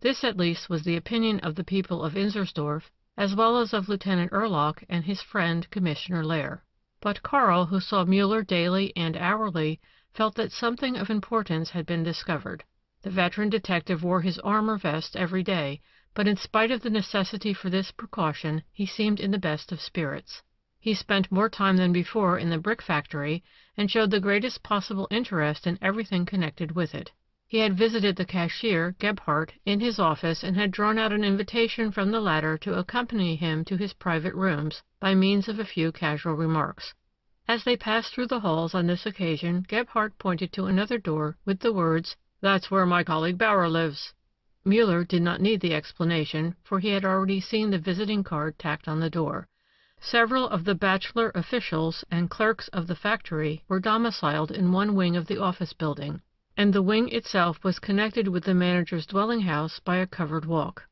This at least was the opinion of the people of Inzersdorf, as well as of Lieutenant Erlach and his friend Commissioner Lair. But Carl, who saw Muller daily and hourly, felt that something of importance had been discovered. The veteran detective wore his armor vest every day, but in spite of the necessity for this precaution, he seemed in the best of spirits. He spent more time than before in the brick factory, and showed the greatest possible interest in everything connected with it. He had visited the cashier, Gebhardt, in his office and had drawn out an invitation from the latter to accompany him to his private rooms by means of a few casual remarks. As they passed through the halls on this occasion, Gebhardt pointed to another door with the words, "That's where my colleague Bauer lives." Muller did not need the explanation, for he had already seen the visiting card tacked on the door. Several of the bachelor officials and clerks of the factory were domiciled in one wing of the office building, and the wing itself was connected with the manager's dwelling house by a covered walk.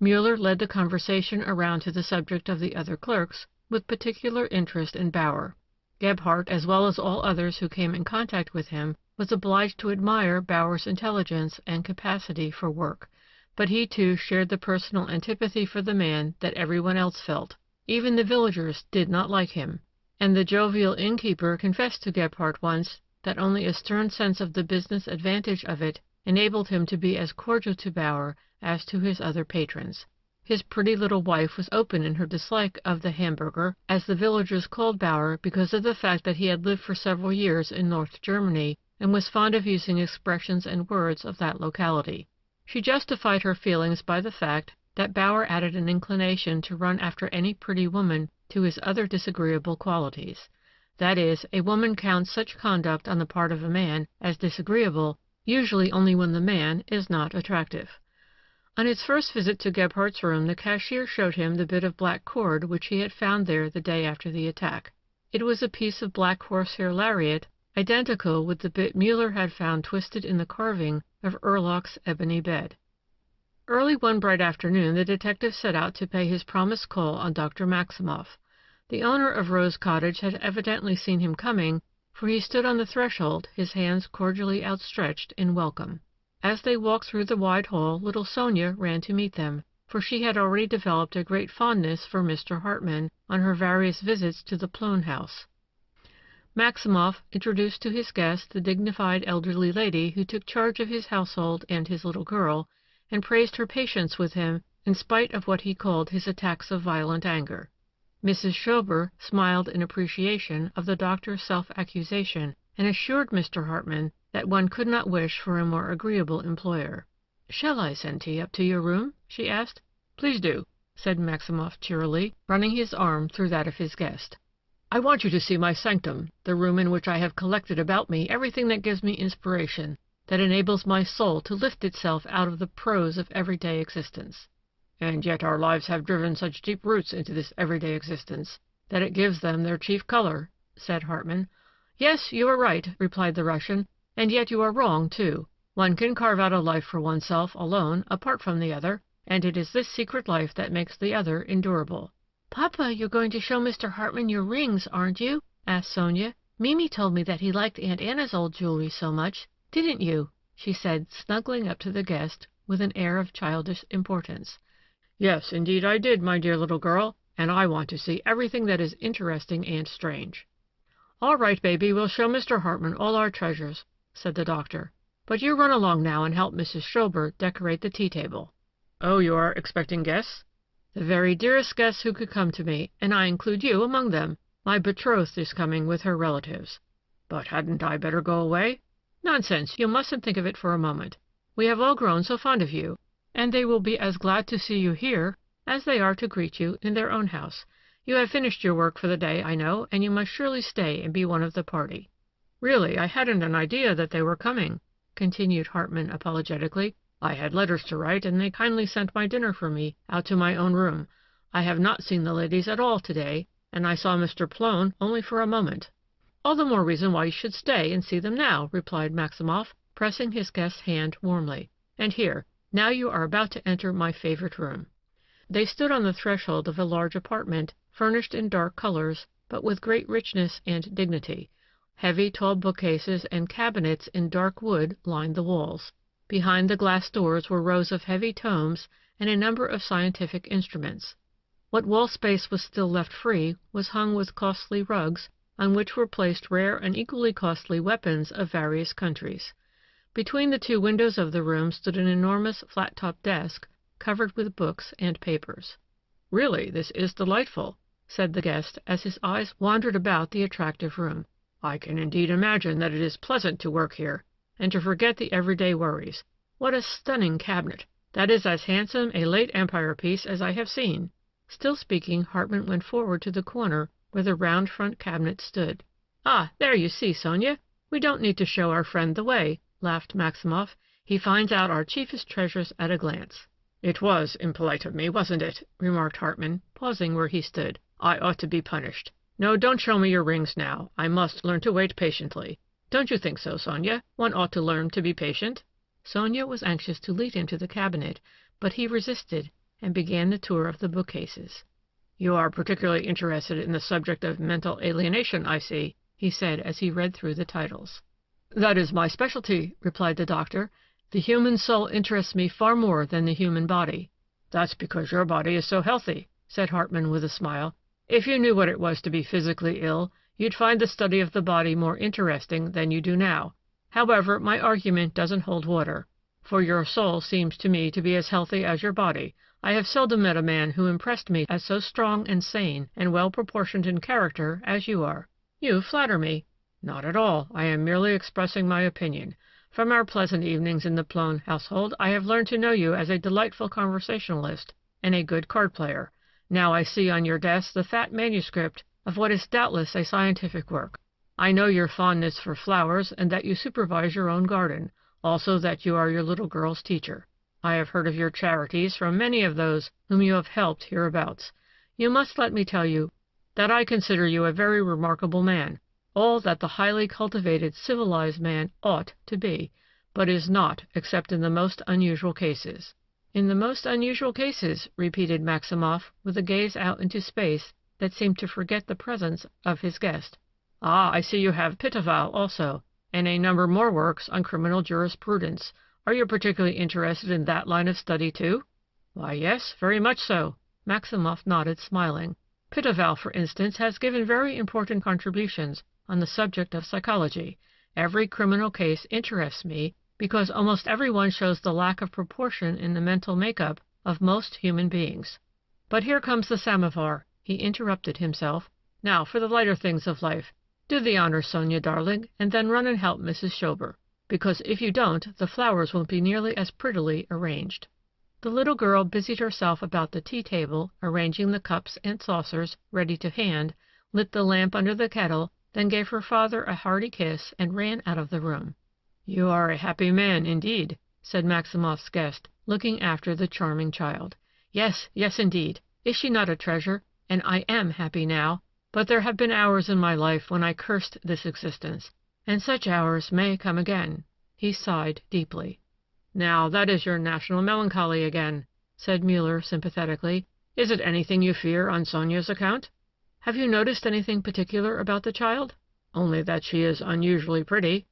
Muller led the conversation around to the subject of the other clerks, with particular interest in Bauer. Gebhardt, as well as all others who came in contact with him, was obliged to admire Bauer's intelligence and capacity for work, but he too shared the personal antipathy for the man that everyone else felt. Even the villagers did not like him, and the jovial innkeeper confessed to Gebhardt once that only a stern sense of the business advantage of it enabled him to be as cordial to Bauer as to his other patrons. His pretty little wife was open in her dislike of the Hamburger, as the villagers called Bauer, because of the fact that he had lived for several years in North Germany and was fond of using expressions and words of that locality. She justified her feelings by the fact that Bauer added an inclination to run after any pretty woman to his other disagreeable qualities. That is, a woman counts such conduct on the part of a man as disagreeable, usually only when the man is not attractive. On his first visit to Gebhardt's room, the cashier showed him the bit of black cord which he had found there the day after the attack. It was a piece of black horsehair lariat, identical with the bit Muller had found twisted in the carving of Erlach's ebony bed. Early one bright afternoon the detective set out to pay his promised call on Dr. Maximoff. The owner of Rose Cottage had evidently seen him coming, for he stood on the threshold, his hands cordially outstretched in welcome. As they walked through the wide hall, little Sonia ran to meet them, for she had already developed a great fondness for Mr. Hartmann on her various visits to the Plone house. Maximoff introduced to his guest the dignified elderly lady who took charge of his household and his little girl, and praised her patience with him in spite of what he called his attacks of violent anger. Mrs. Schober smiled in appreciation of the doctor's self-accusation and assured Mr. Hartmann that one could not wish for a more agreeable employer. "Shall I send tea up to your room?" she asked. "Please do," said Maximoff cheerily, running his arm through that of his guest. "I want you to see my sanctum, the room in which I have collected about me everything that gives me inspiration, that enables my soul to lift itself out of the prose of everyday existence. And yet our lives have driven such deep roots into this everyday existence that it gives them their chief color," said Hartmann. "Yes, you are right," replied the Russian, "and yet you are wrong, too. One can carve out a life for oneself alone, apart from the other, and it is this secret life that makes the other endurable." "Papa, you're going to show Mr. Hartmann your rings, aren't you?" asked Sonia. "Mimi told me that he liked Aunt Anna's old jewelry so much. Didn't you?" she said, snuggling up to the guest with an air of childish importance. "Yes, indeed I did, my dear little girl, and I want to see everything that is interesting and strange." "All right, baby, we'll show Mr. Hartmann all our treasures," said the doctor. "But you run along now and help Mrs. Schober decorate the tea-table." "Oh, you are expecting guests?" "The very dearest guests who could come to me, and I include you among them. My betrothed is coming with her relatives." "But hadn't I better go away?" "Nonsense, you mustn't think of it for a moment. We have all grown so fond of you, and they will be as glad to see you here as they are to greet you in their own house. You have finished your work for the day, I know, and you must surely stay and be one of the party." "Really, I hadn't an idea that they were coming," continued Hartmann apologetically. "I had letters to write, and they kindly sent my dinner for me out to my own room. I have not seen the ladies at all today, and I saw Mr. Plone only for a moment." "All the more reason why you should stay and see them now," replied Maximoff, pressing his guest's hand warmly. "And here, now you are about to enter my favorite room." They stood on the threshold of a large apartment, furnished in dark colors, but with great richness and dignity. Heavy, tall bookcases and cabinets in dark wood lined the walls. Behind the glass doors were rows of heavy tomes and a number of scientific instruments. What wall space was still left free was hung with costly rugs, on which were placed rare and equally costly weapons of various countries. Between the two windows of the room stood an enormous flat-topped desk, covered with books and papers. "Really, this is delightful," said the guest as his eyes wandered about the attractive room. "I can indeed imagine that it is pleasant to work here, and to forget the everyday worries. What a stunning cabinet! That is as handsome a late Empire piece as I have seen." Still speaking, Hartmann went forward to the corner where the round front cabinet stood. "Ah, there you see, Sonia. We don't need to show our friend the way," laughed Maximoff. "He finds out our chiefest treasures at a glance." "It was impolite of me, wasn't it?" remarked Hartmann, pausing where he stood. "I ought to be punished. No, don't show me your rings now. I must learn to wait patiently. Don't you think so, Sonia? One ought to learn to be patient." Sonia was anxious to lead him to the cabinet, but he resisted and began the tour of the bookcases. "You are particularly interested in the subject of mental alienation, I see," he said as he read through the titles. "That is my specialty," replied the doctor. "The human soul interests me far more than the human body." "That's because your body is so healthy," said Hartman with a smile. "If you knew what it was to be physically ill, you'd find the study of the body more interesting than you do now. However, my argument doesn't hold water, for your soul seems to me to be as healthy as your body. I have seldom met a man who impressed me as so strong and sane and well-proportioned in character as you are." "You flatter me." "Not at all. I am merely expressing my opinion. From our pleasant evenings in the Plone household, I have learned to know you as a delightful conversationalist and a good card player. Now I see on your desk the fat manuscript of what is doubtless a scientific work. I know your fondness for flowers and that you supervise your own garden, also that you are your little girl's teacher. I have heard of your charities from many of those whom you have helped hereabouts. You must let me tell you that I consider you a very remarkable man, all that the highly cultivated, civilized man ought to be, but is not except in the most unusual cases." "In the most unusual cases," repeated Maximoff, with a gaze out into space that seemed to forget the presence of his guest. "Ah, I see you have Pitaval also, and a number more works on criminal jurisprudence. Are you particularly interested in that line of study, too?" "Why, yes, very much so." Maximoff nodded, smiling. "Pitaval, for instance, has given very important contributions on the subject of psychology. Every criminal case interests me because almost every one shows the lack of proportion in the mental make-up of most human beings. But here comes the samovar," he interrupted himself. "Now for the lighter things of life. Do the honors, Sonia, darling, and then run and help Mrs. Schober, because if you don't, the flowers won't be nearly as prettily arranged." The little girl busied herself about the tea-table, arranging the cups and saucers, ready to hand, lit the lamp under the kettle, then gave her father a hearty kiss and ran out of the room. "You are a happy man, indeed," said Maximoff's guest, looking after the charming child. "Yes, yes, indeed. Is she not a treasure? And I am happy now, but there have been hours in my life when I cursed this existence, and such hours may come again." He sighed deeply. "Now, that is your national melancholy again," said Muller sympathetically. "Is it anything you fear on Sonia's account?" "Have you noticed anything particular about the child?" "Only that she is unusually pretty."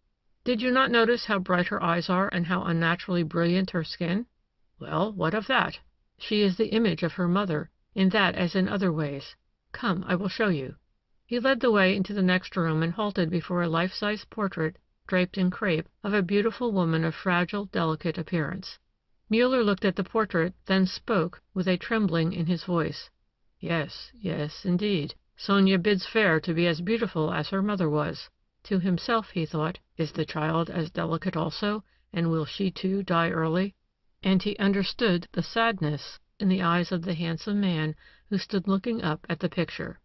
"Did you not notice how bright her eyes are and how unnaturally brilliant her skin?" "Well, what of that?" "She is the image of her mother, in that as in other ways. Come, I will show you." He led the way into the next room and halted before a life-size portrait draped in crape of a beautiful woman of fragile, delicate appearance. Muller looked at the portrait, then spoke with a trembling in his voice. "Yes, yes, indeed. Sonia bids fair to be as beautiful as her mother was." To himself he thought, "Is the child as delicate also, and will she too die early?" And he understood the sadness in the eyes of the handsome man who stood looking up at the picture.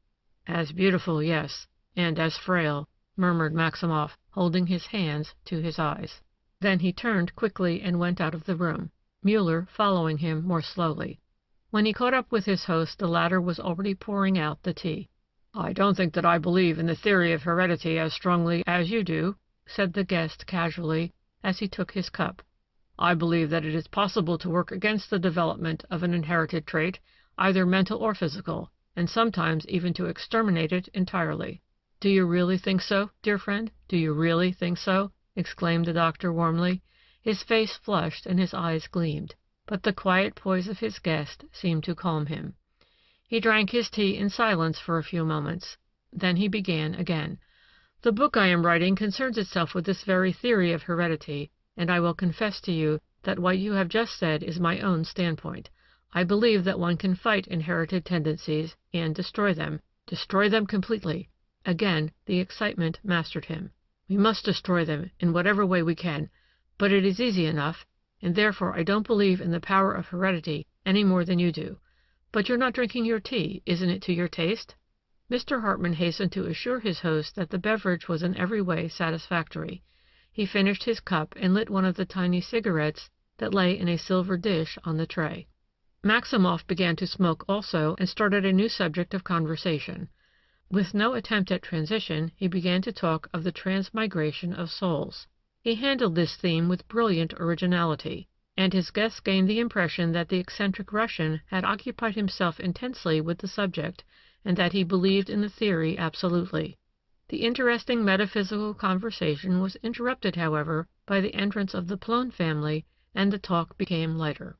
"As beautiful, yes, and as frail," murmured Maximoff, holding his hands to his eyes. Then he turned quickly and went out of the room, Muller following him more slowly. When he caught up with his host, the latter was already pouring out the tea. "I don't think that I believe in the theory of heredity as strongly as you do," said the guest casually, as he took his cup. "I believe that it is possible to work against the development of an inherited trait, either mental or physical, and sometimes even to exterminate it entirely." "Do you really think so, dear friend? Do you really think so?" exclaimed the doctor warmly. His face flushed and his eyes gleamed, but the quiet poise of his guest seemed to calm him. He drank his tea in silence for a few moments. Then he began again. "The book I am writing concerns itself with this very theory of heredity, and I will confess to you that what you have just said is my own standpoint. I believe that one can fight inherited tendencies and destroy them completely." Again the excitement mastered him. "We must destroy them in whatever way we can, but it is easy enough, and therefore I don't believe in the power of heredity any more than you do. But you're not drinking your tea, isn't it to your taste?" Mr. Hartman hastened to assure his host that the beverage was in every way satisfactory. He finished his cup and lit one of the tiny cigarettes that lay in a silver dish on the tray. Maximoff began to smoke also and started a new subject of conversation. With no attempt at transition, he began to talk of the transmigration of souls. He handled this theme with brilliant originality. and his guests gained the impression that the eccentric Russian had occupied himself intensely with the subject, and that he believed in the theory absolutely. The interesting metaphysical conversation was interrupted, however, by the entrance of the Plone family, and the talk became lighter.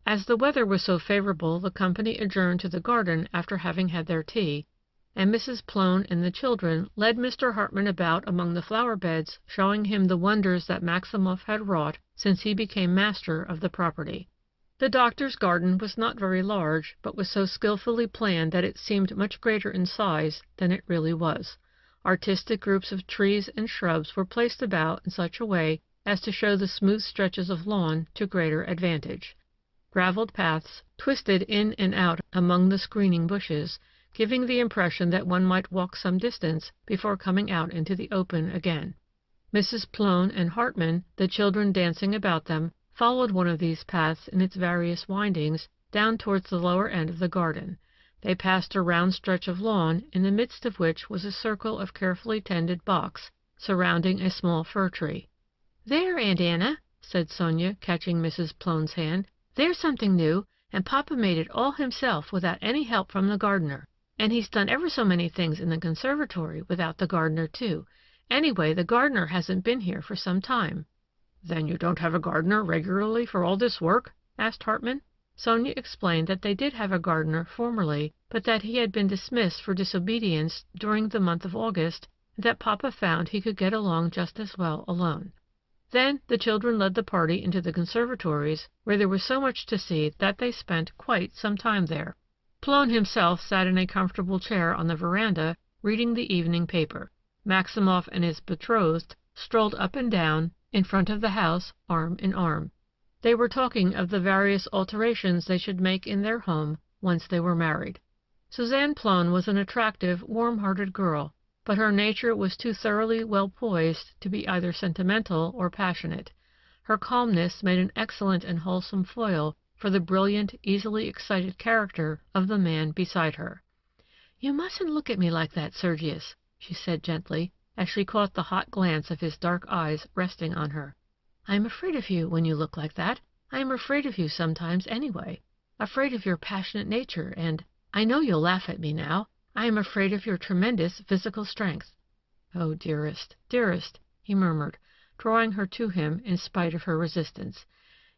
As the weather was so favorable, the company adjourned to the garden after having had their tea, and Mrs. Plone and the children led Mr. Hartman about among the flower beds, showing him the wonders that Maximoff had wrought since he became master of the property. The doctor's garden was not very large, but was so skillfully planned that it seemed much greater in size than it really was. Artistic groups of trees and shrubs were placed about in such a way as to show the smooth stretches of lawn to greater advantage. Gravelled paths twisted in and out among the screening bushes, giving the impression that one might walk some distance before coming out into the open again. Mrs. Plone and Hartman, the children dancing about them, followed one of these paths in its various windings down towards the lower end of the garden. They passed a round stretch of lawn, in the midst of which was a circle of carefully tended box, surrounding a small fir tree. "There, Aunt Anna," said Sonia, catching Mrs. Plone's hand, "there's something new, and Papa made it all himself without any help from the gardener. And he's done ever so many things in the conservatory without the gardener, too. Anyway, the gardener hasn't been here for some time." "Then you don't have a gardener regularly for all this work?" asked Hartman. Sonia explained that they did have a gardener formerly, but that he had been dismissed for disobedience during the month of August, and that Papa found he could get along just as well alone. Then the children led the party into the conservatories, where there was so much to see that they spent quite some time there. Plone himself sat in a comfortable chair on the veranda, reading the evening paper. Maximoff and his betrothed strolled up and down in front of the house, arm in arm. They were talking of the various alterations they should make in their home once they were married. Suzanne Plone was an attractive, warm-hearted girl, but her nature was too thoroughly well poised to be either sentimental or passionate. Her calmness made an excellent and wholesome foil for the brilliant, easily excited character of the man beside her. "You mustn't look at me like that, Sergius," she said gently, as she caught the hot glance of his dark eyes resting on her. "I am afraid of you when you look like that. I am afraid of you sometimes, anyway. Afraid of your passionate nature, and I know you'll laugh at me now. I am afraid of your tremendous physical strength." "Oh, dearest, dearest," he murmured, drawing her to him in spite of her resistance.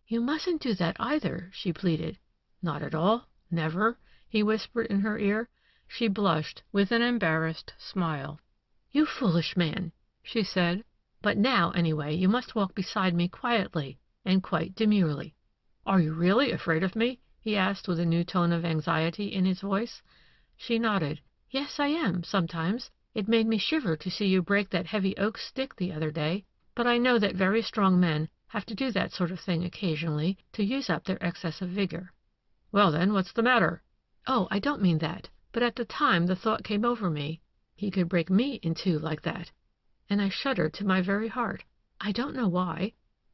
"You mustn't do that either," she pleaded. "Not at all? Never?" he whispered in her ear. She blushed with an embarrassed smile. "You foolish man," she said. "But now, anyway, you must walk beside me quietly and quite demurely." "Are you really afraid of me?" he asked with a new tone of anxiety in his voice. She nodded. "Yes, I am, sometimes. It made me shiver to see you break that heavy oak stick the other day, but I know that very strong men have to do that sort of thing occasionally to use up their excess of vigor." "Well, then, what's the matter?" "Oh, I don't mean that, but at the time the thought came over me, he could break me in two like that, and I shuddered to my very heart. I don't know why.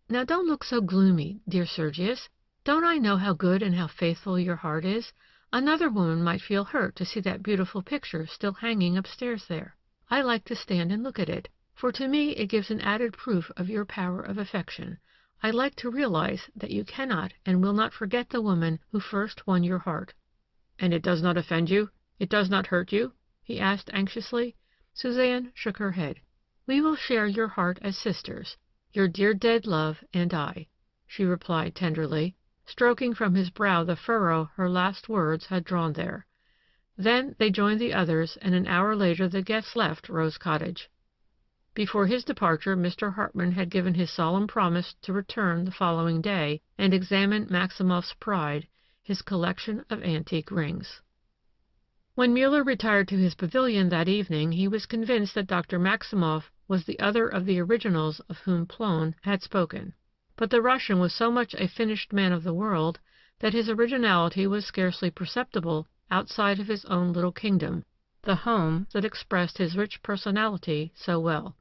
Now don't look so gloomy, dear Sergius. Don't I know how good and how faithful your heart is? Another woman might feel hurt to see that beautiful picture still hanging upstairs there. I like to stand and look at it, for to me it gives an added proof of your power of affection. I like to realize that you cannot and will not forget the woman who first won your heart." "And it does not offend you? It does not hurt you?" he asked anxiously. Suzanne shook her head. "We will share your heart as sisters, your dear dead love and I," she replied tenderly, stroking from his brow the furrow her last words had drawn there. Then they joined the others, and an hour later the guests left Rose Cottage. Before his departure, Mr. Hartman had given his solemn promise to return the following day and examine Maximoff's pride, his collection of antique rings. When Muller retired to his pavilion that evening, he was convinced that Dr. Maximoff was the other of the originals of whom Plone had spoken. But the Russian was so much a finished man of the world that his originality was scarcely perceptible outside of his own little kingdom, the home that expressed his rich personality so well.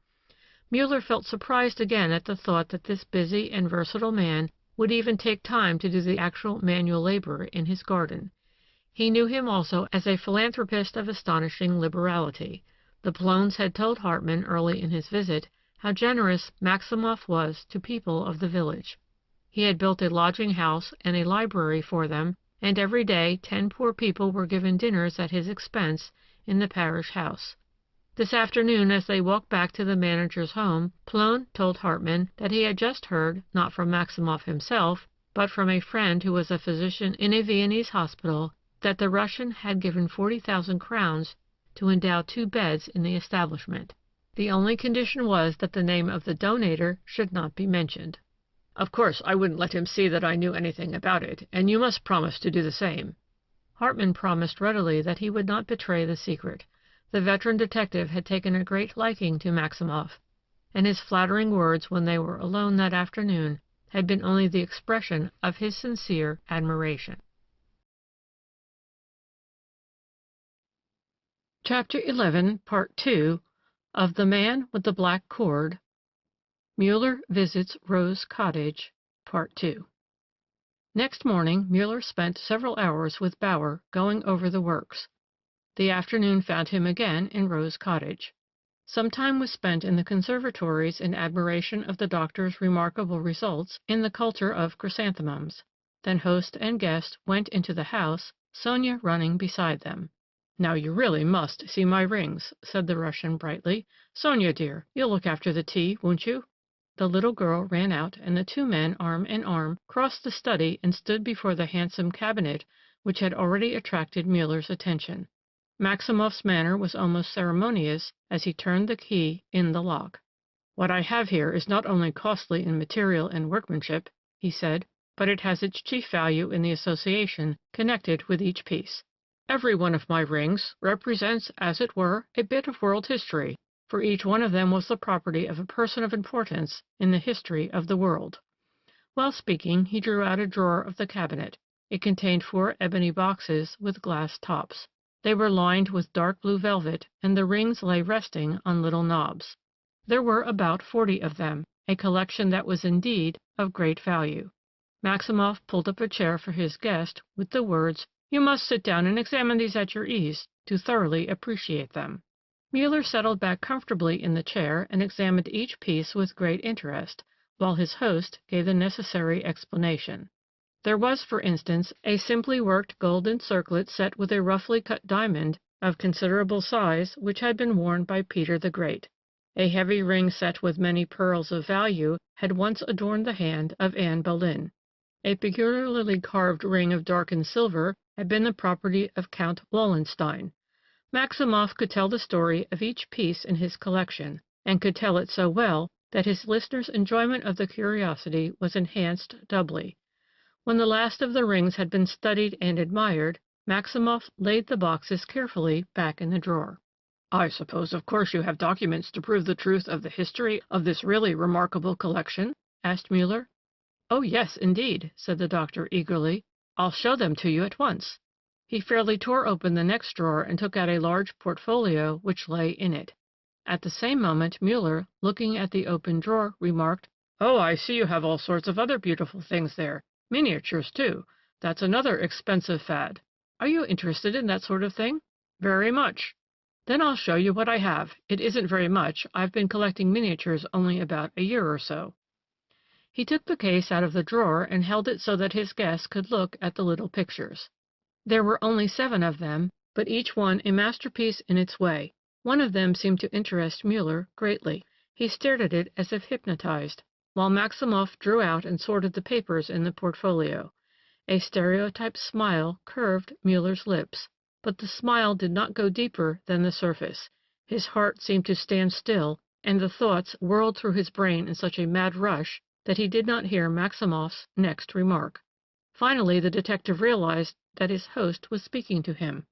Muller felt surprised again at the thought that this busy and versatile man would even take time to do the actual manual labor in his garden. He knew him also as a philanthropist of astonishing liberality. The Plones had told Hartman early in his visit how generous Maximoff was to people of the village. He had built a lodging house and a library for them, and every day 10 poor people were given dinners at his expense in the parish house. This afternoon, as they walked back to the manager's home, Plone told Hartmann that he had just heard, not from Maximoff himself, but from a friend who was a physician in a Viennese hospital, that the Russian had given 40,000 crowns to endow 2 beds in the establishment. The only condition was that the name of the donator should not be mentioned. Of course, I wouldn't let him see that I knew anything about it, and you must promise to do the same. Hartmann promised readily that he would not betray the secret. The veteran detective had taken a great liking to Maximoff, and his flattering words when they were alone that afternoon had been only the expression of his sincere admiration. Chapter 11, Part 2, of The Man with the Black Cord, Muller Visits Rose Cottage, Part 2. Next morning, Muller spent several hours with Bauer going over the works. The afternoon found him again in Rose Cottage. Some time was spent in the conservatories in admiration of the doctor's remarkable results in the culture of chrysanthemums. Then host and guest went into the house, Sonia running beside them. "Now you really must see my rings," said the Russian brightly. "Sonia, dear, you'll look after the tea, won't you?" The little girl ran out, and the 2 men, arm in arm, crossed the study and stood before the handsome cabinet which had already attracted Muller's attention. Maximoff's manner was almost ceremonious as he turned the key in the lock. "What I have here is not only costly in material and workmanship," he said, "but it has its chief value in the association connected with each piece. Every one of my rings represents, as it were, a bit of world history, for each one of them was the property of a person of importance in the history of the world." While speaking, he drew out a drawer of the cabinet. It contained 4 ebony boxes with glass tops. They were lined with dark blue velvet, and the rings lay resting on little knobs. There were about 40 of them, a collection that was indeed of great value. Maximoff pulled up a chair for his guest with the words, "You must sit down and examine these at your ease, to thoroughly appreciate them." Muller settled back comfortably in the chair and examined each piece with great interest, while his host gave the necessary explanation. There was, for instance, a simply worked golden circlet set with a roughly cut diamond of considerable size which had been worn by Peter the Great. A heavy ring set with many pearls of value had once adorned the hand of Anne Boleyn. A peculiarly carved ring of darkened silver had been the property of Count Wallenstein. Maximoff could tell the story of each piece in his collection, and could tell it so well that his listener's enjoyment of the curiosity was enhanced doubly. When the last of the rings had been studied and admired, Maximoff laid the boxes carefully back in the drawer. "I suppose, of course, you have documents to prove the truth of the history of this really remarkable collection?" asked Muller. "Oh, yes, indeed," said the doctor eagerly. "I'll show them to you at once." He fairly tore open the next drawer and took out a large portfolio which lay in it. At the same moment Muller, looking at the open drawer, remarked, "Oh, I see you have all sorts of other beautiful things there. Miniatures, too. That's another expensive fad. Are you interested in that sort of thing?" "Very much." "Then I'll show you what I have. It isn't very much. I've been collecting miniatures only about a year or so." He took the case out of the drawer and held it so that his guest could look at the little pictures. There were only 7 of them, but each one a masterpiece in its way. One of them seemed to interest Muller greatly. He stared at it as if hypnotized, while Maximoff drew out and sorted the papers in the portfolio. A stereotyped smile curved Muller's lips, but the smile did not go deeper than the surface. His heart seemed to stand still, and the thoughts whirled through his brain in such a mad rush that he did not hear Maximoff's next remark. Finally the detective realized that his host was speaking to him.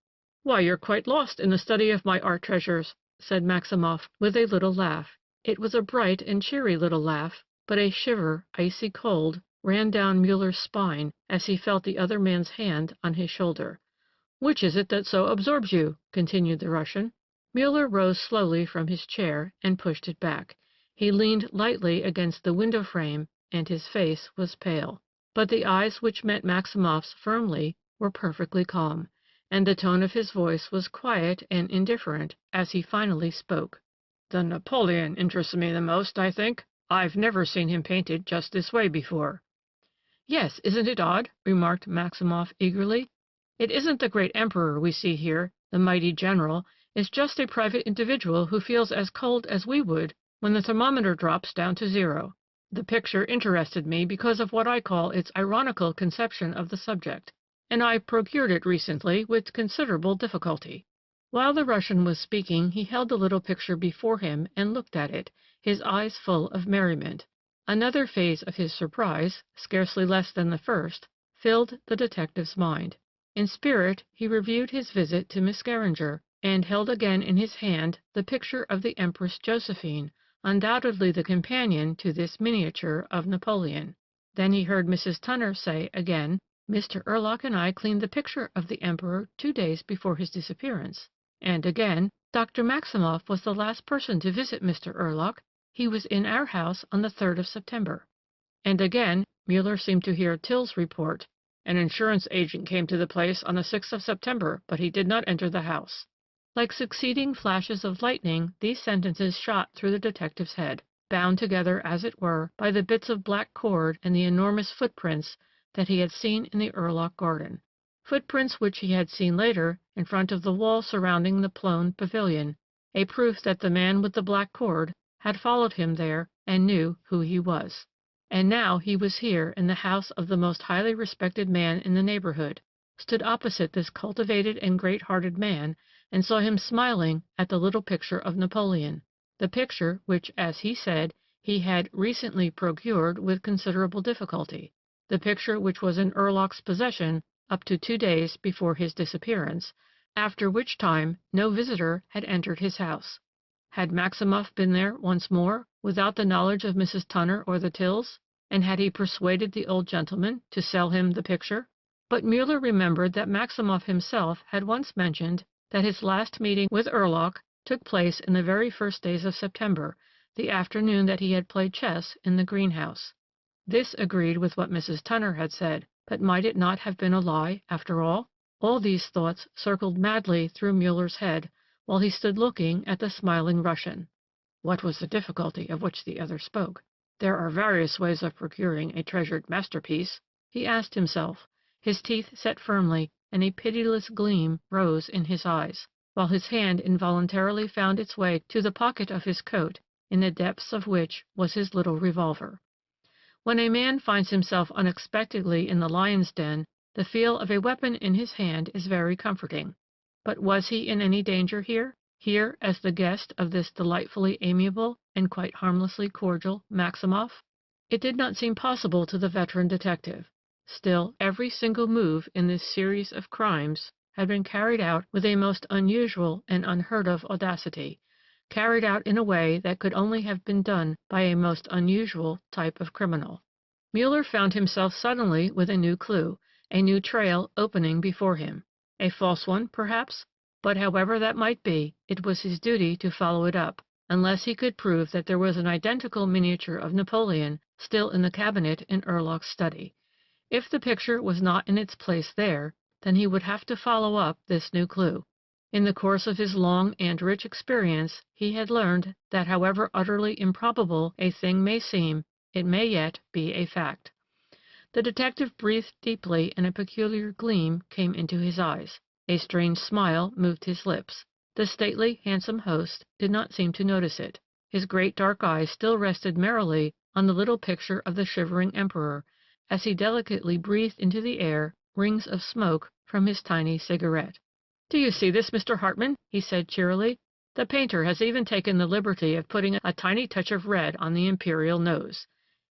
"Why, you're quite lost in the study of my art treasures," said Maximoff with a little laugh. It was a bright and cheery little laugh, but a shiver, icy cold, ran down Muller's spine as he felt the other man's hand on his shoulder. "Which is it that so absorbs you?" continued the Russian. Muller rose slowly from his chair and pushed it back. He leaned lightly against the window frame, and his face was pale. But the eyes which met Maximoff's firmly were perfectly calm, and the tone of his voice was quiet and indifferent as he finally spoke. "The Napoleon interests me the most, I think. I've never seen him painted just this way before." "Yes, isn't it odd?" remarked Maximoff eagerly. "It isn't the great emperor we see here, the mighty general. It's just a private individual who feels as cold as we would when the thermometer drops down to zero. The picture interested me because of what I call its ironical conception of the subject, and I procured it recently with considerable difficulty." While the Russian was speaking, he held the little picture before him and looked at it, his eyes full of merriment. Another phase of his surprise, scarcely less than the first, filled the detective's mind. In spirit he reviewed his visit to Miss Geringer, and held again in his hand the picture of the Empress Josephine, undoubtedly the companion to this miniature of Napoleon. Then he heard Mrs. Tunner say again, "Mr. Erlach and I cleaned the picture of the Emperor 2 days before his disappearance." And again, "Dr. Maximoff was the last person to visit Mr. Erlach. He was in our house on the 3rd of September." And again, Muller seemed to hear Till's report, "An insurance agent came to the place on the 6th of September, but he did not enter the house." Like succeeding flashes of lightning, these sentences shot through the detective's head, bound together, as it were, by the bits of black cord and the enormous footprints that he had seen in the Erlach garden. Footprints which he had seen later in front of the wall surrounding the Plone pavilion, a proof that the man with the black cord had followed him there and knew who he was. And now he was here in the house of the most highly respected man in the neighborhood, stood opposite this cultivated and great-hearted man, and saw him smiling at the little picture of Napoleon, the picture which, as he said, he had recently procured with considerable difficulty, the picture which was in Erlach's possession up to 2 days before his disappearance, after which time no visitor had entered his house. Had Maximoff been there once more, without the knowledge of Mrs. Tunner or the Tills? And had he persuaded the old gentleman to sell him the picture? But Muller remembered that Maximoff himself had once mentioned that his last meeting with Erlach took place in the very first days of September, the afternoon that he had played chess in the greenhouse. This agreed with what Mrs. Tunner had said, but might it not have been a lie, after all? All these thoughts circled madly through Muller's head while he stood looking at the smiling Russian. What was the difficulty of which the other spoke? "There are various ways of procuring a treasured masterpiece," he asked himself, his teeth set firmly, and a pitiless gleam rose in his eyes, while his hand involuntarily found its way to the pocket of his coat, in the depths of which was his little revolver. When a man finds himself unexpectedly in the lion's den, the feel of a weapon in his hand is very comforting. But was he in any danger here? Here as the guest of this delightfully amiable and quite harmlessly cordial Maximoff? It did not seem possible to the veteran detective. Still, every single move in this series of crimes had been carried out with a most unusual and unheard-of audacity, carried out in a way that could only have been done by a most unusual type of criminal. Muller found himself suddenly with a new clue, a new trail opening before him. A false one, perhaps, but however that might be, it was his duty to follow it up, unless he could prove that there was an identical miniature of Napoleon still in the cabinet in Erlach's study. If the picture was not in its place there, then he would have to follow up this new clue. In the course of his long and rich experience, he had learned that however utterly improbable a thing may seem, it may yet be a fact. The detective breathed deeply, and a peculiar gleam came into his eyes. A strange smile moved his lips. The stately, handsome host did not seem to notice it. His great dark eyes still rested merrily on the little picture of the shivering emperor, as he delicately breathed into the air rings of smoke from his tiny cigarette. "Do you see this, Mr. Hartman?" he said cheerily. "The painter has even taken the liberty of putting a tiny touch of red on the imperial nose."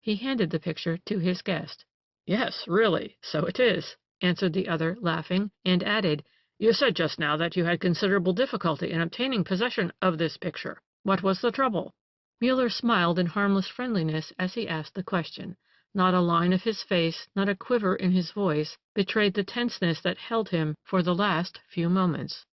He handed the picture to his guest. "Yes, really, so it is," answered the other, laughing, and added, "You said just now that you had considerable difficulty in obtaining possession of this picture. What was the trouble?" Muller smiled in harmless friendliness as he asked the question. Not a line of his face, not a quiver in his voice, betrayed the tenseness that held him for the last few moments.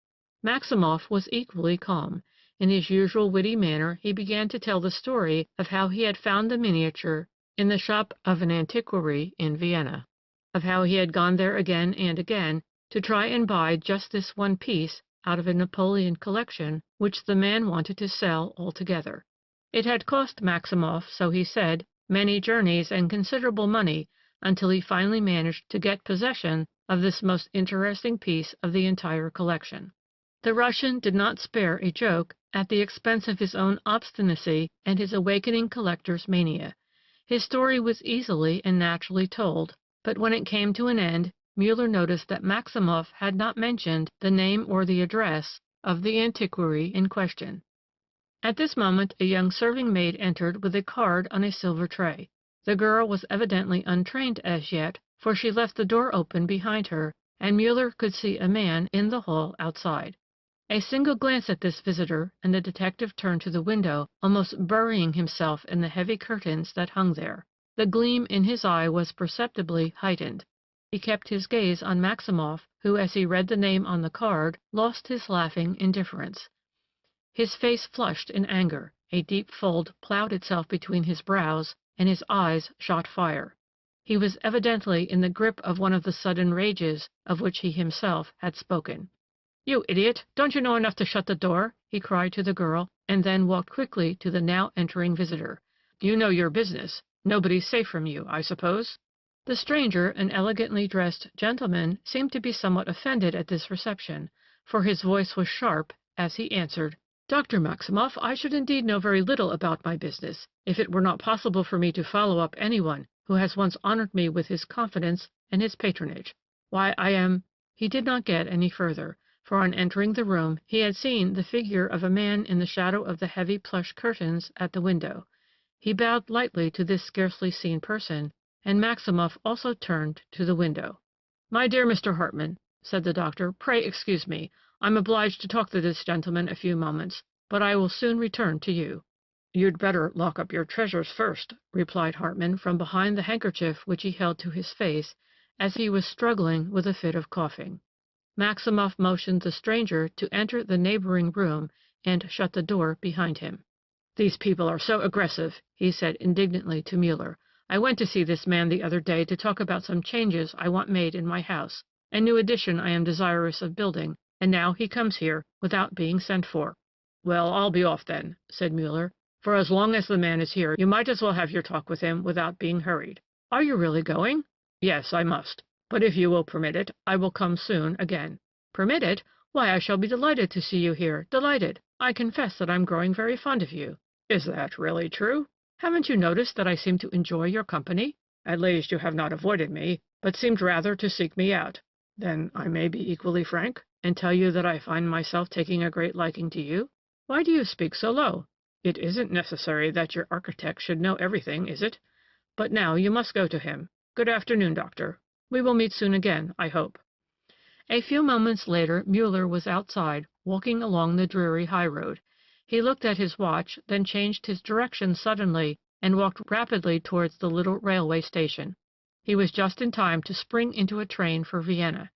Maximoff was equally calm. In his usual witty manner he began to tell the story of how he had found the miniature in the shop of an antiquary in Vienna, of how he had gone there again and again to try and buy just this one piece out of a Napoleon collection which the man wanted to sell altogether. It had cost Maximoff, so he said, many journeys and considerable money, until he finally managed to get possession of this most interesting piece of the entire collection. The Russian did not spare a joke at the expense of his own obstinacy and his awakening collector's mania. His story was easily and naturally told, but when it came to an end, Muller noticed that Maximoff had not mentioned the name or the address of the antiquary in question. At this moment a young serving-maid entered with a card on a silver tray. The girl was evidently untrained as yet, for she left the door open behind her, and Muller could see a man in the hall outside. A single glance at this visitor, and the detective turned to the window, almost burying himself in the heavy curtains that hung there. The gleam in his eye was perceptibly heightened. He kept his gaze on Maximoff, who, as he read the name on the card, lost his laughing indifference. His face flushed in anger, a deep fold ploughed itself between his brows, and his eyes shot fire. He was evidently in the grip of one of the sudden rages of which he himself had spoken. "You idiot! Don't you know enough to shut the door?" he cried to the girl, and then walked quickly to the now entering visitor. "You know your business. Nobody's safe from you, I suppose?" The stranger, an elegantly dressed gentleman, seemed to be somewhat offended at this reception, for his voice was sharp as he answered, "Dr. Maximoff, I should indeed know very little about my business, if it were not possible for me to follow up anyone who has once honored me with his confidence and his patronage. Why, I am—" He did not get any further, for on entering the room he had seen the figure of a man in the shadow of the heavy plush curtains at the window. He bowed lightly to this scarcely seen person, and Maximoff also turned to the window. "My dear Mr. Hartmann," said the doctor, "pray excuse me. I'm obliged to talk to this gentleman a few moments, but I will soon return to you." "You'd better lock up your treasures first," replied Hartmann from behind the handkerchief which he held to his face, as he was struggling with a fit of coughing. Maximoff motioned the stranger to enter the neighboring room and shut the door behind him. "These people are so aggressive," he said indignantly to Muller. "I went to see this man the other day to talk about some changes I want made in my house, a new addition I am desirous of building, and now he comes here without being sent for." "Well, I'll be off then," said Muller. "For as long as the man is here, you might as well have your talk with him without being hurried." "Are you really going?" "Yes, I must. But if you will permit it, I will come soon again." "Permit it? Why, I shall be delighted to see you here, delighted. I confess that I'm growing very fond of you." "Is that really true?" "Haven't you noticed that I seem to enjoy your company?" "At least you have not avoided me, but seemed rather to seek me out." "Then I may be equally frank, and tell you that I find myself taking a great liking to you?" "Why do you speak so low?" "It isn't necessary that your architect should know everything, is it? But now you must go to him. Good afternoon, doctor. We will meet soon again, I hope." A few moments later Muller was outside, walking along the dreary highroad. He looked at his watch, then changed his direction suddenly and walked rapidly towards the little railway station. He was just in time to spring into a train for Vienna.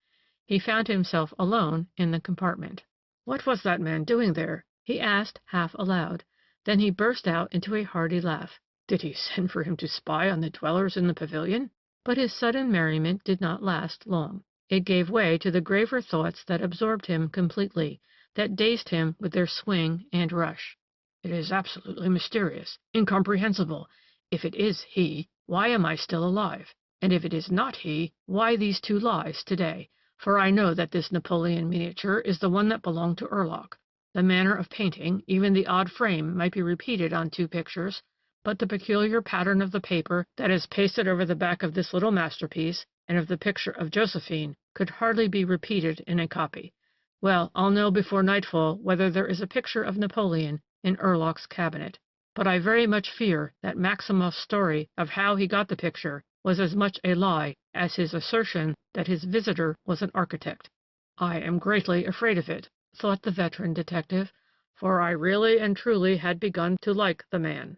He found himself alone in the compartment. "What was that man doing there?" he asked half aloud. Then he burst out into a hearty laugh. "Did he send for him to spy on the dwellers in the pavilion?" But his sudden merriment did not last long. It gave way to the graver thoughts that absorbed him completely, that dazed him with their swing and rush. "It is absolutely mysterious, incomprehensible. If it is he, why am I still alive? And if it is not he, why these two lies today? For I know that this Napoleon miniature is the one that belonged to Urlach. The manner of painting, even the odd frame, might be repeated on two pictures, but the peculiar pattern of the paper that is pasted over the back of this little masterpiece and of the picture of Josephine could hardly be repeated in a copy. Well, I'll know before nightfall whether there is a picture of Napoleon in Urlach's cabinet. But I very much fear that Maximoff's story of how he got the picture was as much a lie as his assertion that his visitor was an architect." "I am greatly afraid of it," thought the veteran detective, "for I really and truly had begun to like the man."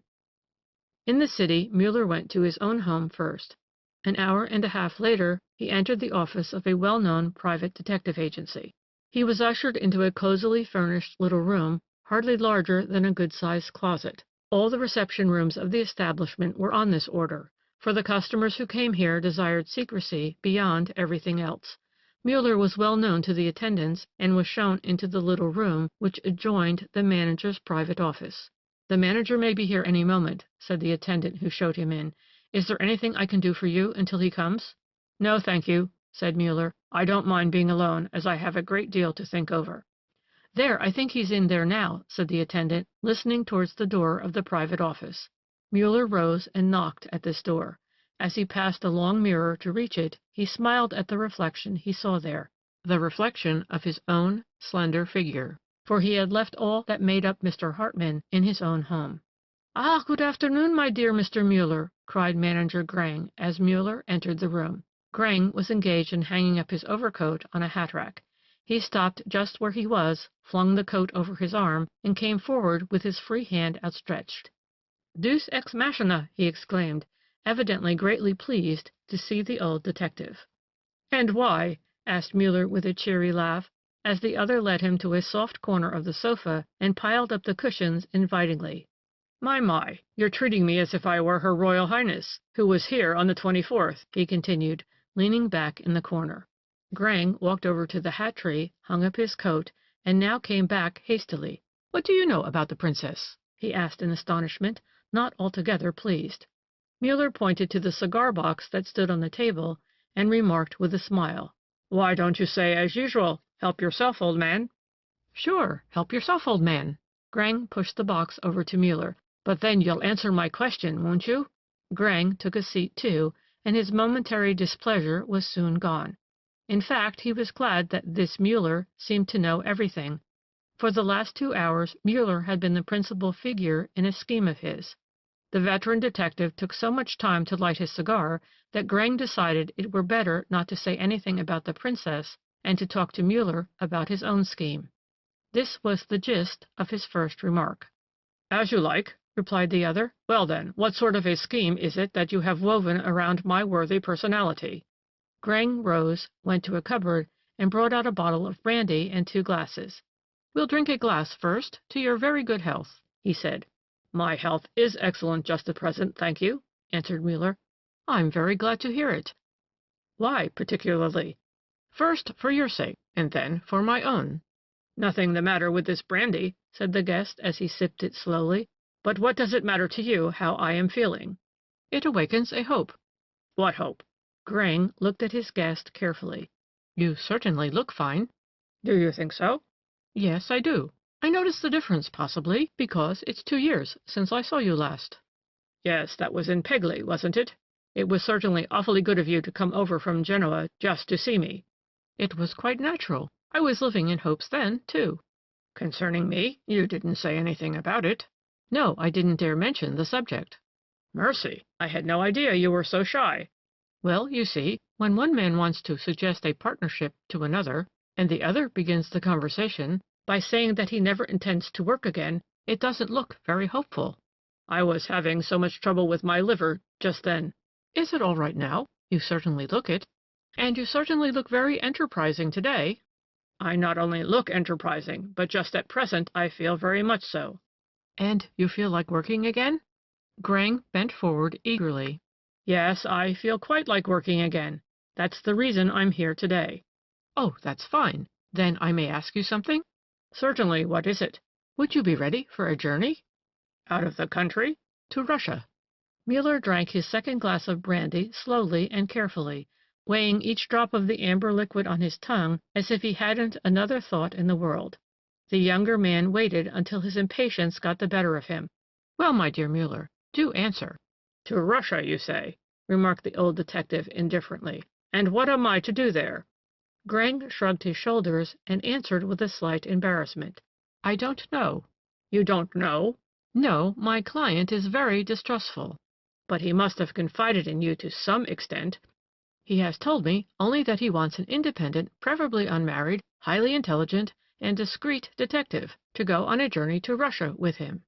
In the city, Muller went to his own home first. An hour and a half later, he entered the office of a well-known private detective agency. He was ushered into a cosily furnished little room, hardly larger than a good-sized closet. All the reception rooms of the establishment were on this order, for the customers who came here desired secrecy beyond everything else. Muller was well known to the attendants, and was shown into the little room which adjoined the manager's private office. "The manager may be here any moment," said the attendant who showed him in. Is there anything I can do for you until he comes?" "No, thank you," said Muller. "I don't mind being alone, as I have a great deal to think over." "There, I think he's in there now," said the attendant, listening towards the door of the private office. Muller rose and knocked at this door. As he passed a long mirror to reach it, he smiled at the reflection he saw there, the reflection of his own slender figure, for he had left all that made up Mr. Hartmann in his own home. "Ah, good afternoon, my dear Mr. Muller," cried Manager Grang as Muller entered the room. Grang was engaged in hanging up his overcoat on a hat rack. He stopped just where he was, flung the coat over his arm, and came forward with his free hand outstretched. "Deus ex machina!" he exclaimed, evidently greatly pleased to see the old detective. "And why?" asked Muller with a cheery laugh, as the other led him to a soft corner of the sofa and piled up the cushions invitingly. My, you're treating me as if I were Her Royal Highness, who was here on the 24th, he continued, leaning back in the corner. Grang walked over to the hat tree, hung up his coat, and now came back hastily. "What do you know about the princess?" he asked in astonishment, not altogether pleased. Muller pointed to the cigar box that stood on the table, and remarked with a smile, "Why don't you say as usual, 'Help yourself, old man'?" "Sure, help yourself, old man." Grang pushed the box over to Muller. "But then you'll answer my question, won't you?" Grang took a seat, too, and his momentary displeasure was soon gone. In fact, he was glad that this Muller seemed to know everything. For the last 2 hours Muller had been the principal figure in a scheme of his. The veteran detective took so much time to light his cigar that Grang decided it were better not to say anything about the princess and to talk to Muller about his own scheme. This was the gist of his first remark. "As you like," replied the other. "Well, then, what sort of a scheme is it that you have woven around my worthy personality?" Grang rose, went to a cupboard, and brought out a bottle of brandy and 2 glasses. "We'll drink a glass first, to your very good health," he said. "My health is excellent just at present, thank you," answered Muller. "I'm very glad to hear it." "Why, particularly?" "First for your sake, and then for my own." "Nothing the matter with this brandy," said the guest as he sipped it slowly. "But what does it matter to you how I am feeling?" "It awakens a hope." "What hope?" Grang looked at his guest carefully. "You certainly look fine." "Do you think so?" "Yes, I do. I notice the difference, possibly, because it's 2 years since I saw you last." "Yes, that was in Pegli, wasn't it? It was certainly awfully good of you to come over from Genoa just to see me." "It was quite natural. I was living in hopes then, too." "Concerning me? You didn't say anything about it." "No, I didn't dare mention the subject." "Mercy! I had no idea you were so shy." "Well, you see, when one man wants to suggest a partnership to another, and the other begins the conversation by saying that he never intends to work again, it doesn't look very hopeful." "I was having so much trouble with my liver just then." "Is it all right now? You certainly look it. And you certainly look very enterprising today." "I not only look enterprising, but just at present I feel very much so." "And you feel like working again?" Grang bent forward eagerly. "Yes, I feel quite like working again. That's the reason I'm here today." "Oh, that's fine. Then I may ask you something?" "Certainly. What is it?" "Would you be ready for a journey?" "Out of the country?" "To Russia." Muller drank his second glass of brandy slowly and carefully, weighing each drop of the amber liquid on his tongue as if he hadn't another thought in the world. The younger man waited until his impatience got the better of him. "Well, my dear Muller, do answer." "To Russia, you say," remarked the old detective indifferently. "And what am I to do there?" Grang shrugged his shoulders and answered with a slight embarrassment. "I don't know." "You don't know?" "No, my client is very distrustful." "But he must have confided in you to some extent." "He has told me only that he wants an independent, preferably unmarried, highly intelligent, and discreet detective to go on a journey to Russia with him."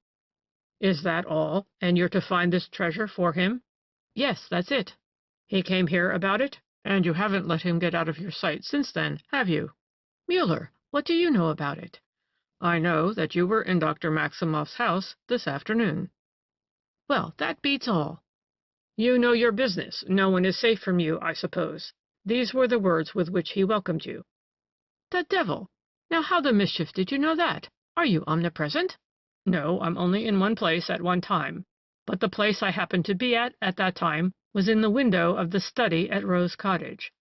"Is that all, and you're to find this treasure for him?" "Yes, that's it." "He came here about it? And you haven't let him get out of your sight since then, have you?" "Muller, what do you know about it?" "I know that you were in Dr. Maximov's house this afternoon." "Well, that beats all." "You know your business. No one is safe from you, I suppose." These were the words with which he welcomed you. "The devil! Now how the mischief did you know that? Are you omnipresent?" "No, I'm only in one place at one time." but the place I happened to be at that time was in the window of the study at Rose Cottage."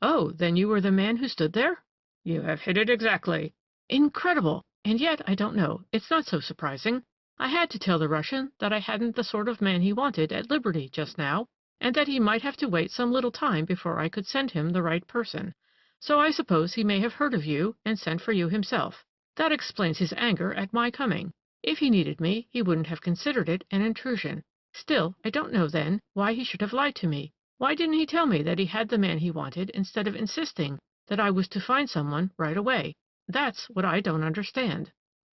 "Oh, then you were the man who stood there?" "You have hit it exactly." "Incredible! And yet, I don't know, it's not so surprising. I had to tell the Russian that I hadn't the sort of man he wanted at liberty just now, and that he might have to wait some little time before I could send him the right person. So I suppose he may have heard of you and sent for you himself. That explains his anger at my coming. If he needed me, he wouldn't have considered it an intrusion. Still, I don't know, then, why he should have lied to me. Why didn't he tell me that he had the man he wanted instead of insisting that I was to find someone right away? That's what I don't understand."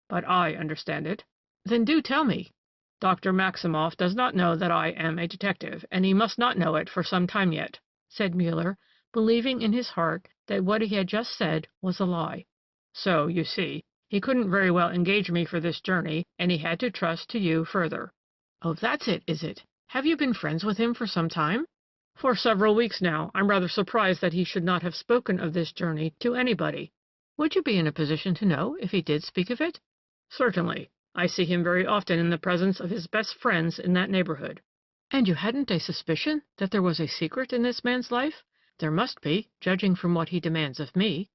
"But I understand it." "Then do tell me." "Dr. Maximoff does not know that I am a detective, and he must not know it for some time yet," said Muller, believing in his heart that what he had just said was a lie. "So, you see, he couldn't very well engage me for this journey, and he had to trust to you further." "Oh, that's it, is it? Have you been friends with him for some time?" "For several weeks now. I'm rather surprised that he should not have spoken of this journey to anybody." "Would you be in a position to know if he did speak of it?" "Certainly. I see him very often in the presence of his best friends in that neighborhood." "And you hadn't a suspicion that there was a secret in this man's life? There must be, judging from what he demands of me."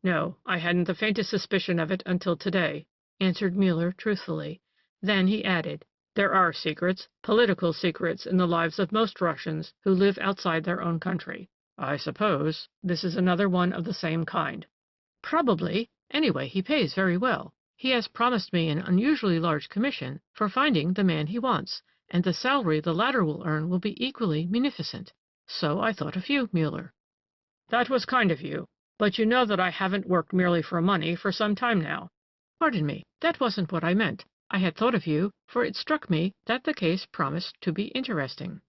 "No, I hadn't the faintest suspicion of it until today," answered Muller truthfully. Then he added, "There are secrets, political secrets, in the lives of most Russians who live outside their own country. I suppose this is another one of the same kind." "Probably. Anyway, he pays very well. He has promised me an unusually large commission for finding the man he wants, and the salary the latter will earn will be equally munificent. So I thought of you, Muller." "That was kind of you, but you know that I haven't worked merely for money for some time now." "Pardon me, that wasn't what I meant. I had thought of you, for it struck me that the case promised to be interesting."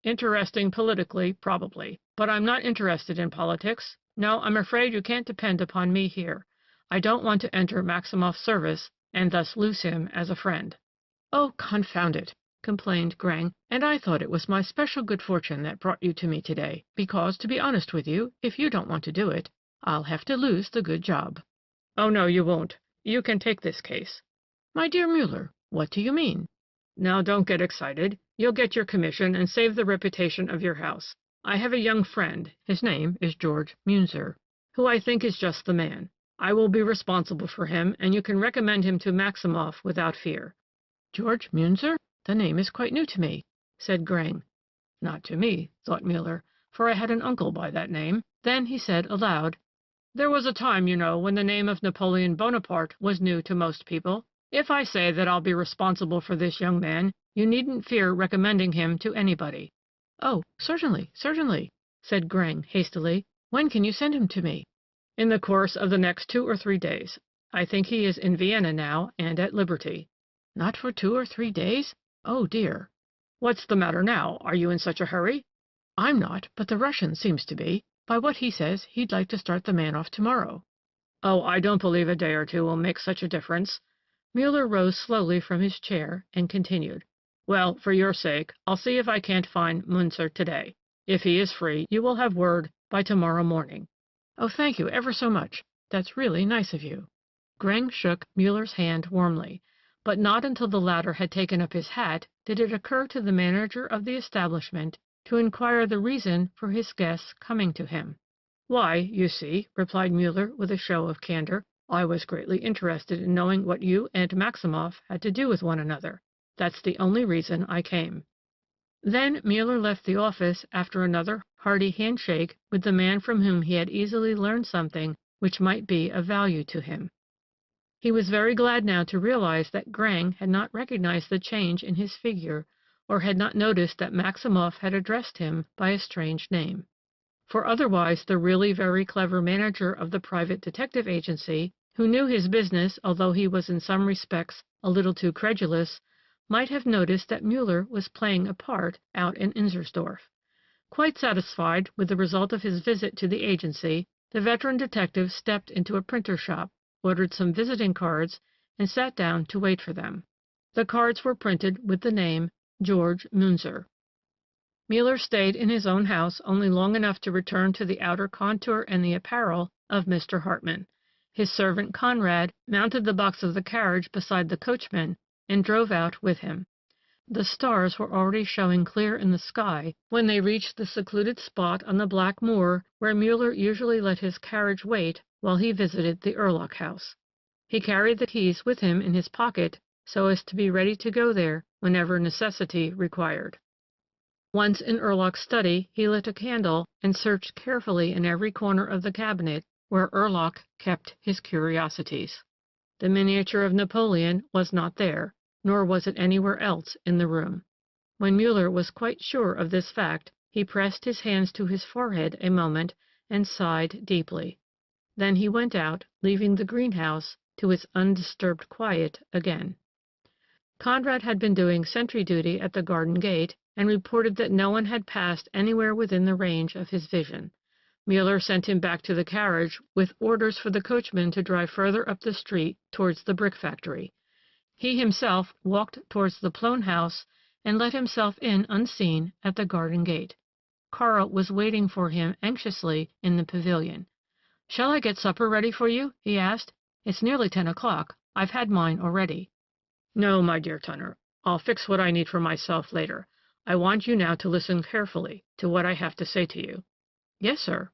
"Interesting politically, probably, but I'm not interested in politics. No, I'm afraid you can't depend upon me here. I don't want to enter Maximoff's service and thus lose him as a friend." "Oh, confound it!" complained Grang, "and I thought it was my special good fortune that brought you to me today, because, to be honest with you, if you don't want to do it, I'll have to lose the good job." "Oh, no, you won't. You can take this case." "My dear Muller, what do you mean?" "Now, don't get excited. You'll get your commission and save the reputation of your house. I have a young friend, his name is George Munzer, who I think is just the man. I will be responsible for him, and you can recommend him to Maximoff without fear." "George Munzer? The name is quite new to me," said Grang. Not to me, thought Muller, for I had an uncle by that name. Then he said aloud, "There was a time, you know, when the name of Napoleon Bonaparte was new to most people. If I say that I'll be responsible for this young man, you needn't fear recommending him to anybody." "Oh, certainly, certainly," said Grang hastily. "When can you send him to me?" "In the course of the next 2 or 3 days. I think he is in Vienna now and at liberty." "Not for 2 or 3 days? Oh, dear." "What's the matter now? Are you in such a hurry?" "I'm not, but the Russian seems to be. By what he says, he'd like to start the man off tomorrow." "Oh, I don't believe a day or two will make such a difference." Muller rose slowly from his chair and continued, "Well, for your sake, I'll see if I can't find Munzer today. If he is free, you will have word by tomorrow morning." "Oh, thank you ever so much. That's really nice of you." Grang shook Muller's hand warmly, but not until the latter had taken up his hat did it occur to the manager of the establishment to inquire the reason for his guest's coming to him. "Why, you see," replied Muller with a show of candor, "I was greatly interested in knowing what you and Maximoff had to do with one another. That's the only reason I came." Then Muller left the office after another hearty handshake with the man from whom he had easily learned something which might be of value to him. He was very glad now to realize that Grang had not recognized the change in his figure, or had not noticed that Maximoff had addressed him by a strange name. For otherwise the really very clever manager of the private detective agency, who knew his business although he was in some respects a little too credulous, might have noticed that Muller was playing a part out in Inzersdorf. Quite satisfied with the result of his visit to the agency, the veteran detective stepped into a printer's shop, ordered some visiting cards, and sat down to wait for them. The cards were printed with the name George Munzer. Muller stayed in his own house only long enough to return to the outer contour and the apparel of Mr. Hartman. His servant Conrad mounted the box of the carriage beside the coachman and drove out with him. The stars were already showing clear in the sky when they reached the secluded spot on the Black Moor where Muller usually let his carriage wait while he visited the Urlock house. He carried the keys with him in his pocket so as to be ready to go there whenever necessity required. Once in Urlock's study, he lit a candle and searched carefully in every corner of the cabinet where Urlock kept his curiosities. The miniature of Napoleon was not there, nor was it anywhere else in the room. When Muller was quite sure of this fact, he pressed his hands to his forehead a moment and sighed deeply. Then he went out, leaving the greenhouse to its undisturbed quiet again. Conrad had been doing sentry duty at the garden gate and reported that no one had passed anywhere within the range of his vision. Muller sent him back to the carriage with orders for the coachman to drive further up the street towards the brick factory. He himself walked towards the Plone house and let himself in unseen at the garden gate. Karl was waiting for him anxiously in the pavilion. "Shall I get supper ready for you?" he asked. "It's nearly 10 o'clock. I've had mine already." "No, my dear Tunner. I'll fix what I need for myself later. I want you now to listen carefully to what I have to say to you." "Yes, sir."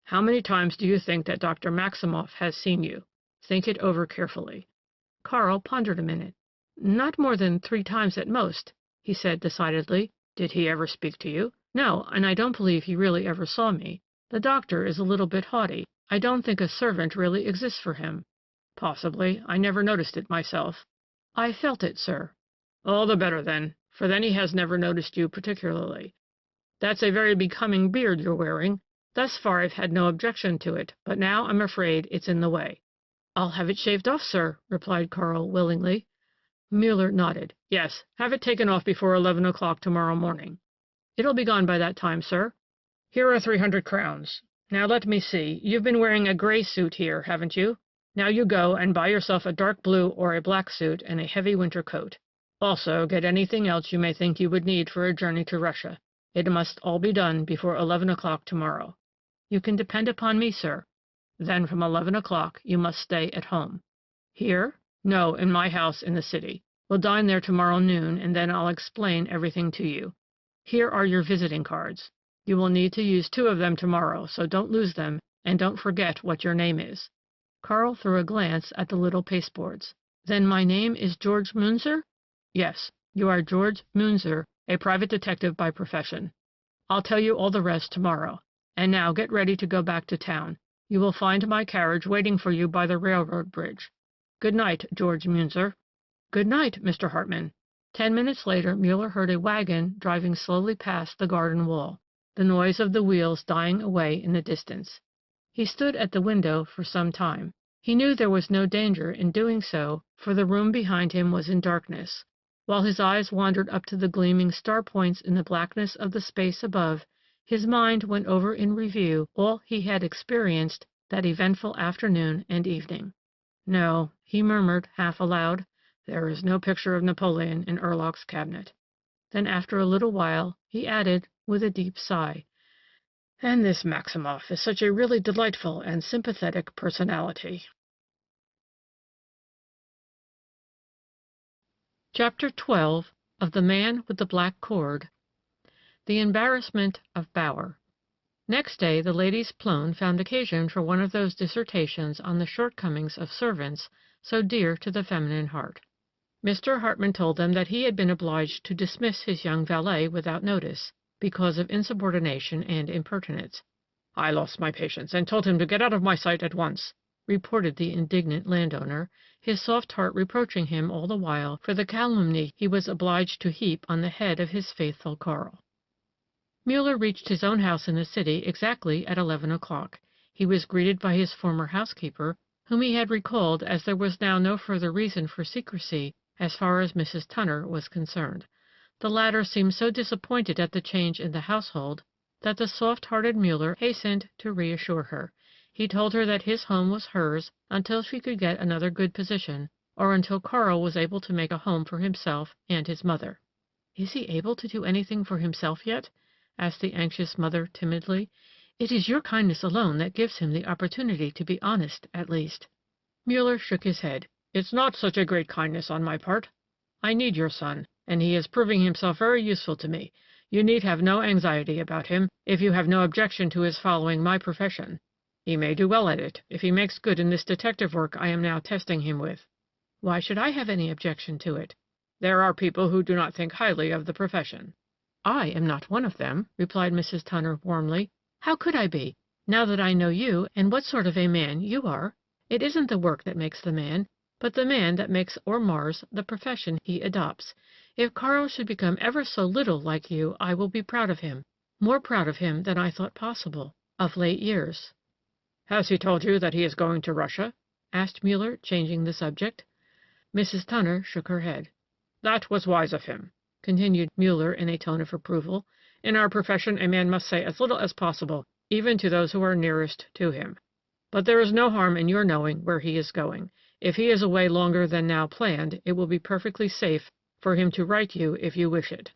"How many times do you think that Dr. Maximoff has seen you? Think it over carefully." Karl pondered a minute. "Not more than 3 times at most," he said decidedly. "Did he ever speak to you?" "No, and I don't believe he really ever saw me. The doctor is a little bit haughty. I don't think a servant really exists for him." "Possibly. I never noticed it myself." "I felt it, sir." "All the better, then, for then he has never noticed you particularly. That's a very becoming beard you're wearing. Thus far I've had no objection to it, but now I'm afraid it's in the way." "I'll have it shaved off, sir," replied Karl willingly. Muller nodded. "Yes, have it taken off before 11 o'clock tomorrow morning." "It'll be gone by that time, sir." "Here are 300 crowns. Now let me see, you've been wearing a gray suit here, haven't you? Now you go and buy yourself a dark blue or a black suit and a heavy winter coat. Also get anything else you may think you would need for a journey to Russia. It must all be done before 11 o'clock tomorrow." "You can depend upon me, sir." "Then from 11 o'clock you must stay at home." "Here?" "No, in my house in the city. We'll dine there tomorrow noon, and then I'll explain everything to you. Here are your visiting cards. You will need to use 2 of them tomorrow, so don't lose them, and don't forget what your name is." Karl threw a glance at the little pasteboards. "Then my name is George Munzer?" "Yes, you are George Munzer, a private detective by profession. I'll tell you all the rest tomorrow. And now get ready to go back to town. You will find my carriage waiting for you by the railroad bridge. Good night, George Munzer." "Good night, Mr. Hartman." 10 minutes later Muller heard a wagon driving slowly past the garden wall, the noise of the wheels dying away in the distance. He stood at the window for some time. He knew there was no danger in doing so, for the room behind him was in darkness. While his eyes wandered up to the gleaming star points in the blackness of the space above, his mind went over in review all he had experienced that eventful afternoon and evening. "No," he murmured half aloud, "there is no picture of Napoleon in Urlock's cabinet." Then after a little while he added with a deep sigh, "And this Maximoff is such a really delightful and sympathetic personality." Chapter 12 of The Man with the Black Cord. The Embarrassment of Bower. Next day the ladies Plone found occasion for one of those dissertations on the shortcomings of servants so dear to the feminine heart. Mr. Hartman told them that he had been obliged to dismiss his young valet without notice, because of insubordination and impertinence. "I lost my patience and told him to get out of my sight at once," reported the indignant landowner, his soft heart reproaching him all the while for the calumny he was obliged to heap on the head of his faithful Karl. Muller reached his own house in the city exactly at 11 o'clock. He was greeted by his former housekeeper, whom he had recalled as there was now no further reason for secrecy as far as Mrs. Tunner was concerned. The latter seemed so disappointed at the change in the household that the soft-hearted Muller hastened to reassure her. He told her that his home was hers until she could get another good position, or until Karl was able to make a home for himself and his mother. "Is he able to do anything for himself yet?" asked the anxious mother timidly. "It is your kindness alone that gives him the opportunity to be honest, at least." Muller shook his head. "It's not such a great kindness on my part. I need your son, and he is proving himself very useful to me. You need have no anxiety about him, if you have no objection to his following my profession. He may do well at it, if he makes good in this detective work I am now testing him with." "Why should I have any objection to it?" "There are people who do not think highly of the profession." "I am not one of them," replied Mrs. Tunner warmly. "How could I be, now that I know you and what sort of a man you are? It isn't the work that makes the man, but the man that makes or mars the profession he adopts. If Karl should become ever so little like you, I will be proud of him, more proud of him than I thought possible, of late years." "Has he told you that he is going to Russia?" asked Muller, changing the subject. Mrs. Tunner shook her head. "That was wise of him," continued Muller in a tone of approval. "In our profession a man must say as little as possible, even to those who are nearest to him. But there is no harm in your knowing where he is going. If he is away longer than now planned, it will be perfectly safe for him to write you if you wish it."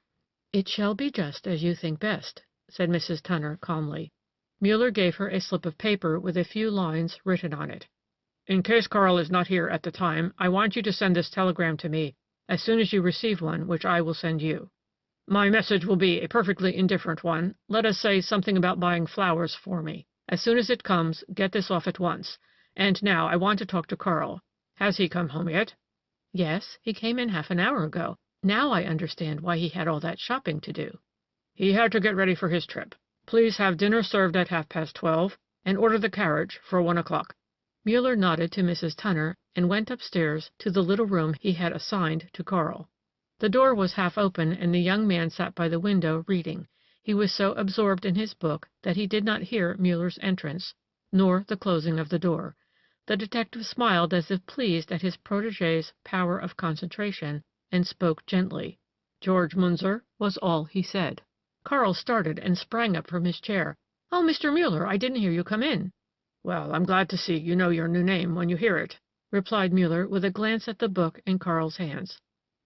"It shall be just as you think best," said Mrs. Tunner calmly. Muller gave her a slip of paper with a few lines written on it. "In case Karl is not here at the time, I want you to send this telegram to me as soon as you receive one which I will send you. My message will be a perfectly indifferent one, let us say something about buying flowers for me. As soon as it comes, get this off at once. And now I want to talk to Karl. Has he come home yet?" "Yes, he came in half an hour ago. Now I understand why he had all that shopping to do." "He had to get ready for his trip. Please have dinner served at 12:30, and order the carriage for 1 o'clock." Muller nodded to Mrs. Tunner and went upstairs to the little room he had assigned to Karl. The door was half open, and the young man sat by the window reading. He was so absorbed in his book that he did not hear Muller's entrance, nor the closing of the door. The detective smiled as if pleased at his protégé's power of concentration, and spoke gently. "George Munzer," was all he said. Karl started and sprang up from his chair. "Oh, Mr. Muller, I didn't hear you come in." "Well, I'm glad to see you know your new name when you hear it," replied Muller with a glance at the book in Karl's hands.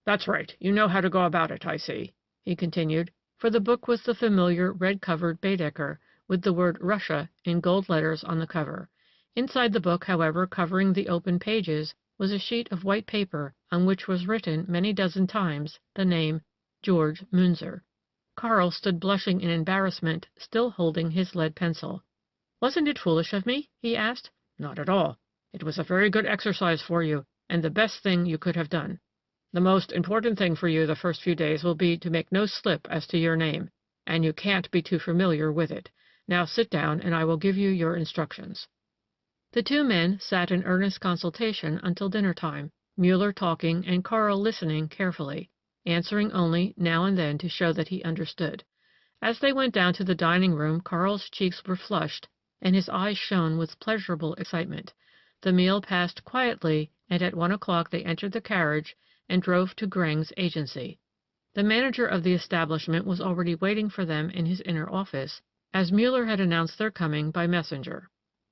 "That's right, you know how to go about it, I see," he continued, for the book was the familiar red-covered Baedeker, with the word Russia in gold letters on the cover. Inside the book, however, covering the open pages, was a sheet of white paper on which was written many dozen times the name George Munzer. Karl stood blushing in embarrassment, still holding his lead pencil. "Wasn't it foolish of me?" he asked. "Not at all. It was a very good exercise for you, and the best thing you could have done. The most important thing for you the first few days will be to make no slip as to your name, and you can't be too familiar with it. Now sit down, and I will give you your instructions." The two men sat in earnest consultation until dinner time, Muller talking and Karl listening carefully, answering only now and then to show that he understood. As they went down to the dining room, Karl's cheeks were flushed, and his eyes shone with pleasurable excitement. The meal passed quietly, and at 1 o'clock they entered the carriage and drove to Greng's agency. The manager of the establishment was already waiting for them in his inner office, as Muller had announced their coming by messenger.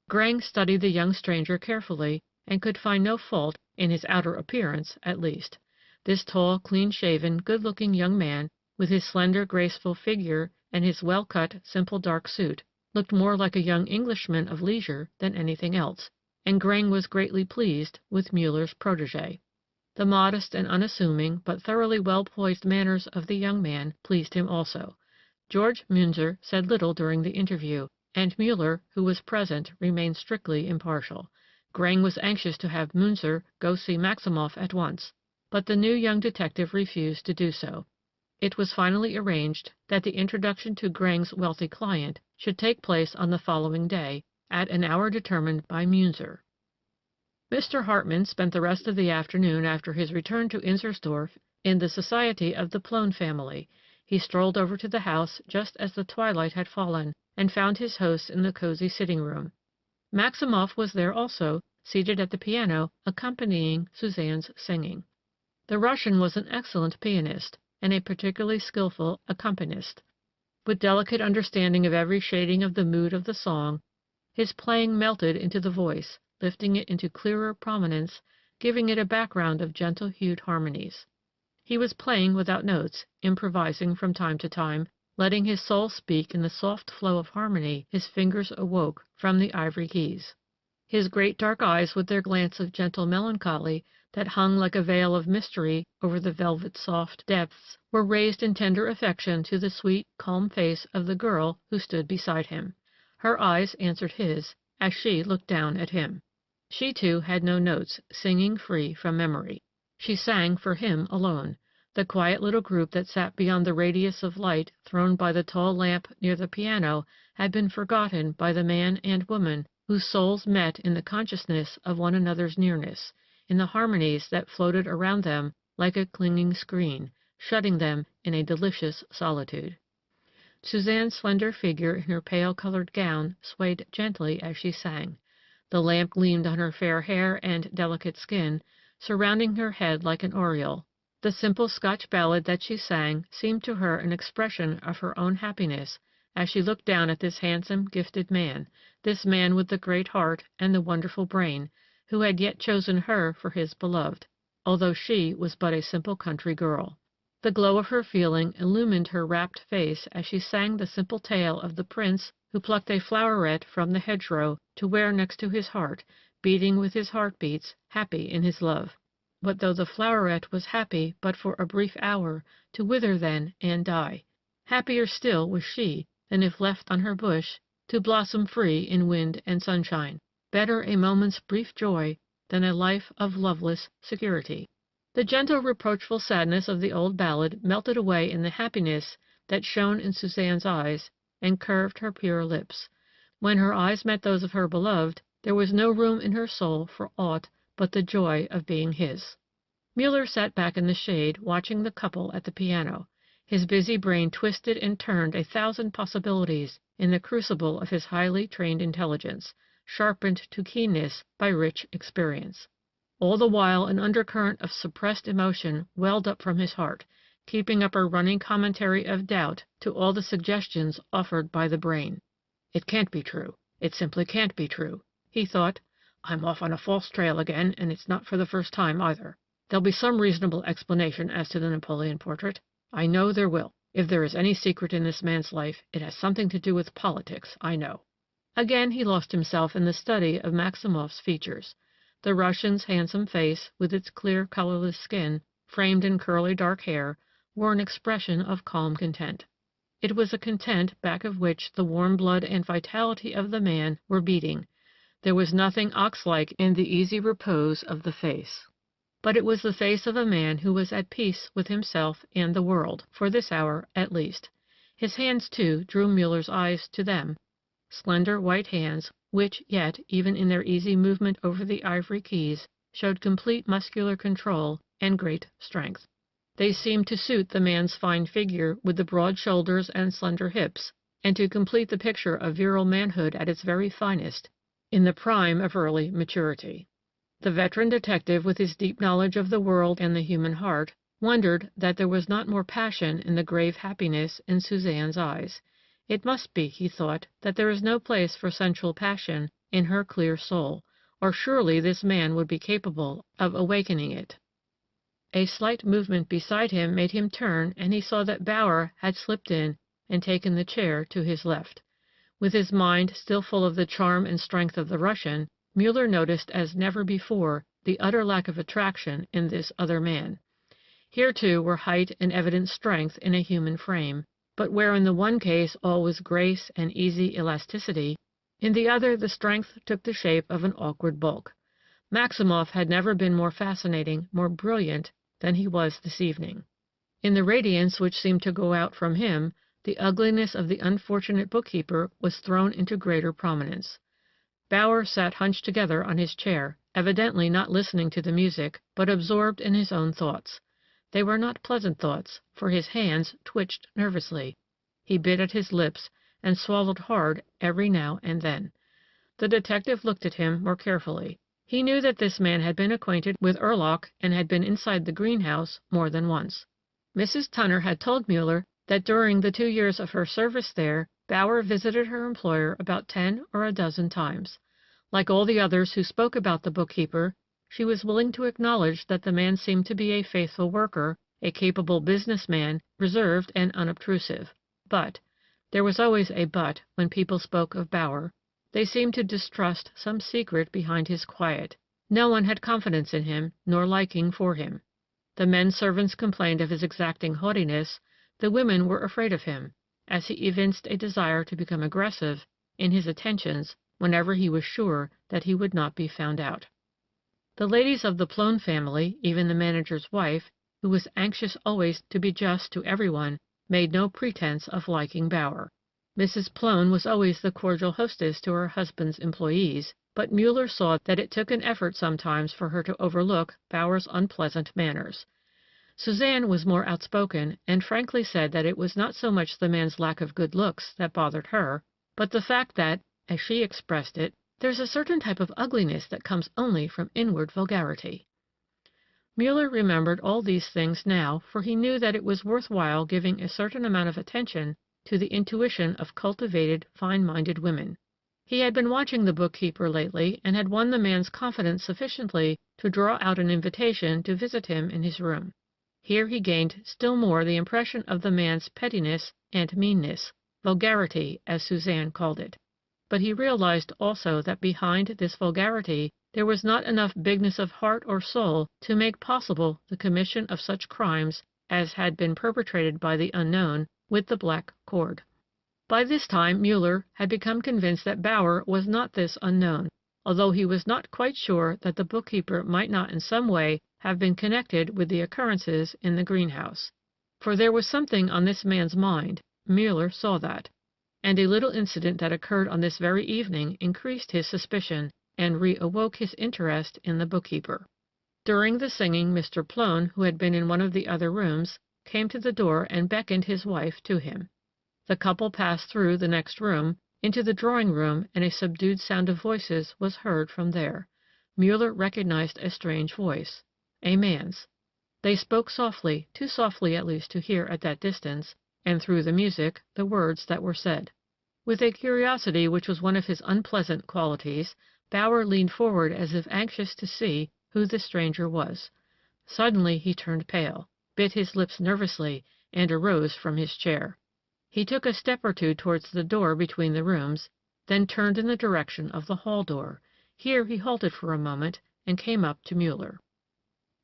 Greng studied the young stranger carefully, and could find no fault in his outer appearance, at least. This tall, clean-shaven, good-looking young man, with his slender, graceful figure and his well-cut, simple dark suit, looked more like a young Englishman of leisure than anything else, and Greng was greatly pleased with Muller's protégé. The modest and unassuming, but thoroughly well-poised manners of the young man pleased him also. George Munzer said little during the interview, and Muller, who was present, remained strictly impartial. Greng was anxious to have Munzer go see Maximoff at once, but the new young detective refused to do so. It was finally arranged that the introduction to Greng's wealthy client should take place on the following day, at an hour determined by Munzer. Mr. Hartmann spent the rest of the afternoon after his return to Inzersdorf in the society of the Plone family. He strolled over to the house just as the twilight had fallen, and found his host in the cozy sitting-room. Maximoff was there also, seated at the piano, accompanying Suzanne's singing. The Russian was an excellent pianist, and a particularly skillful accompanist. With delicate understanding of every shading of the mood of the song, his playing melted into the voice, lifting it into clearer prominence, giving it a background of gentle-hued harmonies. He was playing without notes, improvising from time to time, letting his soul speak in the soft flow of harmony his fingers awoke from the ivory keys. His great dark eyes, with their glance of gentle melancholy that hung like a veil of mystery over the velvet-soft depths, were raised in tender affection to the sweet, calm face of the girl who stood beside him. Her eyes answered his, as she looked down at him. She, too, had no notes, singing free from memory. She sang for him alone. The quiet little group that sat beyond the radius of light thrown by the tall lamp near the piano had been forgotten by the man and woman whose souls met in the consciousness of one another's nearness, in the harmonies that floated around them like a clinging screen, shutting them in a delicious solitude. Suzanne's slender figure in her pale-colored gown swayed gently as she sang. The lamp gleamed on her fair hair and delicate skin, surrounding her head like an aureole. The simple Scotch ballad that she sang seemed to her an expression of her own happiness as she looked down at this handsome, gifted man, this man with the great heart and the wonderful brain, who had yet chosen her for his beloved, although she was but a simple country girl. The glow of her feeling illumined her rapt face as she sang the simple tale of the prince who plucked a floweret from the hedgerow to wear next to his heart, beating with his heartbeats, happy in his love. But though the floweret was happy but for a brief hour, to wither then and die, happier still was she than if left on her bush to blossom free in wind and sunshine. Better a moment's brief joy than a life of loveless security. The gentle, reproachful sadness of the old ballad melted away in the happiness that shone in Suzanne's eyes and curved her pure lips. When her eyes met those of her beloved, there was no room in her soul for aught but the joy of being his. Muller sat back in the shade, watching the couple at the piano. His busy brain twisted and turned 1,000 possibilities in the crucible of his highly trained intelligence, sharpened to keenness by rich experience. All the while an undercurrent of suppressed emotion welled up from his heart, keeping up a running commentary of doubt to all the suggestions offered by the brain. "It can't be true. It simply can't be true," he thought. "I'm off on a false trail again, and it's not for the first time either. There'll be some reasonable explanation as to the Napoleon portrait. I know there will. If there is any secret in this man's life, it has something to do with politics, I know." Again he lost himself in the study of Maximov's features. The Russian's handsome face, with its clear, colorless skin, framed in curly dark hair, wore an expression of calm content. It was a content back of which the warm blood and vitality of the man were beating. There was nothing ox-like in the easy repose of the face. But it was the face of a man who was at peace with himself and the world, for this hour at least. His hands, too, drew Muller's eyes to them, slender white hands, which yet, even in their easy movement over the ivory keys, showed complete muscular control and great strength. They seemed to suit the man's fine figure with the broad shoulders and slender hips, and to complete the picture of virile manhood at its very finest, in the prime of early maturity. The veteran detective, with his deep knowledge of the world and the human heart, wondered that there was not more passion in the grave happiness in Suzanne's eyes. It must be, he thought, that there is no place for sensual passion in her clear soul, or surely this man would be capable of awakening it. A slight movement beside him made him turn, and he saw that Bauer had slipped in and taken the chair to his left. With his mind still full of the charm and strength of the Russian, Muller noticed as never before the utter lack of attraction in this other man. Here, too, were height and evident strength in a human frame, but where in the one case all was grace and easy elasticity, in the other the strength took the shape of an awkward bulk. Maximov had never been more fascinating, more brilliant than he was this evening. In the radiance which seemed to go out from him, the ugliness of the unfortunate bookkeeper was thrown into greater prominence. Bauer sat hunched together on his chair, evidently not listening to the music, but absorbed in his own thoughts. They were not pleasant thoughts, for his hands twitched nervously. He bit at his lips and swallowed hard every now and then. The detective looked at him more carefully. He knew that this man had been acquainted with Erlach and had been inside the greenhouse more than once. Mrs. Tunner had told Muller that during the 2 years of her service there, Bauer visited her employer about 10 or a dozen times. Like all the others who spoke about the bookkeeper, she was willing to acknowledge that the man seemed to be a faithful worker, a capable businessman, reserved and unobtrusive. But there was always a but when people spoke of Bauer. They seemed to distrust some secret behind his quiet. No one had confidence in him, nor liking for him. The men servants complained of his exacting haughtiness, the women were afraid of him, as he evinced a desire to become aggressive in his attentions whenever he was sure that he would not be found out. The ladies of the Plone family, even the manager's wife, who was anxious always to be just to everyone, made no pretense of liking Bauer. Mrs. Plone was always the cordial hostess to her husband's employees, but Muller saw that it took an effort sometimes for her to overlook Bauer's unpleasant manners. Suzanne was more outspoken, and frankly said that it was not so much the man's lack of good looks that bothered her, but the fact that, as she expressed it, "there's a certain type of ugliness that comes only from inward vulgarity." Muller remembered all these things now, for he knew that it was worth while giving a certain amount of attention to the intuition of cultivated, fine-minded women. He had been watching the bookkeeper lately, and had won the man's confidence sufficiently to draw out an invitation to visit him in his room. Here he gained still more the impression of the man's pettiness and meanness, vulgarity, as Suzanne called it. But he realized also that behind this vulgarity there was not enough bigness of heart or soul to make possible the commission of such crimes as had been perpetrated by the unknown with the black cord. By this time Muller had become convinced that Bauer was not this unknown, although he was not quite sure that the bookkeeper might not in some way have been connected with the occurrences in the greenhouse. For there was something on this man's mind, Muller saw that, and a little incident that occurred on this very evening increased his suspicion and reawoke his interest in the bookkeeper. During the singing, Mr. Plone, who had been in one of the other rooms, came to the door and beckoned his wife to him. The couple passed through the next room, into the drawing-room, and a subdued sound of voices was heard from there. Muller recognized a strange voice, a man's. They spoke softly, too softly at least to hear at that distance, and through the music, the words that were said. With a curiosity which was one of his unpleasant qualities, Bauer leaned forward as if anxious to see who the stranger was. Suddenly he turned pale, bit his lips nervously, and arose from his chair. He took a step or two towards the door between the rooms, then turned in the direction of the hall door. Here he halted for a moment and came up to Muller.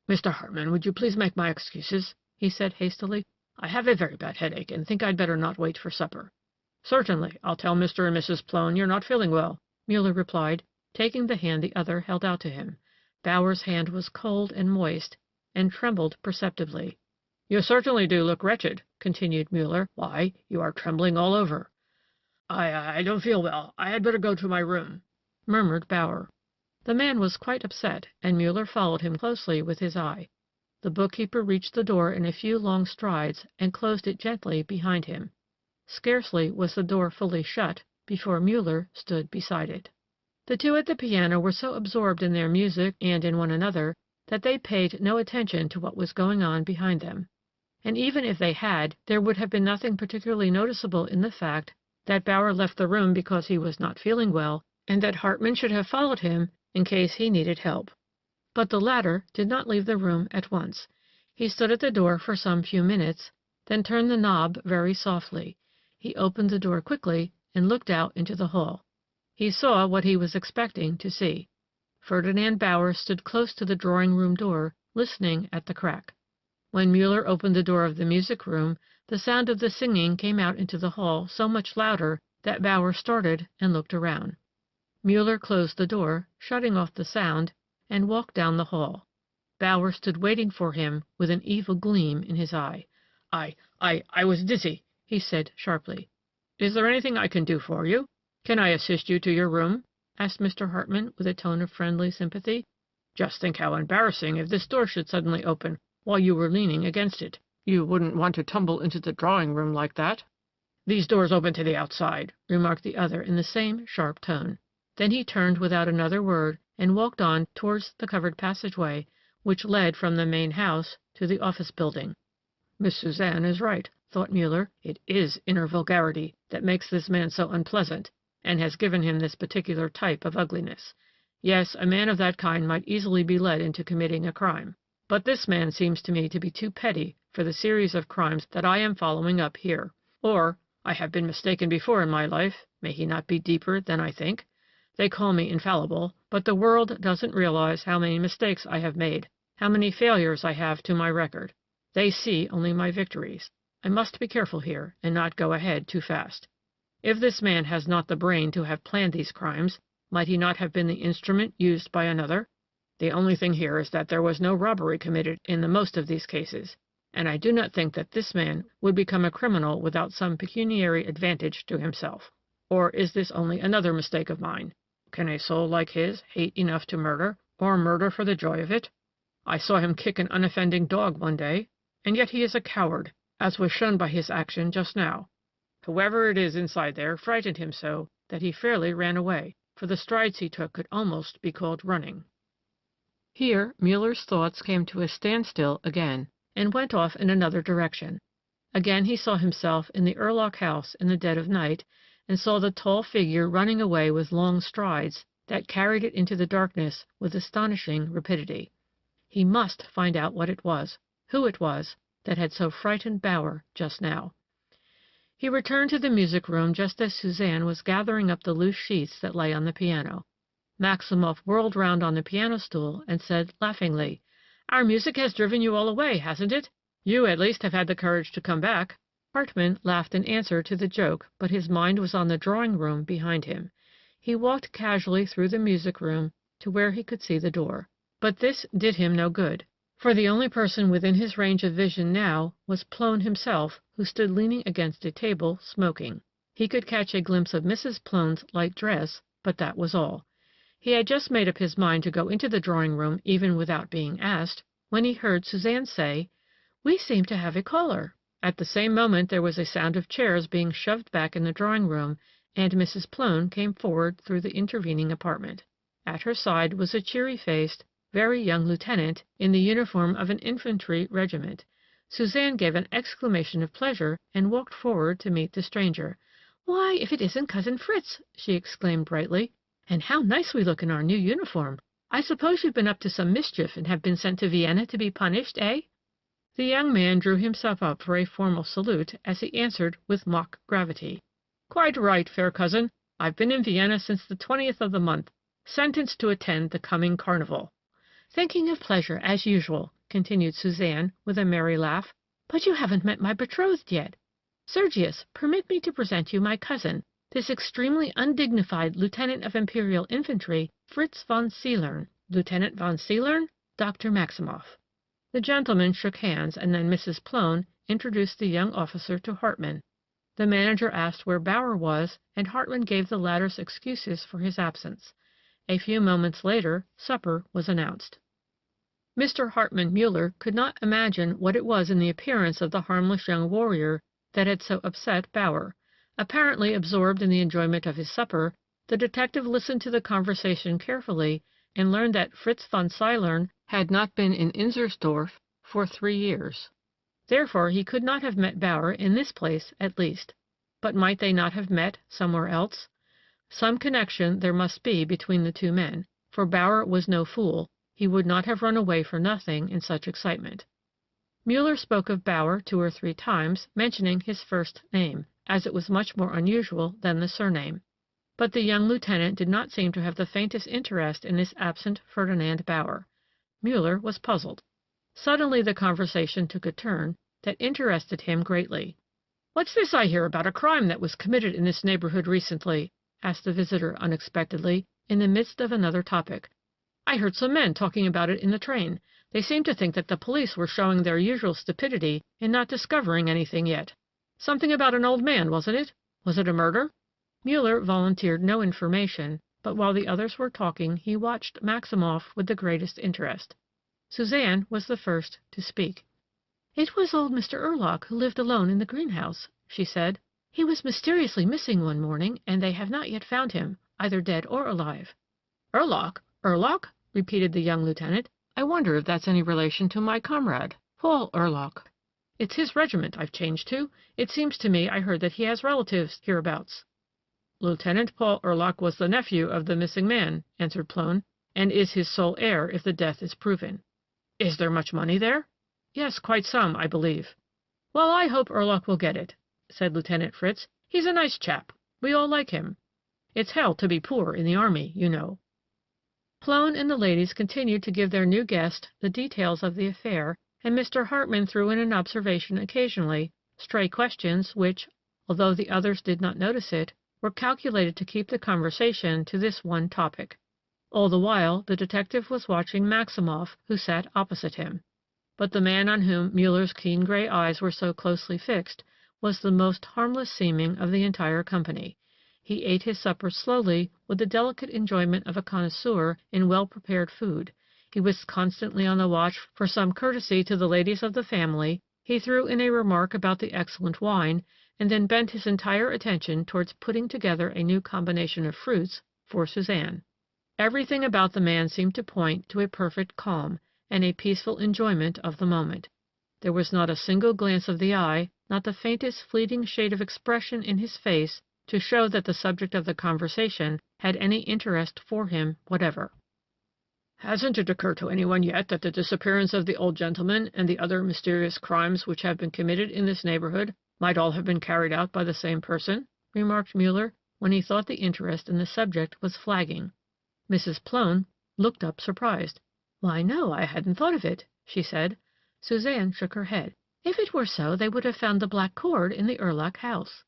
"Mr. Hartman, would you please make my excuses?" he said hastily. "I have a very bad headache, and think I'd better not wait for supper." "Certainly. I'll tell Mr. and Mrs. Plone you're not feeling well," Muller replied, taking the hand the other held out to him. Bauer's hand was cold and moist, and trembled perceptibly. "You certainly do look wretched," continued Muller. "Why, you are trembling all over." I don't feel well. I had better go to my room," murmured Bauer. The man was quite upset, and Muller followed him closely with his eye. The bookkeeper reached the door in a few long strides and closed it gently behind him. Scarcely was the door fully shut before Muller stood beside it. The two at the piano were so absorbed in their music and in one another that they paid no attention to what was going on behind them. And even if they had, there would have been nothing particularly noticeable in the fact that Bauer left the room because he was not feeling well, and that Hartman should have followed him in case he needed help. But the latter did not leave the room at once. He stood at the door for some few minutes, then turned the knob very softly. He opened the door quickly and looked out into the hall. He saw what he was expecting to see. Ferdinand Bauer stood close to the drawing-room door, listening at the crack. When Muller opened the door of the music-room, the sound of the singing came out into the hall so much louder that Bauer started and looked around. Muller closed the door, shutting off the sound, and walked down the hall. Bauer stood waiting for him with an evil gleam in his eye. I was dizzy," he said sharply. "Is there anything I can do for you? Can I assist you to your room?" asked Mr. Hartman with a tone of friendly sympathy. "Just think how embarrassing if this door should suddenly open while you were leaning against it. You wouldn't want to tumble into the drawing-room like that." "These doors open to the outside," remarked the other in the same sharp tone. Then he turned without another word and walked on towards the covered passageway which led from the main house to the office building. "Miss Suzanne is right," thought Muller. "It is inner vulgarity that makes this man so unpleasant, and has given him this particular type of ugliness. Yes, a man of that kind might easily be led into committing a crime. But this man seems to me to be too petty for the series of crimes that I am following up here. Or I have been mistaken before in my life. May he not be deeper than I think? They call me infallible, but the world doesn't realize how many mistakes I have made, how many failures I have to my record. They see only my victories. I must be careful here, and not go ahead too fast. If this man has not the brain to have planned these crimes, might he not have been the instrument used by another? The only thing here is that there was no robbery committed in the most of these cases, and I do not think that this man would become a criminal without some pecuniary advantage to himself. Or is this only another mistake of mine? Can a soul like his hate enough to murder, or murder for the joy of it? I saw him kick an unoffending dog one day, and yet he is a coward, as was shown by his action just now. Whoever it is inside there frightened him so that he fairly ran away, for the strides he took could almost be called running. Here Muller's thoughts came to a standstill again, and went off in another direction. Again he saw himself in the Urlock house in the dead of night, and saw the tall figure running away with long strides that carried it into the darkness with astonishing rapidity. He must find out what it was, who it was, that had so frightened Bauer just now. He returned to the music room just as Suzanne was gathering up the loose sheets that lay on the piano. Maximoff whirled round on the piano stool and said laughingly, "Our music has driven you all away, hasn't it? You at least have had the courage to come back." Hartman laughed in answer to the joke, but his mind was on the drawing-room behind him. He walked casually through the music room to where he could see the door. But this did him no good, for the only person within his range of vision now was Plone himself, who stood leaning against a table, smoking. He could catch a glimpse of Mrs. Plone's light dress, but that was all. He had just made up his mind to go into the drawing-room even without being asked, when he heard Suzanne say, "We seem to have a caller." At the same moment there was a sound of chairs being shoved back in the drawing-room, and Mrs. Plone came forward through the intervening apartment. At her side was a cheery-faced, very young lieutenant in the uniform of an infantry regiment. Suzanne gave an exclamation of pleasure and walked forward to meet the stranger. "Why, if it isn't Cousin Fritz!" she exclaimed brightly. "And how nice we look in our new uniform! I suppose you've been up to some mischief and have been sent to Vienna to be punished, eh?" The young man drew himself up for a formal salute as he answered with mock gravity. "Quite right, fair cousin. I've been in Vienna since the 20th of the month, sentenced to attend the coming carnival." "Thinking of pleasure, as usual," continued Suzanne, with a merry laugh. "But you haven't met my betrothed yet. Sergius, permit me to present you my cousin, this extremely undignified lieutenant of Imperial Infantry, Fritz von Seelern." "Lieutenant von Seelern?" "Dr. Maximoff." The gentlemen shook hands, and then Mrs. Plone introduced the young officer to Hartman. The manager asked where Bauer was, and Hartman gave the latter's excuses for his absence. A few moments later supper was announced. Mr. Hartman Muller could not imagine what it was in the appearance of the harmless young warrior that had so upset Bauer. Apparently absorbed in the enjoyment of his supper, the detective listened to the conversation carefully and learned that Fritz von Seelern had not been in Inzersdorf for 3 years. Therefore he could not have met Bauer in this place at least. But might they not have met somewhere else? Some connection there must be between the two men, for Bauer was no fool. He would not have run away for nothing in such excitement. Muller spoke of Bauer 2 or 3 times, mentioning his first name, as it was much more unusual than the surname. But the young lieutenant did not seem to have the faintest interest in this absent Ferdinand Bauer. Muller was puzzled. Suddenly the conversation took a turn that interested him greatly. "What's this I hear about a crime that was committed in this neighborhood recently?" asked the visitor unexpectedly, in the midst of another topic. "I heard some men talking about it in the train. They seemed to think that the police were showing their usual stupidity in not discovering anything yet. Something about an old man, wasn't it? Was it a murder?" Muller volunteered no information, but while the others were talking he watched Maximoff with the greatest interest. Suzanne was the first to speak. "It was old Mr. Urlock who lived alone in the greenhouse," she said. "He was mysteriously missing one morning, and they have not yet found him, either dead or alive." "Urlock? Urlock?" repeated the young lieutenant. "I wonder if that's any relation to my comrade, Paul Urlock. It's his regiment I've changed to. It seems to me I heard that he has relatives hereabouts." "Lieutenant Paul Urlock was the nephew of the missing man," answered Plone, "and is his sole heir if the death is proven." "Is there much money there?" "Yes, quite some, I believe." "Well, I hope Urlock will get it," said Lieutenant Fritz. "He's a nice chap. We all like him." It's hell to be poor in the army, you know." Plone and the ladies continued to give their new guest the details of the affair, and Mr. Hartman threw in an observation occasionally, stray questions which, although the others did not notice it, were calculated to keep the conversation to this one topic. All the while the detective was watching Maximoff, who sat opposite him. But the man on whom Muller's keen gray eyes were so closely fixed was the most harmless seeming of the entire company. He ate his supper slowly, with the delicate enjoyment of a connoisseur in well-prepared food. He was constantly on the watch for some courtesy to the ladies of the family. He threw in a remark about the excellent wine, and then bent his entire attention towards putting together a new combination of fruits for Suzanne. Everything about the man seemed to point to a perfect calm, and a peaceful enjoyment of the moment. There was not a single glance of the eye, not the faintest fleeting shade of expression in his face, to show that the subject of the conversation had any interest for him whatever. "Hasn't it occurred to anyone yet that the disappearance of the old gentleman and the other mysterious crimes which have been committed in this neighborhood might all have been carried out by the same person?" remarked Muller, when he thought the interest in the subject was flagging. Mrs. Plone looked up surprised. "Why, no, I hadn't thought of it," she said. Suzanne shook her head. "If it were so, they would have found the black cord in the Erlach house."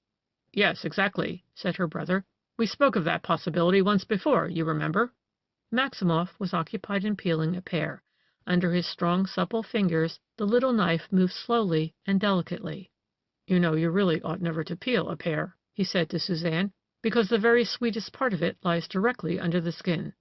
"Yes, exactly," said her brother. "We spoke of that possibility once before, you remember." Maximoff was occupied in peeling a pear. Under his strong, supple fingers the little knife moved slowly and delicately. "You know you really ought never to peel a pear," he said to Suzanne, "because the very sweetest part of it lies directly under the skin."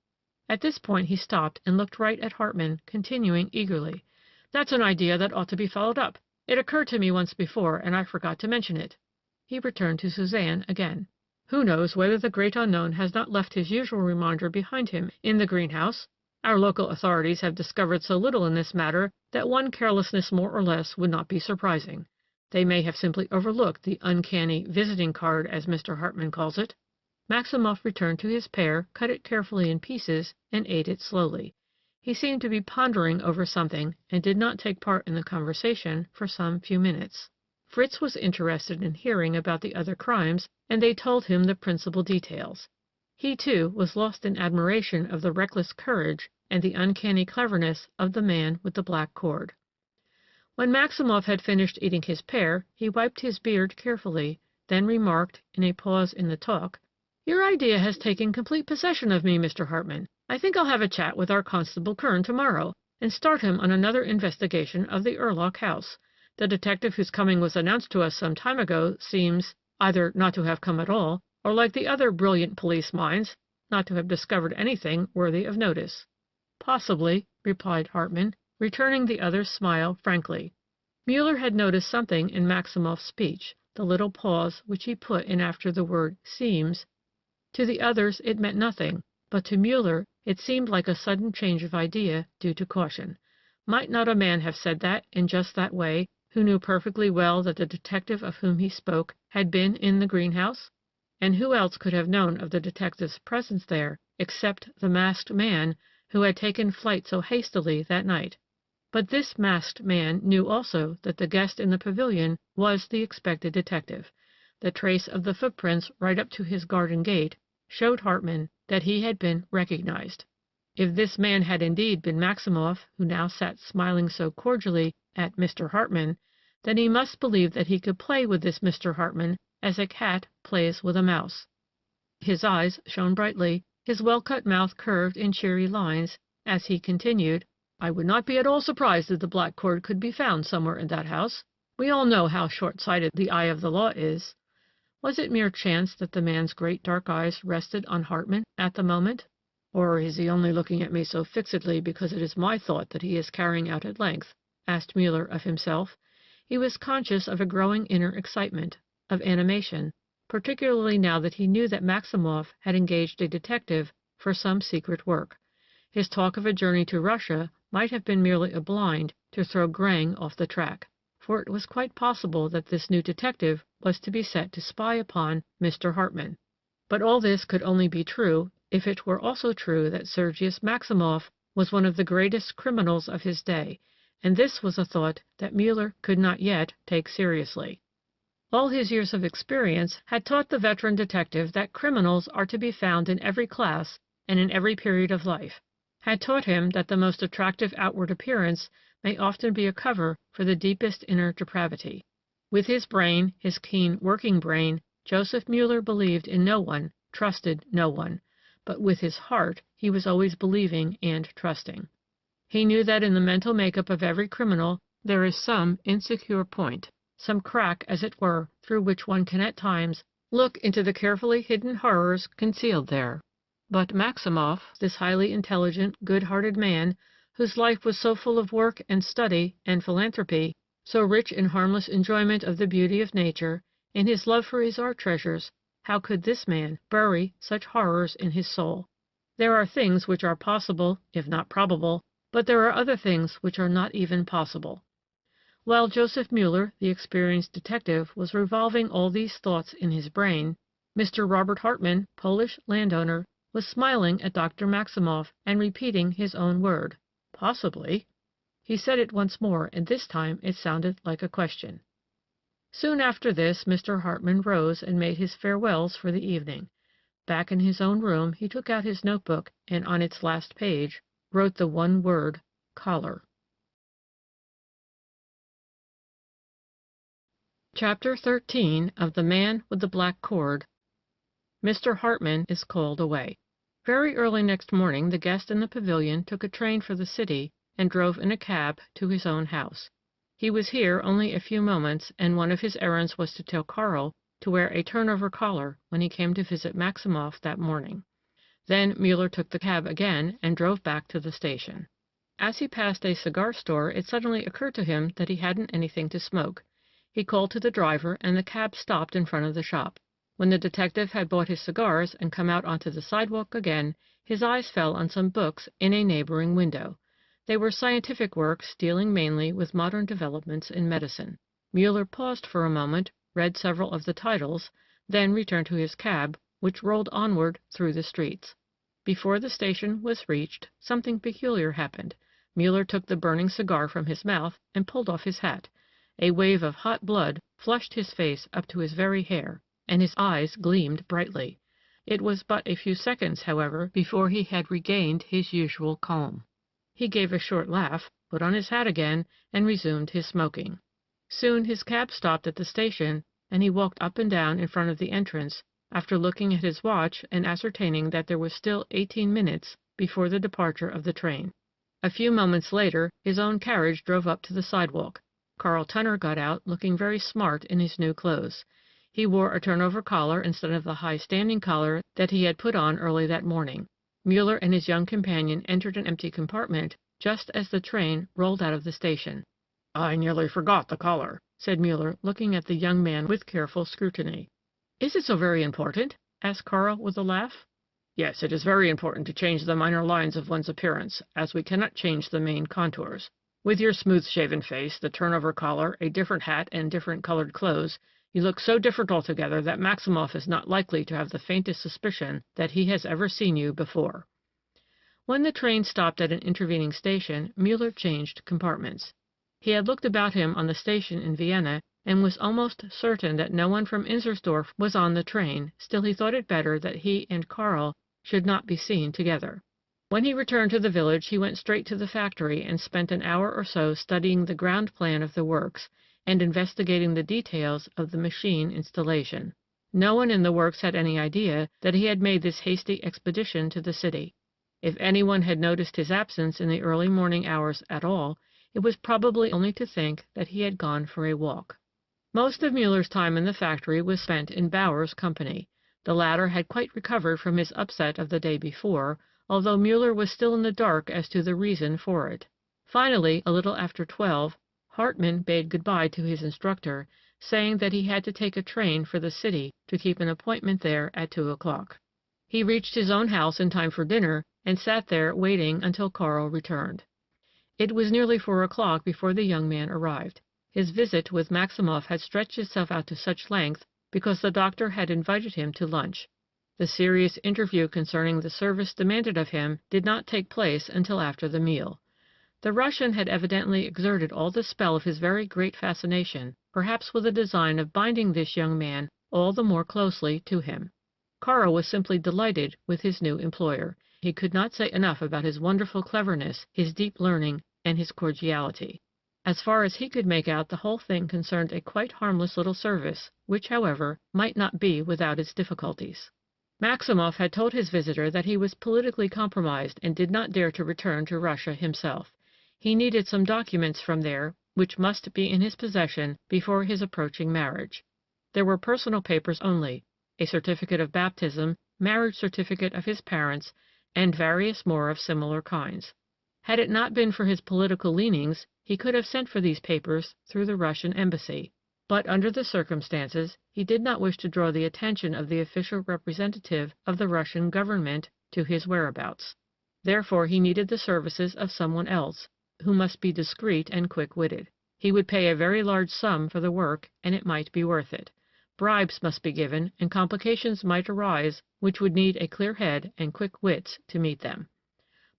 At this point he stopped and looked right at Hartman, continuing eagerly, "That's an idea that ought to be followed up. It occurred to me once before, and I forgot to mention it." He returned to Suzanne again. "Who knows whether the great unknown has not left his usual reminder behind him in the greenhouse? Our local authorities have discovered so little in this matter that one carelessness more or less would not be surprising. They may have simply overlooked the uncanny visiting card, as Mr. Hartman calls it." Maximoff returned to his pear, cut it carefully in pieces, and ate it slowly. He seemed to be pondering over something, and did not take part in the conversation for some few minutes. Fritz was interested in hearing about the other crimes, and they told him the principal details. He, too, was lost in admiration of the reckless courage and the uncanny cleverness of the man with the black cord. When Maximoff had finished eating his pear, he wiped his beard carefully, then remarked, in a pause in the talk, "Your idea has taken complete possession of me, Mr. Hartman. I think I'll have a chat with our Constable Kern tomorrow, and start him on another investigation of the Erlach house. The detective whose coming was announced to us some time ago seems either not to have come at all, or, like the other brilliant police minds, not to have discovered anything worthy of notice." "Possibly," replied Hartman, returning the other's smile frankly. Muller had noticed something in Maximoff's speech, the little pause which he put in after the word "seems." To the others it meant nothing, but to Muller it seemed like a sudden change of idea due to caution. Might not a man have said that in just that way, who knew perfectly well that the detective of whom he spoke had been in the greenhouse? And who else could have known of the detective's presence there except the masked man who had taken flight so hastily that night? But this masked man knew also that the guest in the pavilion was the expected detective. The trace of the footprints right up to his garden gate showed Hartman that he had been recognized. If this man had indeed been Maximoff, who now sat smiling so cordially at Mr. Hartman, then he must believe that he could play with this Mr. Hartman as a cat plays with a mouse. His eyes shone brightly, his well-cut mouth curved in cheery lines, as he continued, "I would not be at all surprised if the black cord could be found somewhere in that house. We all know how short-sighted the eye of the law is." Was it mere chance that the man's great dark eyes rested on Hartman at the moment? "Or is he only looking at me so fixedly because it is my thought that he is carrying out at length?" asked Muller of himself. He was conscious of a growing inner excitement, of animation, particularly now that he knew that Maximoff had engaged a detective for some secret work. His talk of a journey to Russia might have been merely a blind to throw Grang off the track, for it was quite possible that this new detective was to be set to spy upon Mr. Hartman. But all this could only be true if it were also true that Sergius Maximoff was one of the greatest criminals of his day, and this was a thought that Muller could not yet take seriously. All his years of experience had taught the veteran detective that criminals are to be found in every class and in every period of life, had taught him that the most attractive outward appearance may often be a cover for the deepest inner depravity. With his brain, his keen working brain, Joseph Muller believed in no one, trusted no one, but with his heart he was always believing and trusting. He knew that in the mental makeup of every criminal there is some insecure point, some crack, as it were, through which one can at times look into the carefully hidden horrors concealed there. But Maximoff, this highly intelligent, good-hearted man, whose life was so full of work and study and philanthropy, so rich in harmless enjoyment of the beauty of nature, in his love for his art treasures, how could this man bury such horrors in his soul? There are things which are possible, if not probable, but there are other things which are not even possible. While Joseph Muller, the experienced detective, was revolving all these thoughts in his brain, Mr. Robert Hartman, Polish landowner, was smiling at Dr. Maximoff and repeating his own word, "Possibly." He said it once more, and this time it sounded like a question. Soon after this, Mr. Hartman rose and made his farewells for the evening. Back in his own room, he took out his notebook and on its last page wrote the one word, collar. Chapter 13 of The Man with the Black Cord. Mr. Hartman is called away. Very early next morning the guest in the pavilion took a train for the city and drove in a cab to his own house. He was here only a few moments, and one of his errands was to tell Karl to wear a turnover collar when he came to visit Maximoff that morning. Then Muller took the cab again and drove back to the station. As he passed a cigar store, it suddenly occurred to him that he hadn't anything to smoke. He called to the driver, and the cab stopped in front of the shop. When the detective had bought his cigars and come out onto the sidewalk again, his eyes fell on some books in a neighboring window. They were scientific works dealing mainly with modern developments in medicine. Muller paused for a moment, read several of the titles, then returned to his cab, which rolled onward through the streets. Before the station was reached, something peculiar happened. Muller took the burning cigar from his mouth and pulled off his hat. A wave of hot blood flushed his face up to his very hair, and his eyes gleamed brightly. It was but a few seconds, however, before he had regained his usual calm. He gave a short laugh, put on his hat again, and resumed his smoking. Soon his cab stopped at the station, and he walked up and down in front of the entrance, after looking at his watch and ascertaining that there was still 18 minutes before the departure of the train. A few moments later his own carriage drove up to the sidewalk. Karl Tunner got out, looking very smart in his new clothes. He wore a turnover collar instead of the high-standing collar that he had put on early that morning. Muller and his young companion entered an empty compartment just as the train rolled out of the station. "I nearly forgot the collar," said Muller, looking at the young man with careful scrutiny. "Is it so very important?" asked Karl with a laugh. "Yes, it is very important to change the minor lines of one's appearance, as we cannot change the main contours. With your smooth-shaven face, the turnover collar, a different hat, and different colored clothes, you look so different altogether that Maximoff is not likely to have the faintest suspicion that he has ever seen you before." When the train stopped at an intervening station, Muller changed compartments. He had looked about him on the station in Vienna, and was almost certain that no one from Inzersdorf was on the train, still he thought it better that he and Karl should not be seen together. When he returned to the village, he went straight to the factory and spent an hour or so studying the ground plan of the works and investigating the details of the machine installation. No one in the works had any idea that he had made this hasty expedition to the city. If anyone had noticed his absence in the early morning hours at all, it was probably only to think that he had gone for a walk. Most of Muller's time in the factory was spent in Bauer's company. The latter had quite recovered from his upset of the day before, although Muller was still in the dark as to the reason for it. Finally, a little after 12, Hartman bade good-bye to his instructor, saying that he had to take a train for the city to keep an appointment there at 2 o'clock. He reached his own house in time for dinner and sat there waiting until Karl returned. It was nearly 4 o'clock before the young man arrived. His visit with Maximoff had stretched itself out to such length because the doctor had invited him to lunch. The serious interview concerning the service demanded of him did not take place until after the meal. The Russian had evidently exerted all the spell of his very great fascination, perhaps with a design of binding this young man all the more closely to him. Karl was simply delighted with his new employer. He could not say enough about his wonderful cleverness, his deep learning, and his cordiality. As far as he could make out, the whole thing concerned a quite harmless little service, which, however, might not be without its difficulties. Maximoff had told his visitor that he was politically compromised and did not dare to return to Russia himself. He needed some documents from there which must be in his possession before his approaching marriage. There were personal papers only, a certificate of baptism, marriage certificate of his parents, and various more of similar kinds. Had it not been for his political leanings, he could have sent for these papers through the Russian embassy. But under the circumstances, he did not wish to draw the attention of the official representative of the Russian government to his whereabouts. Therefore he needed the services of someone else, who must be discreet and quick-witted. He would pay a very large sum for the work, and it might be worth it. Bribes must be given, and complications might arise which would need a clear head and quick wits to meet them.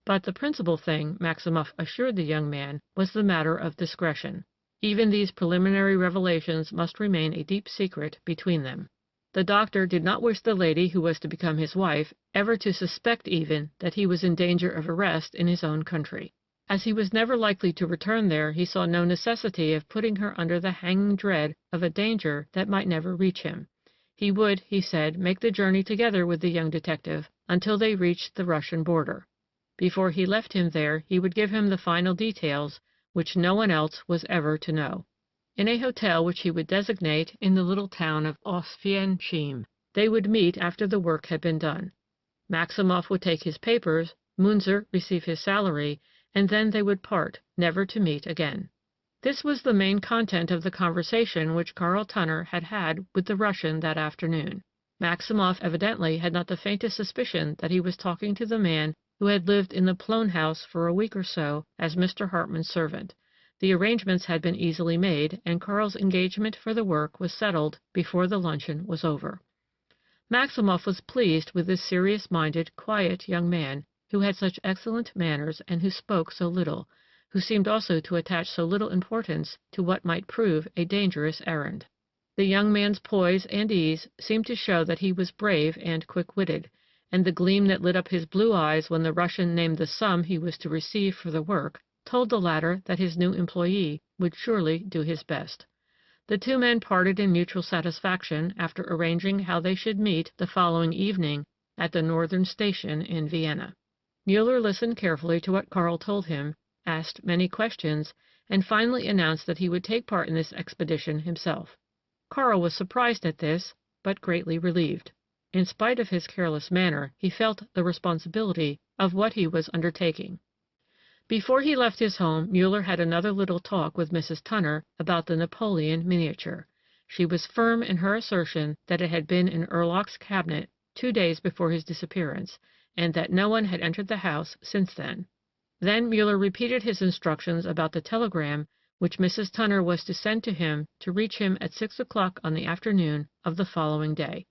But the principal thing, Maximoff assured the young man, was the matter of discretion. Even these preliminary revelations must remain a deep secret between them. The doctor did not wish the lady who was to become his wife ever to suspect even that he was in danger of arrest in his own country. As he was never likely to return there, he saw no necessity of putting her under the hanging dread of a danger that might never reach him. He would, he said, make the journey together with the young detective until they reached the Russian border. Before he left him there, he would give him the final details, which no one else was ever to know. In a hotel which he would designate in the little town of Austrian, they would meet after the work had been done. Maximoff would take his papers, Munzer receive his salary, and then they would part, never to meet again. This was the main content of the conversation which Karl Tunner had had with the Russian that afternoon. Maximoff evidently had not the faintest suspicion that he was talking to the man who had lived in the Plone house for a week or so as Mr. Hartmann's servant. The arrangements had been easily made, and Karl's engagement for the work was settled before the luncheon was over. Maximoff was pleased with this serious-minded, quiet young man, who had such excellent manners and who spoke so little, who seemed also to attach so little importance to what might prove a dangerous errand. The young man's poise and ease seemed to show that he was brave and quick-witted, and the gleam that lit up his blue eyes when the Russian named the sum he was to receive for the work told the latter that his new employee would surely do his best. The two men parted in mutual satisfaction after arranging how they should meet the following evening at the northern station in Vienna. Muller listened carefully to what Karl told him, asked many questions, and finally announced that he would take part in this expedition himself. Karl was surprised at this, but greatly relieved. In spite of his careless manner, he felt the responsibility of what he was undertaking. Before he left his home, Muller had another little talk with Mrs. Tunner about the Napoleon miniature. She was firm in her assertion that it had been in Erlach's cabinet 2 days before his disappearance, and that no one had entered the house since then. Then Muller repeated his instructions about the telegram which Mrs. Tunner was to send to him to reach him at 6 o'clock on the afternoon of the following day.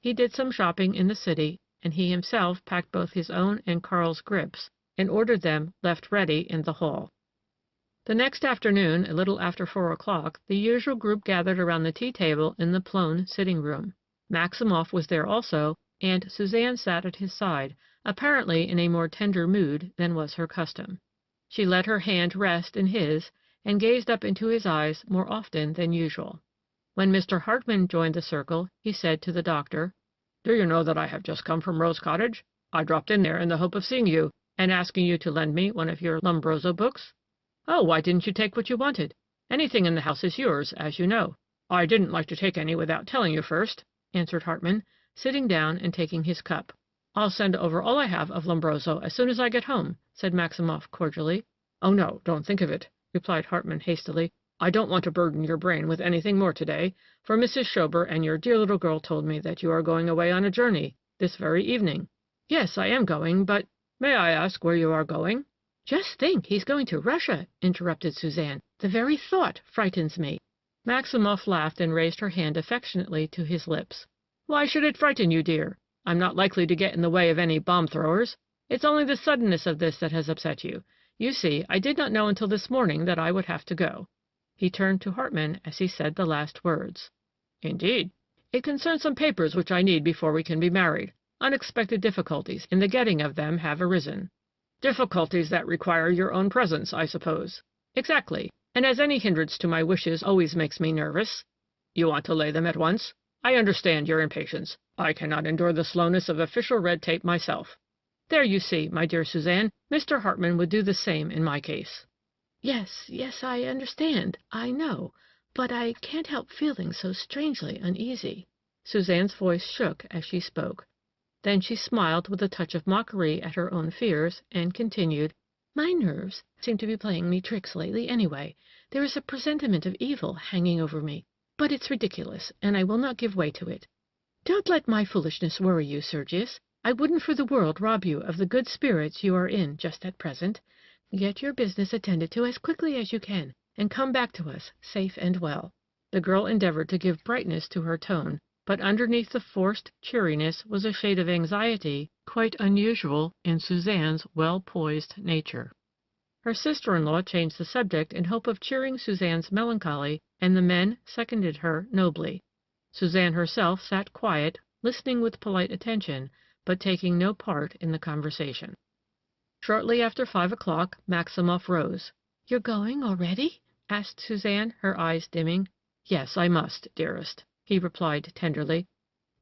He did some shopping in the city, and he himself packed both his own and Karl's grips, and ordered them left ready in the hall. The next afternoon, a little after 4 o'clock, the usual group gathered around the tea-table in the Plone sitting-room. Maximoff was there also, and Suzanne sat at his side, apparently in a more tender mood than was her custom. She let her hand rest in his, and gazed up into his eyes more often than usual. When Mr. Hartmann joined the circle, he said to the doctor, "Do you know that I have just come from Rose Cottage? I dropped in there in the hope of seeing you, and asking you to lend me one of your Lombroso books." "Oh, why didn't you take what you wanted? Anything in the house is yours, as you know." "I didn't like to take any without telling you first," answered Hartmann, sitting down and taking his cup. "I'll send over all I have of Lombroso as soon as I get home," said Maximoff cordially. "Oh, no, don't think of it," replied Hartmann hastily. "I don't want to burden your brain with anything more today, for Mrs. Schober and your dear little girl told me that you are going away on a journey this very evening." "Yes, I am going, but—" "May I ask where you are going?" "Just think, he's going to Russia," interrupted Suzanne. "The very thought frightens me." Maximoff laughed and raised her hand affectionately to his lips. "Why should it frighten you, dear? I'm not likely to get in the way of any bomb-throwers. It's only the suddenness of this that has upset you. You see, I did not know until this morning that I would have to go." He turned to Hartman as he said the last words. "Indeed. It concerns some papers which I need before we can be married. Unexpected difficulties in the getting of them have arisen." "Difficulties that require your own presence, I suppose." "Exactly. And as any hindrance to my wishes always makes me nervous—" "You want to lay them at once? I understand your impatience. I cannot endure the slowness of official red tape myself." "There you see, my dear Suzanne, Mr. Hartman would do the same in my case." "Yes, yes, I understand. I know. But I can't help feeling so strangely uneasy." Suzanne's voice shook as she spoke. Then she smiled with a touch of mockery at her own fears, and continued, "My nerves seem to be playing me tricks lately, anyway. There is a presentiment of evil hanging over me. But it's ridiculous, and I will not give way to it. Don't let my foolishness worry you, Sergius. I wouldn't for the world rob you of the good spirits you are in just at present. Get your business attended to as quickly as you can, and come back to us safe and well." The girl endeavored to give brightness to her tone, but underneath the forced cheeriness was a shade of anxiety quite unusual in Suzanne's well-poised nature. Her sister-in-law changed the subject in hope of cheering Suzanne's melancholy, and the men seconded her nobly. Suzanne herself sat quiet, listening with polite attention, but taking no part in the conversation. Shortly after 5 o'clock, Maximoff rose. "You're going already?" asked Suzanne, her eyes dimming. "Yes, I must, dearest," he replied tenderly.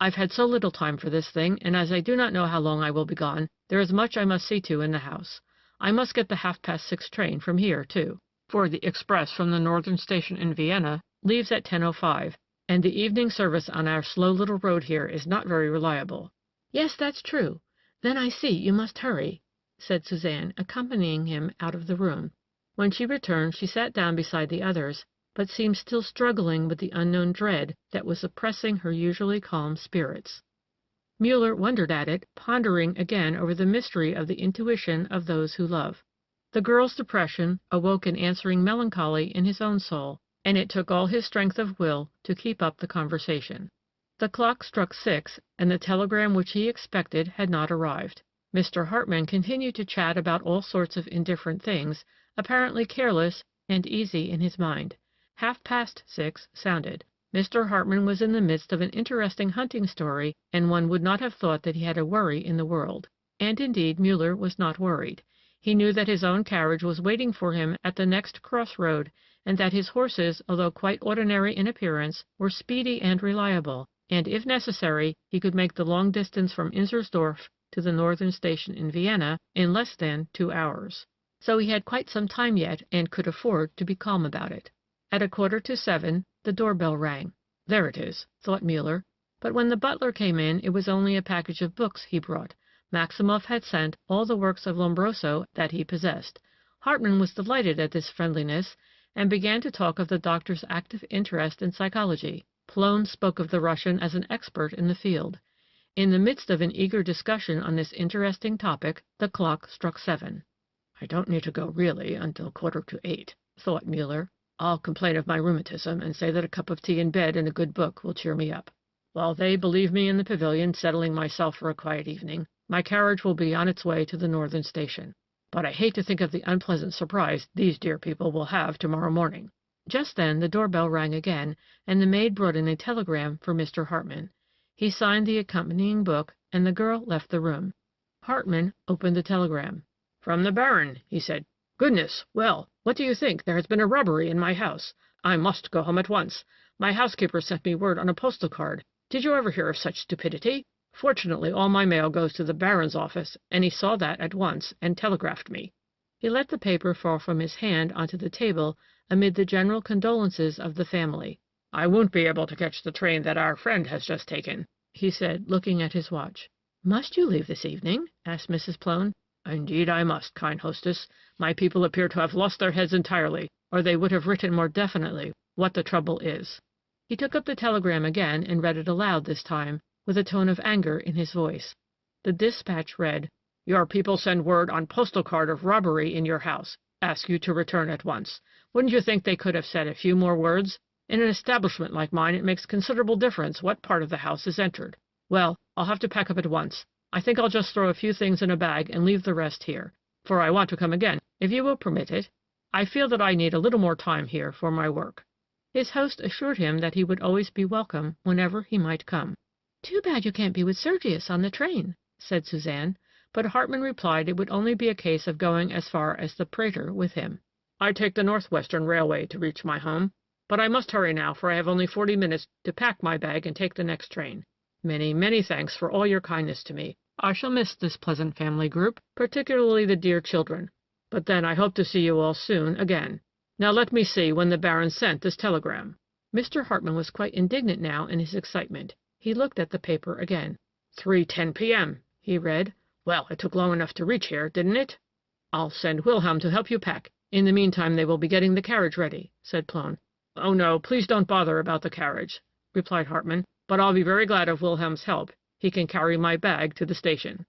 "I've had so little time for this thing, and as I do not know how long I will be gone, there is much I must see to in the house. I must get the 6:30 train from here, too, for the express from the northern station in Vienna leaves at 10:05, and the evening service on our slow little road here is not very reliable." "Yes, that's true. Then I see you must hurry," said Suzanne, accompanying him out of the room. When she returned, she sat down beside the others, but seemed still struggling with the unknown dread that was oppressing her usually calm spirits. Muller wondered at it, pondering again over the mystery of the intuition of those who love. The girl's depression awoke an answering melancholy in his own soul, and it took all his strength of will to keep up the conversation. The clock struck 6, and the telegram which he expected had not arrived. Mr. Hartman continued to chat about all sorts of indifferent things, apparently careless and easy in his mind. 6:30 sounded. Mr. Hartman was in the midst of an interesting hunting story, and one would not have thought that he had a worry in the world. And indeed Muller was not worried. He knew that his own carriage was waiting for him at the next crossroad, and that his horses, although quite ordinary in appearance, were speedy and reliable, and if necessary he could make the long distance from Inzersdorf to the northern station in Vienna in less than 2 hours. So he had quite some time yet, and could afford to be calm about it. At 6:45 the doorbell rang. There it is, thought Muller. But when the butler came in, it was only a package of books he brought. Maximoff had sent all the works of Lombroso that he possessed. Hartman was delighted at this friendliness, and began to talk of the doctor's active interest in psychology. Plone spoke of the Russian as an expert in the field. In the midst of an eager discussion on this interesting topic, the clock struck 7. "I don't need to go really until 7:45, thought Muller. "I'll complain of my rheumatism and say that a cup of tea in bed and a good book will cheer me up. While they believe me in the pavilion settling myself for a quiet evening, my carriage will be on its way to the northern station. But I hate to think of the unpleasant surprise these dear people will have tomorrow morning." Just then the doorbell rang again, and the maid brought in a telegram for Mr. Hartman. He signed the accompanying book, and the girl left the room. Hartman opened the telegram. "From the Baron," he said. "Goodness! Well, what do you think? There has been a robbery in my house. I must go home at once. My housekeeper sent me word on a postal card. Did you ever hear of such stupidity? Fortunately, all my mail goes to the Baron's office, and he saw that at once and telegraphed me." He let the paper fall from his hand onto the table amid the general condolences of the family. "I won't be able to catch the train that our friend has just taken," he said, looking at his watch. "Must you leave this evening?" asked Mrs. Plone. "Indeed I must, kind hostess. My people appear to have lost their heads entirely, or they would have written more definitely what the trouble is." He took up the telegram again and read it aloud this time, with a tone of anger in his voice. The dispatch read, "Your people send word on postal card of robbery in your house. Ask you to return at once." Wouldn't you think they could have said a few more words? In an establishment like mine it makes considerable difference what part of the house is entered. Well, I'll have to pack up at once. I think I'll just throw a few things in a bag and leave the rest here. for I want to come again, if you will permit it. I feel that I need a little more time here for my work." His host assured him that he would always be welcome whenever he might come. "Too bad you can't be with Sergius on the train," said Suzanne, but Hartman replied it would only be a case of going as far as the Prater with him. "I take the Northwestern Railway to reach my home, but I must hurry now, for I have only 40 minutes to pack my bag and take the next train. Many, many thanks for all your kindness to me. I shall miss this pleasant family group, particularly the dear children. But then I hope to see you all soon again. Now let me see when the Baron sent this telegram." Mr. Hartman was quite indignant now in his excitement. He looked at the paper again. 3:10 p.m., he read. "Well, it took long enough to reach here, didn't it?" "I'll send Wilhelm to help you pack. In the meantime they will be getting the carriage ready," said Plone. "Oh, no, please don't bother about the carriage," replied Hartman, "but I'll be very glad of Wilhelm's help. He can carry my bag to the station."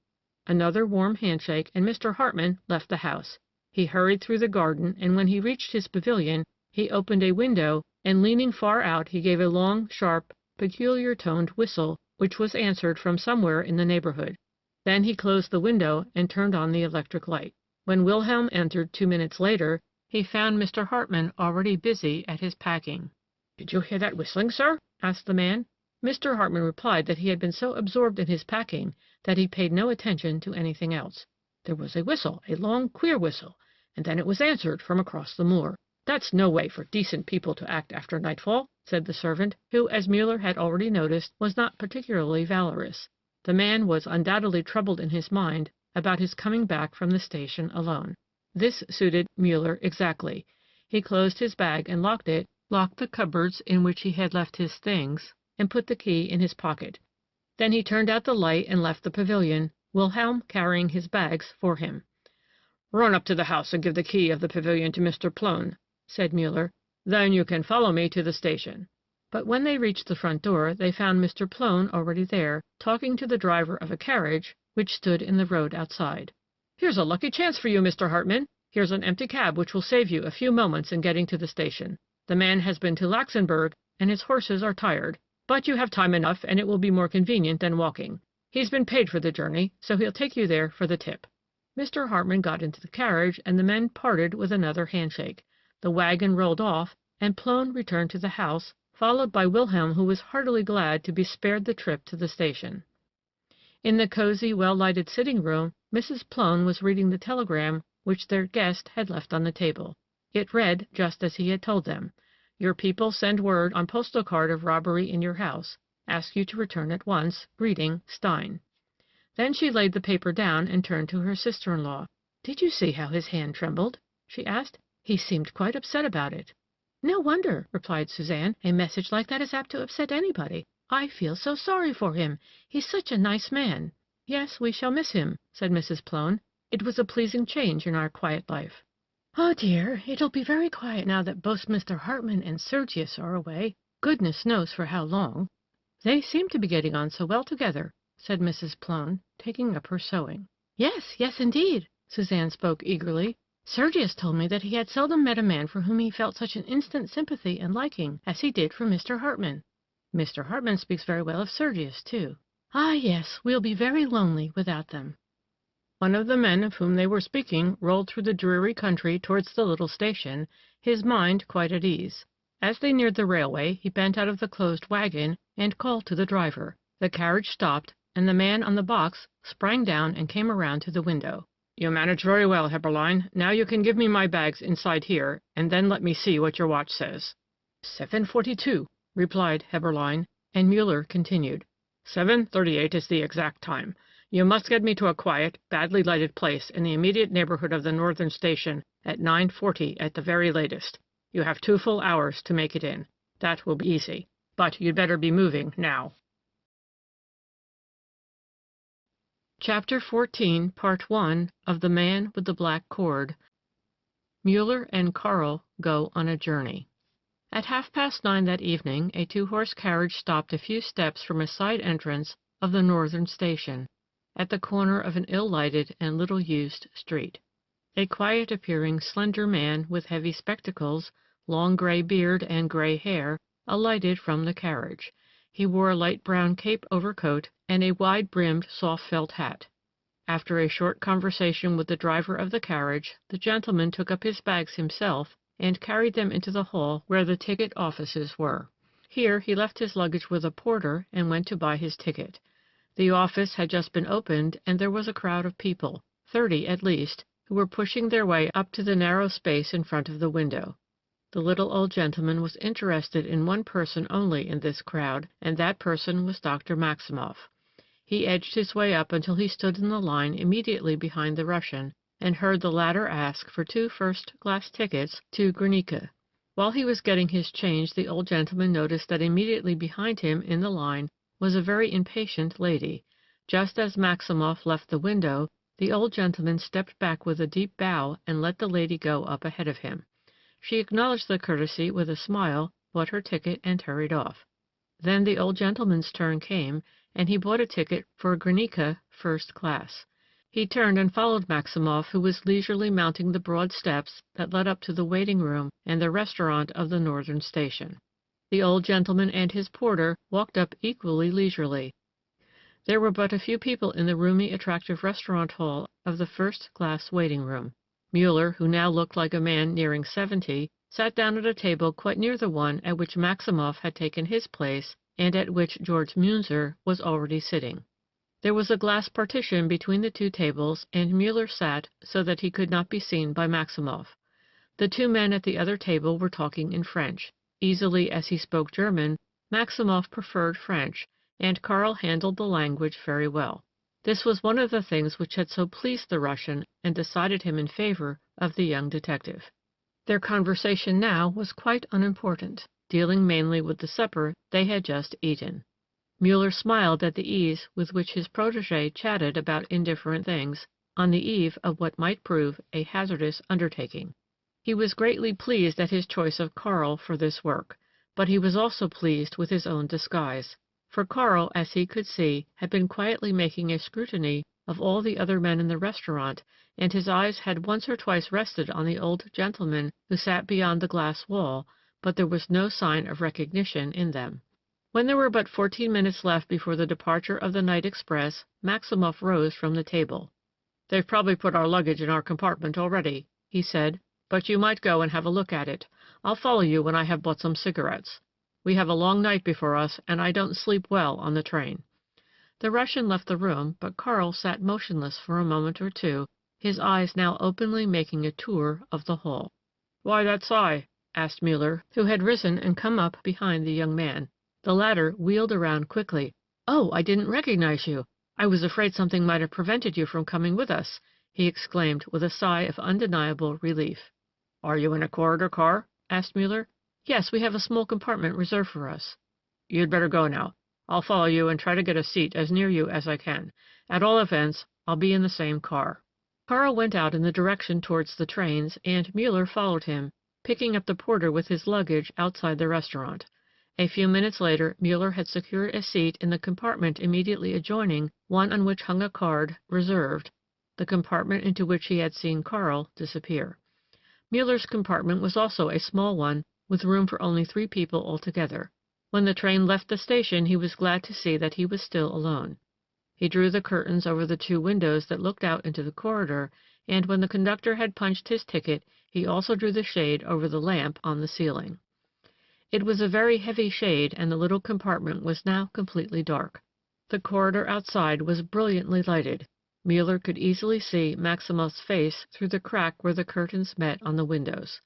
Another warm handshake, and Mr. Hartman left the house. He hurried through the garden, and when he reached his pavilion, he opened a window, and leaning far out, he gave a long, sharp, peculiar-toned whistle, which was answered from somewhere in the neighborhood. Then he closed the window and turned on the electric light. When Wilhelm entered 2 minutes later, he found Mr. Hartman already busy at his packing. "Did you hear that whistling, sir?" asked the man. Mr. Hartman replied that he had been so absorbed in his packing that he paid no attention to anything else. "There was a whistle, a long, queer whistle, and then it was answered from across the moor. That's no way for decent people to act after nightfall," said the servant, who, as Muller had already noticed, was not particularly valorous. The man was undoubtedly troubled in his mind about his coming back from the station alone. This suited Muller exactly. He closed his bag and locked it, locked the cupboards in which he had left his things, and put the key in his pocket. Then he turned out the light and left the pavilion, Wilhelm carrying his bags for him. "Run up to the house and give the key of the pavilion to Mr. Plone," said Muller. "Then you can follow me to the station." But when they reached the front door, they found Mr. Plone already there, talking to the driver of a carriage which stood in the road outside. "Here's a lucky chance for you, Mr. Hartman. Here's an empty cab which will save you a few moments in getting to the station. The man has been to Laxenburg, and his horses are tired, but you have time enough, and it will be more convenient than walking. He's been paid for the journey, so he'll take you there for the tip." Mr. Hartman got into the carriage, and the men parted with another handshake. The wagon rolled off, and Plone returned to the house, followed by Wilhelm, who was heartily glad to be spared the trip to the station. In the cozy, well-lighted sitting-room, Mrs. Plone was reading the telegram which their guest had left on the table. It read just as he had told them. "Your people send word on postal card of robbery in your house. Ask you to return at once. Greeting, Stein." Then she laid the paper down and turned to her sister-in-law. "Did you see how his hand trembled?" she asked. "He seemed quite upset about it." "No wonder," replied Suzanne. "A message like that is apt to upset anybody. I feel so sorry for him. He's such a nice man." "Yes, we shall miss him," said Mrs. Plone. "It was a pleasing change in our quiet life." "Oh, dear, it'll be very quiet now that both Mr. Hartman and Sergius are away. Goodness knows for how long." "They seem to be getting on so well together," said Mrs. Plone, taking up her sewing. "Yes, yes, indeed." Suzanne spoke eagerly. "Sergius told me that he had seldom met a man for whom he felt such an instant sympathy and liking as he did for Mr. Hartman. Mr. Hartman speaks very well of Sergius, too. Ah, yes, we'll be very lonely without them." One of the men of whom they were speaking rolled through the dreary country towards the little station, his mind quite at ease. As they neared the railway, he bent out of the closed wagon and called to the driver. The carriage stopped, and the man on the box sprang down and came around to the window. "You manage very well, Heberlein. Now you can give me my bags inside here, and then let me see what your watch says." 7:42, replied Heberlein, and Muller continued. 7:38 is the exact time. You must get me to a quiet, badly lighted place in the immediate neighborhood of the Northern Station at 9:40 at the very latest. You have 2 full hours to make it in. That will be easy. But you'd better be moving now. Chapter 14, Part 1 of The Man with the Black Cord. Muller and Karl Go on a Journey. At 9:30 that evening, a 2-horse carriage stopped a few steps from a side entrance of the Northern Station, at the corner of an ill-lighted and little-used street. A quiet-appearing, slender man with heavy spectacles, long gray beard, and gray hair alighted from the carriage. He wore a light brown cape overcoat and a wide-brimmed soft felt hat. After a short conversation with the driver of the carriage, the gentleman took up his bags himself and carried them into the hall where the ticket offices were. Here he left his luggage with a porter and went to buy his ticket. The office had just been opened, and there was a crowd of people, 30 at least, who were pushing their way up to the narrow space in front of the window. The little old gentleman was interested in one person only in this crowd, and that person was Dr. Maximoff. He edged his way up until he stood in the line immediately behind the Russian, and heard the latter ask for 2 first-class tickets to Guernica. While he was getting his change, the old gentleman noticed that immediately behind him in the line was a very impatient lady. Just as Maximoff left the window, the old gentleman stepped back with a deep bow and let the lady go up ahead of him. She acknowledged the courtesy with a smile, bought her ticket, and hurried off. Then the old gentleman's turn came, and he bought a ticket for Guernica first class. He turned and followed Maximoff, who was leisurely mounting the broad steps that led up to the waiting room and the restaurant of the Northern Station. The old gentleman and his porter walked up equally leisurely. There were but a few people in the roomy, attractive restaurant hall of the first-class waiting room. Muller, who now looked like a man nearing 70, sat down at a table quite near the one at which Maximoff had taken his place and at which George Munzer was already sitting. There was a glass partition between the 2 tables, and Muller sat so that he could not be seen by Maximoff. The 2 men at the other table were talking in French. Easily as he spoke German, Maximoff preferred French, and Karl handled the language very well. This was one of the things which had so pleased the Russian and decided him in favor of the young detective. Their conversation now was quite unimportant, dealing mainly with the supper they had just eaten. Muller smiled at the ease with which his protégé chatted about indifferent things, on the eve of what might prove a hazardous undertaking. He was greatly pleased at his choice of Karl for this work, but he was also pleased with his own disguise, for Karl, as he could see, had been quietly making a scrutiny of all the other men in the restaurant, and his eyes had once or twice rested on the old gentleman who sat beyond the glass wall, but there was no sign of recognition in them. When there were but 14 minutes left before the departure of the night express, Maximoff rose from the table. "They've probably put our luggage in our compartment already," he said, "but you might go and have a look at it. I'll follow you when I have bought some cigarettes. We have a long night before us, and I don't sleep well on the train." The Russian left the room, but Karl sat motionless for a moment or two, his eyes now openly making a tour of the hall. "Why that sigh?" asked Muller, who had risen and come up behind the young man. The latter wheeled around quickly. "Oh, I didn't recognize you. I was afraid something might have prevented you from coming with us," he exclaimed with a sigh of undeniable relief. "Are you in a corridor car?" asked Muller. "Yes, we have a small compartment reserved for us." "You'd better go now. I'll follow you and try to get a seat as near you as I can. At all events, I'll be in the same car." Karl went out in the direction towards the trains, and Muller followed him, picking up the porter with his luggage outside the restaurant. A few minutes later, Muller had secured a seat in the compartment immediately adjoining one on which hung a card, "Reserved," the compartment into which he had seen Karl disappear. Muller's compartment was also a small one, with room for only 3 people altogether. When the train left the station, he was glad to see that he was still alone. He drew the curtains over the 2 windows that looked out into the corridor, and when the conductor had punched his ticket, he also drew the shade over the lamp on the ceiling. It was a very heavy shade, and the little compartment was now completely dark. The corridor outside was brilliantly lighted. Muller could easily see Maximoff's face through the crack where the curtains met on the windows.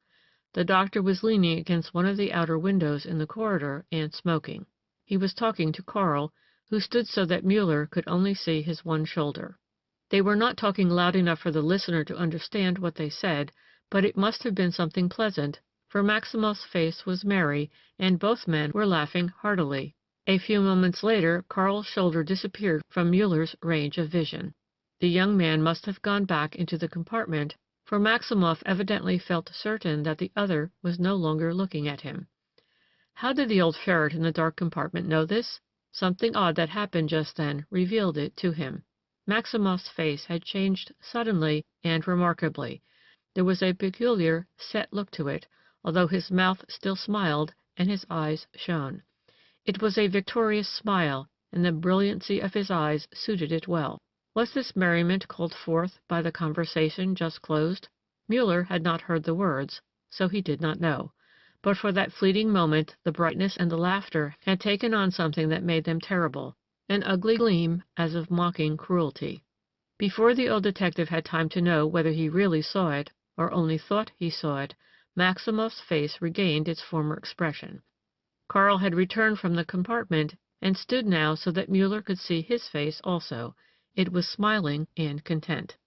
The doctor was leaning against one of the outer windows in the corridor and smoking. He was talking to Karl, who stood so that Muller could only see his one shoulder. They were not talking loud enough for the listener to understand what they said, but it must have been something pleasant, for Maximoff's face was merry, and both men were laughing heartily. A few moments later, Karl's shoulder disappeared from Muller's range of vision. The young man must have gone back into the compartment, for Maximoff evidently felt certain that the other was no longer looking at him. How did the old ferret in the dark compartment know this? Something odd that happened just then revealed it to him. Maximoff's face had changed suddenly and remarkably. There was a peculiar, set look to it, although his mouth still smiled and his eyes shone. It was a victorious smile, and the brilliancy of his eyes suited it well. Was this merriment called forth by the conversation just closed? Muller had not heard the words, so he did not know, but for that fleeting moment the brightness and the laughter had taken on something that made them terrible, an ugly gleam as of mocking cruelty. Before the old detective had time to know whether he really saw it, or only thought he saw it, Maximov's face regained its former expression. Karl had returned from the compartment and stood now so that Muller could see his face also. It was smiling and content.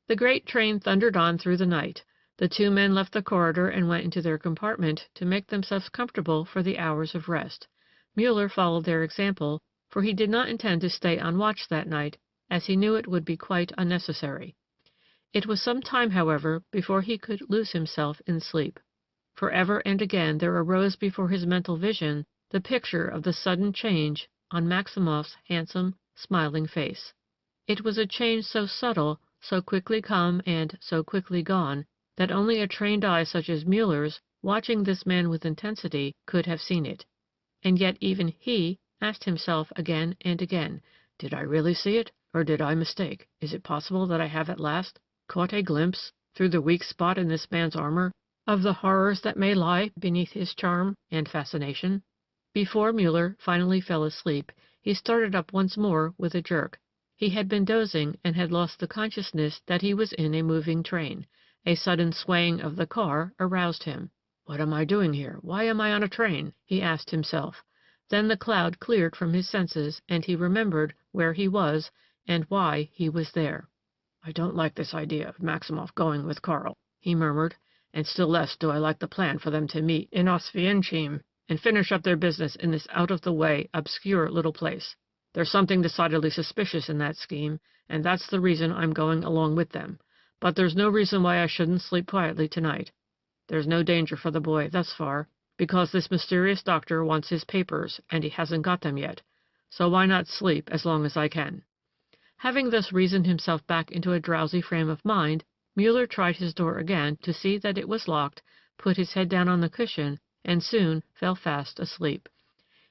The great train thundered on through the night. The two men left the corridor and went into their compartment to make themselves comfortable for the hours of rest. Muller followed their example, for he did not intend to stay on watch that night, as he knew it would be quite unnecessary. It was some time, however, before he could lose himself in sleep. For ever and again there arose before his mental vision the picture of the sudden change on Maximov's handsome, smiling face. It was a change so subtle, so quickly come and so quickly gone, that only a trained eye such as Muller's, watching this man with intensity, could have seen it. And yet even he asked himself again and again, "Did I really see it, or did I mistake? Is it possible that I have at last caught a glimpse, through the weak spot in this man's armor, of the horrors that may lie beneath his charm and fascination?" Before Muller finally fell asleep, he started up once more with a jerk. He had been dozing and had lost the consciousness that he was in a moving train. A sudden swaying of the car aroused him. "What am I doing here? Why am I on a train?" he asked himself. Then the cloud cleared from his senses, and he remembered where he was and why he was there. "I don't like this idea of Maximov going with Karl," he murmured, "and still less do I like the plan for them to meet in Austrian and finish up their business in this out-of-the-way, obscure little place. There's something decidedly suspicious in that scheme, and that's the reason I'm going along with them. But there's no reason why I shouldn't sleep quietly tonight. There's no danger for the boy thus far, because this mysterious doctor wants his papers, and he hasn't got them yet. So why not sleep as long as I can?" Having thus reasoned himself back into a drowsy frame of mind, Muller tried his door again to see that it was locked, put his head down on the cushion, and soon fell fast asleep.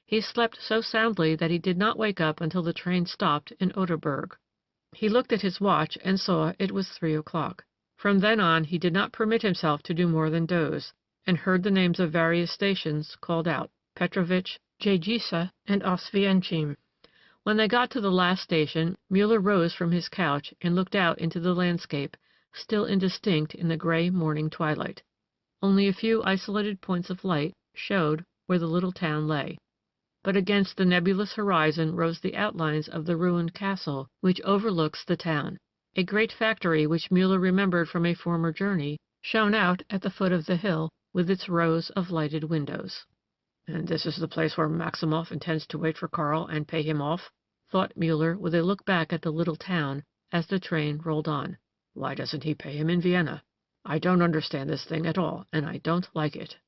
He slept so soundly that he did not wake up until the train stopped in Oderberg. He looked at his watch and saw it was 3 o'clock. From then on he did not permit himself to do more than doze, and heard the names of various stations called out, Petrovich, Jejisa, and Oswiecim. When they got to the last station, Muller rose from his couch and looked out into the landscape, still indistinct in the gray morning twilight. Only a few isolated points of light showed where the little town lay. But against the nebulous horizon rose the outlines of the ruined castle which overlooks the town. A great factory, which Muller remembered from a former journey, shone out at the foot of the hill with its rows of lighted windows. "And this is the place where Maximov intends to wait for Karl and pay him off?" thought Muller with a look back at the little town as the train rolled on. "Why doesn't he pay him in Vienna? I don't understand this thing at all, and I don't like it."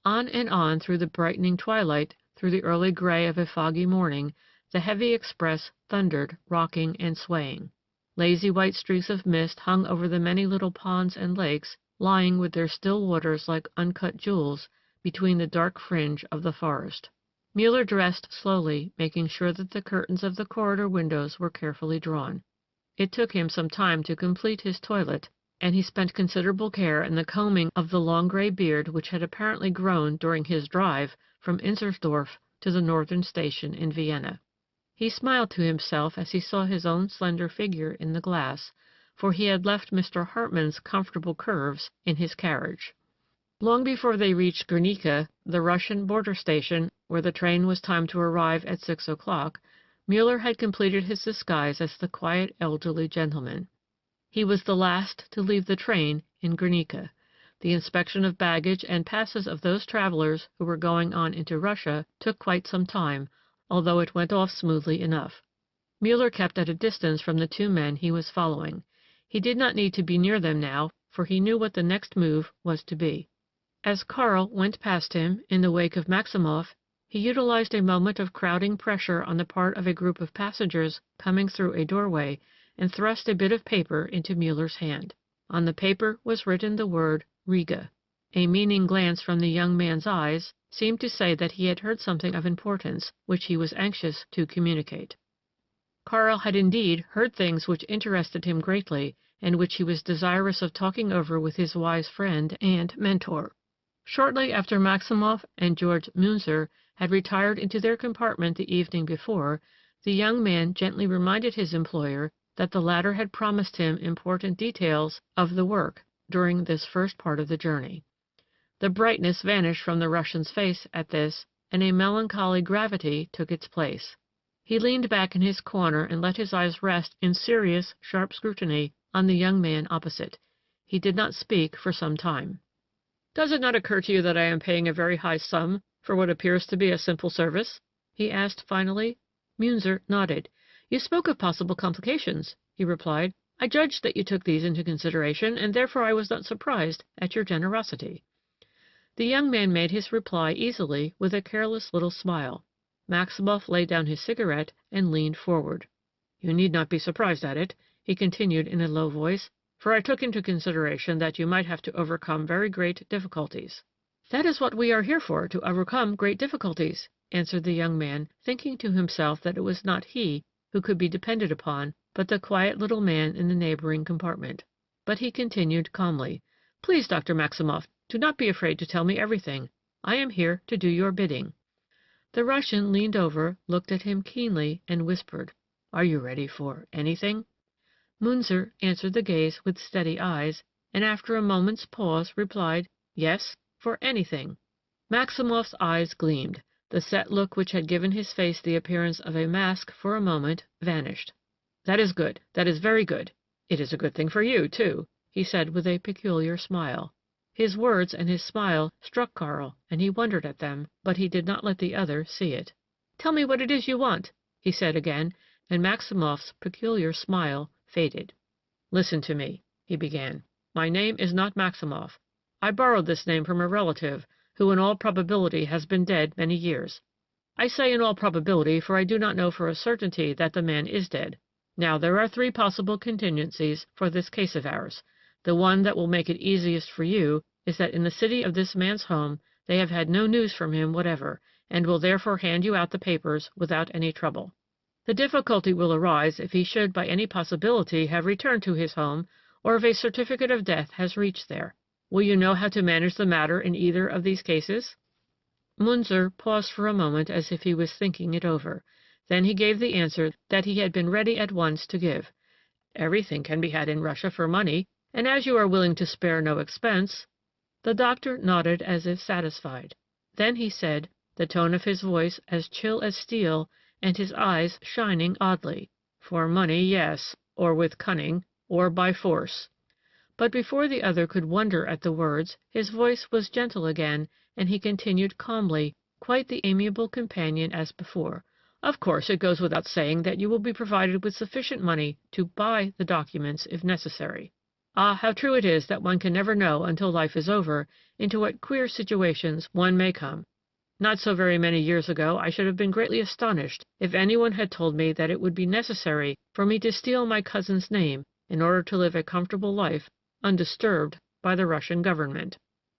On and on through the brightening twilight, through the early gray of a foggy morning, the heavy express thundered, rocking and swaying. Lazy white streaks of mist hung over the many little ponds and lakes, lying with their still waters like uncut jewels between the dark fringe of the forest. Muller dressed slowly, making sure that the curtains of the corridor windows were carefully drawn. It took him some time to complete his toilet, and he spent considerable care in the combing of the long gray beard which had apparently grown during his drive from Inzersdorf to the northern station in Vienna. He smiled to himself as he saw his own slender figure in the glass, for he had left Mr. Hartmann's comfortable curves in his carriage. Long before they reached Guernica, the Russian border station, where the train was timed to arrive at 6 o'clock, Muller had completed his disguise as the quiet elderly gentleman. He was the last to leave the train in Guernica. The inspection of baggage and passes of those travelers who were going on into Russia took quite some time, although it went off smoothly enough. Muller kept at a distance from the two men he was following. He did not need to be near them now, for he knew what the next move was to be. As Karl went past him in the wake of Maximov, he utilized a moment of crowding pressure on the part of a group of passengers coming through a doorway and thrust a bit of paper into Muller's hand. On the paper was written the word Riga. A meaning glance from the young man's eyes seemed to say that he had heard something of importance which he was anxious to communicate. Karl had indeed heard things which interested him greatly, and which he was desirous of talking over with his wise friend and mentor. Shortly after Maximoff and George Munzer had retired into their compartment the evening before, the young man gently reminded his employer that the latter had promised him important details of the work during this first part of the journey. The brightness vanished from the Russian's face at this, and a melancholy gravity took its place. He leaned back in his corner and let his eyes rest in serious, sharp scrutiny on the young man opposite. He did not speak for some time. "Does it not occur to you that I am paying a very high sum for what appears to be a simple service?" he asked finally. Munzer nodded. "You spoke of possible complications," he replied. "I judged that you took these into consideration, and therefore I was not surprised at your generosity." The young man made his reply easily with a careless little smile. Maximoff laid down his cigarette and leaned forward. "You need not be surprised at it," he continued in a low voice, "for I took into consideration that you might have to overcome very great difficulties." "That is what we are here for, to overcome great difficulties," answered the young man, thinking to himself that it was not he who could be depended upon, but the quiet little man in the neighboring compartment. But he continued calmly, "Please, Dr. Maximoff, do not be afraid to tell me everything. I am here to do your bidding." The Russian leaned over, looked at him keenly, and whispered, "Are you ready for anything?" Munzer answered the gaze with steady eyes, and after a moment's pause replied, "Yes, for anything." Maximoff's eyes gleamed. The set look which had given his face the appearance of a mask for a moment vanished. "That is good. That is very good. It is a good thing for you, too," he said with a peculiar smile. His words and his smile struck Karl, and he wondered at them, but he did not let the other see it. "Tell me what it is you want," he said again, and Maximoff's peculiar smile faded. "Listen to me," he began. "My name is not Maximoff. I borrowed this name from a relative, who in all probability has been dead many years. I say in all probability, for I do not know for a certainty that the man is dead. Now, there are three possible contingencies for this case of ours. The one that will make it easiest for you is that in the city of this man's home they have had no news from him whatever, and will therefore hand you out the papers without any trouble. The difficulty will arise if he should by any possibility have returned to his home, or if a certificate of death has reached there. Will you know how to manage the matter in either of these cases?" Munzer paused for a moment as if he was thinking it over. Then he gave the answer that he had been ready at once to give. "Everything can be had in Russia for money, and as you are willing to spare no expense—" The doctor nodded as if satisfied. Then he said, the tone of his voice as chill as steel, and his eyes shining oddly, "For money, yes, or with cunning, or by force." But before the other could wonder at the words, his voice was gentle again, and he continued calmly, quite the amiable companion as before. "Of course, it goes without saying that you will be provided with sufficient money to buy the documents if necessary. Ah, how true it is that one can never know until life is over into what queer situations one may come. Not so very many years ago I should have been greatly astonished if anyone had told me that it would be necessary for me to steal my cousin's name in order to live a comfortable life undisturbed by the Russian government."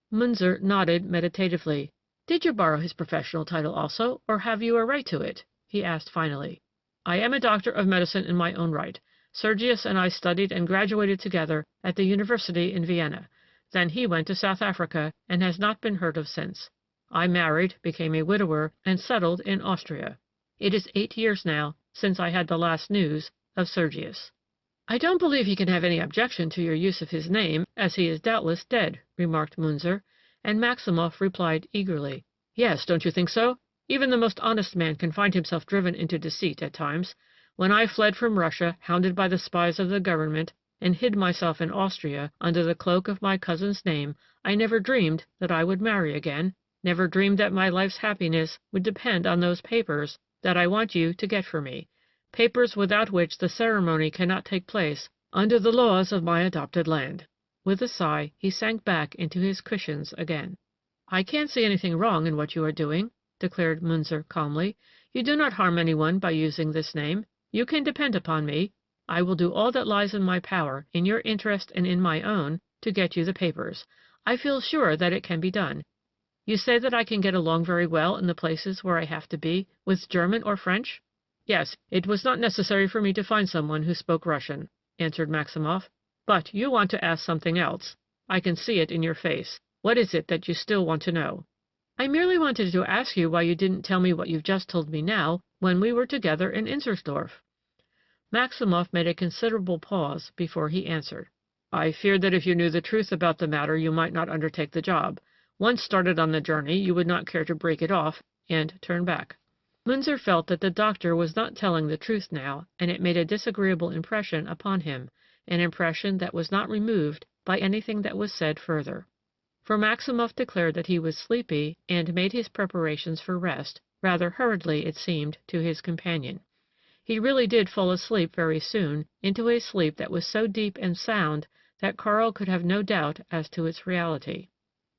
Munzer nodded meditatively. "Did you borrow his professional title also, or have you a right to it?" he asked finally. "I am a doctor of medicine in my own right. Sergius and I studied and graduated together at the University in Vienna. Then he went to South Africa and has not been heard of since. I married, became a widower, and settled in Austria. It is 8 years now since I had the last news of Sergius." "I don't believe he can have any objection to your use of his name, as he is doubtless dead," remarked Munzer, and Maximoff replied eagerly, "Yes, don't you think so? Even the most honest man can find himself driven into deceit at times. When I fled from Russia, hounded by the spies of the government, and hid myself in Austria under the cloak of my cousin's name, I never dreamed that I would marry again, never dreamed that my life's happiness would depend on those papers that I want you to get for me, papers without which the ceremony cannot take place under the laws of my adopted land." With a sigh, he sank back into his cushions again. "I can't see anything wrong in what you are doing," declared Munzer calmly. "You do not harm anyone by using this name. You can depend upon me. I will do all that lies in my power, in your interest and in my own, to get you the papers. I feel sure that it can be done. You say that I can get along very well in the places where I have to be, with German or French?" Yes, it was not necessary for me to find someone who spoke Russian, answered Maximov. But you want to ask something else. I can see it in your face. What is it that you still want to know? I merely wanted to ask you why you didn't tell me what you've just told me now, when we were together in Inzersdorf. Maximov made a considerable pause before he answered. I feared that if you knew the truth about the matter you might not undertake the job. Once started on the journey, you would not care to break it off and turn back. Munzer felt that the doctor was not telling the truth now, and it made a disagreeable impression upon him, an impression that was not removed by anything that was said further. For Maximov declared that he was sleepy and made his preparations for rest, rather hurriedly it seemed to his companion. He really did fall asleep very soon, into a sleep that was so deep and sound that Karl could have no doubt as to its reality.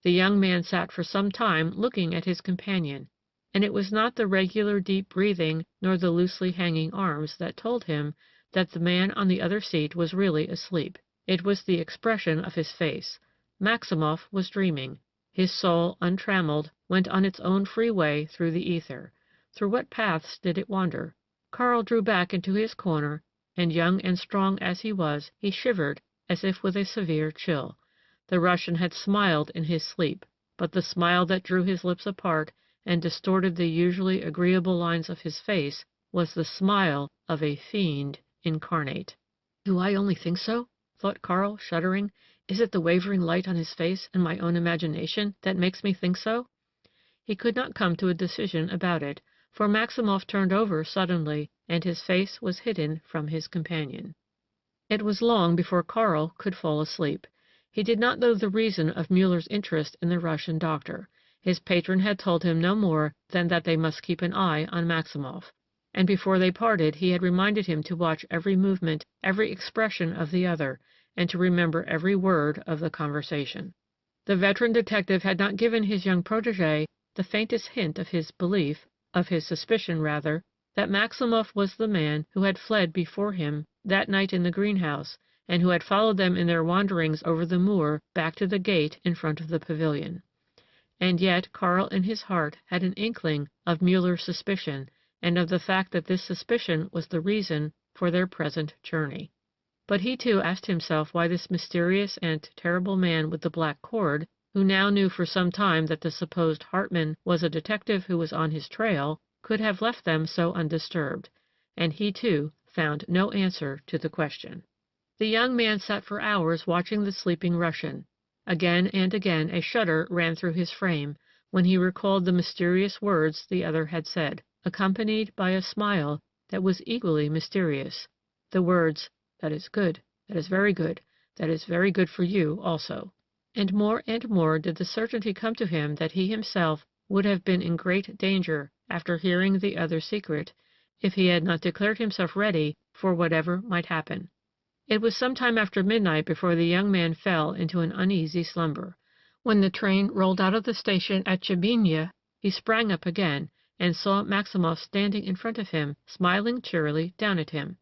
The young man sat for some time looking at his companion, and it was not the regular deep breathing nor the loosely hanging arms that told him that the man on the other seat was really asleep. It was the expression of his face. Maximov was dreaming. His soul, untrammeled, went on its own free way through the ether. Through what paths did it wander? Karl drew back into his corner, and young and strong as he was, he shivered as if with a severe chill. The Russian had smiled in his sleep, but the smile that drew his lips apart and distorted the usually agreeable lines of his face was the smile of a fiend incarnate. Do I only think so? Thought Karl, shuddering. Is it the wavering light on his face and my own imagination that makes me think so? He could not come to a decision about it, for Maximov turned over suddenly, and his face was hidden from his companion. It was long before Karl could fall asleep. He did not know the reason of Muller's interest in the Russian doctor. His patron had told him no more than that they must keep an eye on Maximov, and before they parted he had reminded him to watch every movement, every expression of the other, and to remember every word of the conversation. The veteran detective had not given his young protégé the faintest hint of his belief, of his suspicion rather, that Maximov was the man who had fled before him that night in the greenhouse, and who had followed them in their wanderings over the moor back to the gate in front of the pavilion. And yet Karl in his heart had an inkling of Muller's suspicion, and of the fact that this suspicion was the reason for their present journey. But he too asked himself why this mysterious and terrible man with the black cord, who now knew for some time that the supposed Hartmann was a detective who was on his trail, could have left them so undisturbed, and he too found no answer to the question. The young man sat for hours watching the sleeping Russian. Again and again a shudder ran through his frame when he recalled the mysterious words the other had said, accompanied by a smile that was equally mysterious. The words, "That is good, that is very good, that is very good for you also." And more did the certainty come to him that he himself would have been in great danger after hearing the other's secret, if he had not declared himself ready for whatever might happen. It was some time after midnight before the young man fell into an uneasy slumber. When the train rolled out of the station at Chabinya, he sprang up again, and saw Maximov standing in front of him, smiling cheerily down at him.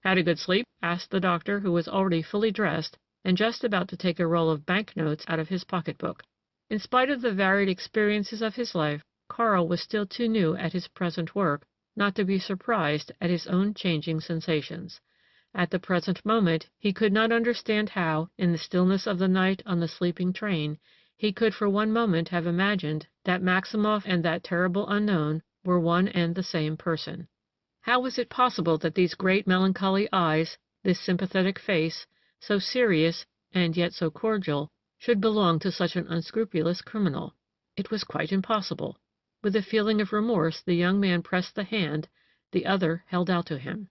"Had a good sleep?" asked the doctor, who was already fully dressed, and just about to take a roll of banknotes out of his pocketbook. In spite of the varied experiences of his life, Karl was still too new at his present work not to be surprised at his own changing sensations. At the present moment he could not understand how, in the stillness of the night on the sleeping train, he could for one moment have imagined that Maximov and that terrible unknown were one and the same person. How was it possible that these great melancholy eyes, this sympathetic face, so serious and yet so cordial, should belong to such an unscrupulous criminal? It was quite impossible. With a feeling of remorse the young man pressed the hand the other held out to him.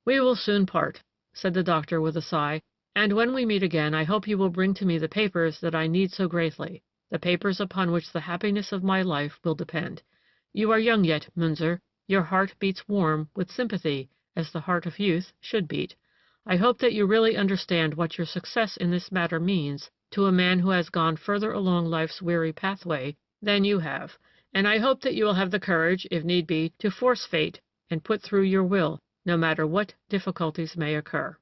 "We will soon part," said the doctor with a sigh, "and when we meet again I hope you will bring to me the papers that I need so greatly, the papers upon which the happiness of my life will depend. You are young yet, Munzer. Your heart beats warm with sympathy, as the heart of youth should beat. I hope that you really understand what your success in this matter means to a man who has gone further along life's weary pathway than you have, and I hope that you will have the courage, if need be, to force fate and put through your will, no matter what difficulties may occur."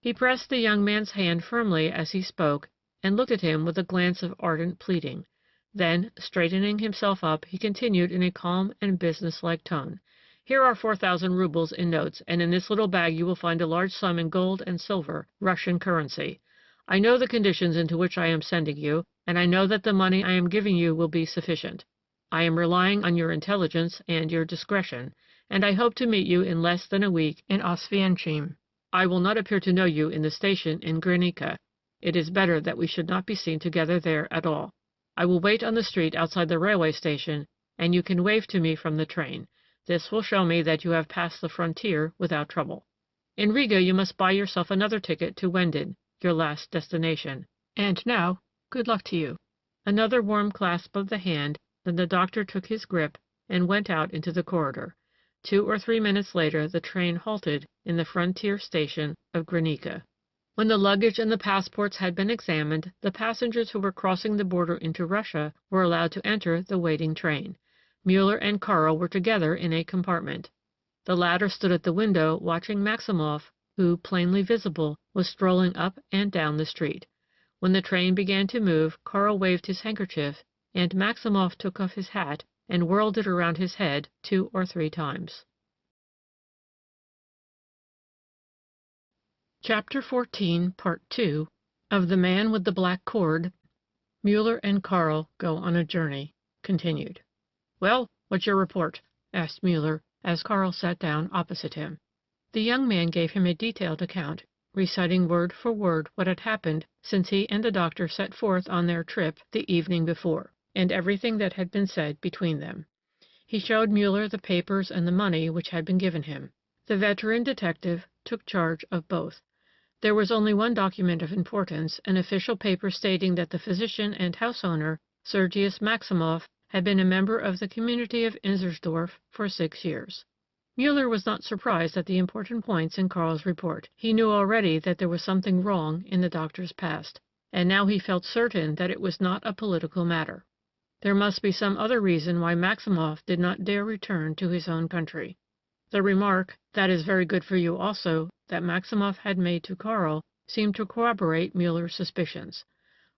He pressed the young man's hand firmly as he spoke, and looked at him with a glance of ardent pleading. Then, straightening himself up, he continued in a calm and businesslike tone, Here are 4,000 rubles in notes, and in this little bag you will find a large sum in gold and silver, Russian currency. I know the conditions into which I am sending you, and I know that the money I am giving you will be sufficient. I am relying on your intelligence and your discretion, and I hope to meet you in less than a week in Oswiecim. I will not appear to know you in the station in Granica. It is better that we should not be seen together there at all. I will wait on the street outside the railway station, and you can wave to me from the train. This will show me that you have passed the frontier without trouble. In Riga you must buy yourself another ticket to Wenden, your last destination. And now, good luck to you." Another warm clasp of the hand, then the doctor took his grip and went out into the corridor. 2 or 3 minutes later the train halted in the frontier station of Granica. When the luggage and the passports had been examined, the passengers who were crossing the border into Russia were allowed to enter the waiting train. Muller and Karl were together in a compartment. The latter stood at the window watching Maximoff, who, plainly visible, was strolling up and down the street. When the train began to move, Karl waved his handkerchief, and Maximoff took off his hat and whirled it around his head 2 or 3 times. Chapter 14, Part 2, of The Man with the Black Cord, Muller and Karl Go on a Journey, continued. "Well, what's your report?" asked Muller, as Karl sat down opposite him. The young man gave him a detailed account, reciting word for word what had happened since he and the doctor set forth on their trip the evening before, and everything that had been said between them. He showed Muller the papers and the money which had been given him. The veteran detective took charge of both. There was only one document of importance, an official paper stating that the physician and house owner, Sergius Maximoff, had been a member of the community of Inzersdorf for 6 years. Muller was not surprised at the important points in Karl's report. He knew already that there was something wrong in the doctor's past, and now he felt certain that it was not a political matter. There must be some other reason why Maximoff did not dare return to his own country. The remark, "That is very good for you also," that Maximoff had made to Karl seemed to corroborate Muller's suspicions.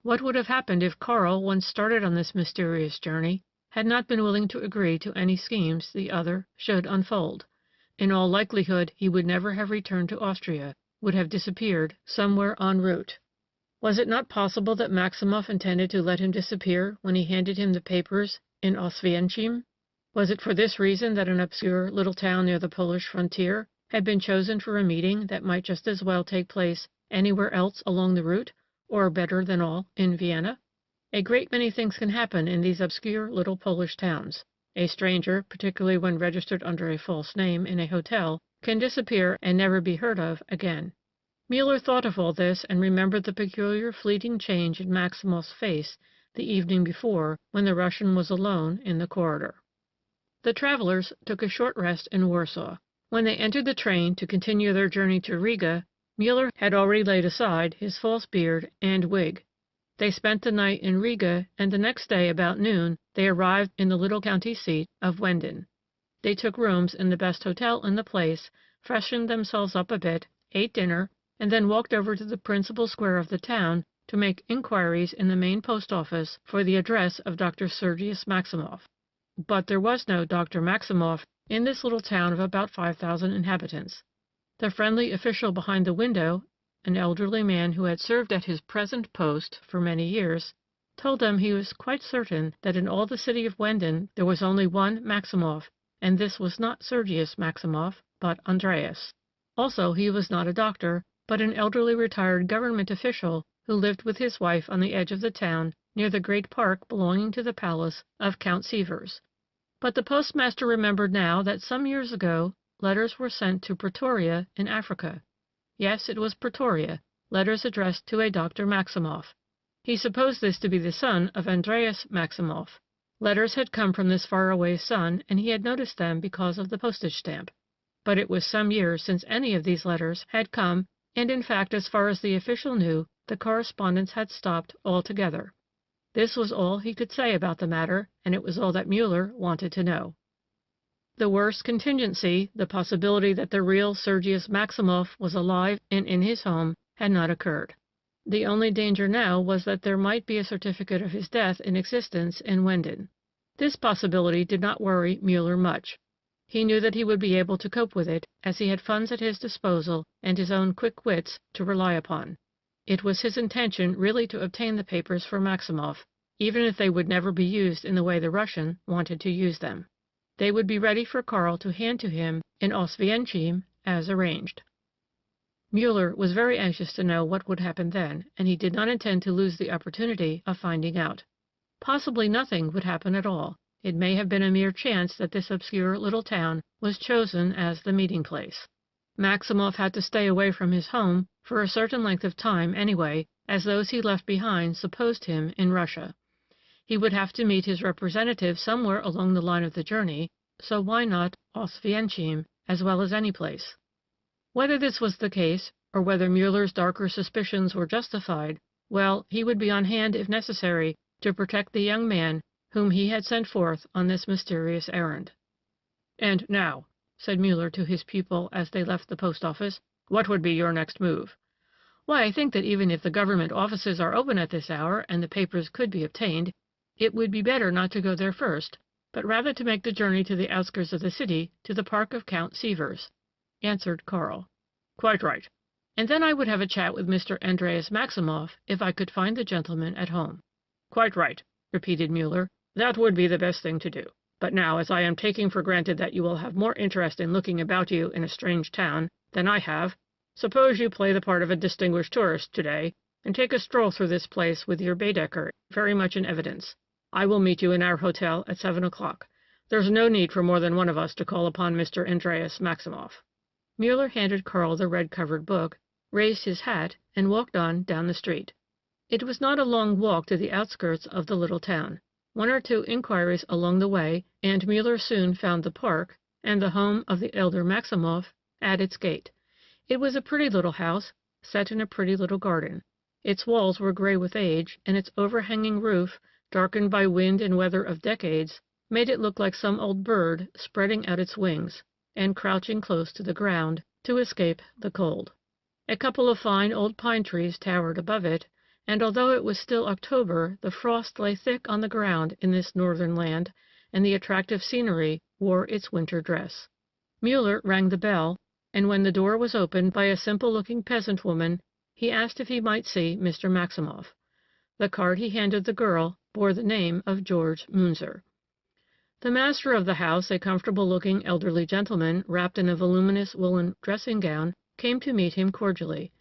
What would have happened if Karl, once started on this mysterious journey, had not been willing to agree to any schemes the other should unfold? In all likelihood he would never have returned to Austria, would have disappeared somewhere en route. Was it not possible that Maximoff intended to let him disappear when he handed him the papers in Oswiecim? Was it for this reason that an obscure little town near the Polish frontier had been chosen for a meeting that might just as well take place anywhere else along the route, or better than all, in Vienna? A great many things can happen in these obscure little Polish towns. A stranger, particularly when registered under a false name in a hotel, can disappear and never be heard of again. Muller thought of all this and remembered the peculiar fleeting change in Maximoff's face the evening before when the Russian was alone in the corridor. The travelers took a short rest in Warsaw. When they entered the train to continue their journey to Riga, Muller had already laid aside his false beard and wig. They spent the night in Riga, and the next day about noon they arrived in the little county seat of Wenden. They took rooms in the best hotel in the place, freshened themselves up a bit, ate dinner, and then walked over to the principal square of the town to make inquiries in the main post office for the address of Dr. Sergius Maximoff. But there was no Dr. Maximoff in this little town of about 5,000 inhabitants. The friendly official behind the window, an elderly man who had served at his present post for many years, told them he was quite certain that in all the city of Wenden there was only one Maximoff, and this was not Sergius Maximoff, but Andreas. Also, he was not a doctor, but an elderly retired government official who lived with his wife on the edge of the town near the great park belonging to the palace of Count Sievers. But the postmaster remembered now that some years ago letters were sent to Pretoria in Africa. Yes, it was Pretoria, letters addressed to a Dr. Maximoff. He supposed this to be the son of Andreas Maximoff. Letters had come from this faraway son, and he had noticed them because of the postage stamp. But it was some years since any of these letters had come, and in fact, as far as the official knew, the correspondence had stopped altogether. This was all he could say about the matter, and it was all that Muller wanted to know. The worst contingency, the possibility that the real Sergius Maximoff was alive and in his home, had not occurred. The only danger now was that there might be a certificate of his death in existence in Wenden. This possibility did not worry Muller much. He knew that he would be able to cope with it, as he had funds at his disposal and his own quick wits to rely upon. It was his intention really to obtain the papers for Maximov, even if they would never be used in the way the Russian wanted to use them. They would be ready for Karl to hand to him in Oswiecim as arranged. Muller was very anxious to know what would happen then, and he did not intend to lose the opportunity of finding out. Possibly nothing would happen at all. It may have been a mere chance that this obscure little town was chosen as the meeting place. Maximov had to stay away from his home for a certain length of time anyway, as those he left behind supposed him in Russia. He would have to meet his representative somewhere along the line of the journey, so why not Oswiecim as well as any place? Whether this was the case, or whether Muller's darker suspicions were justified, well, he would be on hand if necessary to protect the young man whom he had sent forth on this mysterious errand. "And now," said Muller to his pupil as they left the post office, "what would be your next move?" "Why, I think that even if the government offices are open at this hour and the papers could be obtained, it would be better not to go there first, but rather to make the journey to the outskirts of the city, to the park of Count Sievers," answered Karl. "Quite right. And then I would have a chat with Mr. Andreas Maximov if I could find the gentleman at home." "Quite right," repeated Muller. "That would be the best thing to do. But now, as I am taking for granted that you will have more interest in looking about you in a strange town than I have, suppose you play the part of a distinguished tourist today, and take a stroll through this place with your Baedeker very much in evidence. I will meet you in our hotel at 7 o'clock. There's no need for more than one of us to call upon Mr. Andreas Maximov." Muller handed Karl the red-covered book, raised his hat, and walked on down the street. It was not a long walk to the outskirts of the little town. One or two inquiries along the way, and Muller soon found the park, and the home of the elder Maximov, at its gate. It was a pretty little house, set in a pretty little garden. Its walls were gray with age, and its overhanging roof, darkened by wind and weather of decades, made it look like some old bird spreading out its wings, and crouching close to the ground, to escape the cold. A couple of fine old pine trees towered above it, and although it was still October, the frost lay thick on the ground in this northern land, and the attractive scenery wore its winter dress. Muller rang the bell, and when the door was opened by a simple-looking peasant woman, he asked if he might see Mr. Maximov. The card he handed the girl bore the name of George Munzer. The master of the house, a comfortable-looking elderly gentleman wrapped in a voluminous woolen dressing-gown, came to meet him cordially.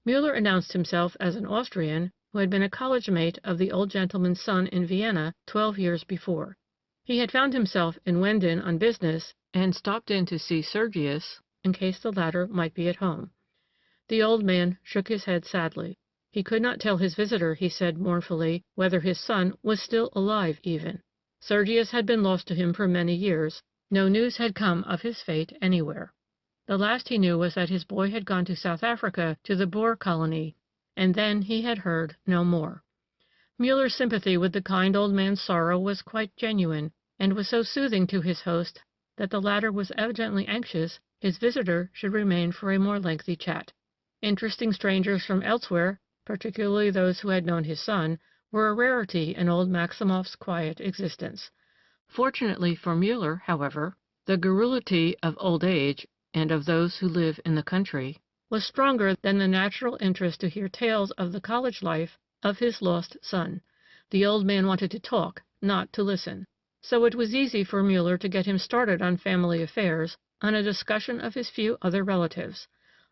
Muller announced himself as an Austrian who had been a college-mate of the old gentleman's son in Vienna 12 years before. He had found himself in Wenden on business, and stopped in to see Sergius in case the latter might be at home. The old man shook his head sadly. He could not tell his visitor, he said mournfully, whether his son was still alive even. Sergius had been lost to him for many years. No news had come of his fate anywhere. The last he knew was that his boy had gone to South Africa to the Boer colony, and then he had heard no more. Muller's sympathy with the kind old man's sorrow was quite genuine, and was so soothing to his host that the latter was evidently anxious his visitor should remain for a more lengthy chat. Interesting strangers from elsewhere, particularly those who had known his son, were a rarity in old Maximov's quiet existence. Fortunately for Muller, however, the garrulity of old age, and of those who live in the country, was stronger than the natural interest to hear tales of the college life of his lost son. The old man wanted to talk, not to listen. So it was easy for Muller to get him started on family affairs, on a discussion of his few other relatives.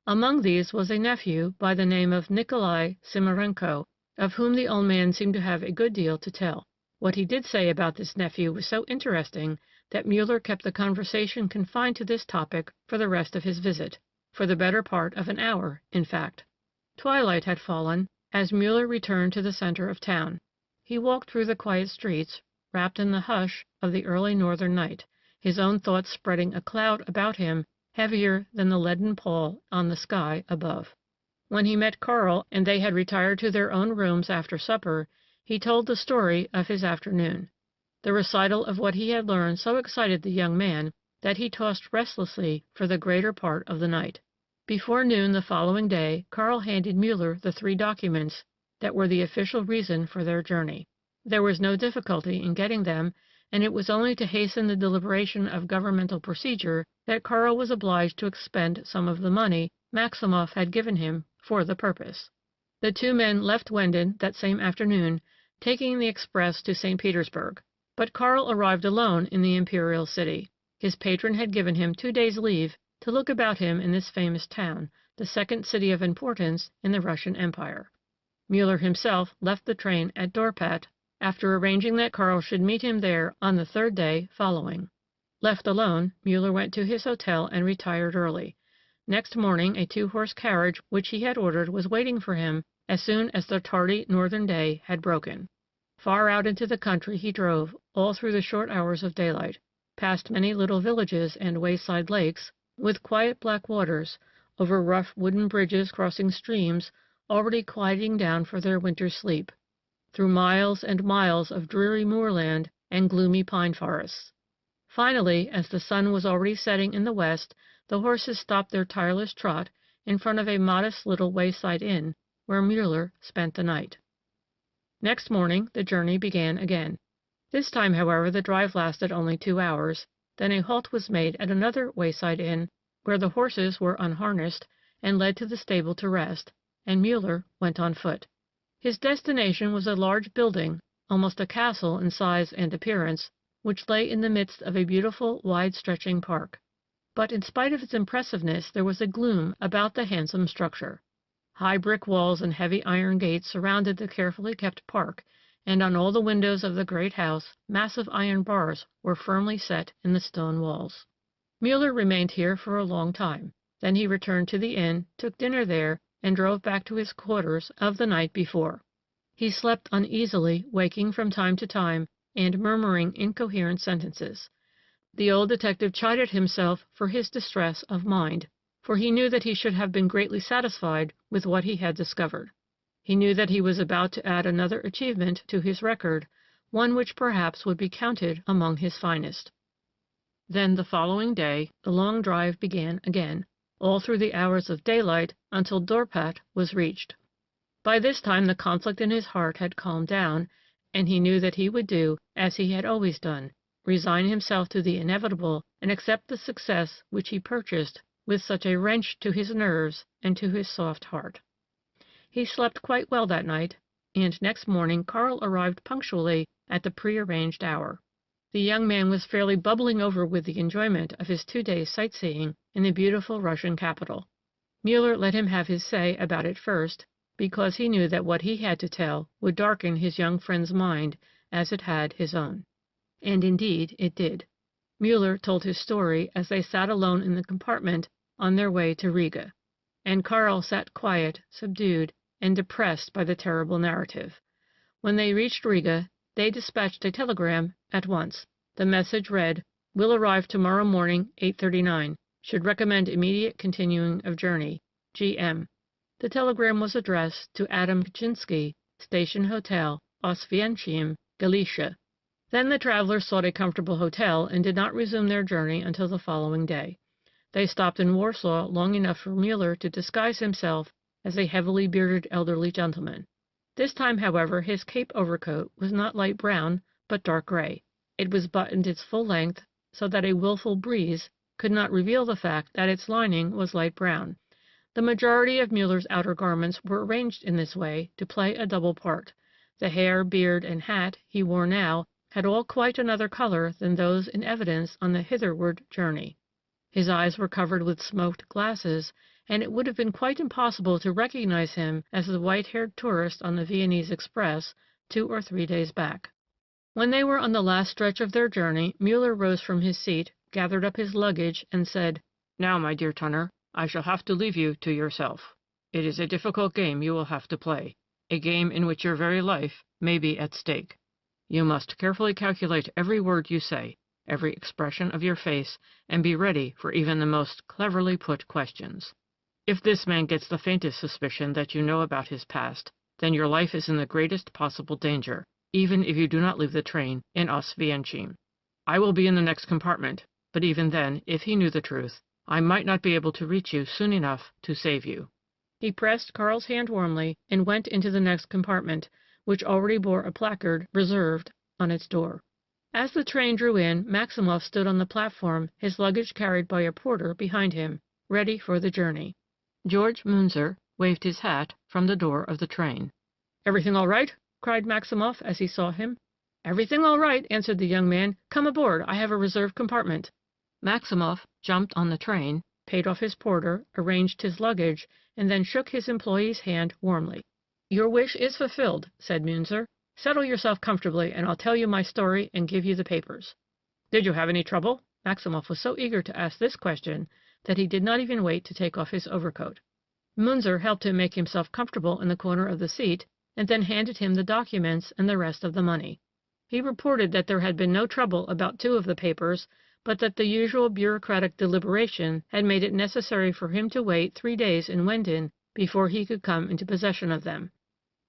Among these was a nephew by the name of Nikolai Simarenko, of whom the old man seemed to have a good deal to tell. What he did say about this nephew was so interesting that Muller kept the conversation confined to this topic for the rest of his visit, for the better part of an hour, in fact. Twilight had fallen as Muller returned to the center of town. He walked through the quiet streets, wrapped in the hush of the early northern night, his own thoughts spreading a cloud about him heavier than the leaden pall on the sky above. When he met Karl and they had retired to their own rooms after supper, he told the story of his afternoon. The recital of what he had learned so excited the young man that he tossed restlessly for the greater part of the night. Before noon the following day, Karl handed Muller the 3 documents that were the official reason for their journey. There was no difficulty in getting them, and it was only to hasten the deliberation of governmental procedure that Karl was obliged to expend some of the money Maximoff had given him for the purpose. The two men left Wenden that same afternoon, taking the express to St. Petersburg. But Karl arrived alone in the imperial city. His patron had given him 2 days' leave to look about him in this famous town, the second city of importance in the Russian Empire. Muller himself left the train at Dorpat, after arranging that Karl should meet him there on the 3rd day following. Left alone, Muller went to his hotel and retired early. Next morning a 2-horse carriage which he had ordered was waiting for him as soon as the tardy northern day had broken. Far out into the country he drove, all through the short hours of daylight, past many little villages and wayside lakes, with quiet black waters, over rough wooden bridges crossing streams already quieting down for their winter's sleep, through miles and miles of dreary moorland and gloomy pine forests. Finally, as the sun was already setting in the west, the horses stopped their tireless trot in front of a modest little wayside inn, where Muller spent the night. Next morning the journey began again. This time, however, the drive lasted only 2 hours. Then a halt was made at another wayside inn, where the horses were unharnessed and led to the stable to rest, and Muller went on foot. His destination was a large building, almost a castle in size and appearance, which lay in the midst of a beautiful, wide-stretching park. But in spite of its impressiveness, there was a gloom about the handsome structure. High brick walls and heavy iron gates surrounded the carefully kept park, and on all the windows of the great house massive iron bars were firmly set in the stone walls. Muller remained here for a long time. Then he returned to the inn, took dinner there, and drove back to his quarters of the night before. He slept uneasily, waking from time to time, and murmuring incoherent sentences. The old detective chided himself for his distress of mind, for he knew that he should have been greatly satisfied with what he had discovered. He knew that he was about to add another achievement to his record, one which perhaps would be counted among his finest. Then the following day the long drive began again, all through the hours of daylight until Dorpat was reached. By this time the conflict in his heart had calmed down, and he knew that he would do as he had always done, resign himself to the inevitable and accept the success which he purchased with such a wrench to his nerves and to his soft heart. He slept quite well that night, and next morning Karl arrived punctually at the prearranged hour. The young man was fairly bubbling over with the enjoyment of his 2 days' sightseeing in the beautiful Russian capital. Muller let him have his say about it first, because he knew that what he had to tell would darken his young friend's mind as it had his own. And indeed it did. Muller told his story as they sat alone in the compartment on their way to Riga, and Karl sat quiet, subdued, and depressed by the terrible narrative. When they reached Riga, they dispatched a telegram at once. The message read, "Will arrive tomorrow morning, 8:39. Should recommend immediate continuing of journey. G.M." The telegram was addressed to Adam Kaczynski, Station Hotel, Oswiecim, Galicia. Then the travelers sought a comfortable hotel and did not resume their journey until the following day. They stopped in Warsaw long enough for Muller to disguise himself as a heavily bearded elderly gentleman. This time, however, his cape overcoat was not light brown, but dark gray. It was buttoned its full length, so that a willful breeze could not reveal the fact that its lining was light brown. The majority of Muller's outer garments were arranged in this way to play a double part. The hair, beard, and hat he wore now had all quite another color than those in evidence on the hitherward journey. His eyes were covered with smoked glasses, and it would have been quite impossible to recognize him as the white-haired tourist on the Viennese Express 2 or 3 days back. When they were on the last stretch of their journey, Muller rose from his seat, gathered up his luggage, and said, "Now, my dear Tunner, I shall have to leave you to yourself. It is a difficult game you will have to play, a game in which your very life may be at stake. You must carefully calculate every word you say, every expression of your face, and be ready for even the most cleverly put questions. If this man gets the faintest suspicion that you know about his past, then your life is in the greatest possible danger, even if you do not leave the train in Oswiecim. I will be in the next compartment, but even then, if he knew the truth, I might not be able to reach you soon enough to save you." He pressed Karl's hand warmly and went into the next compartment, which already bore a placard "Reserved" on its door. As the train drew in, Maximoff stood on the platform, his luggage carried by a porter behind him, ready for the journey. George Munzer waved his hat from the door of the train. "Everything all right?" cried Maximoff as he saw him. "Everything all right," answered the young man. "Come aboard. I have a reserved compartment." Maximoff jumped on the train, paid off his porter, arranged his luggage, and then shook his employee's hand warmly. "Your wish is fulfilled," said Munzer. "Settle yourself comfortably, and I'll tell you my story and give you the papers." "Did you have any trouble?" Maximoff was so eager to ask this question that he did not even wait to take off his overcoat. Munzer helped him make himself comfortable in the corner of the seat, and then handed him the documents and the rest of the money. He reported that there had been no trouble about 2 of the papers, but that the usual bureaucratic deliberation had made it necessary for him to wait 3 days in Wenden before he could come into possession of them.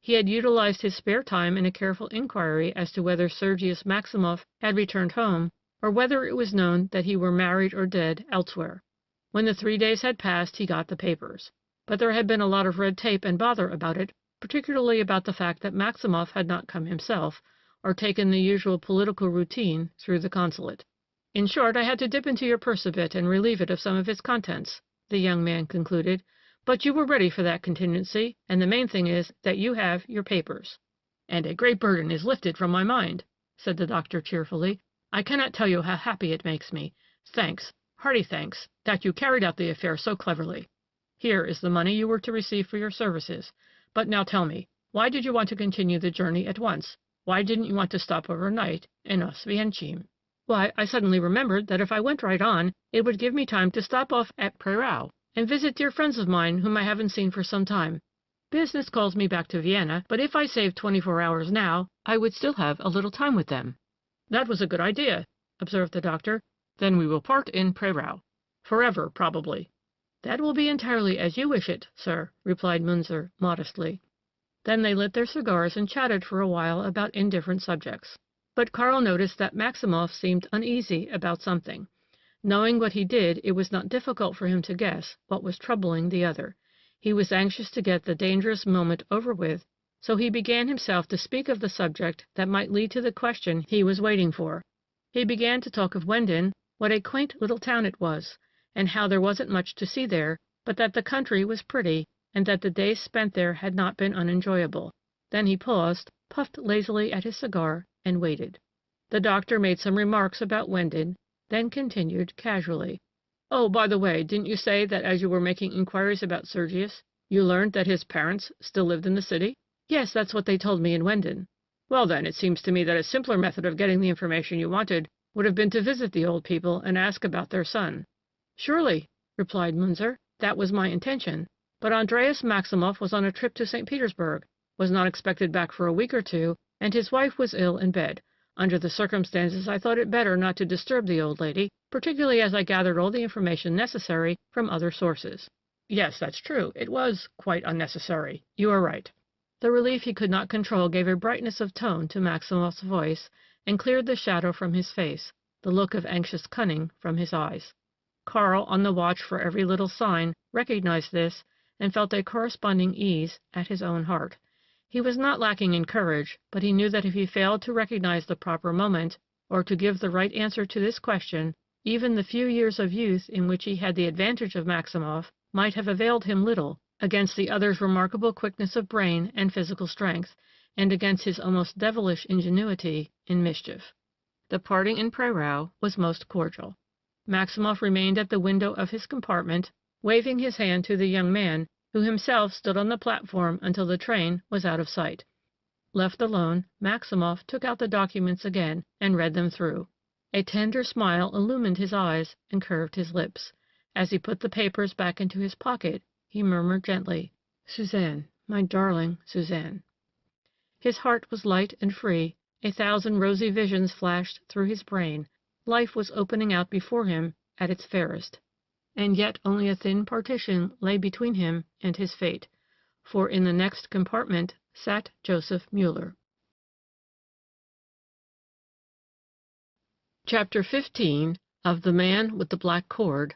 He had utilized his spare time in a careful inquiry as to whether Sergius Maximoff had returned home, or whether it was known that he were married or dead elsewhere. When the 3 days had passed, he got the papers. But there had been a lot of red tape and bother about it, particularly about the fact that Maximoff had not come himself, or taken the usual political routine through the consulate. "In short, I had to dip into your purse a bit and relieve it of some of its contents," the young man concluded. "But you were ready for that contingency, and the main thing is that you have your papers." "And a great burden is lifted from my mind," said the doctor cheerfully. "I cannot tell you how happy it makes me. Thanks, hearty thanks, that you carried out the affair so cleverly. Here is the money you were to receive for your services. But now tell me, why did you want to continue the journey at once? Why didn't you want to stop overnight in Oswiecim?" "Why, I suddenly remembered that if I went right on, it would give me time to stop off at Prerau and visit dear friends of mine whom I haven't seen for some time. Business calls me back to Vienna, but if I saved 24 hours now, I would still have a little time with them." "That was a good idea," observed the doctor. "Then we will part in Prerau. Forever, probably." "That will be entirely as you wish it, sir," replied Munzer modestly. Then they lit their cigars and chatted for a while about indifferent subjects. But Karl noticed that Maximoff seemed uneasy about something. Knowing what he did, it was not difficult for him to guess what was troubling the other. He was anxious to get the dangerous moment over with, so he began himself to speak of the subject that might lead to the question he was waiting for. He began to talk of Wenden, what a quaint little town it was, and how there wasn't much to see there, but that the country was pretty, and that the days spent there had not been unenjoyable. Then he paused, puffed lazily at his cigar, and waited. The doctor made some remarks about Wenden, then continued casually. "Oh, by the way, didn't you say that as you were making inquiries about Sergius, you learned that his parents still lived in the city?" "Yes, that's what they told me in Wenden." "Well, then, it seems to me that a simpler method of getting the information you wanted would have been to visit the old people and ask about their son." "Surely," replied Munzer, "that was my intention. But Andreas Maximoff was on a trip to St. Petersburg, was not expected back for a week or 2, and his wife was ill in bed. Under the circumstances, I thought it better not to disturb the old lady, particularly as I gathered all the information necessary from other sources." "Yes, that's true. It was quite unnecessary. You are right." The relief he could not control gave a brightness of tone to Maximoff's voice, and cleared the shadow from his face, the look of anxious cunning from his eyes. Karl, on the watch for every little sign, recognized this, and felt a corresponding ease at his own heart. He was not lacking in courage, but he knew that if he failed to recognize the proper moment, or to give the right answer to this question, even the few years of youth in which he had the advantage of Maximoff might have availed him little against the other's remarkable quickness of brain and physical strength, and against his almost devilish ingenuity in mischief. The parting in Prerau was most cordial. Maximoff remained at the window of his compartment, waving his hand to the young man, who himself stood on the platform until the train was out of sight. Left alone, Maximoff took out the documents again and read them through. A tender smile illumined his eyes and curved his lips. As he put the papers back into his pocket, he murmured gently, "Suzanne, my darling Suzanne." His heart was light and free, 1,000 rosy visions flashed through his brain, life was opening out before him at its fairest. And yet only a thin partition lay between him and his fate, for in the next compartment sat Joseph Muller. Chapter 15 of The Man with the Black Cord.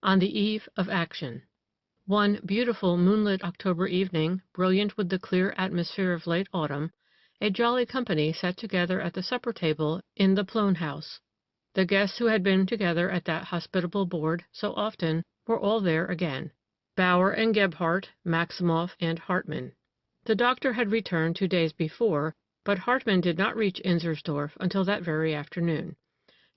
On the eve of action. One beautiful moonlit October evening, brilliant with the clear atmosphere of late autumn, a jolly company sat together at the supper table in the Plone house. The guests who had been together at that hospitable board so often were all there again: Bauer and Gebhardt, Maximoff and Hartmann. The doctor had returned 2 days before, but Hartmann did not reach Inzersdorf until that very afternoon.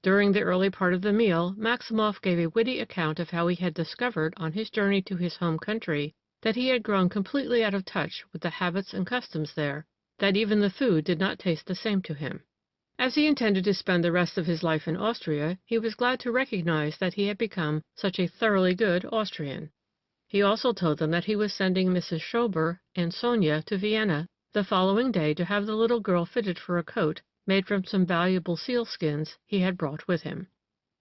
During the early part of the meal, Maximoff gave a witty account of how he had discovered on his journey to his home country that he had grown completely out of touch with the habits and customs there, that even the food did not taste the same to him. As he intended to spend the rest of his life in Austria, he was glad to recognize that he had become such a thoroughly good Austrian. He also told them that he was sending Mrs. Schober and Sonia to Vienna the following day to have the little girl fitted for a coat made from some valuable sealskins he had brought with him.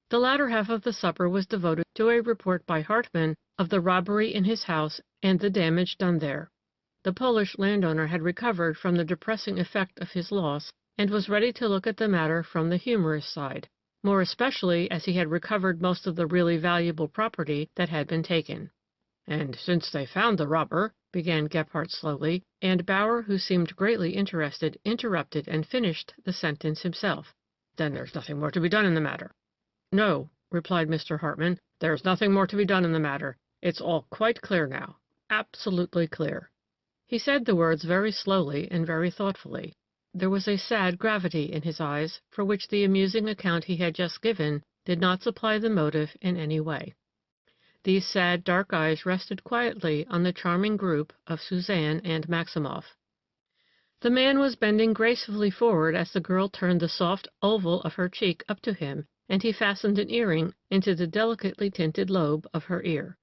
The latter half of the supper was devoted to a report by Hartmann of the robbery in his house and the damage done there. The Polish landowner had recovered from the depressing effect of his loss, and was ready to look at the matter from the humorous side, more especially as he had recovered most of the really valuable property that had been taken. "And since they found the robber," began Gebhardt slowly, and Bauer, who seemed greatly interested, interrupted and finished the sentence himself. "Then there's nothing more to be done in the matter." "No," replied Mr. Hartmann, "there's nothing more to be done in the matter. It's all quite clear now. Absolutely clear." He said the words very slowly and very thoughtfully. There was a sad gravity in his eyes, for which the amusing account he had just given did not supply the motive in any way. These sad dark eyes rested quietly on the charming group of Suzanne and Maximoff. The man was bending gracefully forward as the girl turned the soft oval of her cheek up to him, and he fastened an earring into the delicately tinted lobe of her ear.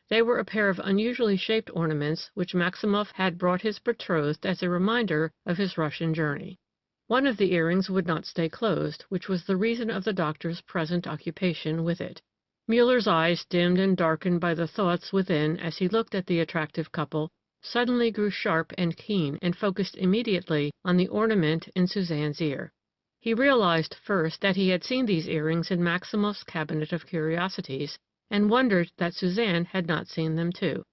They were a pair of unusually shaped ornaments which Maximoff had brought his betrothed as a reminder of his Russian journey. One of the earrings would not stay closed, which was the reason of the doctor's present occupation with it. Muller's eyes, dimmed and darkened by the thoughts within as he looked at the attractive couple, suddenly grew sharp and keen and focused immediately on the ornament in Suzanne's ear. He realized first that he had seen these earrings in Maximoff's cabinet of curiosities, and wondered that Suzanne had not seen them too.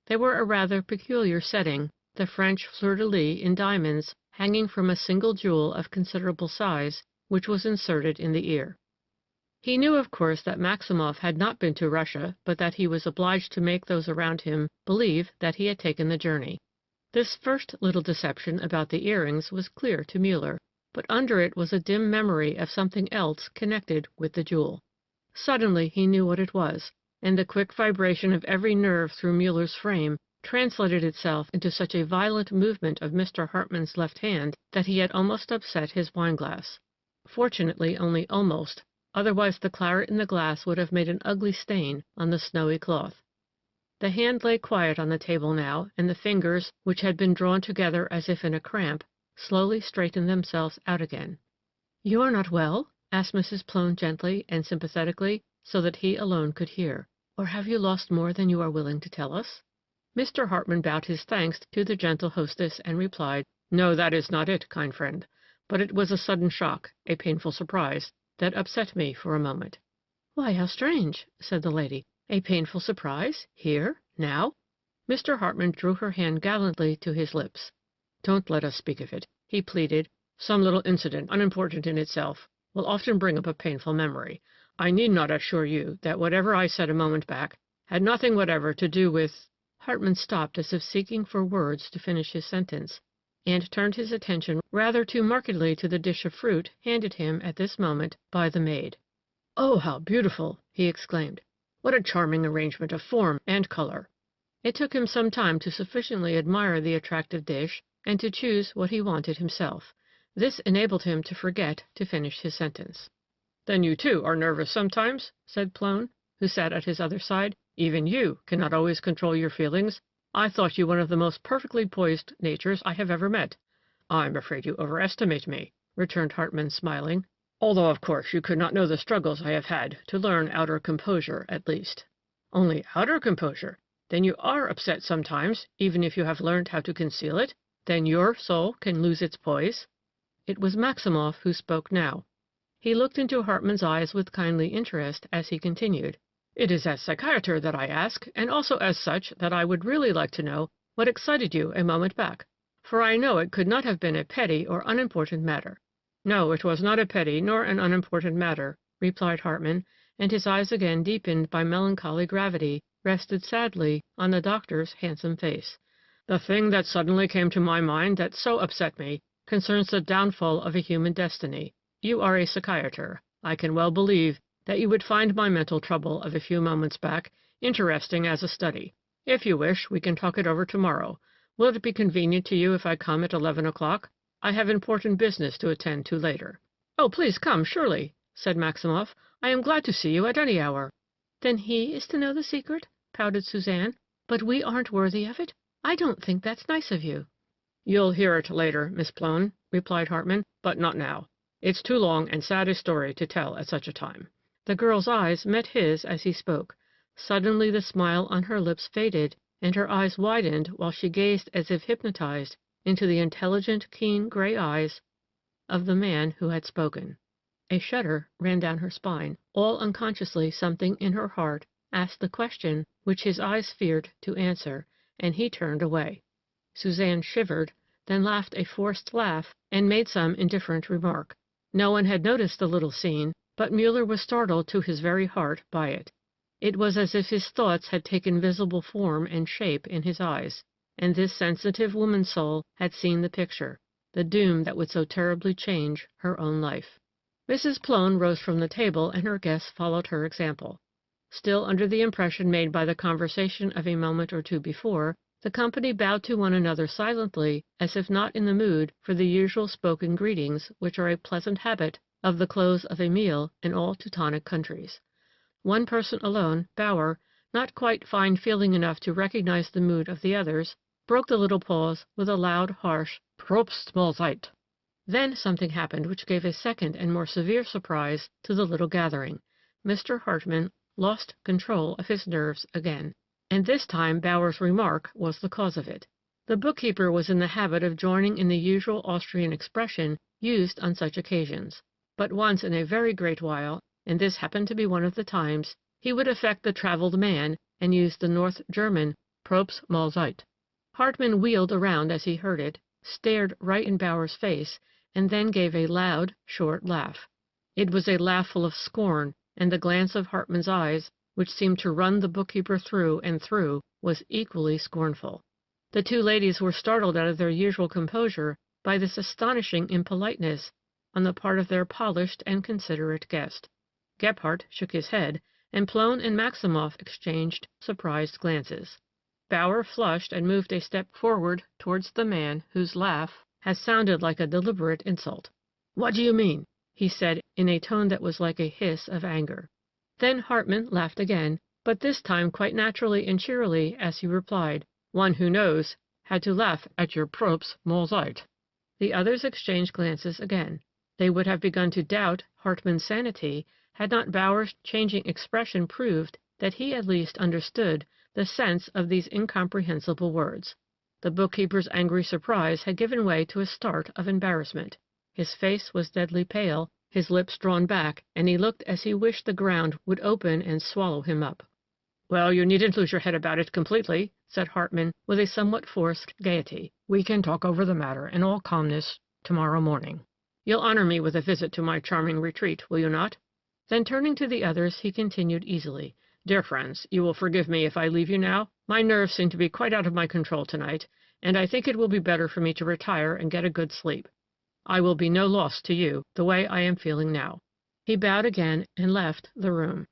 They were a rather peculiar setting, the French fleur-de-lis in diamonds hanging from a single jewel of considerable size, which was inserted in the ear. He knew, of course, that Maximoff had not been to Russia, but that he was obliged to make those around him believe that he had taken the journey. This first little deception about the earrings was clear to Muller, but under it was a dim memory of something else connected with the jewel. Suddenly he knew what it was, and the quick vibration of every nerve through Muller's frame translated itself into such a violent movement of Mr. Hartmann's left hand that he had almost upset his wineglass. Fortunately, only almost. Otherwise the claret in the glass would have made an ugly stain on the snowy cloth. The hand lay quiet on the table now, and the fingers, which had been drawn together as if in a cramp, slowly straightened themselves out again. "You are not well?" asked Mrs. Plone gently and sympathetically, so that he alone could hear. "Or have you lost more than you are willing to tell us?" Mr. Hartmann bowed his thanks to the gentle hostess and replied, "No, that is not it, kind friend. But it was a sudden shock, a painful surprise, that upset me for a moment." "Why, how strange," said the lady. "A painful surprise? Here? Now?" Mr. Hartmann drew her hand gallantly to his lips. "Don't let us speak of it," he pleaded. "Some little incident, unimportant in itself, will often bring up a painful memory. I need not assure you that whatever I said a moment back had nothing whatever to do with—" Hartmann stopped as if seeking for words to finish his sentence, and turned his attention rather too markedly to the dish of fruit handed him at this moment by the maid. "Oh, how beautiful!" he exclaimed. "What a charming arrangement of form and color!" It took him some time to sufficiently admire the attractive dish and to choose what he wanted himself. This enabled him to forget to finish his sentence. "Then you, too, are nervous sometimes?" said Plone, who sat at his other side. "Even you cannot always control your feelings. I thought you one of the most perfectly poised natures I have ever met." "I'm afraid you overestimate me," returned Hartmann, smiling, "although of course you could not know the struggles I have had to learn outer composure, at least." "Only outer composure? Then you are upset sometimes, even if you have learned how to conceal it? Then your soul can lose its poise?" It was Maximoff who spoke now. He looked into Hartmann's eyes with kindly interest as he continued. "It is as psychiater that I ask, and also as such that I would really like to know what excited you a moment back. for I know it could not have been a petty or unimportant matter." "No, it was not a petty nor an unimportant matter," replied Hartman, and his eyes, again deepened by melancholy gravity, rested sadly on the doctor's handsome face. "The thing that suddenly came to my mind that so upset me concerns the downfall of a human destiny. You are a psychiater. I can well believe that you would find my mental trouble of a few moments back interesting as a study. If you wish, we can talk it over tomorrow. Will it be convenient to you if I come at 11 o'clock? I have important business to attend to later." "Oh, please come, surely," said Maximoff. "I am glad to see you at any hour." "Then he is to know the secret?" pouted Suzanne. "But we aren't worthy of it? I don't think that's nice of you." "You'll hear it later, Miss Plone," replied Hartman, "but not now. It's too long and sad a story to tell at such a time." The girl's eyes met his as he spoke. Suddenly the smile on her lips faded, and her eyes widened while she gazed as if hypnotized into the intelligent, keen gray eyes of the man who had spoken. A shudder ran down her spine. All unconsciously something in her heart asked the question which his eyes feared to answer, and he turned away. Suzanne shivered, then laughed a forced laugh, and made some indifferent remark. No one had noticed the little scene, but Muller was startled to his very heart by it. It was as if his thoughts had taken visible form and shape in his eyes, and this sensitive woman's soul had seen the picture, the doom that would so terribly change her own life. Mrs. Plone rose from the table, and her guests followed her example. Still under the impression made by the conversation of a moment or two before, the company bowed to one another silently, as if not in the mood for the usual spoken greetings which are a pleasant habit of the close of a meal in all Teutonic countries. One person alone, Bauer, not quite fine feeling enough to recognize the mood of the others, broke the little pause with a loud, harsh "Prost Mahlzeit." Then something happened which gave a second and more severe surprise to the little gathering. Mr. Hartman lost control of his nerves again, and this time Bauer's remark was the cause of it. The bookkeeper was in the habit of joining in the usual Austrian expression used on such occasions, but once in a very great while, and this happened to be one of the times, he would affect the traveled man and use the North German Prost Mahlzeit. Hartman wheeled around as he heard it, stared right in Bauer's face, and then gave a loud, short laugh. It was a laugh full of scorn, and the glance of Hartman's eyes, which seemed to run the bookkeeper through and through, was equally scornful. The two ladies were startled out of their usual composure by this astonishing impoliteness on the part of their polished and considerate guest. Gebhardt shook his head, and Plone and Maximoff exchanged surprised glances. Bauer flushed and moved a step forward towards the man whose laugh had sounded like a deliberate insult. "What do you mean?" he said in a tone that was like a hiss of anger. Then Hartman laughed again, but this time quite naturally and cheerily, as he replied, "One who knows had to laugh at your Prost Mahlzeit." The others exchanged glances again. They would have begun to doubt Hartman's sanity had not Bauer's changing expression proved that he at least understood the sense of these incomprehensible words. The bookkeeper's angry surprise had given way to a start of embarrassment. His face was deadly pale, his lips drawn back, and he looked as he wished the ground would open and swallow him up. "Well, you needn't lose your head about it completely," said Hartman with a somewhat forced gaiety. "We can talk over the matter in all calmness tomorrow morning. You'll honor me with a visit to my charming retreat, will you not?" Then turning to the others, he continued easily, "Dear friends, you will forgive me if I leave you now? My nerves seem to be quite out of my control tonight, and I think it will be better for me to retire and get a good sleep. I will be no loss to you, the way I am feeling now." He bowed again and left the room.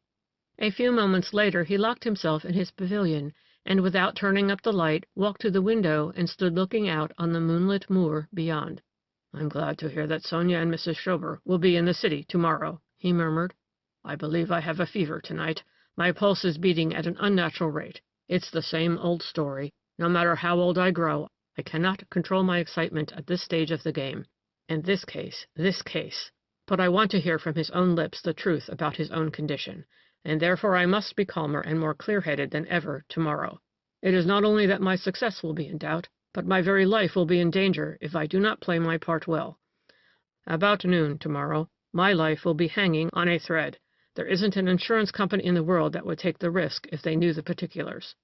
A few moments later he locked himself in his pavilion, and without turning up the light, walked to the window and stood looking out on the moonlit moor beyond. "I'm glad to hear that Sonia and Mrs. Schober will be in the city tomorrow," he murmured. "I believe I have a fever tonight. My pulse is beating at an unnatural rate. It's the same old story. No matter how old I grow, I cannot control my excitement at this stage of the game. And this case. But I want to hear from his own lips the truth about his own condition, and therefore I must be calmer and more clear-headed than ever tomorrow. It is not only that my success will be in doubt, but my very life will be in danger if I do not play my part well. About noon tomorrow, my life will be hanging on a thread. There isn't an insurance company in the world that would take the risk if they knew the particulars."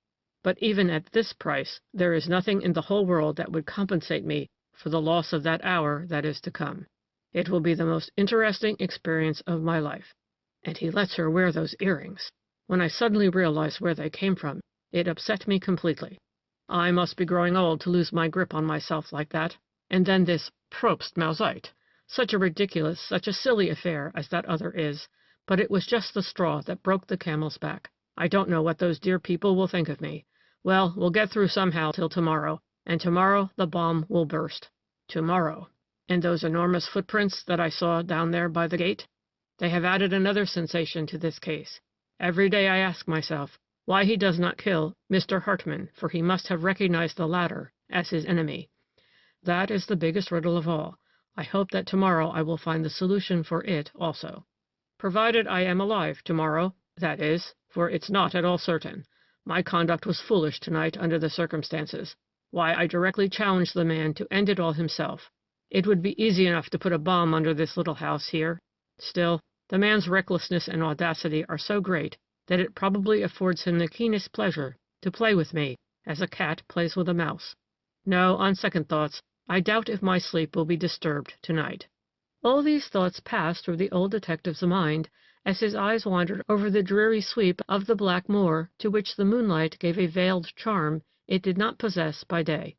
But even at this price, there is nothing in the whole world that would compensate me for the loss of that hour that is to come. It will be the most interesting experience of my life. And he lets her wear those earrings. When I suddenly realized where they came from, it upset me completely. I must be growing old to lose my grip on myself like that. And then this Probst Mausite. Such a ridiculous, such a silly affair as that other is, but it was just the straw that broke the camel's back. I don't know what those dear people will think of me. Well, we'll get through somehow till tomorrow, and tomorrow the bomb will burst. Tomorrow. And those enormous footprints that I saw down there by the gate? They have added another sensation to this case. Every day I ask myself why he does not kill Mr. Hartmann, for he must have recognized the latter as his enemy. That is the biggest riddle of all. I hope that tomorrow I will find the solution for it also. Provided I am alive tomorrow, that is, for it's not at all certain. My conduct was foolish tonight under the circumstances. Why, I directly challenged the man to end it all himself. It would be easy enough to put a bomb under this little house here. Still, the man's recklessness and audacity are so great that it probably affords him the keenest pleasure to play with me as a cat plays with a mouse. No, on second thoughts, I doubt if my sleep will be disturbed tonight. All these thoughts passed through the old detective's mind as his eyes wandered over the dreary sweep of the black moor, to which the moonlight gave a veiled charm it did not possess by day.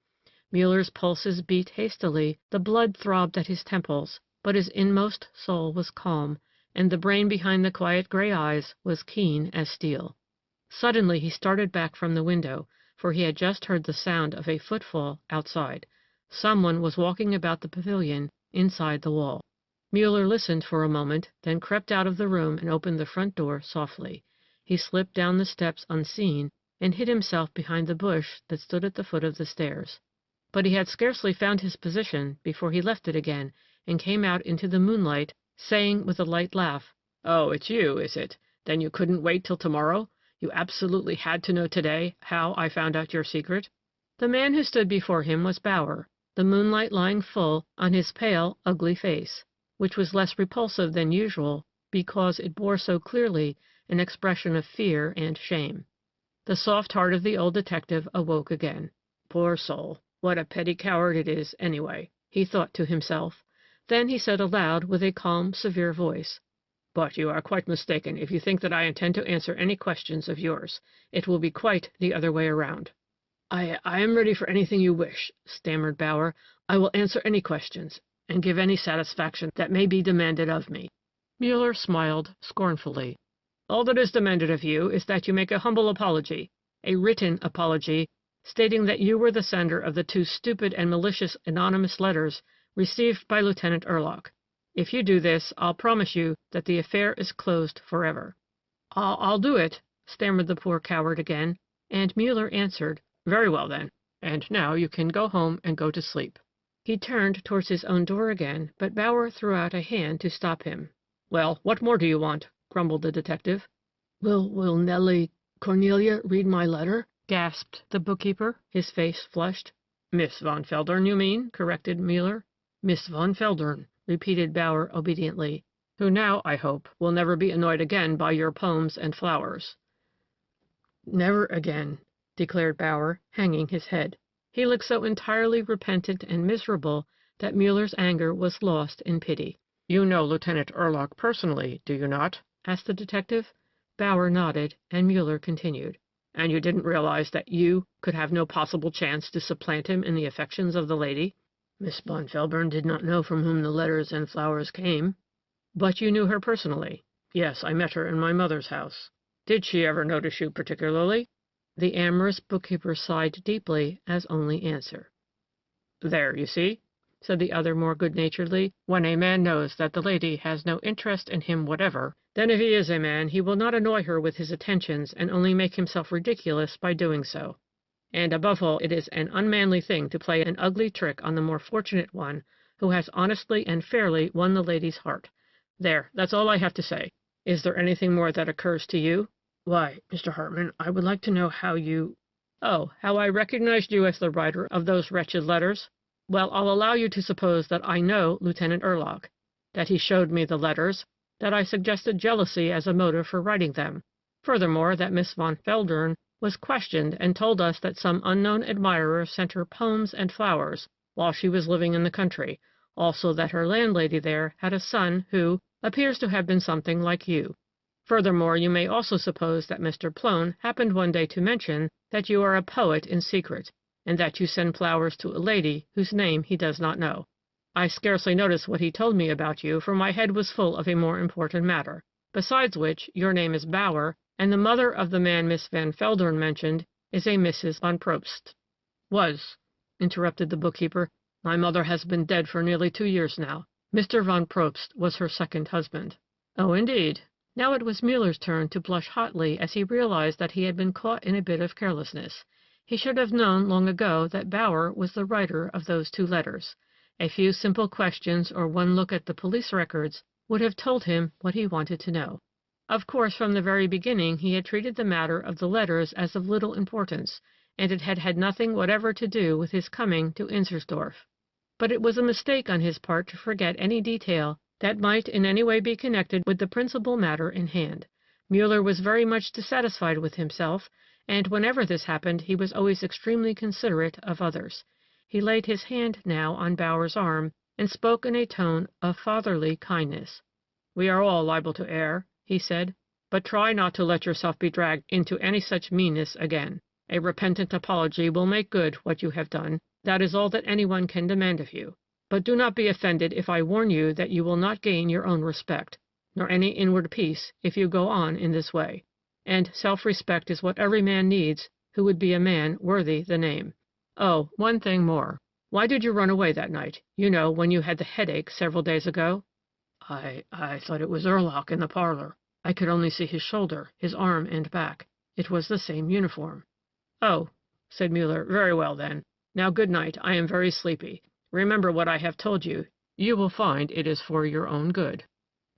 Muller's pulses beat hastily, the blood throbbed at his temples, but his inmost soul was calm, and the brain behind the quiet gray eyes was keen as steel. Suddenly he started back from the window, for he had just heard the sound of a footfall outside. Someone was walking about the pavilion inside the wall. Muller listened for a moment, then crept out of the room and opened the front door softly. He slipped down the steps unseen and hid himself behind the bush that stood at the foot of the stairs. But he had scarcely found his position before he left it again and came out into the moonlight, saying with a light laugh, "Oh, it's you, is it? Then you couldn't wait till tomorrow? You absolutely had to know today how I found out your secret?" The man who stood before him was Bauer, the moonlight lying full on his pale, ugly face, which was less repulsive than usual because it bore so clearly an expression of fear and shame. The soft heart of the old detective awoke again. Poor soul, what a petty coward it is, anyway, he thought to himself. Then he said aloud with a calm, severe voice, "But you are quite mistaken if you think that I intend to answer any questions of yours. It will be quite the other way around." I am ready for anything you wish," stammered Bauer. "I will answer any questions, and give any satisfaction that may be demanded of me." Muller smiled scornfully. "All that is demanded of you is that you make a humble apology, a written apology, stating that you were the sender of the 2 stupid and malicious anonymous letters received by Lieutenant Erlach. If you do this, I'll promise you that the affair is closed forever." I'll do it," stammered the poor coward again, and Muller answered, "Very well, then, and now you can go home and go to sleep." He turned towards his own door again, but Bauer threw out a hand to stop him. "Well, what more do you want?" grumbled the detective. Will Nellie Cornelia read my letter?" gasped the bookkeeper, his face flushed. "Miss von Feldern, you mean?" corrected Muller. "Miss von Feldern," repeated Bauer obediently, "who now, I hope, will never be annoyed again by your poems and flowers." "Never again," declared Bauer, hanging his head. He looked so entirely repentant and miserable that Muller's anger was lost in pity. "You know Lieutenant Erlach personally, do you not?" asked the detective. Bauer nodded, and Muller continued. "And you didn't realize that you could have no possible chance to supplant him in the affections of the lady?" "Miss von Feldern did not know from whom the letters and flowers came." "But you knew her personally?" "Yes, I met her in my mother's house." "Did she ever notice you particularly?" The amorous bookkeeper sighed deeply as only answer. "There, you see," said the other more good-naturedly, "when a man knows that the lady has no interest in him whatever, then if he is a man he will not annoy her with his attentions and only make himself ridiculous by doing so. And above all, it is an unmanly thing to play an ugly trick on the more fortunate one who has honestly and fairly won the lady's heart. There, that's all I have to say. Is there anything more that occurs to you?" "Why, Mr. Hartmann, I would like to know how you—" "Oh, how I recognized you as the writer of those wretched letters? Well, I'll allow you to suppose that I know Lieutenant Erlach, that he showed me the letters, that I suggested jealousy as a motive for writing them. Furthermore, that Miss von Feldern was questioned and told us that some unknown admirer sent her poems and flowers while she was living in the country, also that her landlady there had a son who appears to have been something like you. Furthermore, you may also suppose that Mr. Plone happened one day to mention that you are a poet in secret, and that you send flowers to a lady whose name he does not know. I scarcely noticed what he told me about you, for my head was full of a more important matter. Besides which, your name is Bauer, and the mother of the man Miss Van Velderen mentioned is a Mrs. Van Probst. Was, interrupted the bookkeeper. My mother has been dead for nearly 2 years now. Mr. Van Probst was her second husband. Oh, indeed. Now it was Muller's turn to blush hotly as he realized that he had been caught in a bit of carelessness. He should have known long ago that Bauer was the writer of those 2 letters. A few simple questions or one look at the police records would have told him what he wanted to know. Of course, from the very beginning he had treated the matter of the letters as of little importance, and it had had nothing whatever to do with his coming to Inzersdorf. But it was a mistake on his part to forget any detail that might in any way be connected with the principal matter in hand. Muller was very much dissatisfied with himself, and whenever this happened he was always extremely considerate of others. He laid his hand now on Bauer's arm, and spoke in a tone of fatherly kindness. "We are all liable to err," he said, "but try not to let yourself be dragged into any such meanness again. A repentant apology will make good what you have done. That is all that anyone can demand of you. But do not be offended if I warn you that you will not gain your own respect, nor any inward peace, if you go on in this way. And self-respect is what every man needs who would be a man worthy the name. Oh, one thing more. Why did you run away that night? You know, when you had the headache several days ago?" I thought it was Erlach in the parlor. I could only see his shoulder, his arm and back. It was the same uniform." "Oh," said Muller. "Very well, then. Now, good night. I am very sleepy. Remember what I have told you. You will find it is for your own good."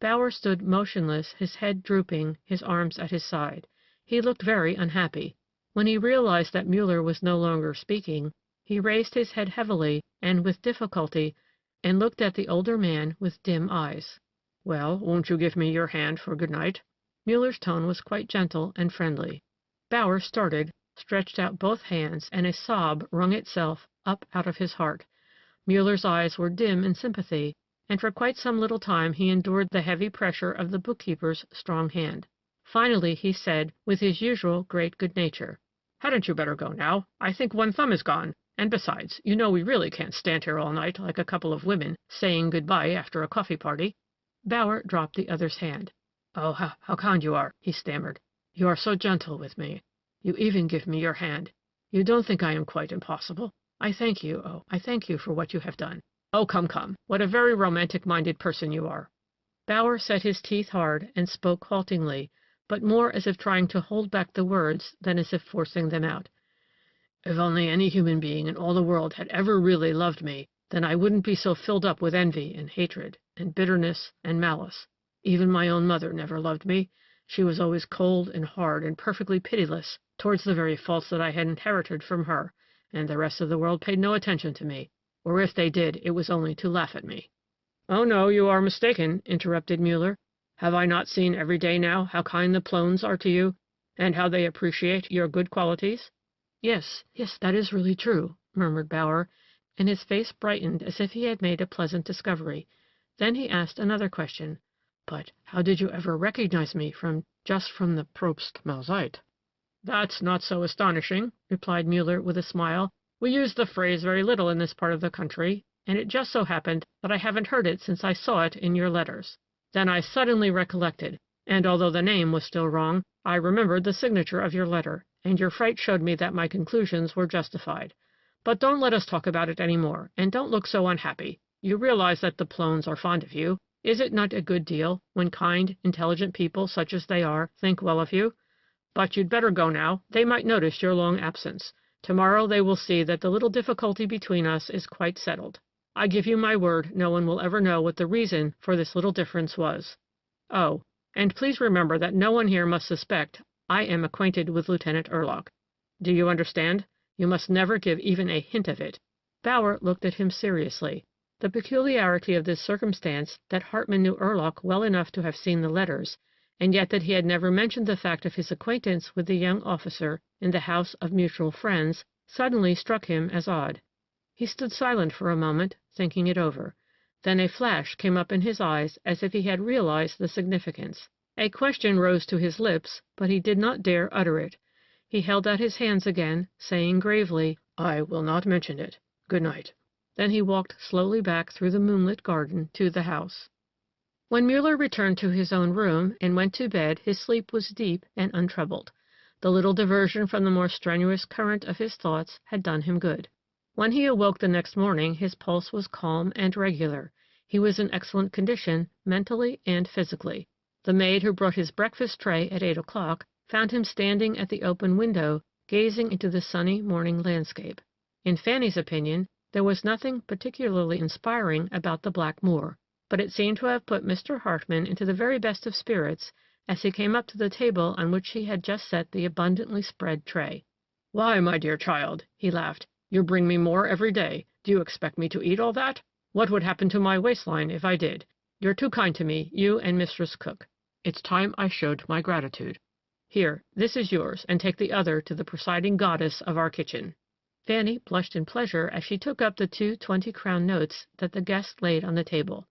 Bauer stood motionless, his head drooping, his arms at his side. He looked very unhappy. When he realized that Muller was no longer speaking, he raised his head heavily and with difficulty, and looked at the older man with dim eyes. "Well, won't you give me your hand for good night?" Muller's tone was quite gentle and friendly. Bauer started, stretched out both hands, and a sob wrung itself up out of his heart. Muller's eyes were dim in sympathy, and for quite some little time he endured the heavy pressure of the bookkeeper's strong hand. Finally he said, with his usual great good nature, "Hadn't you better go now? I think one thumb is gone, and besides, you know we really can't stand here all night like a couple of women saying good-bye after a coffee party." Bauer dropped the other's hand. "Oh, how kind you are," he stammered. "You are so gentle with me. You even give me your hand. You don't think I am quite impossible. I thank you, I thank you for what you have done. Oh, come, what a very romantic-minded person you are." Bauer set his teeth hard and spoke haltingly, but more as if trying to hold back the words than as if forcing them out. "If only any human being in all the world had ever really loved me, then I wouldn't be so filled up with envy and hatred and bitterness and malice. Even my own mother never loved me. She was always cold and hard and perfectly pitiless towards the very faults that I had inherited from her, and the rest of the world paid no attention to me, or if they did, it was only to laugh at me." "Oh, no, you are mistaken," interrupted Muller. "Have I not seen every day now how kind the Plones are to you, and how they appreciate your good qualities?" Yes, that is really true," murmured Bauer, and his face brightened as if he had made a pleasant discovery. Then he asked another question. "But how did you ever recognize me just from the Probst Mauseit?" "That's not so astonishing," replied Muller with a smile. "We use the phrase very little in this part of the country, and it just so happened that I haven't heard it since I saw it in your letters. Then I suddenly recollected, and although the name was still wrong, I remembered the signature of your letter, and your fright showed me that my conclusions were justified. But don't let us talk about it any more, and don't look so unhappy. You realize that the Plones are fond of you. Is it not a good deal, when kind, intelligent people, such as they are, think well of you? But you'd better go now. They might notice your long absence. Tomorrow they will see that the little difficulty between us is quite settled. I give you my word no one will ever know what the reason for this little difference was. Oh, and please remember that no one here must suspect I am acquainted with Lieutenant Erlach. Do you understand? You must never give even a hint of it." Bauer looked at him seriously. The peculiarity of this circumstance, that Hartmann knew Erlach well enough to have seen the letters, and yet that he had never mentioned the fact of his acquaintance with the young officer in the house of mutual friends suddenly struck him as odd. He stood silent for a moment, thinking it over. Then a flash came up in his eyes as if he had realized the significance. A question rose to his lips, but he did not dare utter it. He held out his hands again, saying gravely, "I will not mention it. Good night." Then he walked slowly back through the moonlit garden to the house. When Muller returned to his own room and went to bed, his sleep was deep and untroubled. The little diversion from the more strenuous current of his thoughts had done him good. When he awoke the next morning, his pulse was calm and regular. He was in excellent condition, mentally and physically. The maid who brought his breakfast tray at 8 o'clock found him standing at the open window, gazing into the sunny morning landscape. In Fanny's opinion, there was nothing particularly inspiring about the Black Moor, but it seemed to have put Mr. Hartman into the very best of spirits as he came up to the table on which he had just set the abundantly spread tray. "Why, my dear child," he laughed, "you bring me more every day. Do you expect me to eat all that? What would happen to my waistline if I did? You're too kind to me, you and Mistress Cook. It's time I showed my gratitude. Here, this is yours, and take the other to the presiding goddess of our kitchen." Fanny blushed in pleasure as she took up the 2 20-crown notes that the guest laid on the table.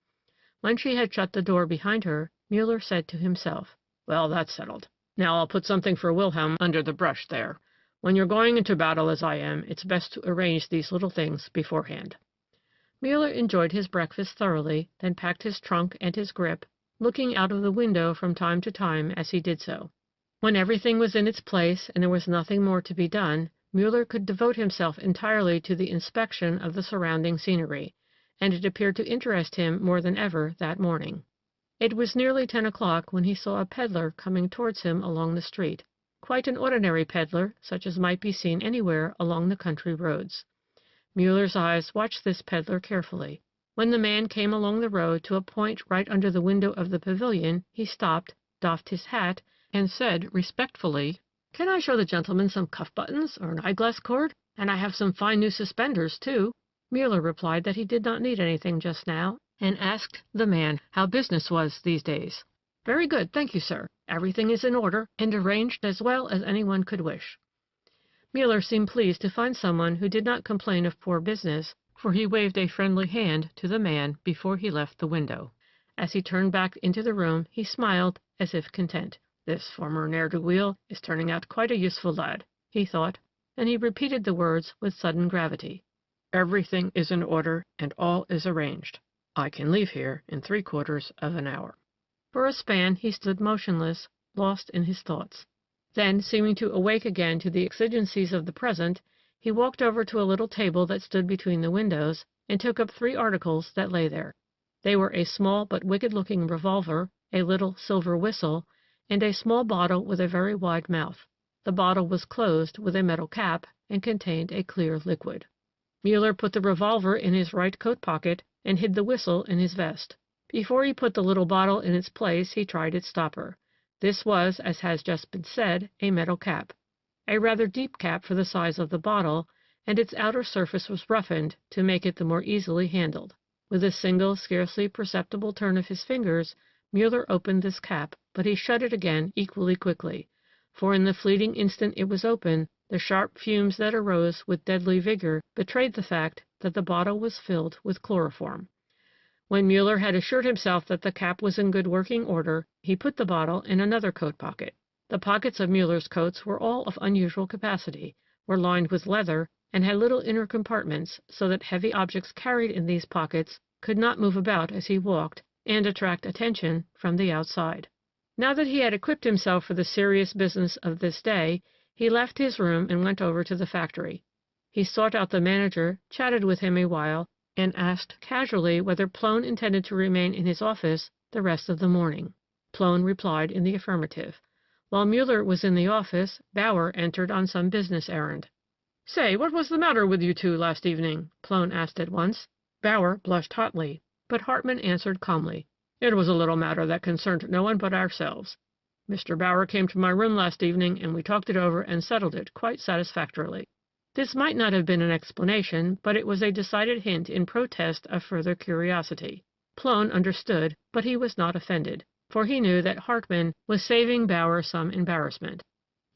When she had shut the door behind her, Muller said to himself, "Well, that's settled. Now I'll put something for Wilhelm under the brush there. When you're going into battle as I am, it's best to arrange these little things beforehand." Muller enjoyed his breakfast thoroughly, then packed his trunk and his grip, looking out of the window from time to time as he did so. When everything was in its place and there was nothing more to be done, Muller could devote himself entirely to the inspection of the surrounding scenery, and it appeared to interest him more than ever that morning. It was nearly 10 o'clock when he saw a peddler coming towards him along the street, quite an ordinary peddler, such as might be seen anywhere along the country roads. Muller's eyes watched this peddler carefully. When the man came along the road to a point right under the window of the pavilion, he stopped, doffed his hat, and said respectfully, "Can I show the gentleman some cuff buttons or an eyeglass cord? And I have some fine new suspenders, too." Muller replied that he did not need anything just now, and asked the man how business was these days. "Very good, thank you, sir. Everything is in order, and arranged as well as anyone could wish." Muller seemed pleased to find someone who did not complain of poor business, for he waved a friendly hand to the man before he left the window. As he turned back into the room, he smiled as if content. "This former ne'er-do-weel is turning out quite a useful lad," he thought, and he repeated the words with sudden gravity. "Everything is in order, and all is arranged. I can leave here in 3/4 of an hour." For a span he stood motionless, lost in his thoughts. Then, seeming to awake again to the exigencies of the present, he walked over to a little table that stood between the windows, and took up 3 articles that lay there. They were a small but wicked-looking revolver, a little silver whistle, and a small bottle with a very wide mouth. The bottle was closed with a metal cap, and contained a clear liquid. Muller put the revolver in his right coat pocket, and hid the whistle in his vest. Before he put the little bottle in its place, he tried its stopper. This was, as has just been said, a metal cap, a rather deep cap for the size of the bottle, and its outer surface was roughened to make it the more easily handled. With a single, scarcely perceptible turn of his fingers, Muller opened this cap, but he shut it again equally quickly, for in the fleeting instant it was open, the sharp fumes that arose with deadly vigor betrayed the fact that the bottle was filled with chloroform. When Muller had assured himself that the cap was in good working order, he put the bottle in another coat pocket. The pockets of Muller's coats were all of unusual capacity, were lined with leather, and had little inner compartments, so that heavy objects carried in these pockets could not move about as he walked, and attract attention from the outside. Now that he had equipped himself for the serious business of this day, he left his room and went over to the factory. He sought out the manager, chatted with him a while, and asked casually whether Plone intended to remain in his office the rest of the morning. Plone replied in the affirmative. While Muller was in the office, Bauer entered on some business errand. "Say, what was the matter with you two last evening?" Plone asked at once. Bauer blushed hotly, but Hartman answered calmly. "It was a little matter that concerned no one but ourselves. Mr. Bauer came to my room last evening, and we talked it over and settled it quite satisfactorily." This might not have been an explanation, but it was a decided hint in protest of further curiosity. Plone understood, but he was not offended, for he knew that Hartmann was saving Bauer some embarrassment.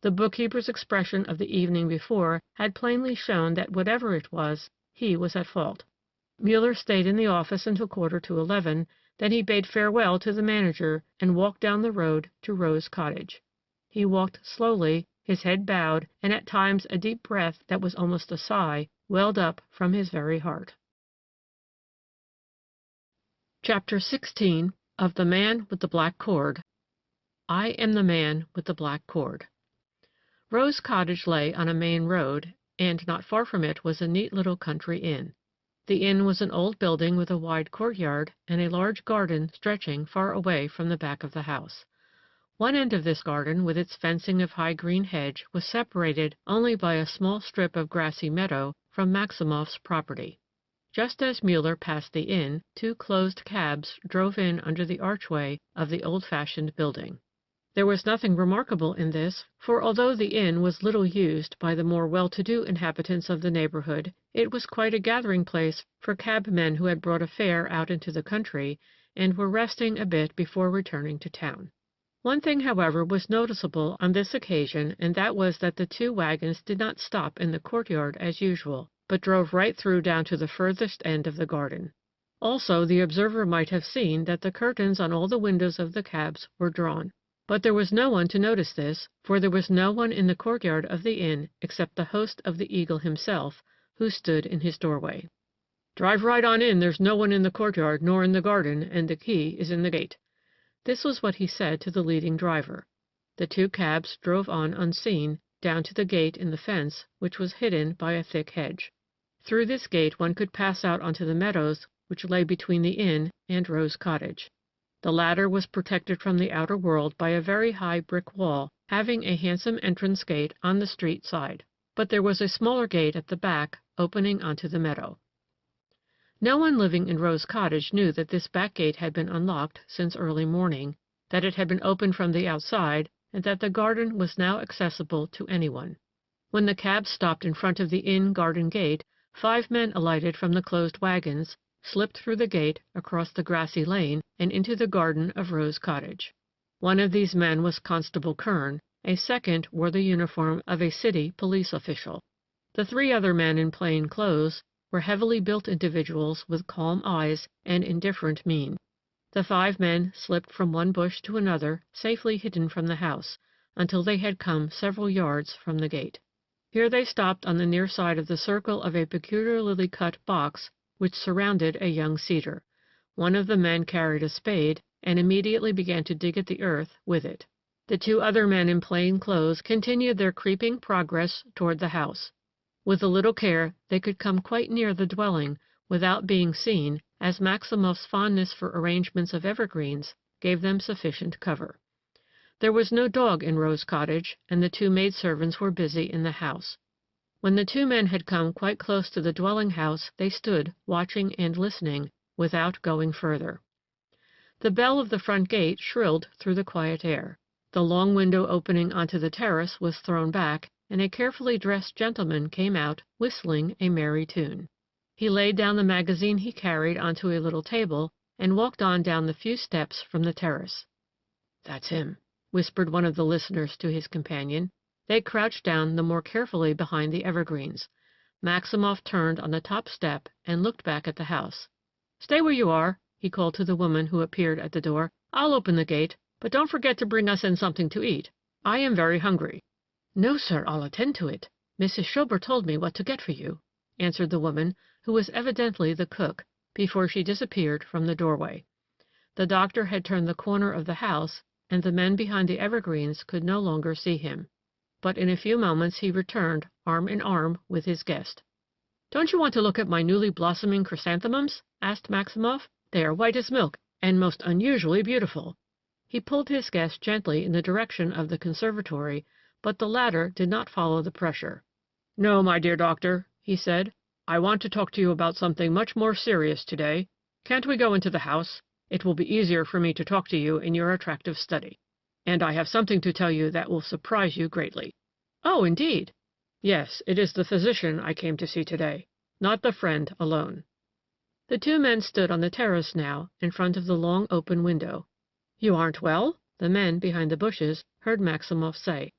The bookkeeper's expression of the evening before had plainly shown that whatever it was, he was at fault. Muller stayed in the office until 11:15, then he bade farewell to the manager and walked down the road to Rose Cottage. He walked slowly, his head bowed, and at times a deep breath that was almost a sigh welled up from his very heart. Chapter 16 of The Man with the Black Cord. I am the man with the black cord. Rose Cottage lay on a main road, and not far from it was a neat little country inn. The inn was an old building with a wide courtyard and a large garden stretching far away from the back of the house. One end of this garden, with its fencing of high green hedge, was separated only by a small strip of grassy meadow from Maximov's property. Just as Muller passed the inn, two closed cabs drove in under the archway of the old-fashioned building. There was nothing remarkable in this, for although the inn was little used by the more well-to-do inhabitants of the neighborhood, it was quite a gathering place for cabmen who had brought a fare out into the country and were resting a bit before returning to town. One thing, however, was noticeable on this occasion, and that was that the two wagons did not stop in the courtyard as usual, but drove right through down to the furthest end of the garden. Also, the observer might have seen that the curtains on all the windows of the cabs were drawn. But there was no one to notice this, for there was no one in the courtyard of the inn except the host of the Eagle himself, who stood in his doorway. "Drive right on in, there's no one in the courtyard nor in the garden, and the key is in the gate." This was what he said to the leading driver. The two cabs drove on unseen, down to the gate in the fence, which was hidden by a thick hedge. Through this gate one could pass out onto the meadows which lay between the inn and Rose Cottage. The latter was protected from the outer world by a very high brick wall, having a handsome entrance gate on the street side, but there was a smaller gate at the back, opening onto the meadow. No one living in Rose Cottage knew that this back gate had been unlocked since early morning, that it had been opened from the outside, and that the garden was now accessible to anyone. When the cab stopped in front of the inn garden gate, 5 men alighted from the closed wagons, slipped through the gate, across the grassy lane, and into the garden of Rose Cottage. One of these men was Constable Kern, a second wore the uniform of a city police official. The 3 other men in plain clothes were heavily built individuals with calm eyes and indifferent mien. The 5 men slipped from one bush to another, safely hidden from the house, until they had come several yards from the gate. Here they stopped on the near side of the circle of a peculiarly cut box which surrounded a young cedar. One of the men carried a spade, and immediately began to dig at the earth with it. The 2 other men in plain clothes continued their creeping progress toward the house. With a little care they could come quite near the dwelling without being seen, as Maximov's fondness for arrangements of evergreens gave them sufficient cover. There was no dog in Rose Cottage, and the 2 maidservants were busy in the house. When the 2 men had come quite close to the dwelling house, they stood, watching and listening, without going further. The bell of the front gate shrilled through the quiet air. The long window opening onto the terrace was thrown back, and a carefully dressed gentleman came out, whistling a merry tune. He laid down the magazine he carried onto a little table, and walked on down the few steps from the terrace. "That's him," whispered one of the listeners to his companion. They crouched down the more carefully behind the evergreens. Maximov turned on the top step and looked back at the house. "Stay where you are," he called to the woman who appeared at the door. "I'll open the gate, but don't forget to bring us in something to eat. I am very hungry." "No, sir, I'll attend to it. Mrs. Schober told me what to get for you," answered the woman, who was evidently the cook, before she disappeared from the doorway. The doctor had turned the corner of the house, and the men behind the evergreens could no longer see him. But in a few moments he returned, arm in arm with his guest. "Don't you want to look at my newly blossoming chrysanthemums?" asked Maximov. "They are white as milk, and most unusually beautiful." He pulled his guest gently in the direction of the conservatory, but the latter did not follow the pressure. "No, my dear doctor," he said. "I want to talk to you about something much more serious today. Can't we go into the house? It will be easier for me to talk to you in your attractive study. And I have something to tell you that will surprise you greatly." "Oh, indeed!" "Yes, it is the physician I came to see today, not the friend alone." The 2 men stood on the terrace now, in front of the long open window. "You aren't well?" the men behind the bushes heard Maximov say.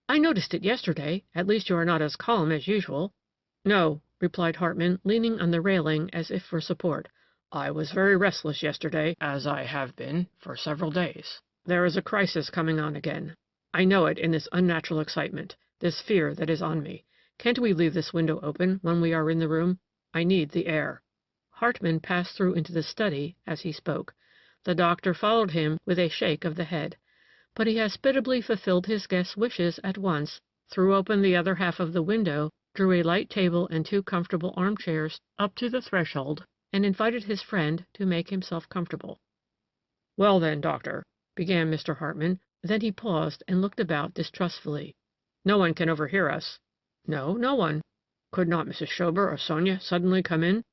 "I noticed it yesterday. At least you are not as calm as usual." "No," replied Hartman, leaning on the railing as if for support. "I was very restless yesterday, as I have been for several days. There is a crisis coming on again. I know it in this unnatural excitement, this fear that is on me. Can't we leave this window open when we are in the room? I need the air." Hartman passed through into the study as he spoke. The doctor followed him with a shake of the head. But he hospitably fulfilled his guest's wishes at once, threw open the other half of the window, drew a light table and 2 comfortable armchairs up to the threshold, and invited his friend to make himself comfortable. "Well then, doctor," began Mr. Hartman, then he paused and looked about distrustfully. "No one can overhear us." "No, no one." "Could not Mrs. Schober or Sonia suddenly come in?"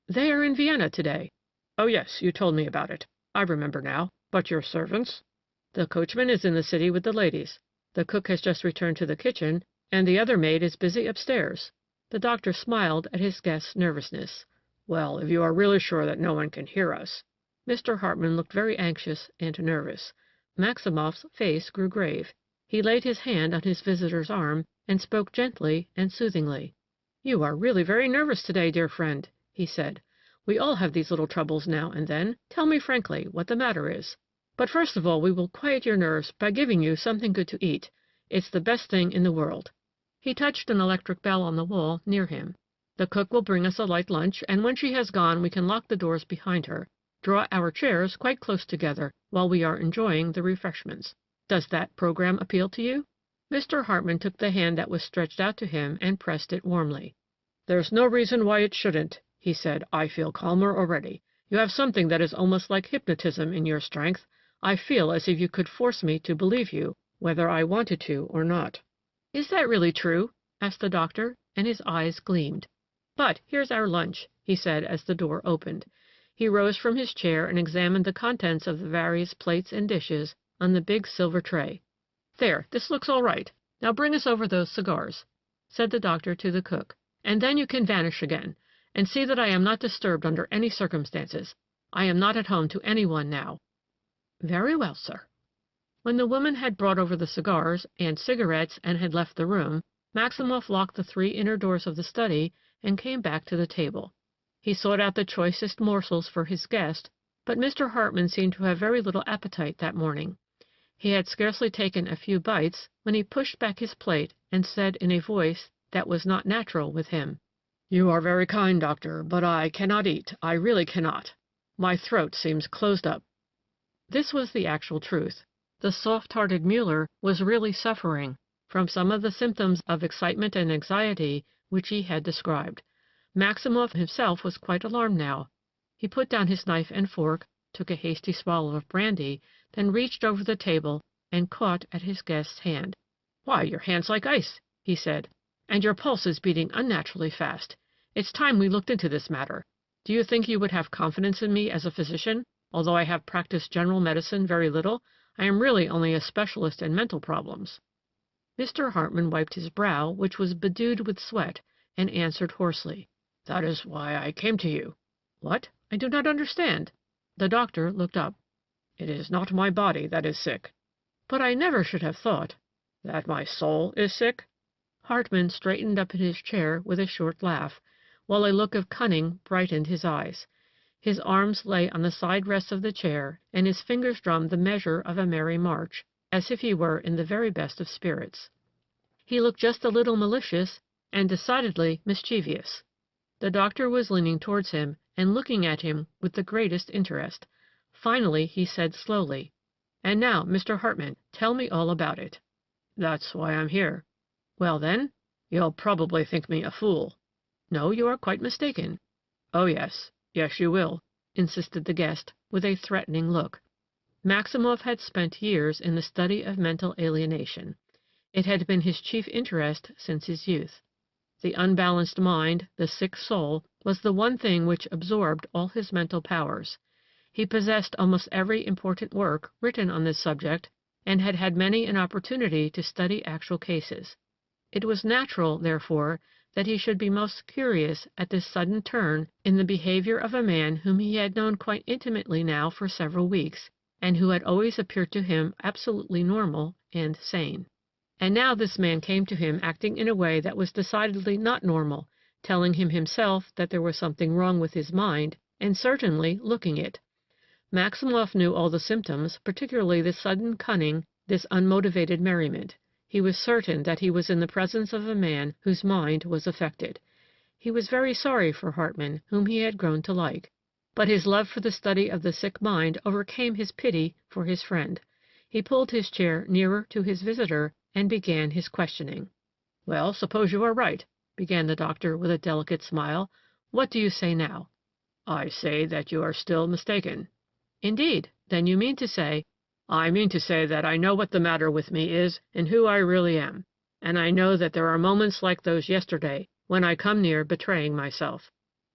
"They are in Vienna today." "Oh yes, you told me about it. I remember now. But your servants?" "The coachman is in the city with the ladies. The cook has just returned to the kitchen, and the other maid is busy upstairs." The doctor smiled at his guest's nervousness. "Well, if you are really sure that no one can hear us—" Mr. Hartman looked very anxious and nervous. Maximov's face grew grave. He laid his hand on his visitor's arm and spoke gently and soothingly. "You are really very nervous today, dear friend," he said. "We all have these little troubles now and then. Tell me frankly what the matter is. But first of all we will quiet your nerves by giving you something good to eat. It's the best thing in the world." He touched an electric bell on the wall near him. "The cook will bring us a light lunch, and when she has gone we can lock the doors behind her, draw our chairs quite close together while we are enjoying the refreshments. Does that program appeal to you?" Mr. Hartman took the hand that was stretched out to him and pressed it warmly. "There's no reason why it shouldn't," he said. "I feel calmer already. You have something that is almost like hypnotism in your strength. I feel as if you could force me to believe you, whether I wanted to or not." "Is that really true?" asked the doctor, and his eyes gleamed. "But here's our lunch," he said as the door opened. He rose from his chair and examined the contents of the various plates and dishes on the big silver tray. "There, this looks all right. Now bring us over those cigars," said the doctor to the cook, "and then you can vanish again. And see that I am not disturbed under any circumstances. I am not at home to any one now." "Very well, sir." When the woman had brought over the cigars and cigarettes and had left the room, Maximov locked the 3 inner doors of the study and came back to the table. He sought out the choicest morsels for his guest, but Mr. Hartman seemed to have very little appetite that morning. He had scarcely taken a few bites when he pushed back his plate and said in a voice that was not natural with him, "You are very kind, doctor, but I cannot eat. I really cannot. My throat seems closed up." This was the actual truth. The soft-hearted Muller was really suffering from some of the symptoms of excitement and anxiety which he had described. Maximov himself was quite alarmed now. He put down his knife and fork, took a hasty swallow of brandy, then reached over the table and caught at his guest's hand. "Why, your hand's like ice," he said, "and your pulse is beating unnaturally fast. It's time we looked into this matter. Do you think you would have confidence in me as a physician? Although I have practiced general medicine very little, I am really only a specialist in mental problems." Mr. Hartman wiped his brow, which was bedewed with sweat, and answered hoarsely, "That is why I came to you." "What? I do not understand." The doctor looked up. "It is not my body that is sick." "But I never should have thought—" "That my soul is sick?" Hartman straightened up in his chair with a short laugh, while a look of cunning brightened his eyes. His arms lay on the side rests of the chair, and his fingers drummed the measure of a merry march, as if he were in the very best of spirits. He looked just a little malicious and decidedly mischievous. The doctor was leaning towards him and looking at him with the greatest interest. Finally he said slowly, "And now, Mr. Hartman, tell me all about it." "That's why I'm here." "Well, then?" "You'll probably think me a fool." "No, you are quite mistaken." "Oh, yes. Yes, you will," insisted the guest, with a threatening look. Maximov had spent years in the study of mental alienation. It had been his chief interest since his youth. The unbalanced mind, the sick soul, was the one thing which absorbed all his mental powers. He possessed almost every important work written on this subject, and had had many an opportunity to study actual cases. It was natural, therefore, that he should be most curious at this sudden turn in the behavior of a man whom he had known quite intimately now for several weeks, and who had always appeared to him absolutely normal and sane. And now this man came to him acting in a way that was decidedly not normal, telling him himself that there was something wrong with his mind, and certainly looking it. Maximoff knew all the symptoms, particularly this sudden cunning, this unmotivated merriment. He was certain that he was in the presence of a man whose mind was affected. He was very sorry for Hartman, whom he had grown to like. But his love for the study of the sick mind overcame his pity for his friend. He pulled his chair nearer to his visitor and began his questioning. "Well, suppose you are right," began the doctor with a delicate smile. "What do you say now?" "I say that you are still mistaken." "Indeed? Then you mean to say—" "I mean to say that I know what the matter with me is and who I really am, and I know that there are moments like those yesterday when I come near betraying myself."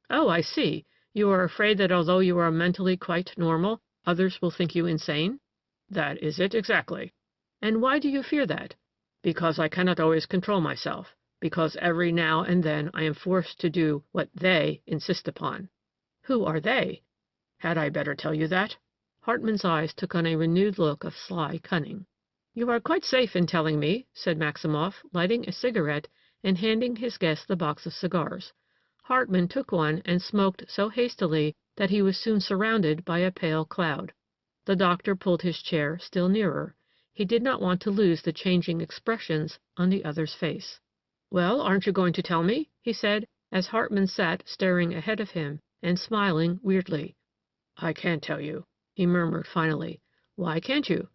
"Oh, I see. You are afraid that although you are mentally quite normal, others will think you insane?" "That is it exactly." "And why do you fear that?" "Because I cannot always control myself, because every now and then I am forced to do what they insist upon." "Who are they?" "Had I better tell you that?" Hartman's eyes took on a renewed look of sly cunning. "You are quite safe in telling me," said Maximoff, lighting a cigarette and handing his guest the box of cigars. Hartman took one and smoked so hastily that he was soon surrounded by a pale cloud. The doctor pulled his chair still nearer. He did not want to lose the changing expressions on the other's face. "Well, aren't you going to tell me?" he said, as Hartman sat staring ahead of him and smiling weirdly. "I can't tell you," he murmured finally. "Why can't you?"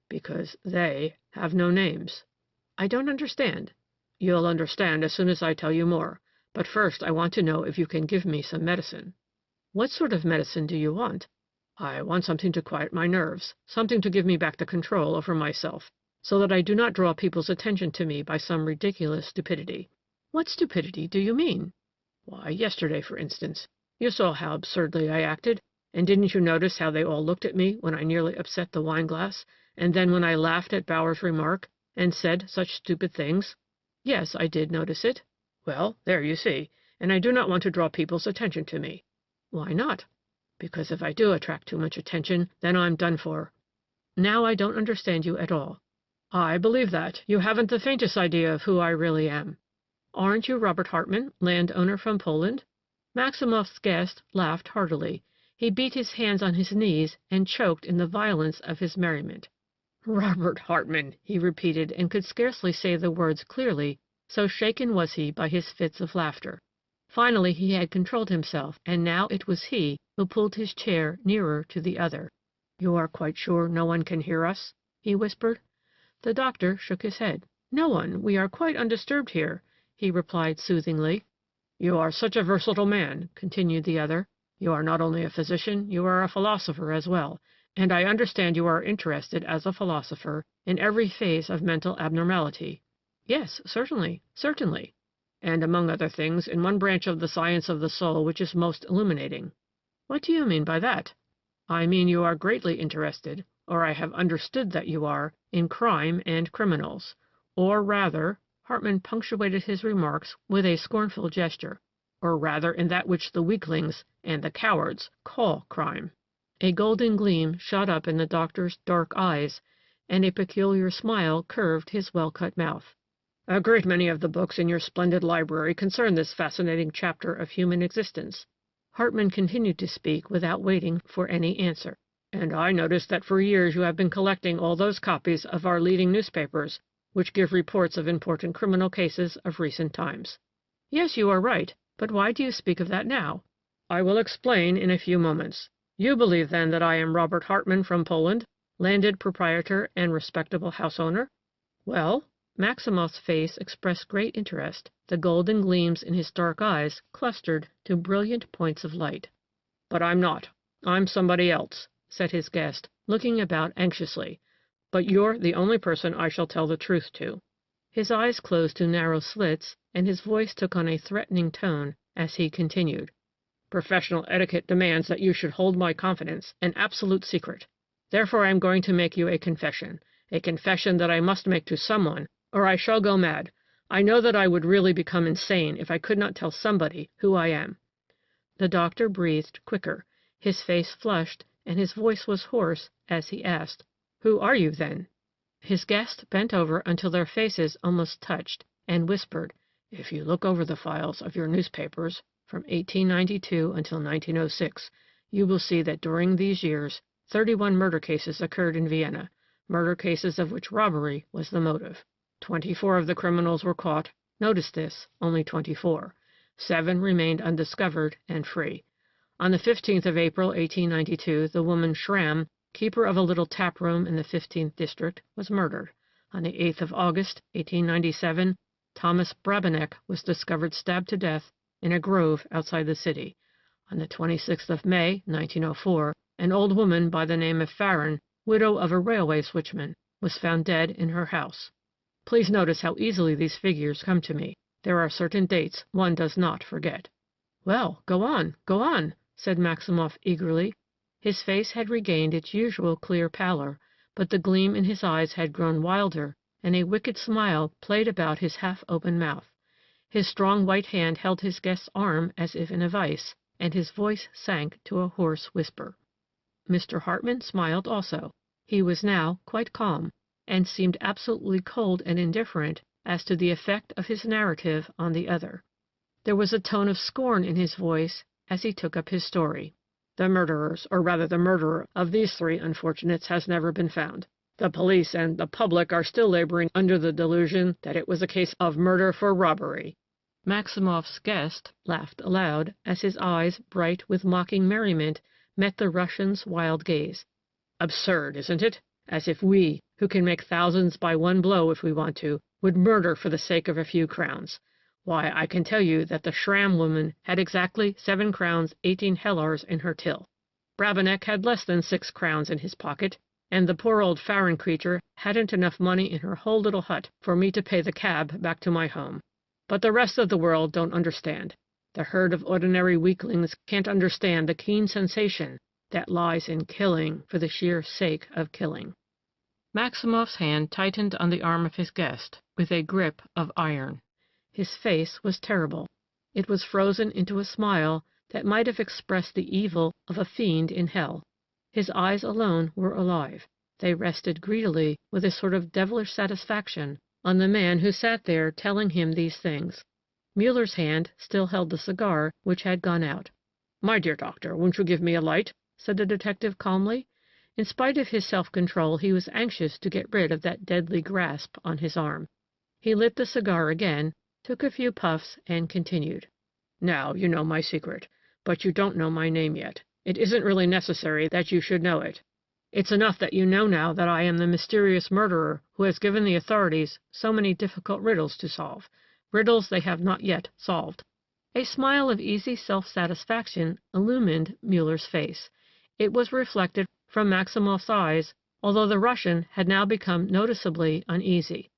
"Because they have no names." "I don't understand." "You'll understand as soon as I tell you more. But first I want to know if you can give me some medicine." "What sort of medicine do you want?" "I want something to quiet my nerves, something to give me back the control over myself, so that I do not draw people's attention to me by some ridiculous stupidity." "What stupidity do you mean?" "Why, yesterday, for instance. You saw how absurdly I acted, and didn't you notice how they all looked at me when I nearly upset the wine-glass, and then when I laughed at Bauer's remark, and said such stupid things?" "Yes, I did notice it." "Well, there you see, and I do not want to draw people's attention to me." "Why not?" "Because if I do attract too much attention, then I'm done for." "Now I don't understand you at all." "I believe that. You haven't the faintest idea of who I really am." "Aren't you Robert Hartman, landowner from Poland?" Maximoff's guest laughed heartily. He beat his hands on his knees and choked in the violence of his merriment. "Robert Hartman," he repeated, and could scarcely say the words clearly, so shaken was he by his fits of laughter. Finally he had controlled himself, and now it was he who pulled his chair nearer to the other. "You are quite sure no one can hear us?" he whispered. The doctor shook his head. "No one. We are quite undisturbed here," he replied soothingly. "You are such a versatile man," continued the other. "You are not only a physician, you are a philosopher as well, and I understand you are interested, as a philosopher, in every phase of mental abnormality." "Yes, certainly, certainly." "And among other things, in one branch of the science of the soul which is most illuminating." "What do you mean by that?" "I mean you are greatly interested, or I have understood that you are, in crime and criminals. Or rather," Hartman punctuated his remarks with a scornful gesture, "or rather in that which the weaklings and the cowards call crime." A golden gleam shot up in the doctor's dark eyes, and a peculiar smile curved his well-cut mouth. "A great many of the books in your splendid library concern this fascinating chapter of human existence." Hartman continued to speak without waiting for any answer. "And I notice that for years you have been collecting all those copies of our leading newspapers which give reports of important criminal cases of recent times." "Yes, you are right. But why do you speak of that now?" "I will explain in a few moments. You believe, then, that I am Robert Hartman from Poland, landed proprietor and respectable house owner?" "Well?" Maximoff's face expressed great interest. The golden gleams in his dark eyes clustered to brilliant points of light. "But I'm not. I'm somebody else," said his guest, looking about anxiously. "But you're the only person I shall tell the truth to." His eyes closed to narrow slits, and his voice took on a threatening tone as he continued. "Professional etiquette demands that you should hold my confidence an absolute secret. Therefore I am going to make you a confession that I must make to someone, or I shall go mad. I know that I would really become insane if I could not tell somebody who I am." The doctor breathed quicker. His face flushed, and his voice was hoarse as he asked, "Who are you, then?" His guest bent over until their faces almost touched, and whispered, "If you look over the files of your newspapers from 1892 until 1906, you will see that during these years 31 murder cases occurred in Vienna, murder cases of which robbery was the motive. 24 of the criminals were caught. Notice this, only 24. 7 remained undiscovered and free. On the 15th of April, 1892, the woman Schramm, keeper of a little tap room in the 15th district, was murdered. On the 8th of August, 1897, Thomas Brabenek was discovered stabbed to death in a grove outside the city. On the 26th of May, 1904, an old woman by the name of Farron, widow of a railway switchman, was found dead in her house. Please notice how easily these figures come to me. There are certain dates one does not forget." "Well, go on," said Maximoff eagerly. His face had regained its usual clear pallor, but the gleam in his eyes had grown wilder, and a wicked smile played about his half-open mouth. His strong white hand held his guest's arm as if in a vice, and his voice sank to a hoarse whisper. Mr. Hartman smiled also. He was now quite calm, and seemed absolutely cold and indifferent as to the effect of his narrative on the other. There was a tone of scorn in his voice as he took up his story. "The murderers, or rather the murderer, of these 3 unfortunates has never been found. The police and the public are still laboring under the delusion that it was a case of murder for robbery." Maximoff's guest laughed aloud as his eyes, bright with mocking merriment, met the Russian's wild gaze. "Absurd, isn't it? As if we, who can make thousands by one blow if we want to, would murder for the sake of a few crowns. Why, I can tell you that the Schramm woman had exactly 7 crowns 18 hellars in her till. Brabenek had less than 6 crowns in his pocket, and the poor old Farron creature hadn't enough money in her whole little hut for me to pay the cab back to my home. But the rest of the world don't understand. The herd of ordinary weaklings can't understand the keen sensation that lies in killing for the sheer sake of killing." Maximoff's hand tightened on the arm of his guest with a grip of iron. His face was terrible. It was frozen into a smile that might have expressed the evil of a fiend in hell. His eyes alone were alive. They rested greedily, with a sort of devilish satisfaction, on the man who sat there telling him these things. Muller's hand still held the cigar, which had gone out. "My dear doctor, won't you give me a light?" said the detective calmly. In spite of his self-control, he was anxious to get rid of that deadly grasp on his arm. He lit the cigar again, took a few puffs, and continued. "Now you know my secret, but you don't know my name yet. It isn't really necessary that you should know it. It's enough that you know now that I am the mysterious murderer who has given the authorities so many difficult riddles to solve, riddles they have not yet solved." A smile of easy self-satisfaction illumined Muller's face. It was reflected from Maximoff's eyes, although the Russian had now become noticeably uneasy.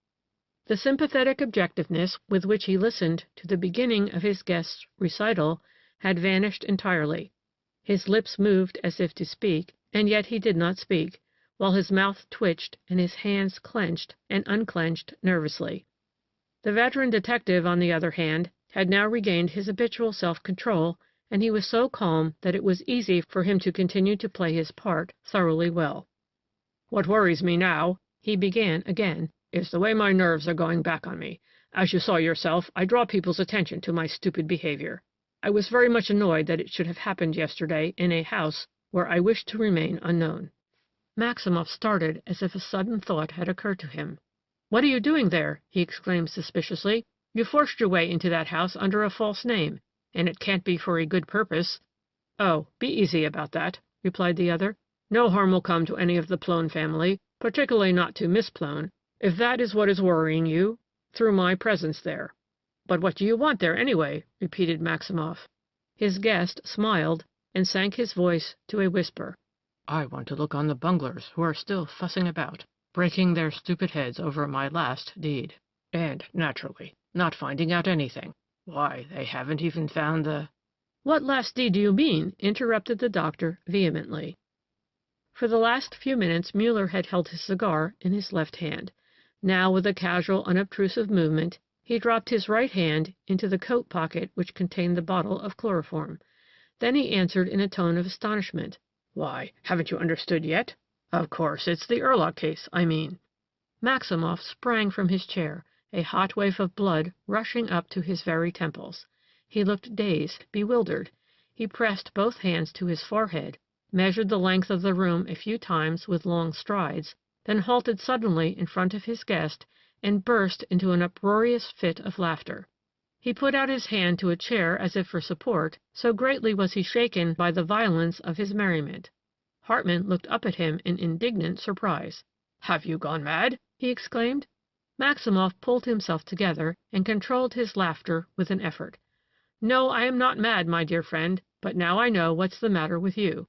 The sympathetic objectiveness with which he listened to the beginning of his guest's recital had vanished entirely. His lips moved as if to speak, and yet he did not speak, while his mouth twitched and his hands clenched and unclenched nervously. The veteran detective, on the other hand, had now regained his habitual self-control, and he was so calm that it was easy for him to continue to play his part thoroughly well. "What worries me now," he began again, "is the way my nerves are going back on me. As you saw yourself, I draw people's attention to my stupid behavior. I was very much annoyed that it should have happened yesterday in a house where I wished to remain unknown." Maximoff started as if a sudden thought had occurred to him. "What are you doing there?" he exclaimed suspiciously. "You forced your way into that house under a false name, and it can't be for a good purpose." "Oh, be easy about that," replied the other. "No harm will come to any of the Plone family, particularly not to Miss Plone, if that is what is worrying you, through my presence there." "But what do you want there, anyway?" repeated Maximoff. His guest smiled and sank his voice to a whisper. "I want to look on the bunglers who are still fussing about, breaking their stupid heads over my last deed. And, naturally, not finding out anything. Why, they haven't even found the—" "What last deed do you mean?" interrupted the doctor vehemently. For the last few minutes Muller had held his cigar in his left hand. Now, with a casual, unobtrusive movement, he dropped his right hand into the coat pocket which contained the bottle of chloroform. Then he answered in a tone of astonishment. Why, haven't you understood yet? Of course, it's the Erlock case, I mean." Maximoff sprang from his chair, a hot wave of blood rushing up to his very temples. He looked dazed, bewildered. He pressed both hands to his forehead, measured the length of the room a few times with long strides, then halted suddenly in front of his guest and burst into an uproarious fit of laughter. He put out his hand to a chair as if for support, so greatly was he shaken by the violence of his merriment. Hartman looked up at him in indignant surprise. "Have you gone mad?" he exclaimed. Maximoff pulled himself together and controlled his laughter with an effort. "No, I am not mad, my dear friend, but now I know what's the matter with you."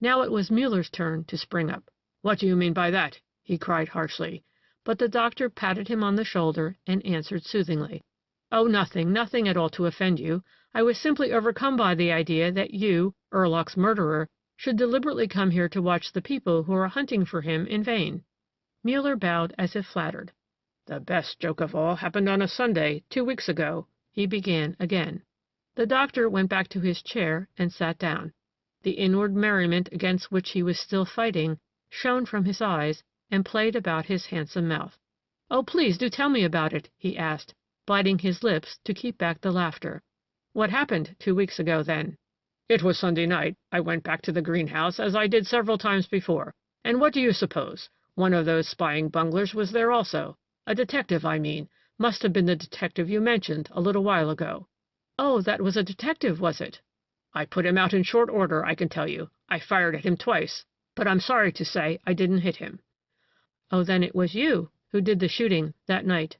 Now it was Muller's turn to spring up. "What do you mean by that?" he cried harshly, but the doctor patted him on the shoulder and answered soothingly. "Oh, nothing at all to offend you. I was simply overcome by the idea that you, Erlock's murderer, should deliberately come here to watch the people who are hunting for him in vain." Muller bowed as if flattered. "The best joke of all happened on a Sunday, 2 weeks ago," he began again. The doctor went back to his chair and sat down. The inward merriment against which he was still fighting shone from his eyes and played about his handsome mouth. "Oh, please do tell me about it," he asked, biting his lips to keep back the laughter. "What happened 2 weeks ago, then?" "It was Sunday night. I went back to the greenhouse, as I did several times before, and what do you suppose? One of those spying bunglers was there also. A detective, I mean. Must have been the detective you mentioned a little while ago." "Oh, that was a detective, was it?" "I put him out in short order, I can tell you. I fired at him twice, but I'm sorry to say I didn't hit him." "Oh, then it was you who did the shooting that night."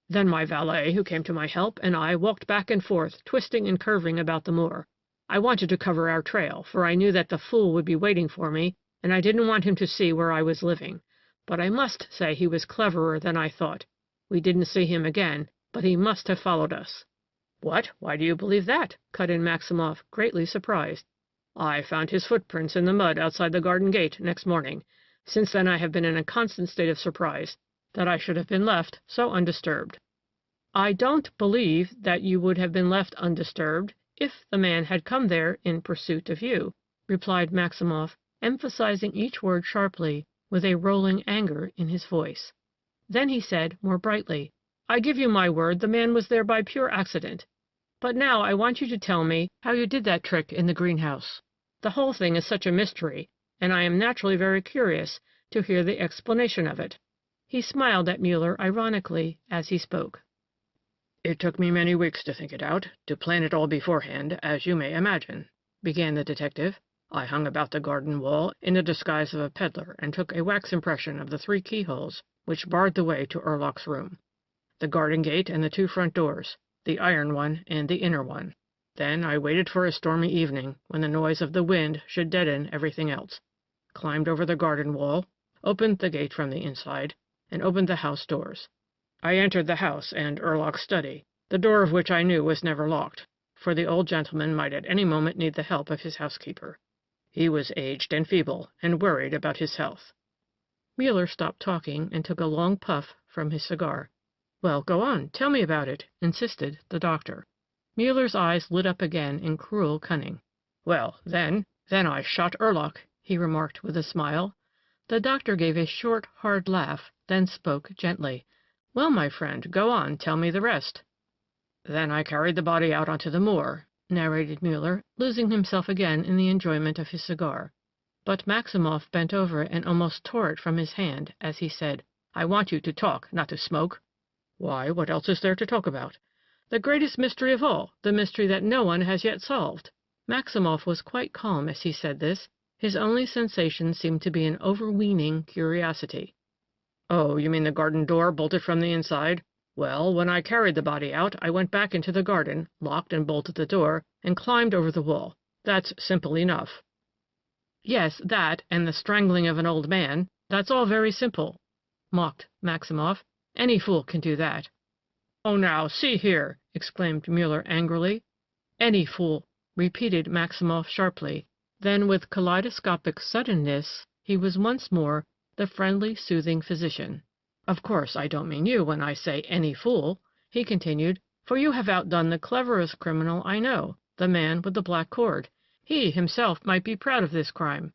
"Then my valet, who came to my help, and I walked back and forth, twisting and curving about the moor. I wanted to cover our trail, for I knew that the fool would be waiting for me, and I didn't want him to see where I was living. But I must say he was cleverer than I thought. We didn't see him again, but he must have followed us." "What? Why do you believe that?" cut in Maximoff, greatly surprised. "I found his footprints in the mud outside the garden gate next morning. Since then I have been in a constant state of surprise, that I should have been left so undisturbed." "I don't believe that you would have been left undisturbed if the man had come there in pursuit of you," replied Maximoff, emphasizing each word sharply, with a rolling anger in his voice. Then he said, more brightly, "I give you my word the man was there by pure accident. But now I want you to tell me how you did that trick in the greenhouse. The whole thing is such a mystery, and I am naturally very curious to hear the explanation of it." He smiled at Muller ironically as he spoke. "It took me many weeks to think it out, to plan it all beforehand, as you may imagine," began the detective. "I hung about the garden wall in the disguise of a peddler and took a wax impression of the 3 keyholes which barred the way to Erlock's room. The garden gate and the 2 front doors, the iron one and the inner one. Then I waited for a stormy evening, when the noise of the wind should deaden everything else, climbed over the garden wall, opened the gate from the inside, and opened the house doors. I entered the house and Erlock's study, the door of which I knew was never locked, for the old gentleman might at any moment need the help of his housekeeper. He was aged and feeble, and worried about his health." Muller stopped talking and took a long puff from his cigar. "Well, go on, tell me about it," insisted the doctor. Muller's eyes lit up again in cruel cunning. "Well, then I shot Erlock," he remarked with a smile. The doctor gave a short, hard laugh, then spoke gently. "Well, my friend, go on, tell me the rest." "Then I carried the body out onto the moor," narrated Muller, losing himself again in the enjoyment of his cigar. But Maximoff bent over and almost tore it from his hand as he said, "I want you to talk, not to smoke." "Why, what else is there to talk about?" "The greatest mystery of all, the mystery that no one has yet solved." Maximoff was quite calm as he said this. His only sensation seemed to be an overweening curiosity. "Oh, you mean the garden door bolted from the inside? Well, when I carried the body out, I went back into the garden, locked and bolted the door, and climbed over the wall. That's simple enough." "Yes, that, and the strangling of an old man, that's all very simple," mocked Maximoff. "Any fool can do that." "Oh, now, see here!" exclaimed Muller angrily. "Any fool," repeated Maximoff sharply. Then, with kaleidoscopic suddenness, he was once more the friendly, soothing physician. "Of course, I don't mean you when I say any fool," he continued, "for you have outdone the cleverest criminal I know, the man with the black cord. He himself might be proud of this crime."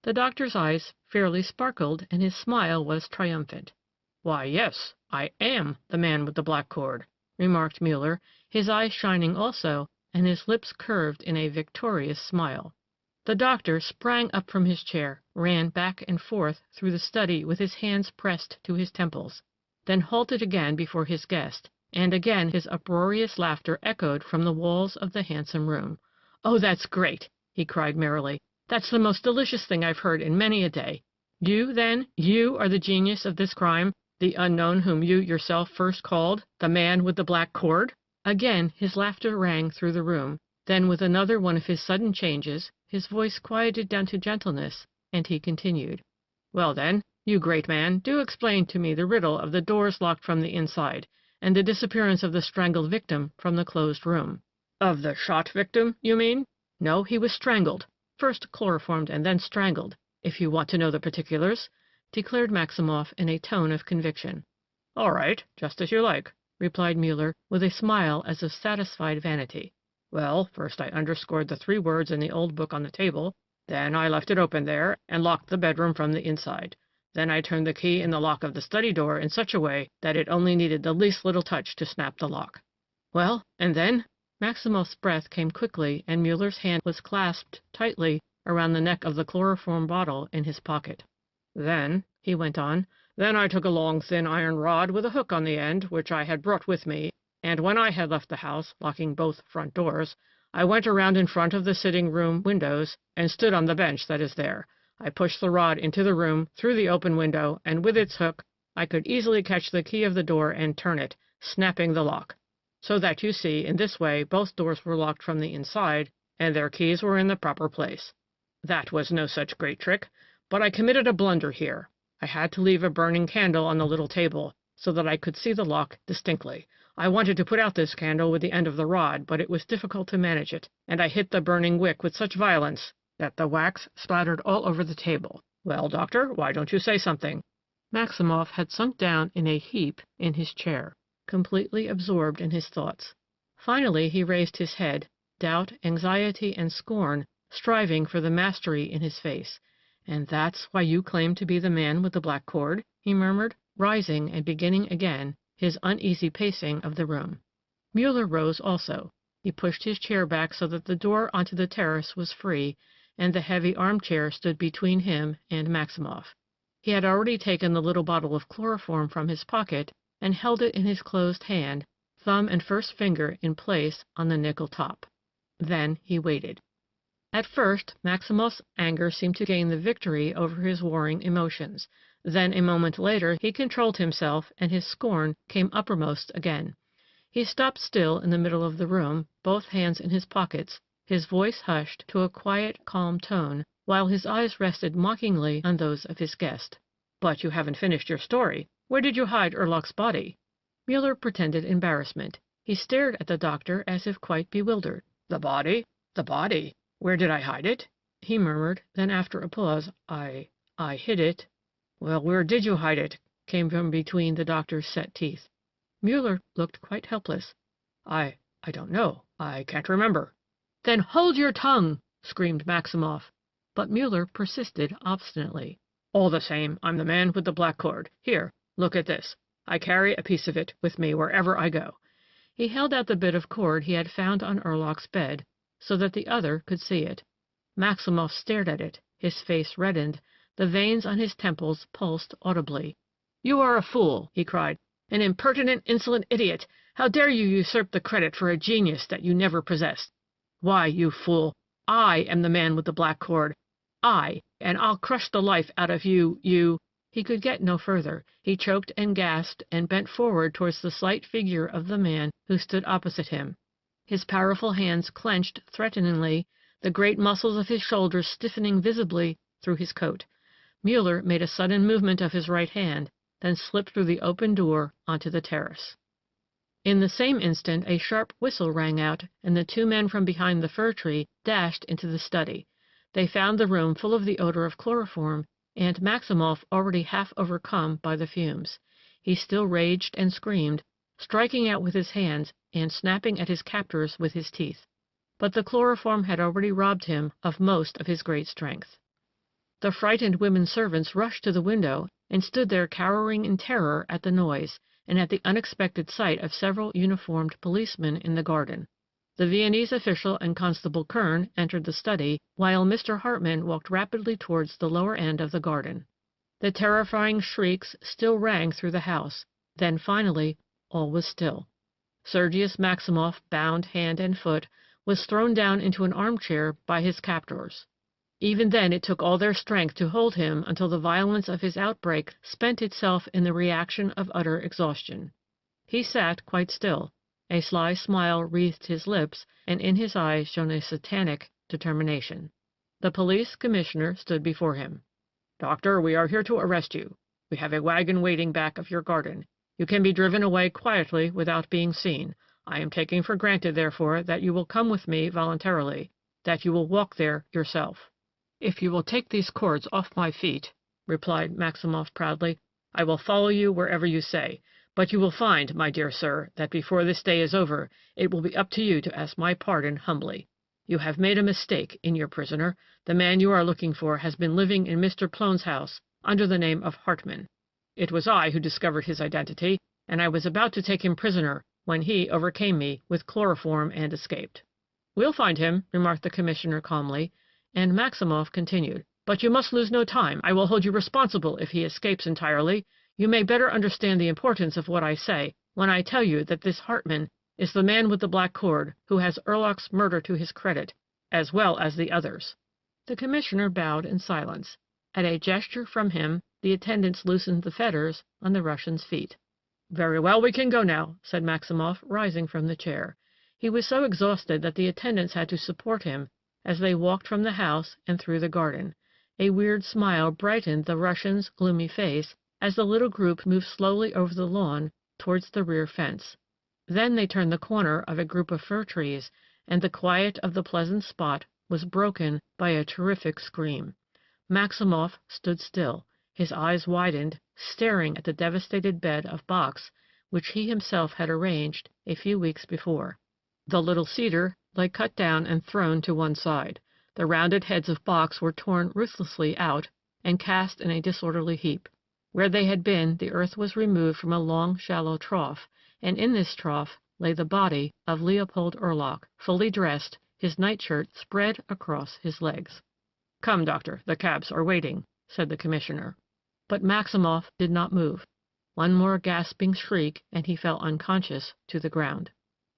The doctor's eyes fairly sparkled, and his smile was triumphant. "Why, yes, I am the man with the black cord," remarked Muller, his eyes shining also, and his lips curved in a victorious smile. The doctor sprang up from his chair, ran back and forth through the study with his hands pressed to his temples, then halted again before his guest, and again his uproarious laughter echoed from the walls of the handsome room. "Oh, that's great!" he cried merrily. "That's the most delicious thing I've heard in many a day. You, then, you are the genius of this crime, the unknown whom you yourself first called the man with the black cord?" Again his laughter rang through the room. Then, with another one of his sudden changes, his voice quieted down to gentleness, and he continued, "Well, then, you great man, do explain to me the riddle of the doors locked from the inside, and the disappearance of the strangled victim from the closed room." "Of the shot victim, you mean?" "No, he was strangled. First chloroformed and then strangled, if you want to know the particulars," declared Maximoff in a tone of conviction. "All right, just as you like," replied Muller, with a smile as of satisfied vanity. "Well, first I underscored the 3 words in the old book on the table, then I left it open there, and locked the bedroom from the inside. Then I turned the key in the lock of the study door in such a way that it only needed the least little touch to snap the lock." "Well, and then?" Maximoff's breath came quickly, and Muller's hand was clasped tightly around the neck of the chloroform bottle in his pocket. "Then," he went on, "then I took a long thin iron rod with a hook on the end, which I had brought with me, and when I had left the house, locking both front doors, I went around in front of the sitting-room windows and stood on the bench that is there. I pushed the rod into the room through the open window, and with its hook I could easily catch the key of the door and turn it, snapping the lock. So that, you see, in this way both doors were locked from the inside, and their keys were in the proper place. That was no such great trick, but I committed a blunder here. I had to leave a burning candle on the little table, so that I could see the lock distinctly. I wanted to put out this candle with the end of the rod, but it was difficult to manage it, and I hit the burning wick with such violence that the wax splattered all over the table. Well, doctor, why don't you say something?" Maximoff had sunk down in a heap in his chair, completely absorbed in his thoughts. Finally he raised his head, doubt, anxiety, and scorn striving for the mastery in his face. "And that's why you claim to be the man with the black cord?" he murmured, rising and beginning again his uneasy pacing of the room. Muller rose also. He pushed his chair back so that the door onto the terrace was free, and the heavy armchair stood between him and Maximoff. He had already taken the little bottle of chloroform from his pocket and held it in his closed hand, thumb and first finger in place on the nickel top. Then he waited. At first Maximoff's anger seemed to gain the victory over his warring emotions. Then, a moment later, he controlled himself, and his scorn came uppermost again. He stopped still in the middle of the room, both hands in his pockets, his voice hushed to a quiet, calm tone, while his eyes rested mockingly on those of his guest. "But you haven't finished your story. Where did you hide Erlach's body?" Muller pretended embarrassment. He stared at the doctor as if quite bewildered. "The body? The body? Where did I hide it?" he murmured. Then, after a pause, I hid it." "Well, where did you hide it?" came from between the doctor's set teeth. Muller looked quite helpless. I don't know. I can't remember." "Then hold your tongue!" screamed Maximoff. But Muller persisted obstinately. "All the same, I'm the man with the black cord. Here, look at this. I carry a piece of it with me wherever I go." He held out the bit of cord he had found on Erlach's bed, so that the other could see it. Maximoff stared at it, his face reddened, the veins on his temples pulsed audibly. "You are a fool!" he cried. "An impertinent, insolent idiot! How dare you usurp the credit for a genius that you never possessed? Why, you fool, I am the man with the black cord. And I'll crush the life out of you—" He could get no further. He choked and gasped and bent forward towards the slight figure of the man who stood opposite him. His powerful hands clenched threateningly, the great muscles of his shoulders stiffening visibly through his coat. Muller made a sudden movement of his right hand, then slipped through the open door onto the terrace. In the same instant a sharp whistle rang out, and the 2 men from behind the fir tree dashed into the study. They found the room full of the odor of chloroform, and Maximoff already half overcome by the fumes. He still raged and screamed, striking out with his hands and snapping at his captors with his teeth. But the chloroform had already robbed him of most of his great strength. The frightened women servants rushed to the window and stood there cowering in terror at the noise and at the unexpected sight of several uniformed policemen in the garden. The Viennese official and Constable Kern entered the study, while Mr. Hartmann walked rapidly towards the lower end of the garden. The terrifying shrieks still rang through the house. Then finally all was still. Sergius Maximoff, bound hand and foot, was thrown down into an armchair by his captors. Even then it took all their strength to hold him until the violence of his outbreak spent itself in the reaction of utter exhaustion. He sat quite still. A sly smile wreathed his lips, and in his eyes shone a satanic determination. The police commissioner stood before him. "Doctor, we are here to arrest you. We have a wagon waiting back of your garden. You can be driven away quietly without being seen. I am taking for granted, therefore, that you will come with me voluntarily, that you will walk there yourself." "If you will take these cords off my feet," replied Maximoff proudly, "I will follow you wherever you say. But you will find, my dear sir, that before this day is over, it will be up to you to ask my pardon humbly. You have made a mistake in your prisoner. The man you are looking for has been living in Mr. Plone's house under the name of Hartmann. It was I who discovered his identity, and I was about to take him prisoner when he overcame me with chloroform and escaped." "We'll find him," remarked the commissioner calmly, and Maximoff continued, "But you must lose no time. I will hold you responsible if he escapes entirely. You may better understand the importance of what I say when I tell you that this Hartmann is the man with the black cord who has Erlach's murder to his credit, as well as the others." The commissioner bowed in silence. At a gesture from him, the attendants loosened the fetters on the Russian's feet. "Very well, we can go now," said Maximoff, rising from the chair. He was so exhausted that the attendants had to support him as they walked from the house and through the garden. A weird smile brightened the Russian's gloomy face as the little group moved slowly over the lawn towards the rear fence. Then they turned the corner of a group of fir trees, and the quiet of the pleasant spot was broken by a terrific scream. Maximoff stood still, his eyes widened, staring at the devastated bed of box which he himself had arranged a few weeks before. The little cedar lay cut down and thrown to one side. The rounded heads of box were torn ruthlessly out and cast in a disorderly heap. Where they had been, the earth was removed from a long, shallow trough, and in this trough lay the body of Leopold Erlach, fully dressed, his nightshirt spread across his legs. "Come, doctor, the cabs are waiting," said the commissioner. But Maximoff did not move. One more gasping shriek, and he fell unconscious to the ground.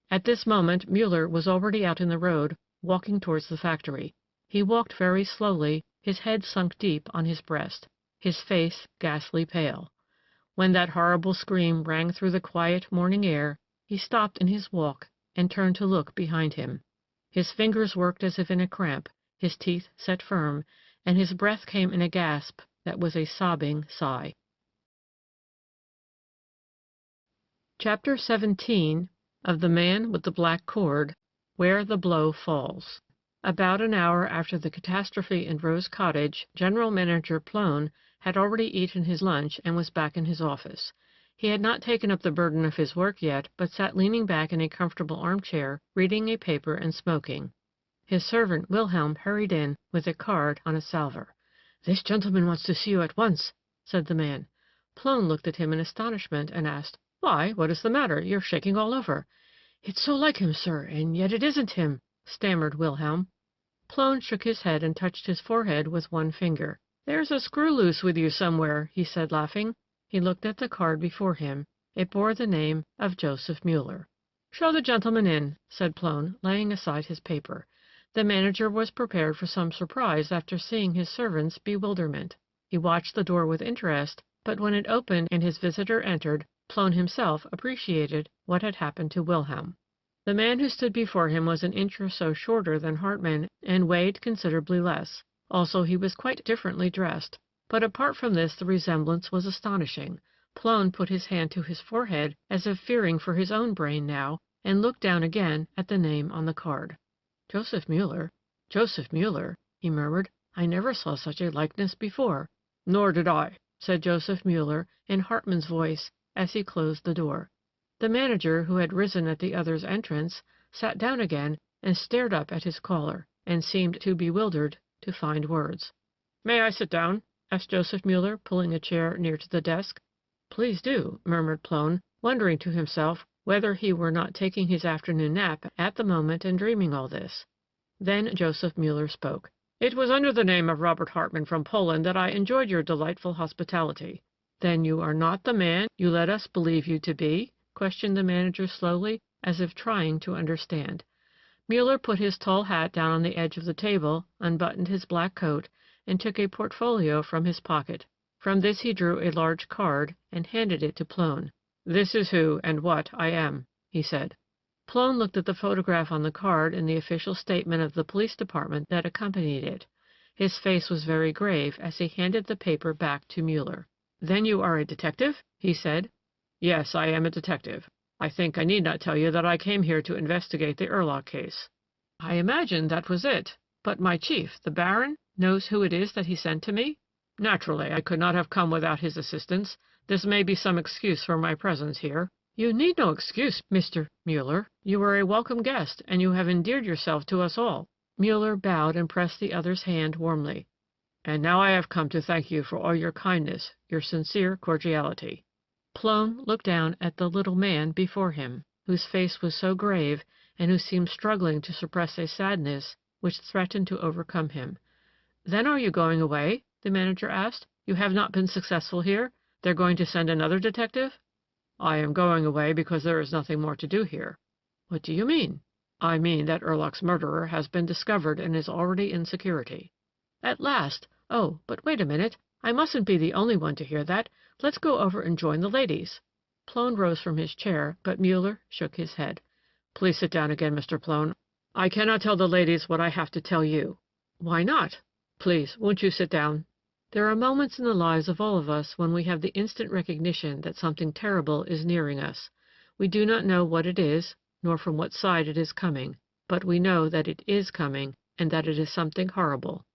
At this moment Muller was already out in the road, walking towards the factory. He walked very slowly, his head sunk deep on his breast, his face ghastly pale. When that horrible scream rang through the quiet morning air, he stopped in his walk and turned to look behind him. His fingers worked as if in a cramp, his teeth set firm, and his breath came in a gasp that was a sobbing sigh. Chapter 17 of The Man with the Black Cord, Where the Blow Falls. About an hour after the catastrophe in Rose Cottage, General Manager Plone had already eaten his lunch and was back in his office. He had not taken up the burden of his work yet, but sat leaning back in a comfortable armchair, reading a paper and smoking. His servant Wilhelm hurried in with a card on a salver. "This gentleman wants to see you at once," said the man. Plone looked at him in astonishment and asked, "Why, what is the matter? You're shaking all over." "It's so like him, sir, and yet it isn't him," stammered Wilhelm. Plone shook his head and touched his forehead with one finger. "There's a screw loose with you somewhere," he said, laughing. He looked at the card before him. It bore the name of Joseph Muller. "Show the gentleman in," said Plone, laying aside his paper. The manager was prepared for some surprise after seeing his servant's bewilderment. He watched the door with interest, but when it opened and his visitor entered, Plone himself appreciated what had happened to Wilhelm. The man who stood before him was an inch or so shorter than Hartmann and weighed considerably less. Also, he was quite differently dressed. But apart from this, the resemblance was astonishing. Plone put his hand to his forehead, as if fearing for his own brain now, and looked down again at the name on the card. Joseph Muller, he murmured. "I never saw such a likeness before." "Nor did I," said Joseph Muller in Hartmann's voice as he closed the door. The manager, who had risen at the other's entrance, sat down again and stared up at his caller, and seemed too bewildered to find words. "May I sit down?" asked Joseph Muller, pulling a chair near to the desk. "Please do," murmured Plone, wondering to himself whether he were not taking his afternoon nap at the moment and dreaming all this. Then Joseph Muller spoke. "It was under the name of Robert Hartman from Poland that I enjoyed your delightful hospitality." "Then you are not the man you led us believe you to be?" questioned the manager slowly, as if trying to understand. Muller put his tall hat down on the edge of the table, unbuttoned his black coat, and took a portfolio from his pocket. From this he drew a large card and handed it to Plone. "This is who and what I am," he said. Plone looked at the photograph on the card and the official statement of the police department that accompanied it. His face was very grave as he handed the paper back to Muller. "Then you are a detective?" he said. "Yes, I am a detective. I think I need not tell you that I came here to investigate the Erlach case." "I imagined that was it. But my chief, the Baron, knows who it is that he sent to me?" "Naturally, I could not have come without his assistance. This may be some excuse for my presence here." "You need no excuse, Mr. Muller. You are a welcome guest, and you have endeared yourself to us all." Muller bowed and pressed the other's hand warmly. "And now I have come to thank you for all your kindness, your sincere cordiality." Plone looked down at the little man before him, whose face was so grave and who seemed struggling to suppress a sadness which threatened to overcome him. "Then are you going away?" the manager asked. "You have not been successful here? They're going to send another detective?" "I am going away because there is nothing more to do here." "What do you mean?" "I mean that Erlach's murderer has been discovered and is already in security." "At last! Oh, but wait a minute. I mustn't be the only one to hear that. Let's go over and join the ladies." Plone rose from his chair, but Muller shook his head. "Please sit down again, Mr. Plone. I cannot tell the ladies what I have to tell you." "Why not?" "Please, won't you sit down?" There are moments in the lives of all of us when we have the instant recognition that something terrible is nearing us. We do not know what it is, nor from what side it is coming, but we know that it is coming and that it is something horrible.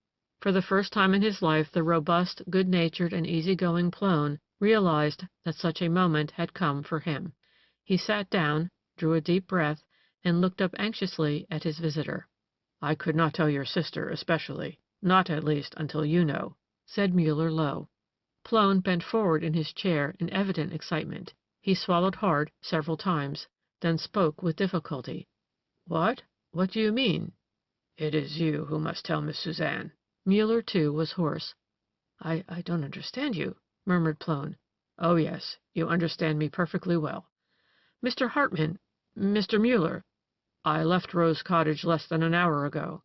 For the first time in his life the robust, good-natured, and easy-going Plone realized that such a moment had come for him. He sat down, drew a deep breath, and looked up anxiously at his visitor. "I could not tell your sister especially, not at least until you know," said Muller low. Plone bent forward in his chair in evident excitement. He swallowed hard several times, then spoke with difficulty. "What? What do you mean?" "It is you who must tell Miss Suzanne." Muller, too, was hoarse. I don't understand you," murmured Plone. "Oh, yes, you understand me perfectly well." "Mr. Hartman, Mr. Muller." "I left Rose Cottage less than an hour ago."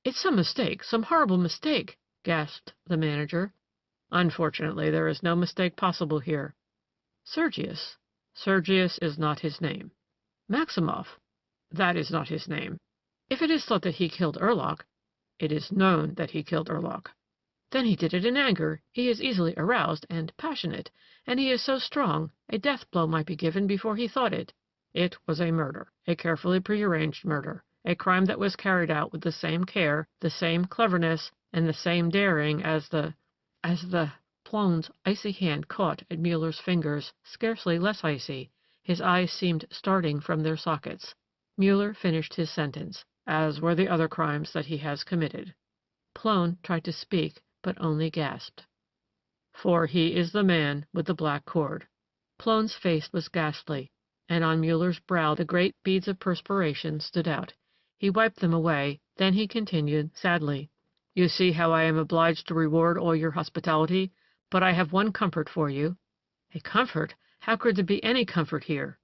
"It's some mistake, some horrible mistake," gasped the manager. "Unfortunately, there is no mistake possible here." "Sergius?" "Sergius is not his name." "Maximoff?" "That is not his name." "If it is thought that he killed Erlach—" "It is known that he killed Erlach." "Then he did it in anger. He is easily aroused and passionate, and he is so strong, a death blow might be given before he thought it." "It was a murder, a carefully prearranged murder, a crime that was carried out with the same care, the same cleverness, and the same daring as the— Plone's icy hand caught at Muller's fingers, scarcely less icy. His eyes seemed starting from their sockets. Muller finished his sentence, "as were the other crimes that he has committed." Plone tried to speak, but only gasped. "For he is the man with the black cord." Plone's face was ghastly, and on Muller's brow the great beads of perspiration stood out. He wiped them away, then he continued sadly, "You see how I am obliged to reward all your hospitality, but I have one comfort for you." "A comfort? How could there be any comfort here?"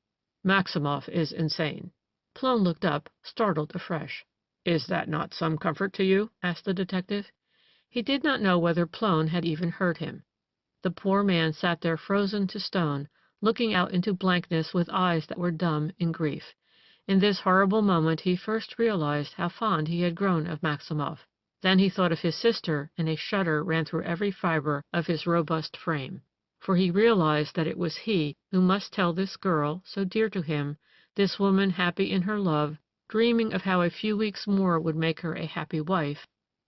"Maximoff is insane." Plone looked up, startled afresh. "Is that not some comfort to you?" asked the detective. He did not know whether Plone had even heard him. The poor man sat there frozen to stone, looking out into blankness with eyes that were dumb in grief. In this horrible moment he first realized how fond he had grown of Maximoff. Then he thought of his sister, and a shudder ran through every fiber of his robust frame. For he realized that it was he who must tell this girl, so dear to him, this woman happy in her love, dreaming of how a few weeks more would make her a happy wife,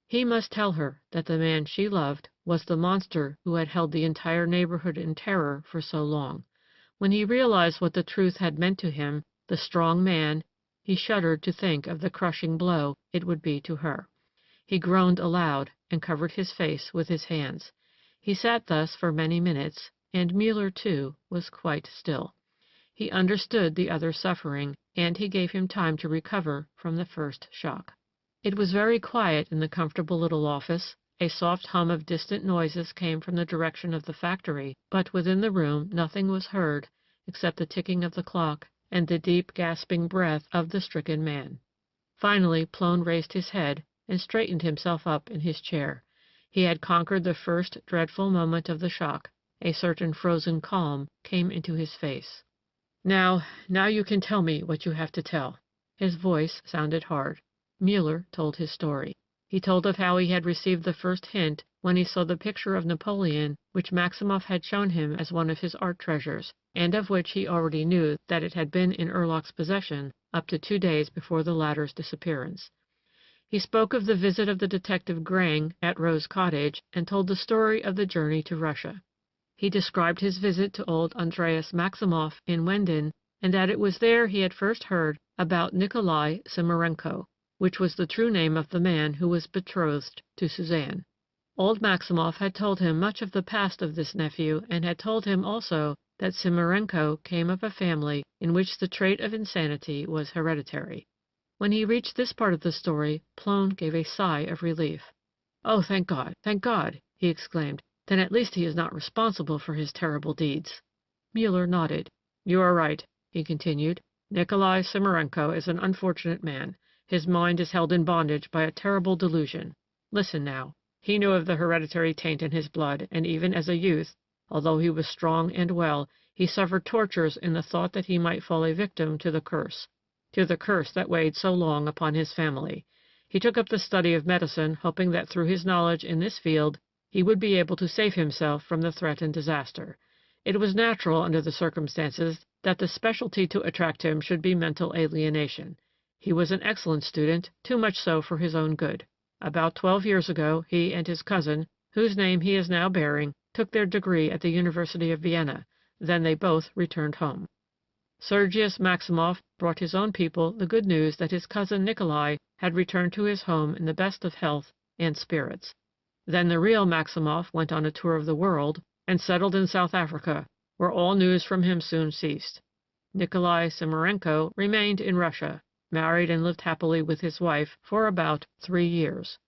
he must tell her that the man she loved was the monster who had held the entire neighborhood in terror for so long. When he realized what the truth had meant to him, the strong man, he shuddered to think of the crushing blow it would be to her. He groaned aloud, and covered his face with his hands. He sat thus for many minutes, and Muller, too, was quite still. He understood the other's suffering, and he gave him time to recover from the first shock. It was very quiet in the comfortable little office. A soft hum of distant noises came from the direction of the factory, but within the room nothing was heard except the ticking of the clock and the deep gasping breath of the stricken man. Finally Plone raised his head and straightened himself up in his chair. He had conquered the first dreadful moment of the shock. A certain frozen calm came into his face. Now you can tell me what you have to tell." His voice sounded hard. Muller told his story. He told of how he had received the first hint when he saw the picture of Napoleon which Maximoff had shown him as one of his art treasures, and of which he already knew that it had been in Erlach's possession up to 2 days before the latter's disappearance. He spoke of the visit of the detective Grang at Rose Cottage, and told the story of the journey to Russia. He described his visit to old Andreas Maximoff in Wenden, and that it was there he had first heard about Nikolai Simarenko, which was the true name of the man who was betrothed to Suzanne. Old Maximoff had told him much of the past of this nephew, and had told him also that Simarenko came of a family in which the trait of insanity was hereditary. When he reached this part of the story, Plone gave a sigh of relief. "Oh, thank God!" he exclaimed. "Then at least he is not responsible for his terrible deeds." Muller nodded. "You are right," he continued. "Nikolai Simarenko is an unfortunate man. His mind is held in bondage by a terrible delusion. Listen now. He knew of the hereditary taint in his blood, and even as a youth, although he was strong and well, he suffered tortures in the thought that he might fall a victim to the curse that weighed so long upon his family. He took up the study of medicine, hoping that through his knowledge in this field he would be able to save himself from the threatened disaster. It was natural, under the circumstances, that the specialty to attract him should be mental alienation. He was an excellent student, too much so for his own good. About 12 years ago, he and his cousin, whose name he is now bearing, took their degree at the University of Vienna. Then they both returned home. Sergius Maximoff brought his own people the good news that his cousin Nikolai had returned to his home in the best of health and spirits. Then the real Maximoff went on a tour of the world and settled in South Africa, where all news from him soon ceased. Nikolai Simarenko remained in Russia, married and lived happily with his wife for about 3 years.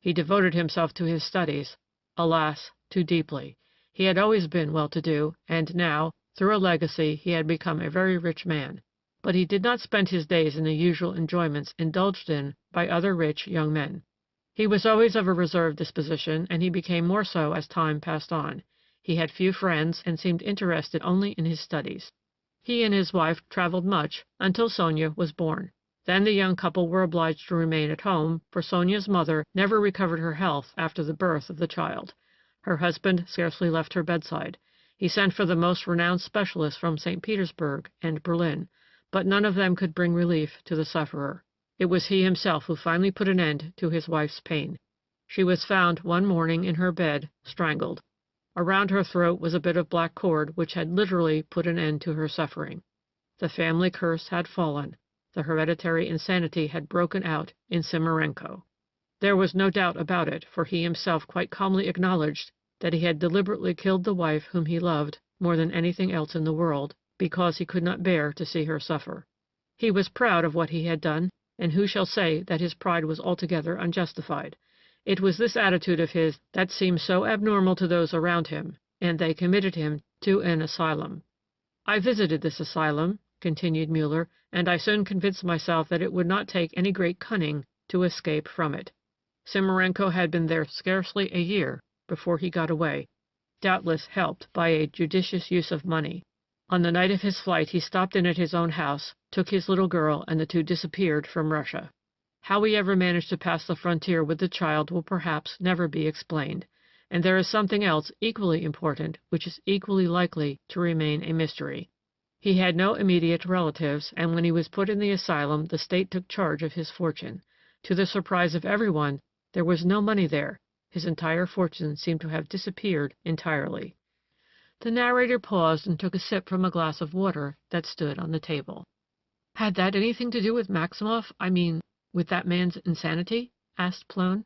He devoted himself to his studies, alas, too deeply. He had always been well-to-do, and now, through a legacy, he had become a very rich man. But he did not spend his days in the usual enjoyments indulged in by other rich young men. He was always of a reserved disposition, and he became more so as time passed on. He had few friends, and seemed interested only in his studies. He and his wife traveled much until Sonia was born. Then the young couple were obliged to remain at home, for Sonia's mother never recovered her health after the birth of the child. Her husband scarcely left her bedside. He sent for the most renowned specialists from St. Petersburg and Berlin, but none of them could bring relief to the sufferer. It was he himself who finally put an end to his wife's pain. She was found one morning in her bed, strangled. Around her throat was a bit of black cord which had literally put an end to her suffering. The family curse had fallen. The hereditary insanity had broken out in Simarenko. There was no doubt about it, for he himself quite calmly acknowledged that he had deliberately killed the wife whom he loved more than anything else in the world, because he could not bear to see her suffer. He was proud of what he had done, and who shall say that his pride was altogether unjustified? It was this attitude of his that seemed so abnormal to those around him, and they committed him to an asylum. "I visited this asylum," continued Muller, "and I soon convinced myself that it would not take any great cunning to escape from it. Simarenko had been there scarcely a year before he got away, doubtless helped by a judicious use of money. On the night of his flight he stopped in at his own house, took his little girl, and the two disappeared from Russia. How he ever managed to pass the frontier with the child will perhaps never be explained, and there is something else equally important which is equally likely to remain a mystery. He had no immediate relatives, and when he was put in the asylum the state took charge of his fortune. To the surprise of everyone, there was no money there. His entire fortune seemed to have disappeared entirely." The narrator paused and took a sip from a glass of water that stood on the table. "Had that anything to do with Maximoff, with that man's insanity?" asked Plone.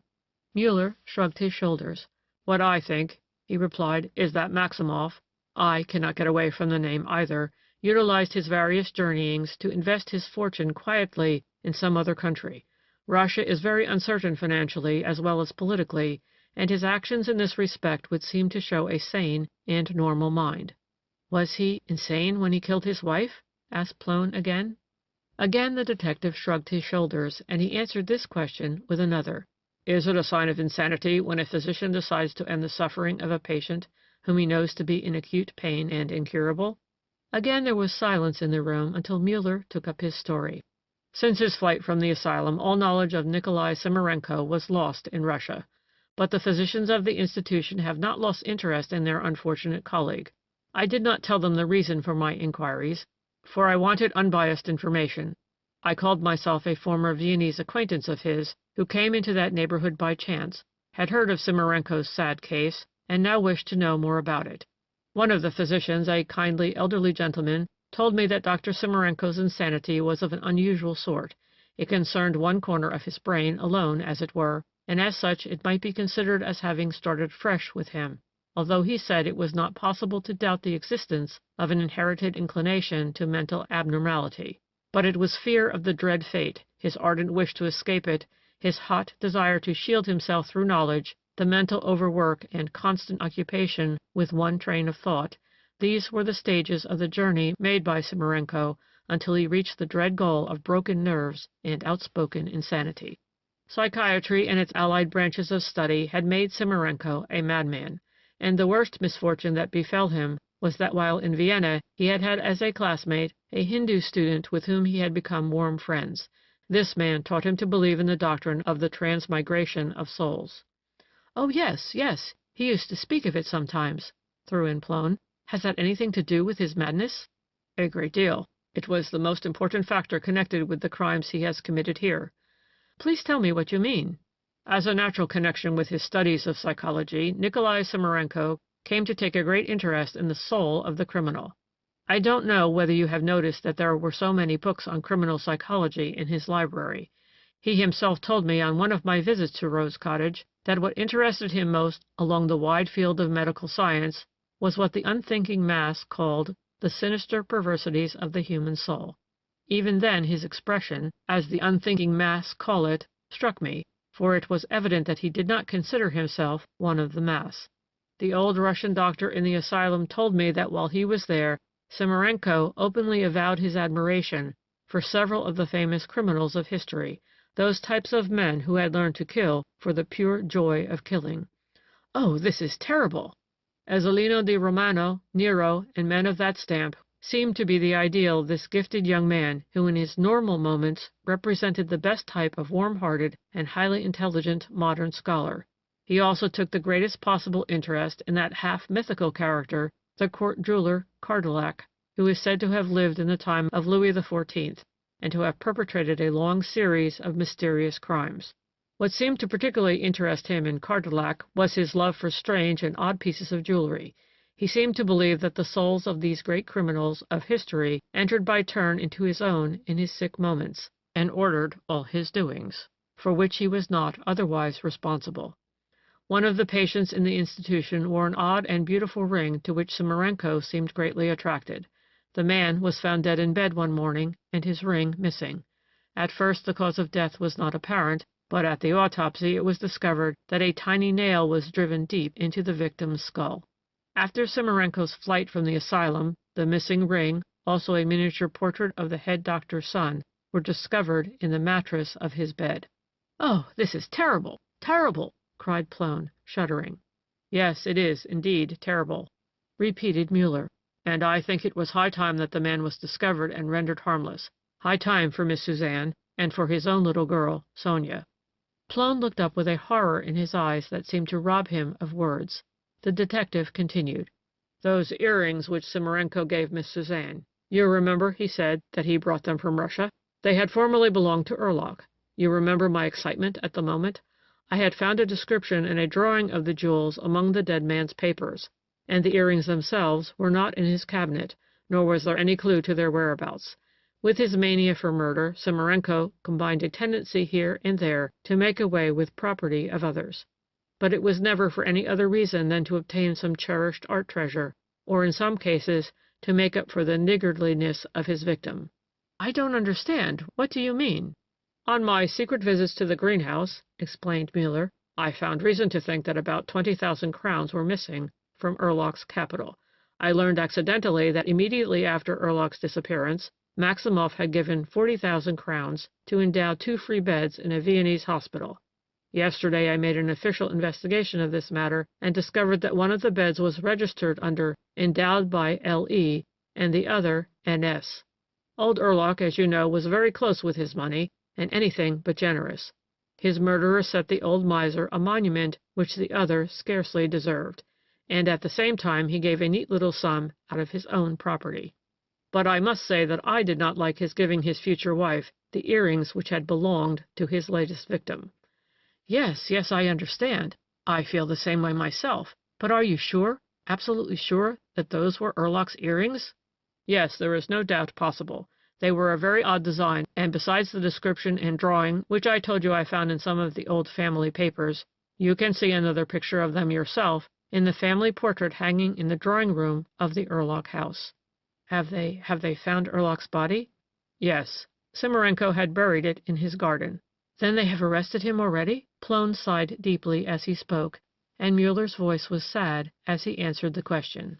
Muller shrugged his shoulders. "What I think," he replied, "is that Maximoff, I cannot get away from the name either, utilized his various journeyings to invest his fortune quietly in some other country. Russia is very uncertain financially as well as politically, and his actions in this respect would seem to show a sane and normal mind." "Was he insane when he killed his wife?" asked Plone again. Again the detective shrugged his shoulders, and he answered this question with another. "Is it a sign of insanity when a physician decides to end the suffering of a patient whom he knows to be in acute pain and incurable?" Again there was silence in the room until Muller took up his story. "Since his flight from the asylum, all knowledge of Nikolai Simarenko was lost in Russia. But the physicians of the institution have not lost interest in their unfortunate colleague. I did not tell them the reason for my inquiries, for I wanted unbiased information. I called myself a former Viennese acquaintance of his, who came into that neighborhood by chance, had heard of Simarenko's sad case, and now wished to know more about it. One of the physicians, a kindly elderly gentleman, told me that Dr. Simarenko's insanity was of an unusual sort. It concerned one corner of his brain alone, as it were, and as such it might be considered as having started fresh with him, although he said it was not possible to doubt the existence of an inherited inclination to mental abnormality. But it was fear of the dread fate, his ardent wish to escape it, his hot desire to shield himself through knowledge, the mental overwork and constant occupation with one train of thought. These were the stages of the journey made by Simarenko until he reached the dread goal of broken nerves and outspoken insanity. Psychiatry and its allied branches of study had made Simarenko a madman, and the worst misfortune that befell him was that while in Vienna he had had as a classmate a Hindu student with whom he had become warm friends. This man taught him to believe in the doctrine of the transmigration of souls. "Oh, yes, yes, he used to speak of it sometimes," threw in Plone. "Has that anything to do with his madness?" "A great deal. It was the most important factor connected with the crimes he has committed here." "Please tell me what you mean." "As a natural connection with his studies of psychology, Nikolai Simarenko came to take a great interest in the soul of the criminal. I don't know whether you have noticed that there were so many books on criminal psychology in his library. He himself told me on one of my visits to Rose Cottage that what interested him most along the wide field of medical science was what the unthinking mass called the sinister perversities of the human soul. Even then his expression, as the unthinking mass call it, struck me, for it was evident that he did not consider himself one of the mass. The old Russian doctor in the asylum told me that while he was there, Simarenko openly avowed his admiration for several of the famous criminals of history, those types of men who had learned to kill for the pure joy of killing." "Oh, this is terrible!" "Ezzelino di Romano, Nero, and men of that stamp seemed to be the ideal of this gifted young man who in his normal moments represented the best type of warm-hearted and highly intelligent modern scholar. He also took the greatest possible interest in that half-mythical character, the court jeweler Kopallik, who is said to have lived in the time of Louis XIV, and to have perpetrated a long series of mysterious crimes. What seemed to particularly interest him in Kopallik was his love for strange and odd pieces of jewelry. He seemed to believe that the souls of these great criminals of history entered by turn into his own in his sick moments, and ordered all his doings, for which he was not otherwise responsible. One of the patients in the institution wore an odd and beautiful ring to which Simarenko seemed greatly attracted. The man was found dead in bed one morning, and his ring missing. At first the cause of death was not apparent, but at the autopsy it was discovered that a tiny nail was driven deep into the victim's skull. After Simarenko's flight from the asylum, the missing ring, also a miniature portrait of the head doctor's son, were discovered in the mattress of his bed." "Oh, this is terrible, terrible!" cried Plone, shuddering. "Yes, it is, indeed, terrible," repeated Muller, "and I think it was high time that the man was discovered and rendered harmless. High time for Miss Suzanne, and for his own little girl, Sonia." Plone looked up with a horror in his eyes that seemed to rob him of words. The detective continued. "Those earrings which Simarenko gave Miss Suzanne. You remember, he said, that he brought them from Russia. They had formerly belonged to Erlach. You remember my excitement at the moment? I had found a description and a drawing of the jewels among the dead man's papers, and the earrings themselves were not in his cabinet, nor was there any clue to their whereabouts. With his mania for murder, Simarenko combined a tendency here and there to make away with property of others. But it was never for any other reason than to obtain some cherished art treasure, or in some cases to make up for the niggardliness of his victim. "I don't understand. What do you mean?" "On my secret visits to the greenhouse," explained Muller, "I found reason to think that about 20,000 crowns were missing from Erlach's capital. I learned accidentally that immediately after Erlach's disappearance, Maximoff had given 40,000 crowns to endow 2 free beds in a Viennese hospital. Yesterday I made an official investigation of this matter and discovered that one of the beds was registered under endowed by L.E. and the other N.S. Old Erlach, as you know, was very close with his money and anything but generous. His murderer set the old miser a monument which the other scarcely deserved, and at the same time he gave a neat little sum out of his own property. But I must say that I did not like his giving his future wife the earrings which had belonged to his latest victim." Yes, I understand. I feel the same way myself. But are you sure, absolutely sure, that those were Erlach's earrings?" "Yes, there is no doubt possible. They were a very odd design, and besides the description and drawing, which I told you I found in some of the old family papers, you can see another picture of them yourself in the family portrait hanging in the drawing-room of the Erlach house." Have they found Erlach's body?" "Yes. Simarenko had buried it in his garden." "Then they have arrested him already?" Plone sighed deeply as he spoke, and Muller's voice was sad as he answered the question.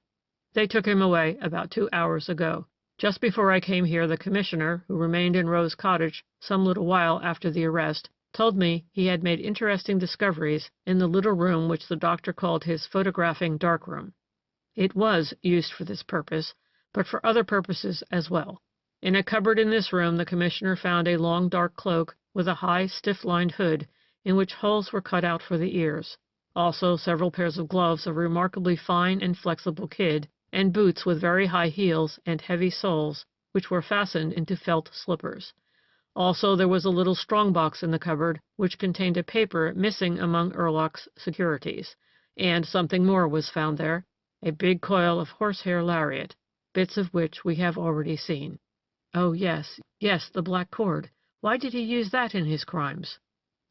"They took him away about 2 hours ago. Just before I came here, the commissioner, who remained in Rose Cottage some little while after the arrest, told me he had made interesting discoveries in the little room which the doctor called his photographing darkroom. It was used for this purpose, but for other purposes as well. In a cupboard in this room the commissioner found a long dark cloak with a high stiff-lined hood in which holes were cut out for the ears, also several pairs of gloves of remarkably fine and flexible kid, and boots with very high heels and heavy soles, which were fastened into felt slippers. Also there was a little strong-box in the cupboard which contained a paper missing among Erlach's securities, and something more was found there, a big coil of horsehair lariat, bits of which we have already seen." "Oh, yes, the black cord. Why did he use that in his crimes?"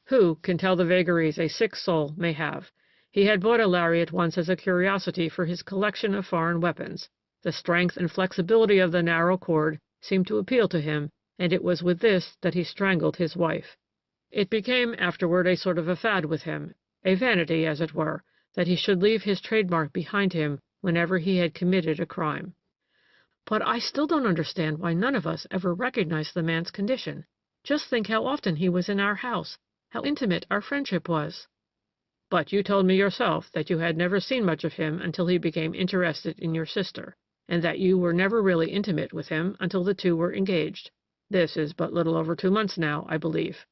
"Who can tell the vagaries a sick soul may have? He had bought a lariat once as a curiosity for his collection of foreign weapons. The strength and flexibility of the narrow cord seemed to appeal to him, and it was with this that he strangled his wife. It became afterward a sort of a fad with him, a vanity, as it were, that he should leave his trademark behind him whenever he had committed a crime." "But I still don't understand why none of us ever recognized the man's condition. Just think how often he was in our house, how intimate our friendship was." "But you told me yourself that you had never seen much of him until he became interested in your sister, and that you were never really intimate with him until the two were engaged. This is but little over 2 months now, I believe."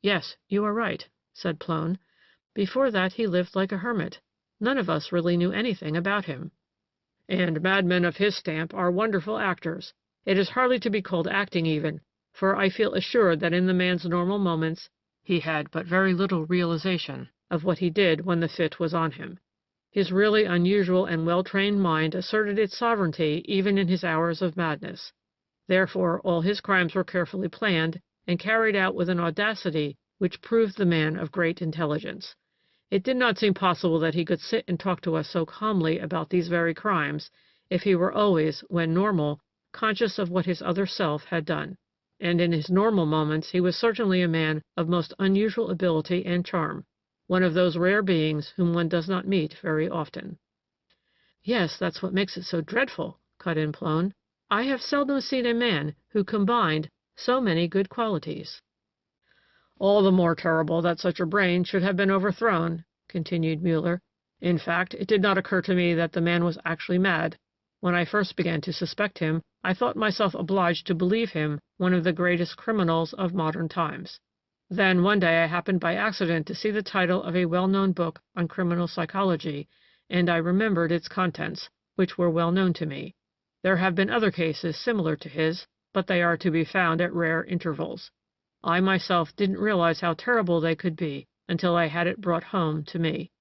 "Yes, you are right," said Plone. "Before that he lived like a hermit. None of us really knew anything about him." "And madmen of his stamp are wonderful actors. It is hardly to be called acting even, for I feel assured that in the man's normal moments he had but very little realization of what he did when the fit was on him. His really unusual and well-trained mind asserted its sovereignty even in his hours of madness. Therefore all his crimes were carefully planned and carried out with an audacity which proved the man of great intelligence. It did not seem possible that he could sit and talk to us so calmly about these very crimes if he were always, when normal, conscious of what his other self had done. And in his normal moments he was certainly a man of most unusual ability and charm, one of those rare beings whom one does not meet very often." "Yes, that's what makes it so dreadful," cut in Plone. "I have seldom seen a man who combined so many good qualities." "All the more terrible that such a brain should have been overthrown," continued Muller. "In fact, it did not occur to me that the man was actually mad. When I first began to suspect him, I thought myself obliged to believe him one of the greatest criminals of modern times. Then one day I happened by accident to see the title of a well-known book on criminal psychology, and I remembered its contents, which were well known to me. There have been other cases similar to his, but they are to be found at rare intervals. I myself didn't realize how terrible they could be until I had it brought home to me."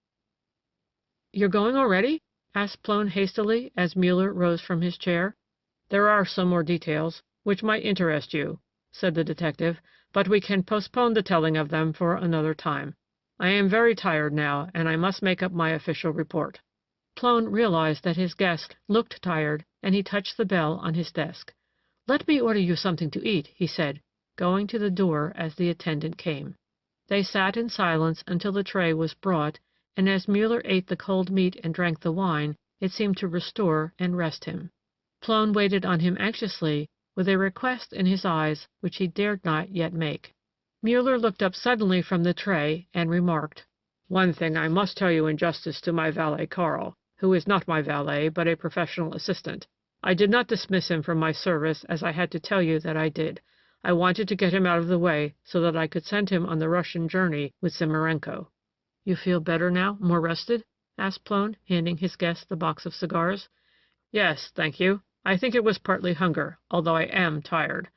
"You're going already?" asked Plone hastily as Muller rose from his chair. "There are some more details, which might interest you," said the detective, "but we can postpone the telling of them for another time. I am very tired now, and I must make up my official report." Plone realized that his guest looked tired, and he touched the bell on his desk. "Let me order you something to eat," he said, going to the door as the attendant came. They sat in silence until the tray was brought, and as Muller ate the cold meat and drank the wine, it seemed to restore and rest him. Plone waited on him anxiously, with a request in his eyes which he dared not yet make. Muller looked up suddenly from the tray and remarked, "One thing I must tell you in justice to my valet Karl, who is not my valet but a professional assistant. I did not dismiss him from my service as I had to tell you that I did. I wanted to get him out of the way so that I could send him on the Russian journey with Simarenko." "You feel better now, more rested?" asked Plone, handing his guest the box of cigars. "Yes, thank you. I think it was partly hunger, although I am tired.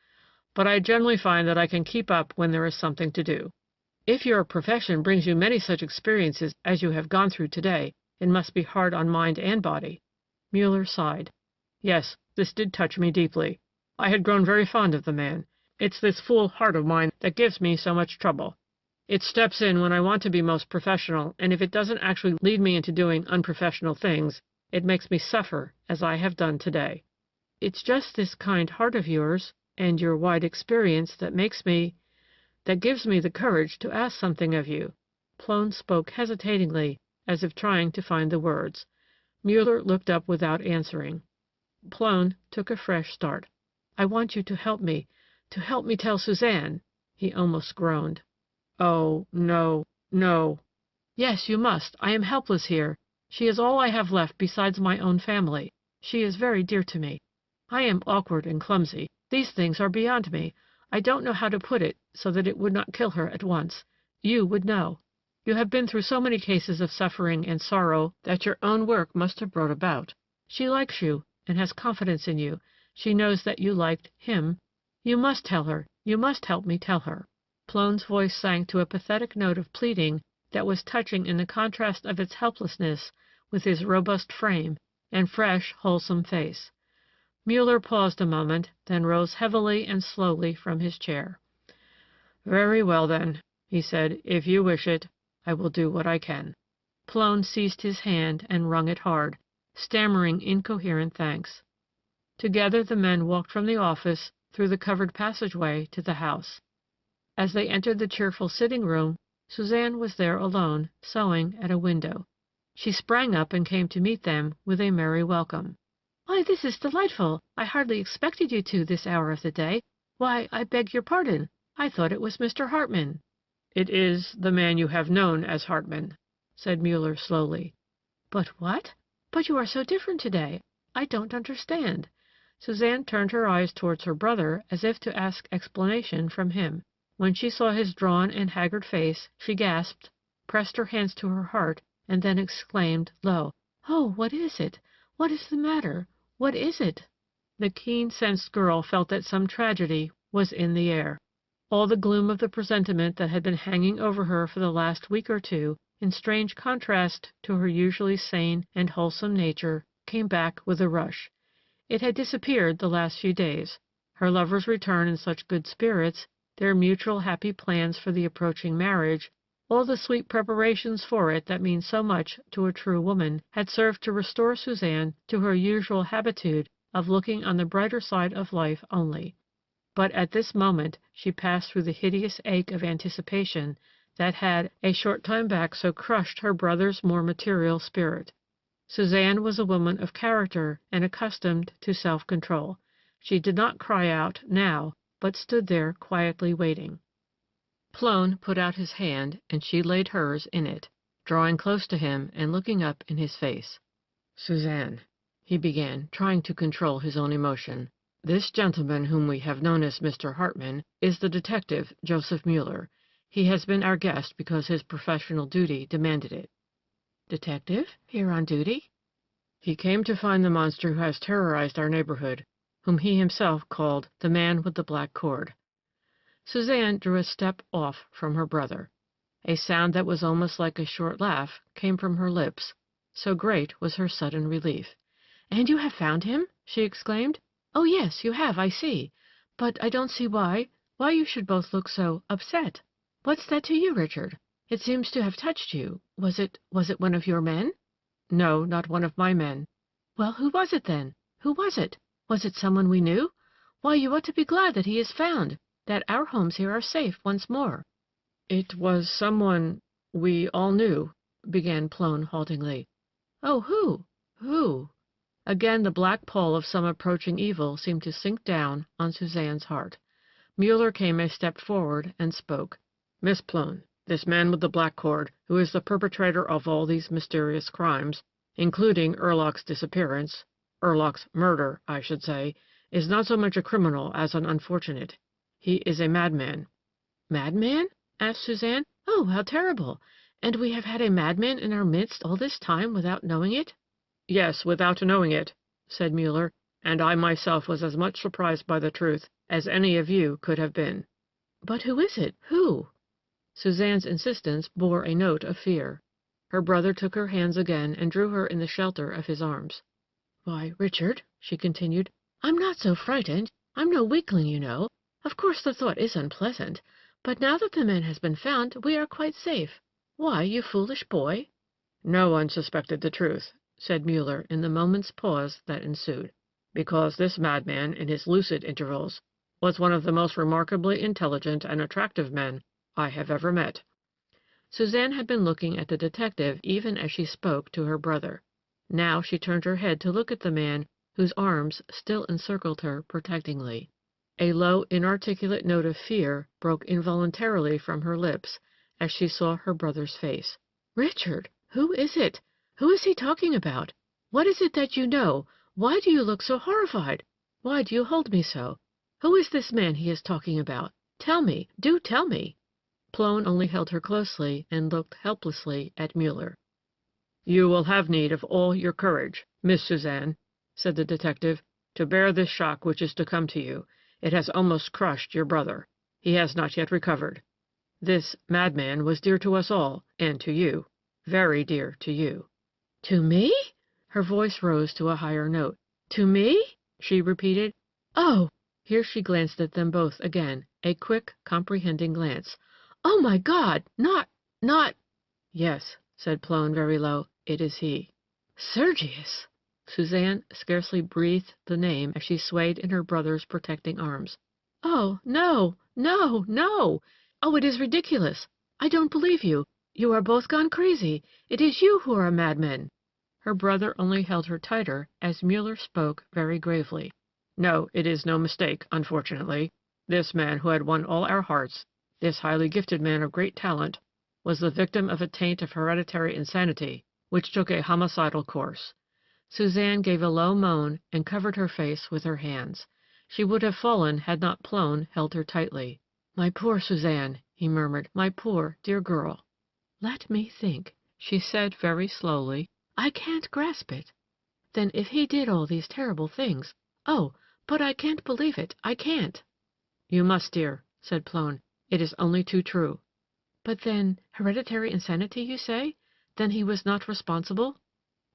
But I generally find that I can keep up when there is something to do." "If your profession brings you many such experiences as you have gone through today, it must be hard on mind and body." Muller sighed. "Yes, this did touch me deeply. I had grown very fond of the man. It's this fool heart of mine that gives me so much trouble. It steps in when I want to be most professional, and if it doesn't actually lead me into doing unprofessional things, it makes me suffer as I have done today." "It's just this kind heart of yours, and your wide experience that gives me the courage to ask something of you." Plone spoke hesitatingly, as if trying to find the words. Muller looked up without answering. Plone took a fresh start. "I want you to help me tell Suzanne," he almost groaned. "Oh, no, no." "Yes, you must. I am helpless here. She is all I have left besides my own family. She is very dear to me. I am awkward and clumsy. These things are beyond me. I don't know how to put it so that it would not kill her at once. You would know. You have been through so many cases of suffering and sorrow that your own work must have brought about. She likes you, and has confidence in you. She knows that you liked him. You must tell her. You must help me tell her." Plone's voice sank to a pathetic note of pleading that was touching in the contrast of its helplessness with his robust frame and fresh, wholesome face. Muller paused a moment, then rose heavily and slowly from his chair. "Very well, then," he said. "If you wish it, I will do what I can." Plone seized his hand and wrung it hard, stammering incoherent thanks. Together the men walked from the office through the covered passageway to the house. As they entered the cheerful sitting room, Suzanne was there alone, sewing at a window. She sprang up and came to meet them with a merry welcome. "Why, this is delightful! I hardly expected you to this hour of the day. Why, I beg your pardon. I thought it was Mr. Hartman." "It is the man you have known as Hartman," said Muller slowly. "But what? But you are so different today. I don't understand." Suzanne turned her eyes towards her brother as if to ask explanation from him. When she saw his drawn and haggard face, she gasped, pressed her hands to her heart, and then exclaimed low, "Oh, what is it? What is the matter? What is it?" The keen-sensed girl felt that some tragedy was in the air. All the gloom of the presentiment that had been hanging over her for the last week or two, in strange contrast to her usually sane and wholesome nature, came back with a rush. It had disappeared the last few days. Her lover's return in such good spirits, their mutual happy plans for the approaching marriage, all the sweet preparations for it that mean so much to a true woman, had served to restore Suzanne to her usual habitude of looking on the brighter side of life only. But at this moment she passed through the hideous ache of anticipation that had a short time back so crushed her brother's more material spirit. Suzanne was a woman of character and accustomed to self-control. She did not cry out now, but stood there quietly waiting. Plone put out his hand, and she laid hers in it, drawing close to him and looking up in his face. "Suzanne," he began, trying to control his own emotion, "this gentleman whom we have known as Mr. Hartman is the detective, Joseph Muller. He has been our guest because his professional duty demanded it." "Detective? Here on duty?" "He came to find the monster who has terrorized our neighborhood, whom he himself called the man with the black cord." Suzanne drew a step off from her brother. A sound that was almost like a short laugh came from her lips, so great was her sudden relief. "And you have found him?" she exclaimed. "Oh, yes, you have, I see. But I don't see why you should both look so upset. What's that to you, Richard? It seems to have touched you. Was it one of your men? No, not one of my men. Well, who was it then? Who was it? Was it someone we knew? Why, you ought to be glad that he is found, that our homes here are safe once more. It was someone we all knew, began Plone haltingly. Oh, who? Who? Again the black pall of some approaching evil seemed to sink down on Suzanne's heart. Muller came a step forward and spoke. Miss Plone, this man with the black cord, who is the perpetrator of all these mysterious crimes, including Erlach's disappearance, Erlach's murder, I should say, is not so much a criminal as an unfortunate. He is a madman. Madman? Asked Suzanne. Oh, how terrible! And we have had a madman in our midst all this time without knowing it? Yes, without knowing it, said Muller, and I myself was as much surprised by the truth as any of you could have been. But who is it? Who? Suzanne's insistence bore a note of fear. Her brother took her hands again and drew her in the shelter of his arms. Why, Richard, she continued, I'm not so frightened. I'm no weakling, you know. Of course the thought is unpleasant, but now that the man has been found, we are quite safe. Why, you foolish boy? No one suspected the truth, said Muller in the moment's pause that ensued, because this madman, in his lucid intervals, was one of the most remarkably intelligent and attractive men I have ever met. Suzanne had been looking at the detective even as she spoke to her brother. Now she turned her head to look at the man whose arms still encircled her protectingly. A low, inarticulate note of fear broke involuntarily from her lips as she saw her brother's face. Richard, who is it? Who is he talking about? What is it that you know? Why do you look so horrified? Why do you hold me so? Who is this man he is talking about? Tell me, do tell me. Plone only held her closely and looked helplessly at Muller. You will have need of all your courage, Miss Suzanne, said the detective, to bear this shock which is to come to you. It has almost crushed your brother. He has not yet recovered. This madman was dear to us all, and to you, very dear to you. To me? Her voice rose to a higher note. To me? She repeated. Oh! Here she glanced at them both again, a quick, comprehending glance. Oh, my God! Not... Yes, said Plone very low, it is he. Sergius! Suzanne scarcely breathed the name as she swayed in her brother's protecting arms. Oh, no, no, no! Oh, it is ridiculous! I don't believe you. You are both gone crazy. It is you who are madmen. Her brother only held her tighter as Muller spoke very gravely. No, it is no mistake, unfortunately. This man who had won all our hearts, this highly gifted man of great talent, was the victim of a taint of hereditary insanity, which took a homicidal course. Suzanne gave a low moan and covered her face with her hands. She would have fallen had not Plone held her tightly. My poor Suzanne, he murmured, my poor, dear girl. Let me think, she said very slowly. I can't grasp it. Then if he did all these terrible things, oh, but I can't believe it, I can't. You must, dear, said Plone. It is only too true. But then, hereditary insanity, you say? Then he was not responsible?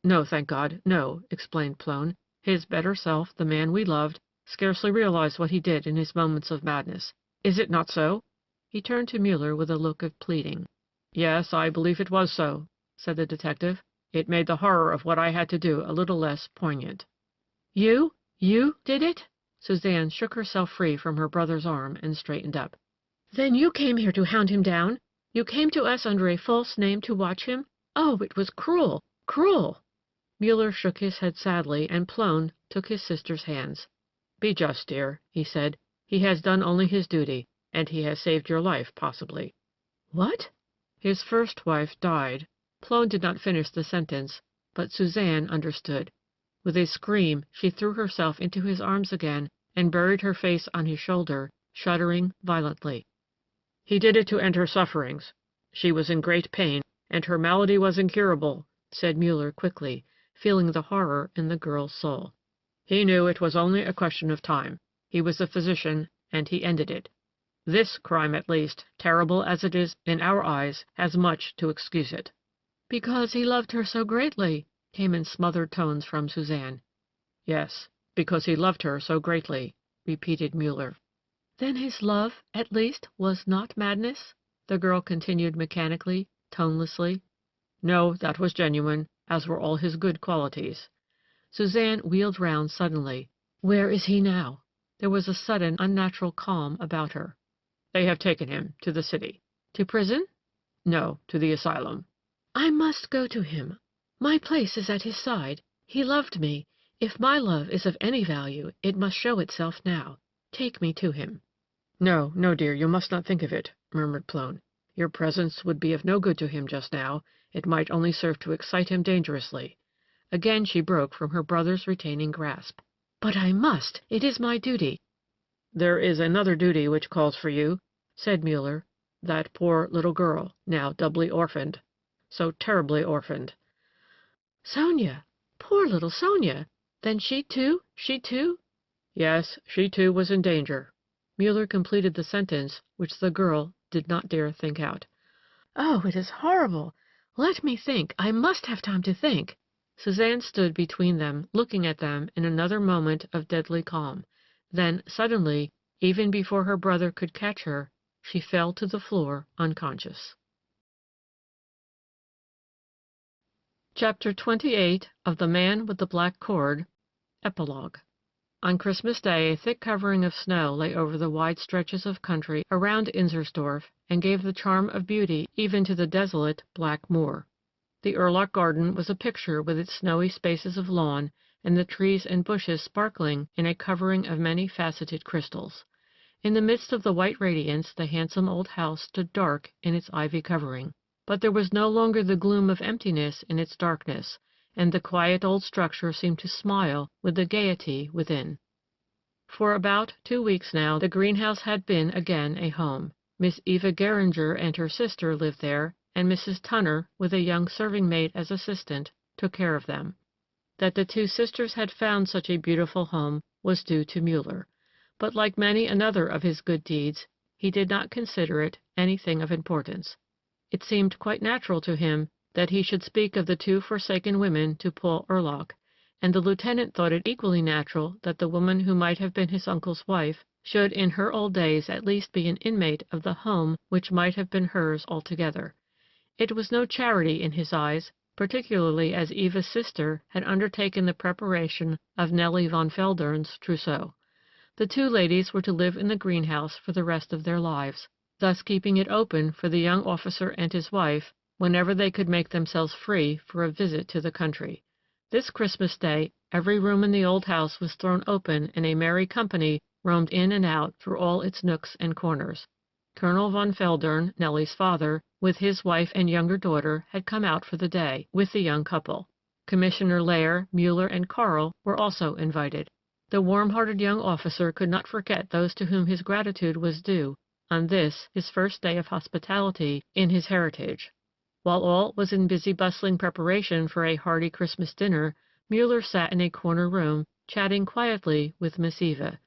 No, thank God, no, explained Plone. His better self, the man we loved, scarcely realized what he did in his moments of madness. Is it not so? He turned to Muller with a look of pleading. Yes, I believe it was so, said the detective. It made the horror of what I had to do a little less poignant. You did it? Suzanne shook herself free from her brother's arm and straightened up. Then you came here to hound him down? You came to us under a false name to watch him? Oh, it was cruel, cruel! Muller shook his head sadly, and Plone took his sister's hands. Be just, dear, he said. He has done only his duty, and he has saved your life, possibly. What? His first wife died. Plone did not finish the sentence, but Suzanne understood. With a scream, she threw herself into his arms again and buried her face on his shoulder, shuddering violently. He did it to end her sufferings. She was in great pain, and her malady was incurable, said Muller quickly, feeling the horror in the girl's soul. He knew it was only a question of time. He was a physician, and he ended it. This crime, at least, terrible as it is in our eyes, has much to excuse it. Because he loved her so greatly, came in smothered tones from Suzanne. Yes, because he loved her so greatly, repeated Muller. Then his love, at least, was not madness? The girl continued mechanically, tonelessly. No, that was genuine, as were all his good qualities. Suzanne wheeled round suddenly. Where is he now? There was a sudden, unnatural calm about her. They have taken him to the city. To prison? No, to the asylum. I must go to him. My place is at his side. He loved me. If my love is of any value, it must show itself now. Take me to him. No, no, dear, you must not think of it, murmured Plone. Your presence would be of no good to him just now. It might only serve to excite him dangerously. Again she broke from her brother's retaining grasp. But I must. It is my duty. There is another duty which calls for you, said Muller. That poor little girl, now doubly orphaned. So terribly orphaned. Sonia! Poor little Sonia! Then she too? Yes, she too was in danger. Muller completed the sentence, which the girl did not dare think out. Oh, it is horrible! Let me think. I must have time to think. Suzanne stood between them, looking at them in another moment of deadly calm. Then, suddenly, even before her brother could catch her, she fell to the floor unconscious. Chapter 28 of The Man with the Black Cord, Epilogue. On Christmas Day a thick covering of snow lay over the wide stretches of country around Inzersdorf and gave the charm of beauty even to the desolate black moor. The Urlach garden was a picture with its snowy spaces of lawn and the trees and bushes sparkling in a covering of many faceted crystals. In the midst of the white radiance the handsome old house stood dark in its ivy covering. But there was no longer the gloom of emptiness in its darkness, and the quiet old structure seemed to smile with the gaiety within. For about 2 weeks now the greenhouse had been again a home. Miss Eva Geringer and her sister lived there, and Mrs. Tunner, with a young serving-maid as assistant, took care of them. That the two sisters had found such a beautiful home was due to Muller, but like many another of his good deeds, he did not consider it anything of importance. It seemed quite natural to him that he should speak of the two forsaken women to Paul Urlach, and the lieutenant thought it equally natural that the woman who might have been his uncle's wife should in her old days at least be an inmate of the home which might have been hers altogether. It was no charity in his eyes, particularly as Eva's sister had undertaken the preparation of Nellie von Feldern's trousseau. The two ladies were to live in the greenhouse for the rest of their lives, thus keeping it open for the young officer and his wife whenever they could make themselves free for a visit to the country. This Christmas Day every room in the old house was thrown open and a merry company roamed in and out through all its nooks and corners. Colonel von Feldern, Nellie's father, with his wife and younger daughter, had come out for the day with the young couple. Commissioner Lair, Muller, and Karl were also invited. The warm-hearted young officer could not forget those to whom his gratitude was due on this, his first day of hospitality in his heritage. While all was in busy bustling preparation for a hearty Christmas dinner, Muller sat in a corner room, chatting quietly with Miss Eva.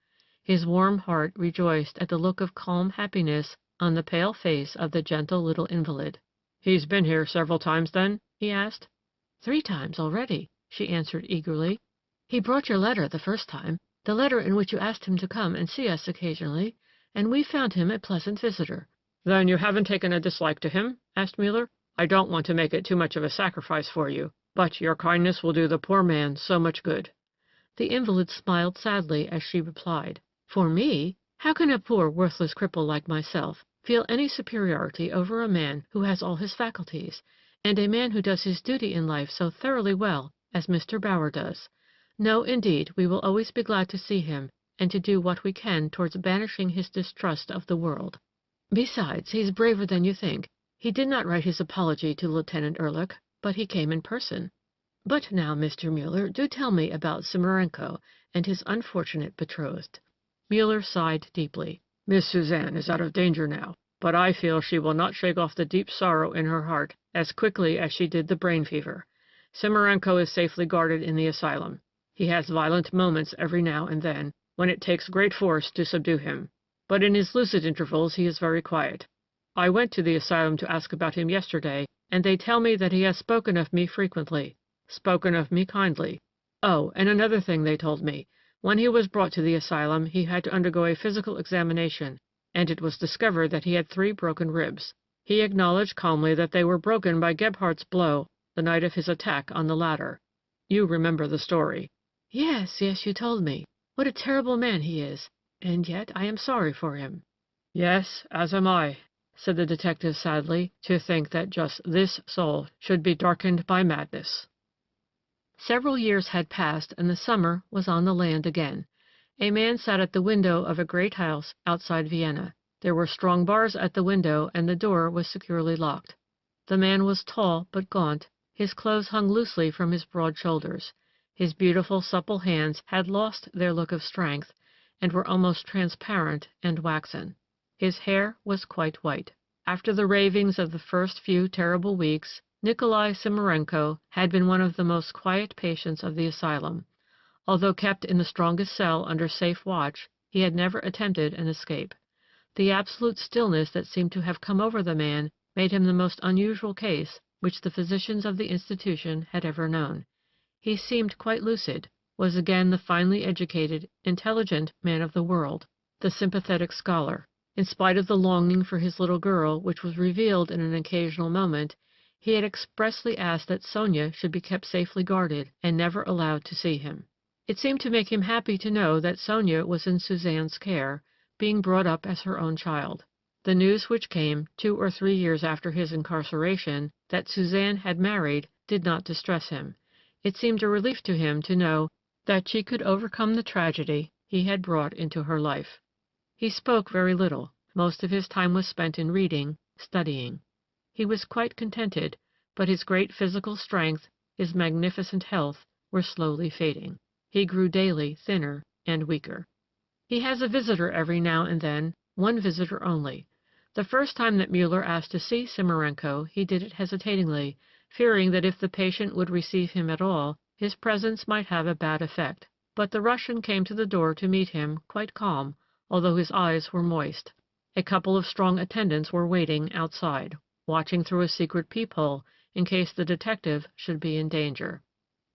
His warm heart rejoiced at the look of calm happiness on the pale face of the gentle little invalid. "He's been here several times, then?" he asked. 3 times already," she answered eagerly. "He brought your letter the first time, the letter in which you asked him to come and see us occasionally, and we found him a pleasant visitor." "Then you haven't taken a dislike to him?" asked Muller. "I don't want to make it too much of a sacrifice for you, but your kindness will do the poor man so much good." The invalid smiled sadly as she replied, "For me? How can a poor, worthless cripple like myself feel any superiority over a man who has all his faculties, and a man who does his duty in life so thoroughly well as Mr. Bauer does? No, indeed, we will always be glad to see him, and to do what we can towards banishing his distrust of the world. Besides, he's braver than you think. He did not write his apology to Lieutenant Urlach, but he came in person. But now, Mr. Muller, do tell me about Simarenko and his unfortunate betrothed." Muller sighed deeply. "Miss Suzanne is out of danger now, but I feel she will not shake off the deep sorrow in her heart as quickly as she did the brain fever. Simarenko is safely guarded in the asylum. He has violent moments every now and then, when it takes great force to subdue him, but in his lucid intervals he is very quiet. I went to the asylum to ask about him yesterday, and they tell me that he has spoken of me frequently, spoken of me kindly. Oh, and another thing they told me. When he was brought to the asylum, he had to undergo a physical examination, and it was discovered that he had 3 broken ribs. He acknowledged calmly that they were broken by Gebhardt's blow the night of his attack on the ladder. You remember the story. Yes, you told me. What a terrible man he is, and yet I am sorry for him. Yes, as am I, said the detective sadly, to think that just this soul should be darkened by madness. Several years had passed, and the summer was on the land again. A man sat at the window of a great house outside Vienna. There were strong bars at the window, and the door was securely locked. The man was tall but gaunt. His clothes hung loosely from his broad shoulders. His beautiful, supple hands had lost their look of strength, and were almost transparent and waxen. His hair was quite white. After the ravings of the first few terrible weeks, Nikolai Simarenko had been one of the most quiet patients of the asylum. Although kept in the strongest cell under safe watch, he had never attempted an escape. The absolute stillness that seemed to have come over the man made him the most unusual case which the physicians of the institution had ever known. He seemed quite lucid, was again the finely educated, intelligent man of the world, the sympathetic scholar. In spite of the longing for his little girl, which was revealed in an occasional moment, he had expressly asked that Sonia should be kept safely guarded and never allowed to see him. It seemed to make him happy to know that Sonia was in Suzanne's care, being brought up as her own child. The news which came 2 or 3 years after his incarceration, that Suzanne had married, did not distress him. It seemed a relief to him to know that she could overcome the tragedy he had brought into her life. He spoke very little. Most of his time was spent in reading, studying. He was quite contented, but his great physical strength, his magnificent health, were slowly fading. He grew daily thinner and weaker. He has a visitor every now and then, one visitor only. The first time that Muller asked to see Simarenko, he did it hesitatingly, fearing that if the patient would receive him at all, his presence might have a bad effect. But the Russian came to the door to meet him, quite calm, although his eyes were moist. A couple of strong attendants were waiting outside, watching through a secret peephole in case the detective should be in danger.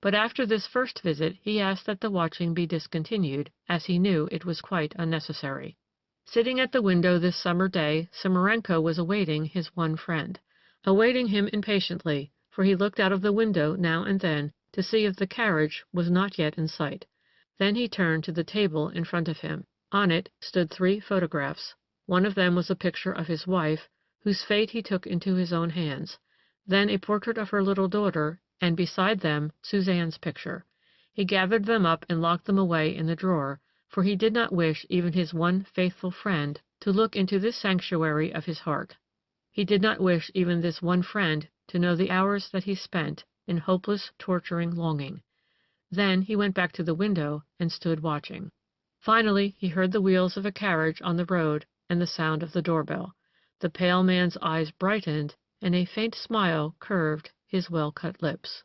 But after this first visit he asked that the watching be discontinued, as he knew it was quite unnecessary. Sitting at the window this summer day, Simarenko was awaiting his one friend, awaiting him impatiently, for he looked out of the window now and then to see if the carriage was not yet in sight. Then he turned to the table in front of him. On it stood 3 photographs. One of them was a picture of his wife, whose fate he took into his own hands, then a portrait of her little daughter, and beside them Suzanne's picture. He gathered them up and locked them away in the drawer, for he did not wish even his one faithful friend to look into this sanctuary of his heart. He did not wish even this one friend to know the hours that he spent in hopeless, torturing longing. Then he went back to the window and stood watching. Finally he heard the wheels of a carriage on the road and the sound of the doorbell. The pale man's eyes brightened, and a faint smile curved his well-cut lips.